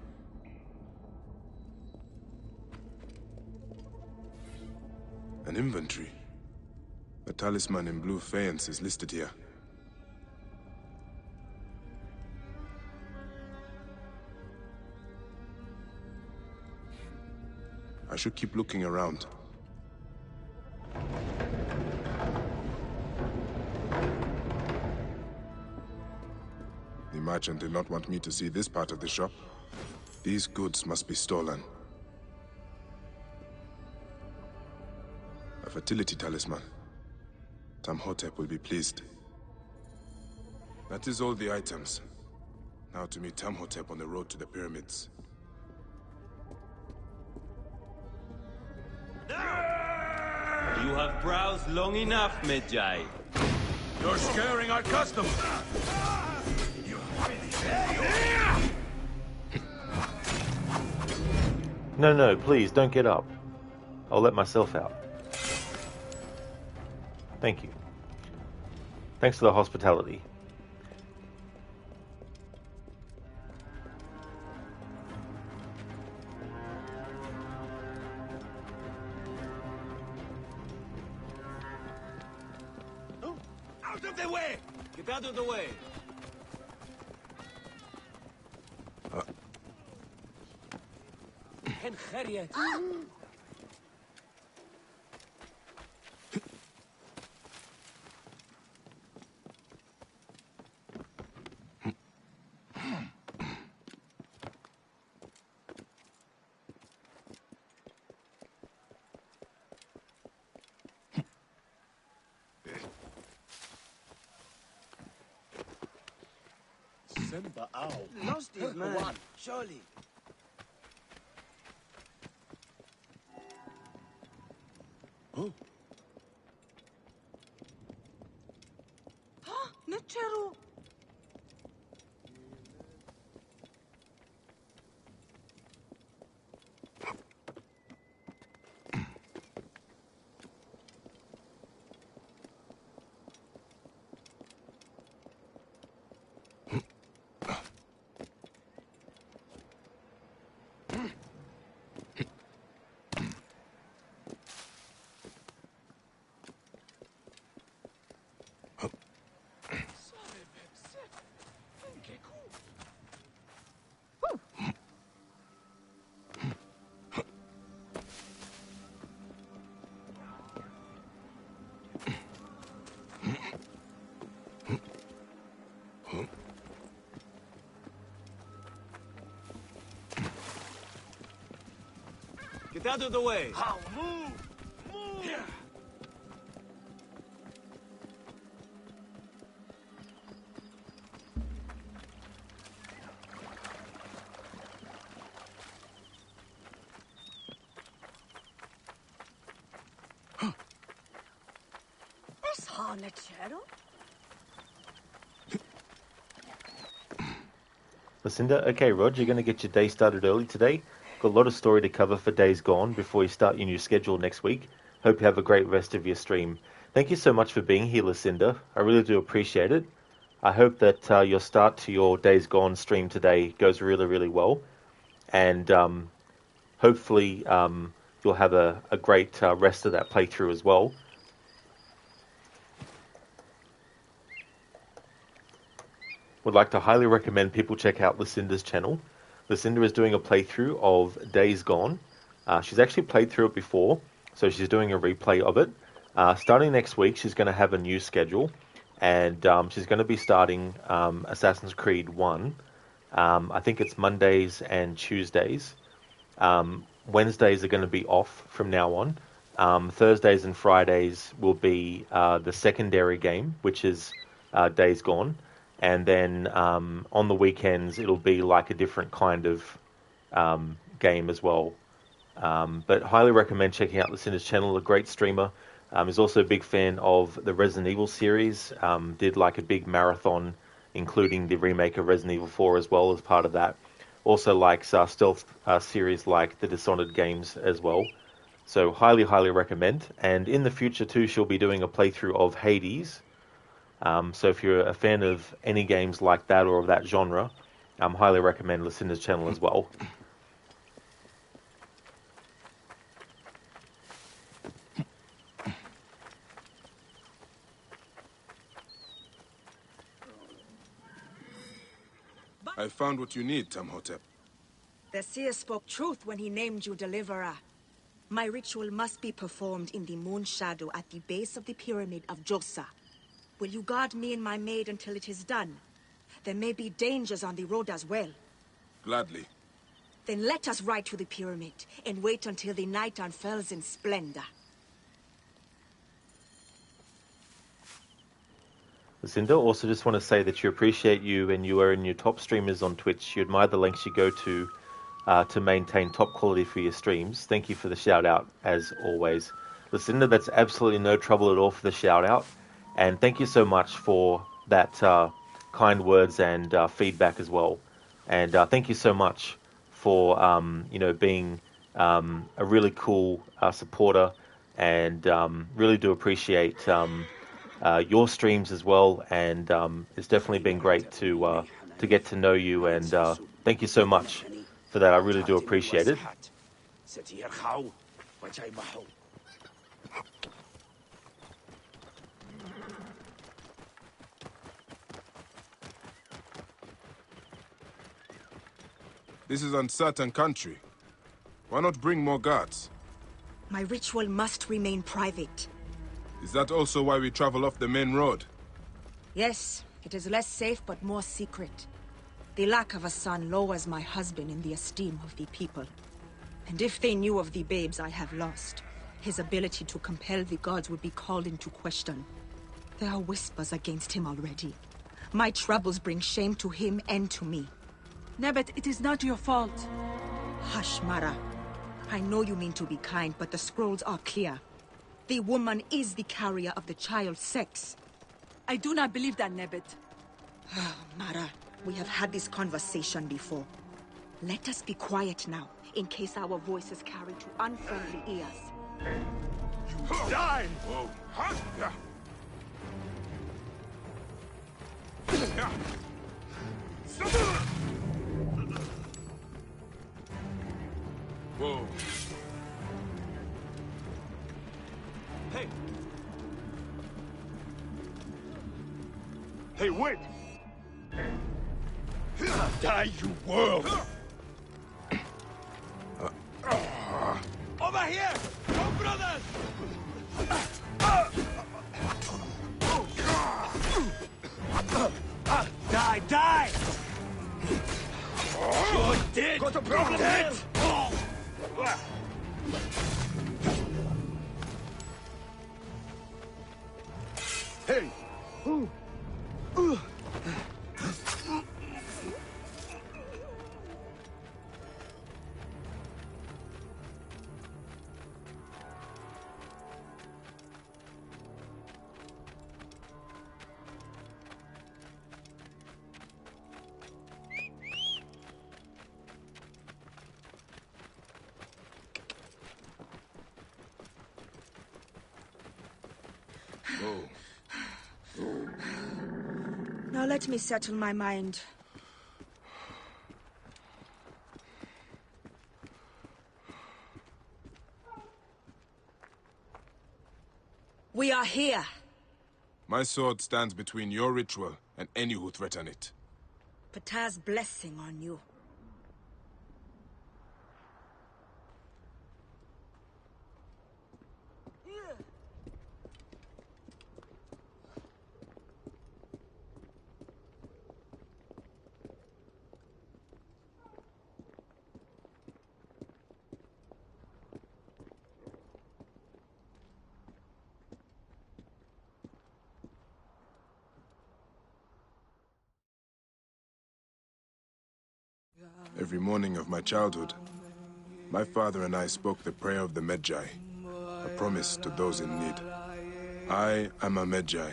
An inventory. The talisman in blue faience is listed here. I should keep looking around. The merchant did not want me to see this part of the shop. These goods must be stolen. A fertility talisman. Tamhotep will be pleased. That is all the items. Now to meet Tamhotep on the road to the pyramids. You have browsed long enough, Magi. You're scaring our customers. No, please, don't get up. I'll let myself out. Thank you. Thanks for the hospitality. Out of the way! Get out of the way! Lost his man, surely. Necheru! Get out of the way! How? Move! Move! Is Hanachero? Lucinda, okay, Rod, you're going to get your day started early today. Got a lot of story to cover for Days Gone before you start your new schedule next week. Hope you have a great rest of your stream. Thank you so much for being here, Lucinda. I really do appreciate it. I hope that your start to your Days Gone stream today goes really, really well. And hopefully you'll have a great rest of that playthrough as well. Would like to highly recommend people check out Lucinda's channel. Lucinda is doing a playthrough of Days Gone. She's actually played through it before, so she's doing a replay of it. Starting next week, she's going to have a new schedule, and she's going to be starting Assassin's Creed 1. I think it's Mondays and Tuesdays. Wednesdays are going to be off from now on. Thursdays and Fridays will be the secondary game, which is Days Gone. And then on the weekends, it'll be like a different kind of game as well. But highly recommend checking out Lucinda's channel, a great streamer. Is also a big fan of the Resident Evil series. Did like a big marathon, including the remake of Resident Evil 4 as well as part of that. Also likes stealth series like the Dishonored games as well. So highly, highly recommend. And in the future too, she'll be doing a playthrough of Hades. So if you're a fan of any games like that or of that genre, highly recommend Lucinda's channel as well. I found what you need, Tamhotep. The seer spoke truth when he named you Deliverer. My ritual must be performed in the moon shadow at the base of the pyramid of Josa. Will you guard me and my maid until it is done? There may be dangers on the road as well. Gladly. Then let us ride to the pyramid and wait until the night unfurls in splendor. Lucinda, also just want to say that you appreciate you and you are in your top streamers on Twitch. You admire the lengths you go to maintain top quality for your streams. Thank you for the shout out, as always. Lucinda, that's absolutely no trouble at all for the shout out. And thank you so much for that kind words and feedback as well. And thank you so much for being a really cool supporter, and really do appreciate your streams as well. And it's definitely been great to get to know you. And thank you so much for that. I really do appreciate it. This is uncertain country. Why not bring more guards? My ritual must remain private. Is that also why we travel off the main road? Yes, it is less safe but more secret. The lack of a son lowers my husband in the esteem of the people. And if they knew of the babes I have lost, his ability to compel the gods would be called into question. There are whispers against him already. My troubles bring shame to him and to me. Nebbet, it is not your fault. Hush, Mara. I know you mean to be kind, but the scrolls are clear. The woman is the carrier of the child's sex. I do not believe that, Nebbet. Mara, we have had this conversation before. Let us be quiet now, in case our voices carry to unfriendly ears. You die! Whoa. Hey! Hey, wait! Die, you world! Over here! Go, brothers! Die, die! You're dead! Got a problem? Dead! Hey! Now let me settle my mind. We are here. My sword stands between your ritual and any who threaten it. Ptah's blessing on you. Every morning of my childhood, my father and I spoke the prayer of the Medjai, a promise to those in need. I am a Medjai.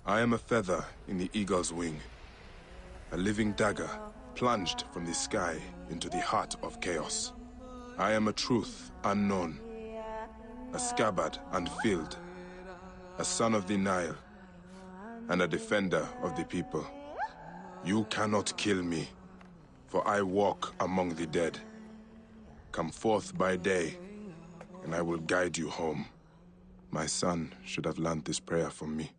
I am a feather in the eagle's wing, a living dagger plunged from the sky into the heart of chaos. I am a truth unknown, a scabbard unfilled, a son of the Nile, and a defender of the people. You cannot kill me, for I walk among the dead. Come forth by day, and I will guide you home. My son should have learned this prayer from me.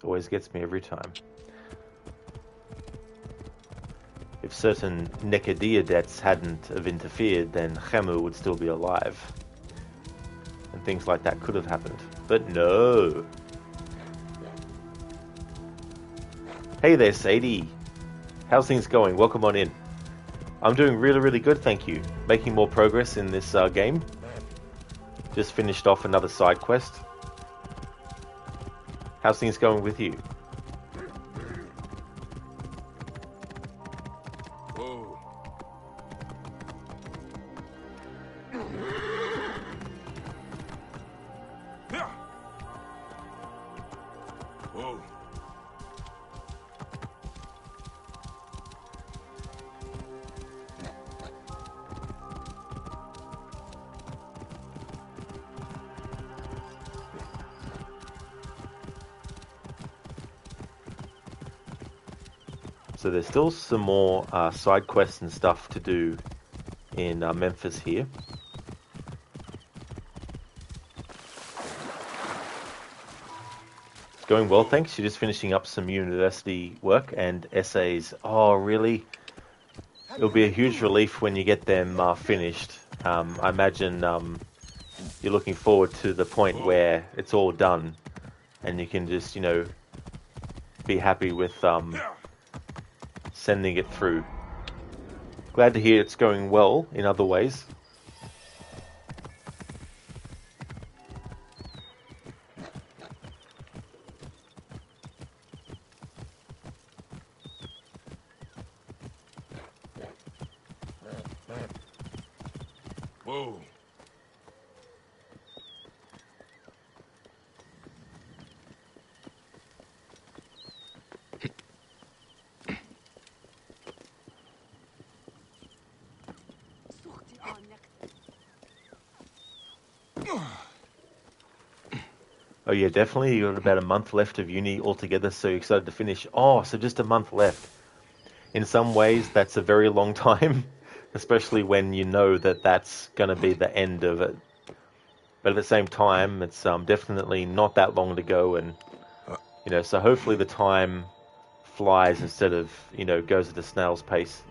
Always gets me every time. If certain Necadia debts hadn't have interfered, then Khemu would still be alive. And things like that could have happened. But no. Hey there, Sadie. How's things going? Welcome on in. I'm doing really, really good, thank you. Making more progress in this game. Just finished off another side quest. How's things going with you? So there's still some more side quests and stuff to do in Memphis here. It's going well, thanks. You're just finishing up some university work and essays. Oh, really? It'll be a huge relief when you get them finished. I imagine you're looking forward to the point where it's all done and you can just, be happy with sending it through. Glad to hear it's going well in other ways. Whoa. Oh yeah, definitely. You got about a month left of uni altogether, so you're excited to finish. Oh, so just a month left. In some ways, that's a very long time, especially when you know that that's going to be the end of it. But at the same time, it's definitely not that long to go, and so hopefully the time flies instead of goes at a snail's pace.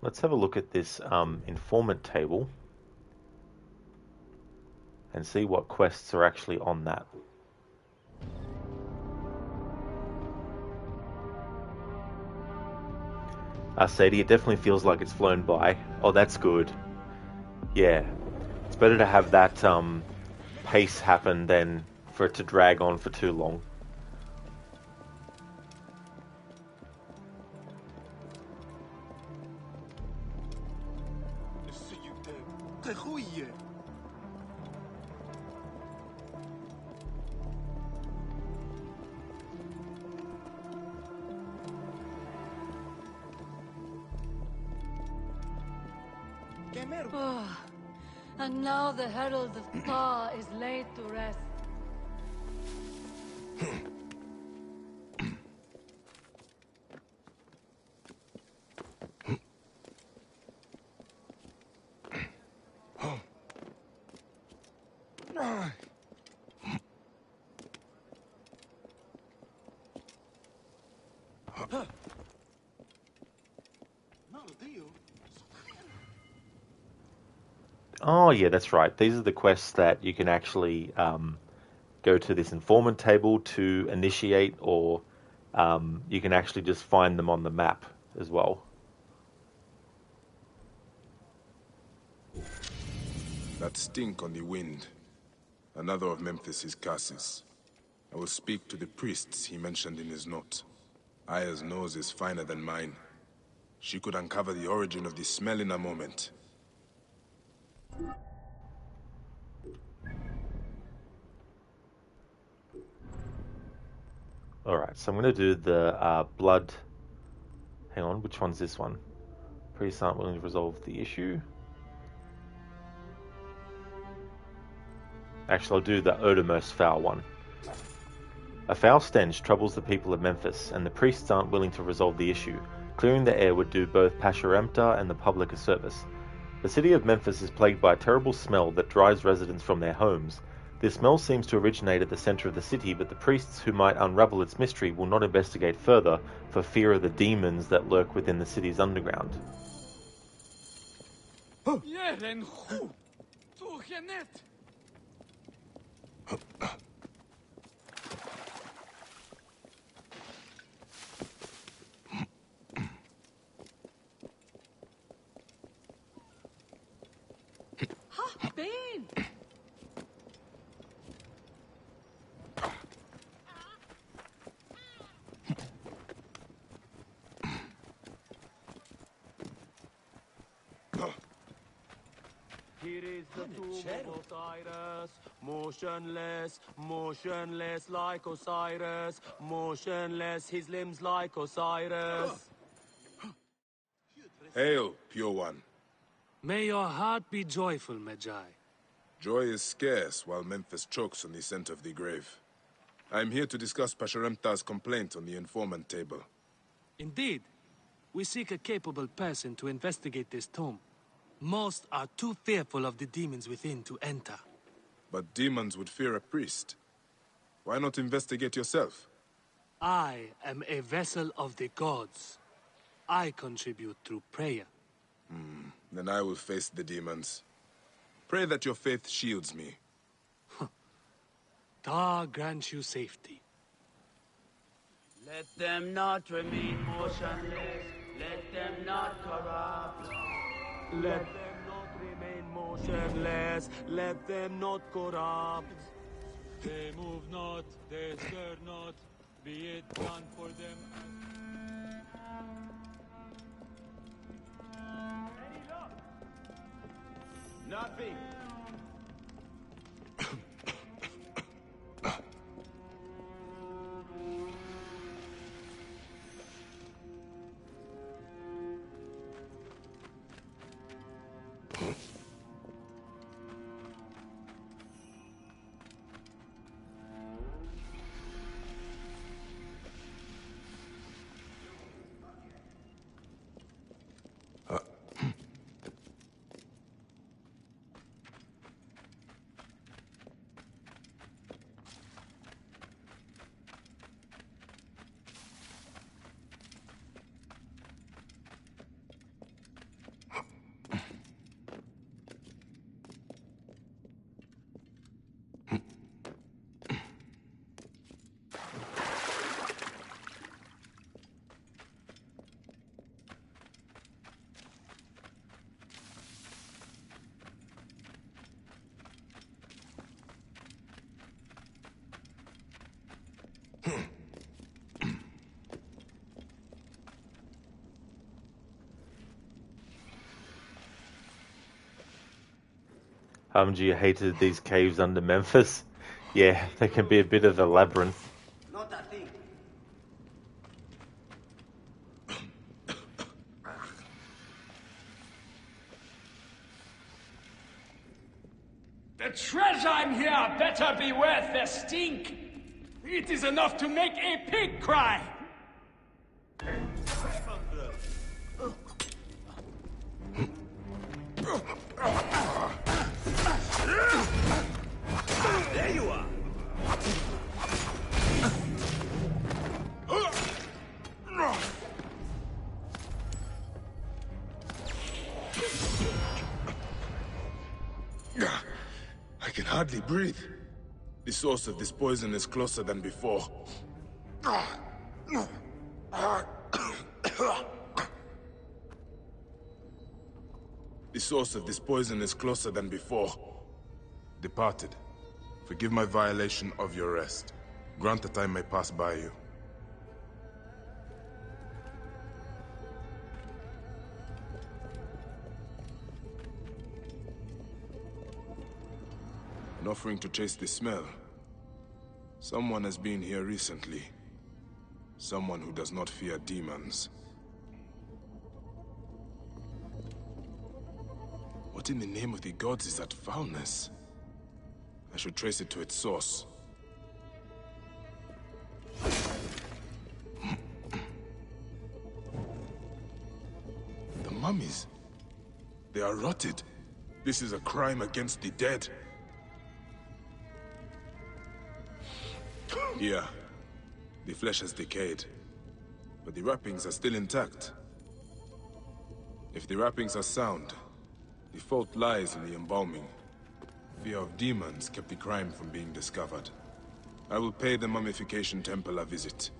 let's have a look at this informant table and see what quests are actually on that. Sadie, it definitely feels like it's flown by. Oh, that's good. Yeah, it's better to have that pace happen than for it to drag on for too long. Ah, and now the herald of Ka is laid to rest. Oh yeah, that's right. These are the quests that you can actually go to this informant table to initiate, or you can actually just find them on the map as well. That stink on the wind. Another of Memphis's curses. I will speak to the priests he mentioned in his note. Aya's nose is finer than mine. She could uncover the origin of the smell in a moment. Alright, so I'm going to do the blood... Hang on, which one's this one? Priests aren't willing to resolve the issue. Actually, I'll do the odormost foul one. A foul stench troubles the people of Memphis, and the priests aren't willing to resolve the issue. Clearing the air would do both Pasherenptah and the public a service. The city of Memphis is plagued by a terrible smell that drives residents from their homes. This smell seems to originate at the center of the city, but the priests who might unravel its mystery will not investigate further for fear of the demons that lurk within the city's underground. Bane! Here is the tomb of Osiris, motionless, motionless like Osiris, motionless, his limbs like Osiris. Hail, Pure One. May your heart be joyful, Magi. Joy is scarce while Memphis chokes on the scent of the grave. I am here to discuss Pasherenptah's complaint on the informant table. Indeed. We seek a capable person to investigate this tomb. Most are too fearful of the demons within to enter. But demons would fear a priest. Why not investigate yourself? I am a vessel of the gods. I contribute through prayer. Then I will face the demons. Pray that your faith shields me. Ta grants you safety. Let them not remain motionless. Let them not corrupt. Let them not remain motionless, let them not corrupt. They move not, they stir not, be it done for them. Nothing. You hated these caves under Memphis. Yeah, they can be a bit of a labyrinth. Not a thing. The treasure in here better be worth the stink. It is enough to make a pig cry. There you are. I can hardly breathe. The source of this poison is closer than before. The source of this poison is closer than before. Departed, forgive my violation of your rest. Grant that I may pass by you. An offering to chase the smell. Someone has been here recently. Someone who does not fear demons. What in the name of the gods is that foulness? I should trace it to its source. The mummies. They are rotted. This is a crime against the dead. Yeah, the flesh has decayed, but the wrappings are still intact. If the wrappings are sound, the fault lies in the embalming. Fear of demons kept the crime from being discovered. I will pay the mummification temple a visit.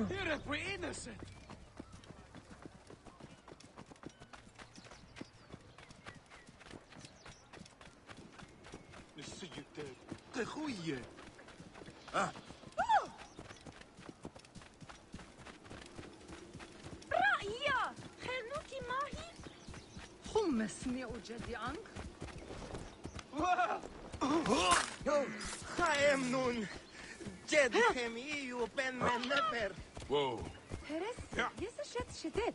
Here we're innocent. De goeie. رأيي خلنوتي ماهي خمسني وجدي عنك خايم نون. جدكم إيو بن من نفر. Whoa. هرس يس شدت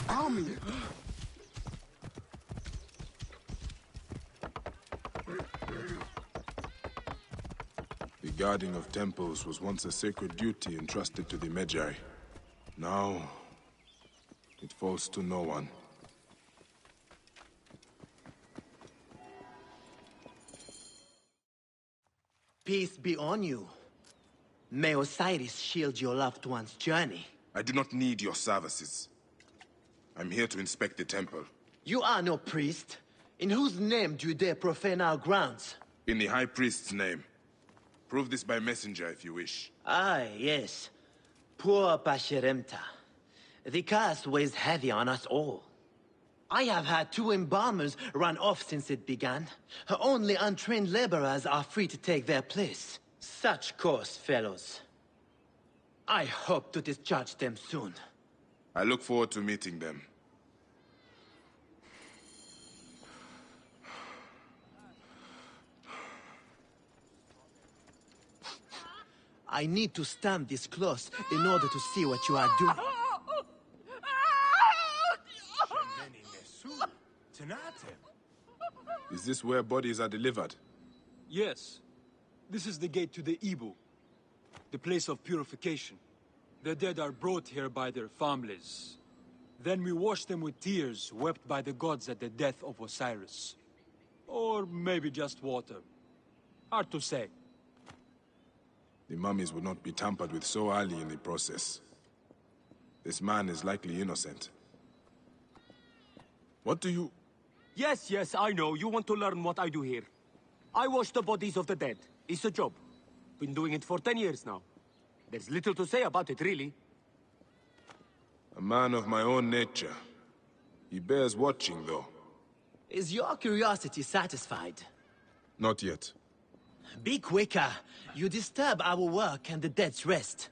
Army! The guarding of temples was once a sacred duty entrusted to the Magi. Now, it falls to no one. Peace be on you. May Osiris shield your loved one's journey. I do not need your services. I'm here to inspect the temple. You are no priest. In whose name do you dare profane our grounds? In the High Priest's name. Prove this by messenger if you wish. Aye, yes. Poor Pasheremta. The curse weighs heavy on us all. I have had 2 embalmers run off since it began. Only untrained laborers are free to take their place. Such course, fellows. I hope to discharge them soon. I look forward to meeting them. I need to stand this close in order to see what you are doing. Is this where bodies are delivered? Yes. This is the gate to the Ibu, the place of purification. The dead are brought here by their families. Then we wash them with tears wept by the gods at the death of Osiris. Or maybe just water. Hard to say. The mummies would not be tampered with so early in the process. This man is likely innocent. What do you... Yes, I know. You want to learn what I do here. I wash the bodies of the dead. It's a job. Been doing it for 10 years now. There's little to say about it, really. A man of my own nature. He bears watching, though. Is your curiosity satisfied? Not yet. Be quicker. You disturb our work and the dead's rest.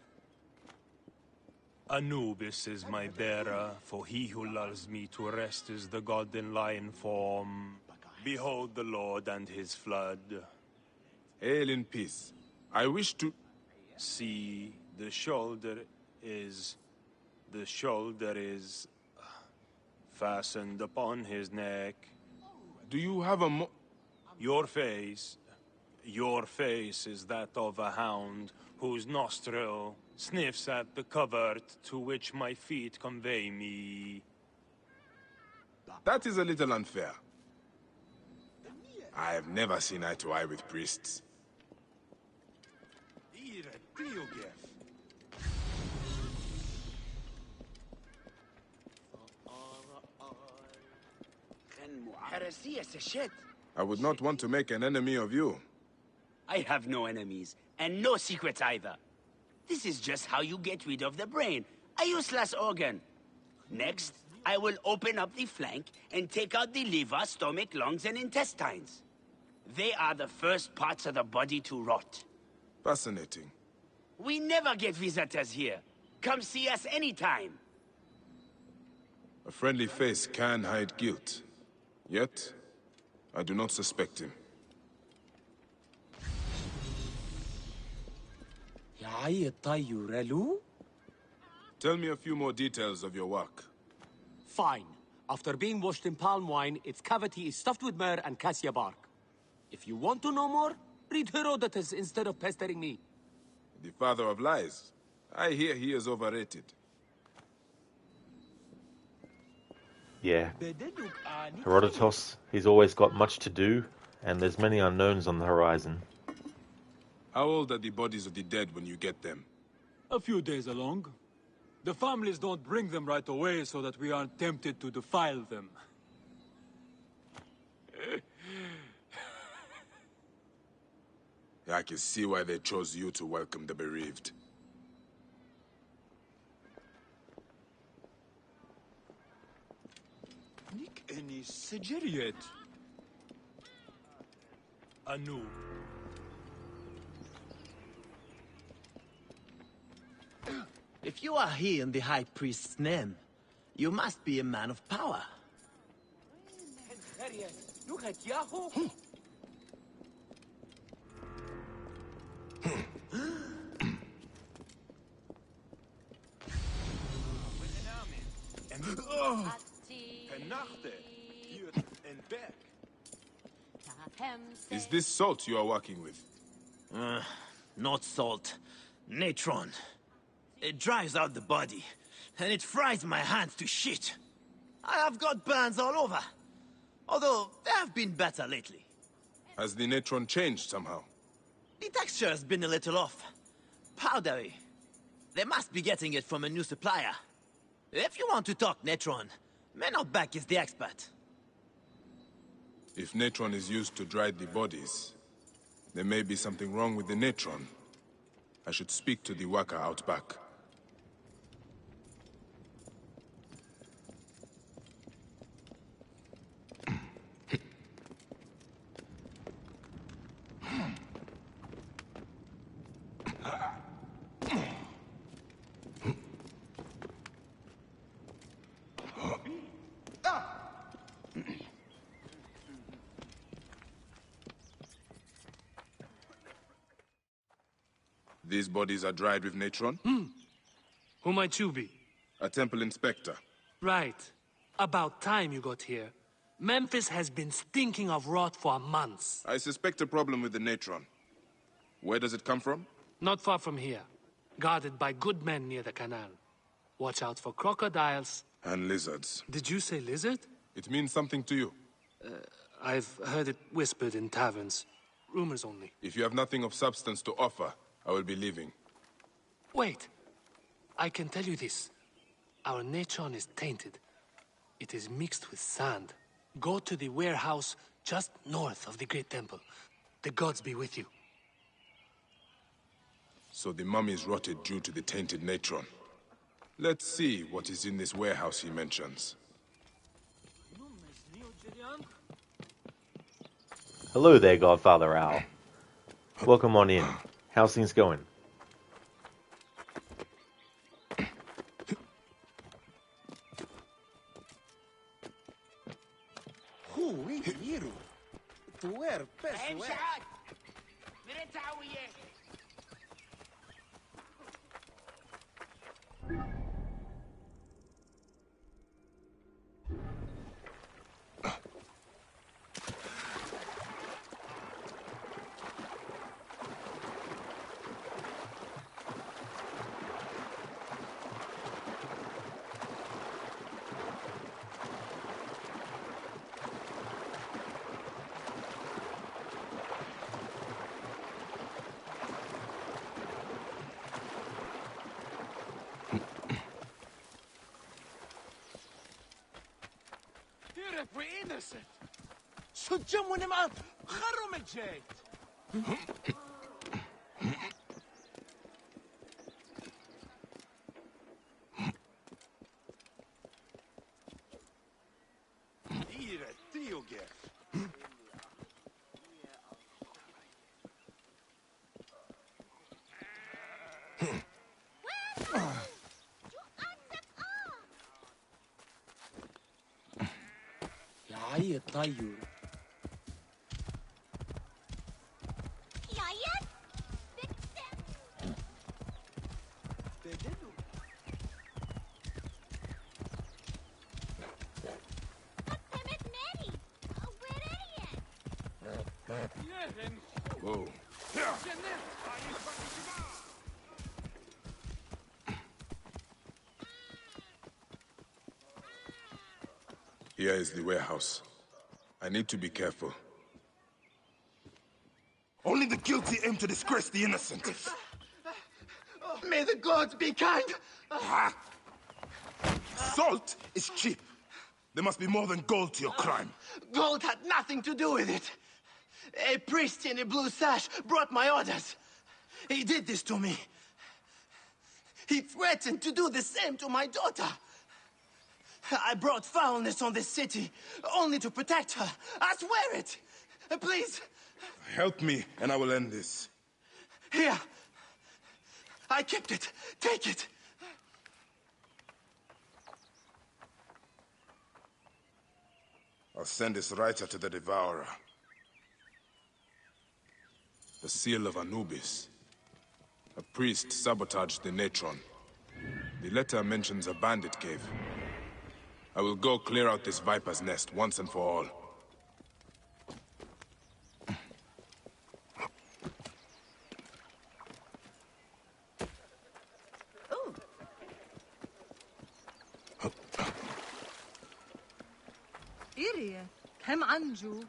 Anubis is my bearer, for he who lulls me to rest is the god in lion form. Behold the Lord and his flood. Hail in peace. I wish to... See, the shoulder is fastened upon his neck. Do you have a Your face is that of a hound whose nostril sniffs at the covert to which my feet convey me. That is a little unfair. I have never seen eye to eye with priests. I would not want to make an enemy of you. I have no enemies, and no secrets either. This is just how you get rid of the brain, a useless organ. Next, I will open up the flank and take out the liver, stomach, lungs, and intestines. They are the first parts of the body to rot. Fascinating. We never get visitors here. Come see us anytime. A friendly face can hide guilt. Yet, I do not suspect him. Tell me a few more details of your work. Fine. After being washed in palm wine, its cavity is stuffed with myrrh and cassia bark. If you want to know more, read Herodotus instead of pestering me. The father of lies. I hear he is overrated. Yeah. Herodotus, he's always got much to do, and there's many unknowns on the horizon. How old are the bodies of the dead when you get them? A few days along. The families don't bring them right away so that we aren't tempted to defile them. I can see why they chose you to welcome the bereaved. Anu. If you are here in the High Priest's name, you must be a man of power. Is this salt you are working with? Not salt. Natron. It dries out the body, and it fries my hands to shit. I have got burns all over. Although, they have been better lately. Has the natron changed somehow? The texture has been a little off. Powdery. They must be getting it from a new supplier. If you want to talk natron, Menobek is the expert. If natron is used to dry the bodies, there may be something wrong with the natron. I should speak to the worker out back. These bodies are dried with natron? Who might you be? A temple inspector. Right. About time you got here. Memphis has been stinking of rot for months. I suspect a problem with the natron. Where does it come from? Not far from here. Guarded by good men near the canal. Watch out for crocodiles. And lizards. Did you say lizard? It means something to you. I've heard it whispered in taverns. Rumors only. If you have nothing of substance to offer, I will be leaving. Wait. I can tell you this. Our natron is tainted. It is mixed with sand. Go to the warehouse just north of the Great Temple. The gods be with you. So the mummies rotted due to the tainted natron. Let's see what is in this warehouse he mentions. Hello there, Godfather Owl. Welcome on in. How's things going? We're innocent. So jump when him out. طيور Whoa. Here is the warehouse. I need to be careful. Only the guilty aim to disgrace the innocent. May the gods be kind! Salt is cheap. There must be more than gold to your crime. Gold had nothing to do with it. A priest in a blue sash brought my orders. He did this to me. He threatened to do the same to my daughter. I brought foulness on this city, only to protect her. I swear it! Please! Help me, and I will end this. Here! I kept it. Take it! I'll send this writer to the Devourer. The seal of Anubis. A priest sabotaged the natron. The letter mentions a bandit cave. I will go clear out this viper's nest once and for all. إيريا كم عنجو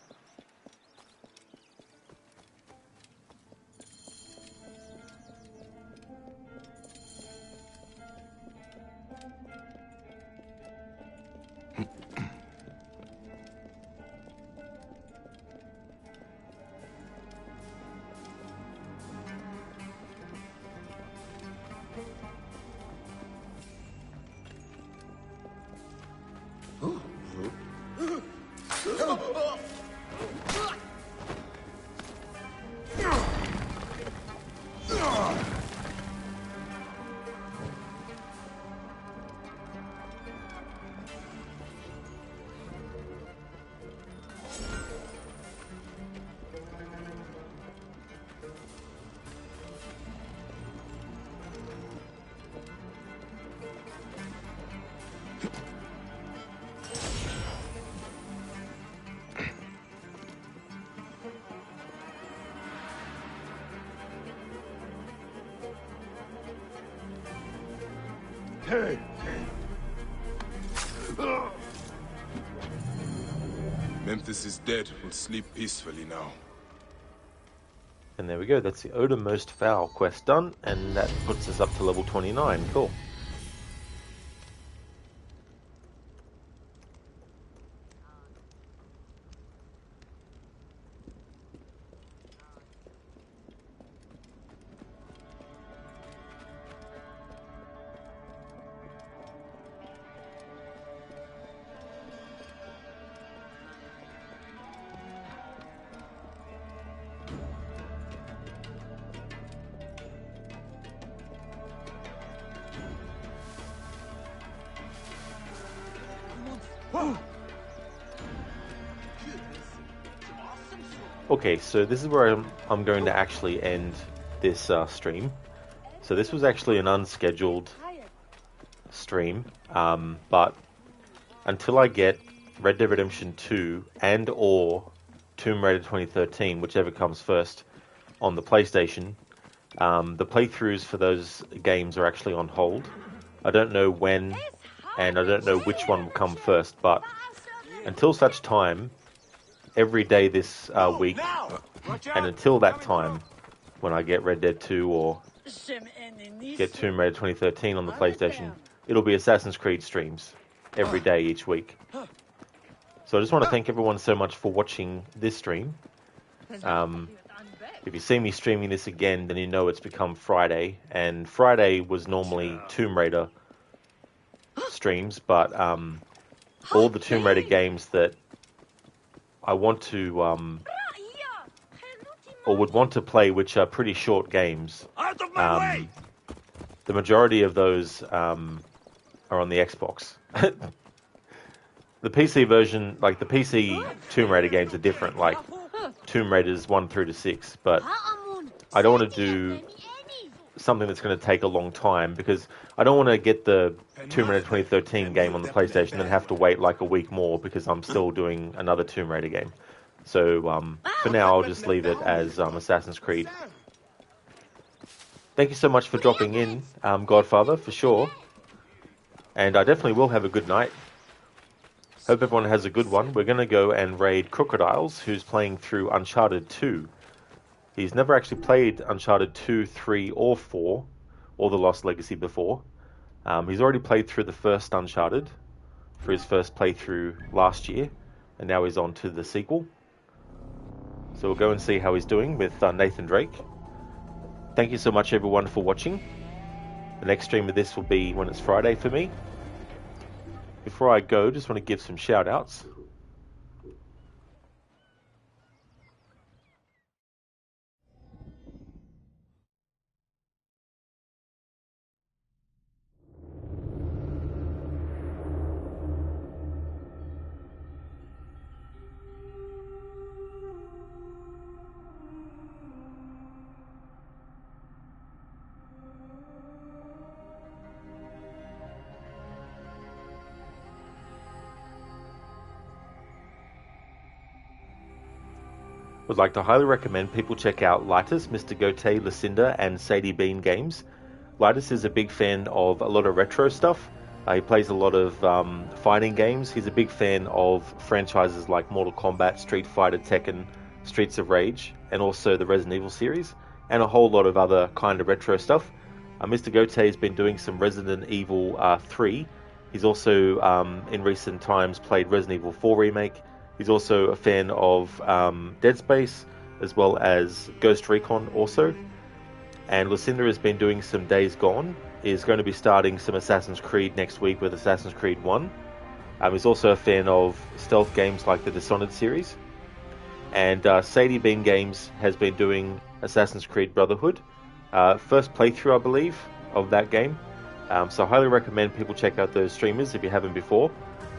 Memphis is dead. We'll sleep peacefully now. And there we go, that's the Odor Most Foul quest done, and that puts us up to level 29. Cool. Okay, so this is where I'm going to actually end this stream. So this was actually an unscheduled stream, but until I get Red Dead Redemption 2 and or Tomb Raider 2013, whichever comes first, on the PlayStation, the playthroughs for those games are actually on hold. I don't know when, and I don't know which one will come first, but until such time, every day this week, and until that time, when I get Red Dead 2 or get Tomb Raider 2013 on the PlayStation, it'll be Assassin's Creed streams every day each week. So I just want to thank everyone so much for watching this stream. If you see me streaming this again, then you know it's become Friday, and Friday was normally Tomb Raider streams, but all the Tomb Raider games that I want to, or would want to play, which are pretty short games, the majority of those are on the Xbox. The PC version, like the PC Tomb Raider games are different, like Tomb Raiders 1 through to 6, but I don't want to do something that's going to take a long time, because I don't want to get the Tomb Raider 2013 game on the PlayStation and have to wait like a week more because I'm still doing another Tomb Raider game. So for now, I'll just leave it as Assassin's Creed. Thank you so much for dropping in, Godfather, for sure. And I definitely will have a good night. Hope everyone has a good one. We're going to go and raid Crocodiles, who's playing through Uncharted 2. He's never actually played Uncharted 2, 3, or 4, or The Lost Legacy before. He's already played through the first Uncharted for his first playthrough last year, and now he's on to the sequel. So we'll go and see how he's doing with Nathan Drake. Thank you so much, everyone, for watching. The next stream of this will be when it's Friday for me. Before I go, just want to give some shout-outs. Would like to highly recommend people check out Lightus, Mr. Gote, Lucinda, and Sadie Bean games. Lightus is a big fan of a lot of retro stuff. He plays a lot of fighting games. He's a big fan of franchises like Mortal Kombat, Street Fighter, Tekken, Streets of Rage, and also the Resident Evil series, and a whole lot of other kind of retro stuff. Mr. Gote has been doing some Resident Evil 3. He's also, in recent times, played Resident Evil 4 Remake. He's also a fan of Dead Space, as well as Ghost Recon also. And Lucinda has been doing some Days Gone, is going to be starting some Assassin's Creed next week with Assassin's Creed 1. He's also a fan of stealth games like the Dishonored series. And Sadie Bean Games has been doing Assassin's Creed Brotherhood. First playthrough, I believe, of that game. So I highly recommend people check out those streamers if you haven't before.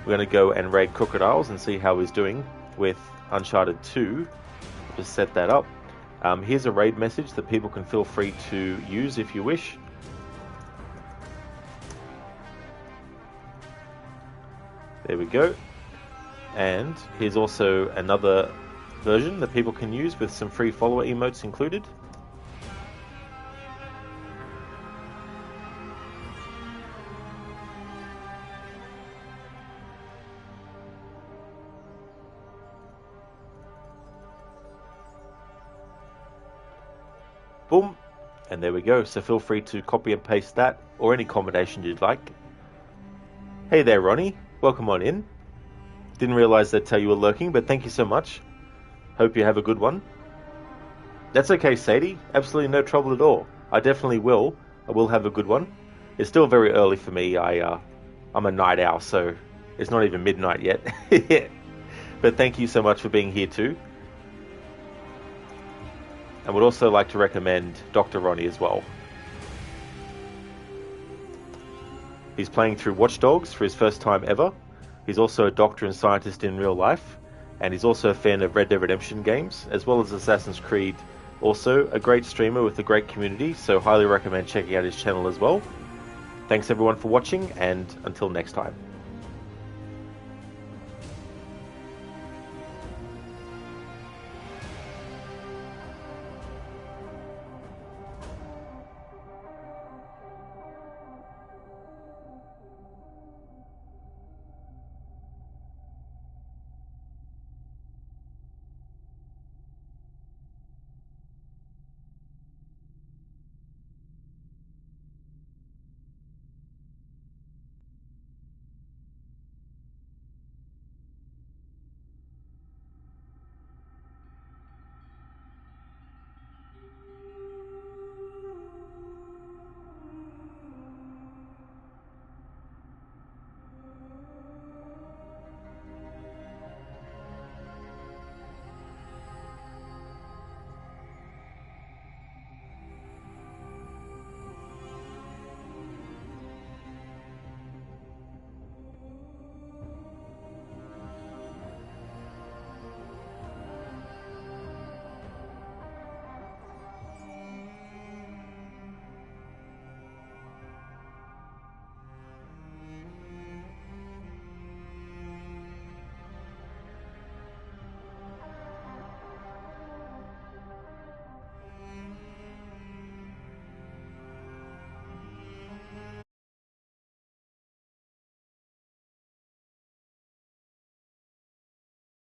We're going to go and raid Crocodiles and see how he's doing with Uncharted 2. Just set that up. Here's a raid message that people can feel free to use if you wish. There we go. And here's also another version that people can use with some free follower emotes included. Boom. And there we go. So feel free to copy and paste that or any combination you'd like. Hey there, Ronnie. Welcome on in. Didn't realize that's how you were lurking, but thank you so much. Hope you have a good one. That's okay, Sadie. Absolutely no trouble at all. I definitely will. I will have a good one. It's still very early for me. I'm a night owl, so it's not even midnight yet. But thank you so much for being here too. I would also like to recommend Dr. Ronnie as well. He's playing through Watch Dogs for his first time ever. He's also a doctor and scientist in real life, and he's also a fan of Red Dead Redemption games, as well as Assassin's Creed. Also, a great streamer with a great community, so highly recommend checking out his channel as well. Thanks everyone for watching, and until next time.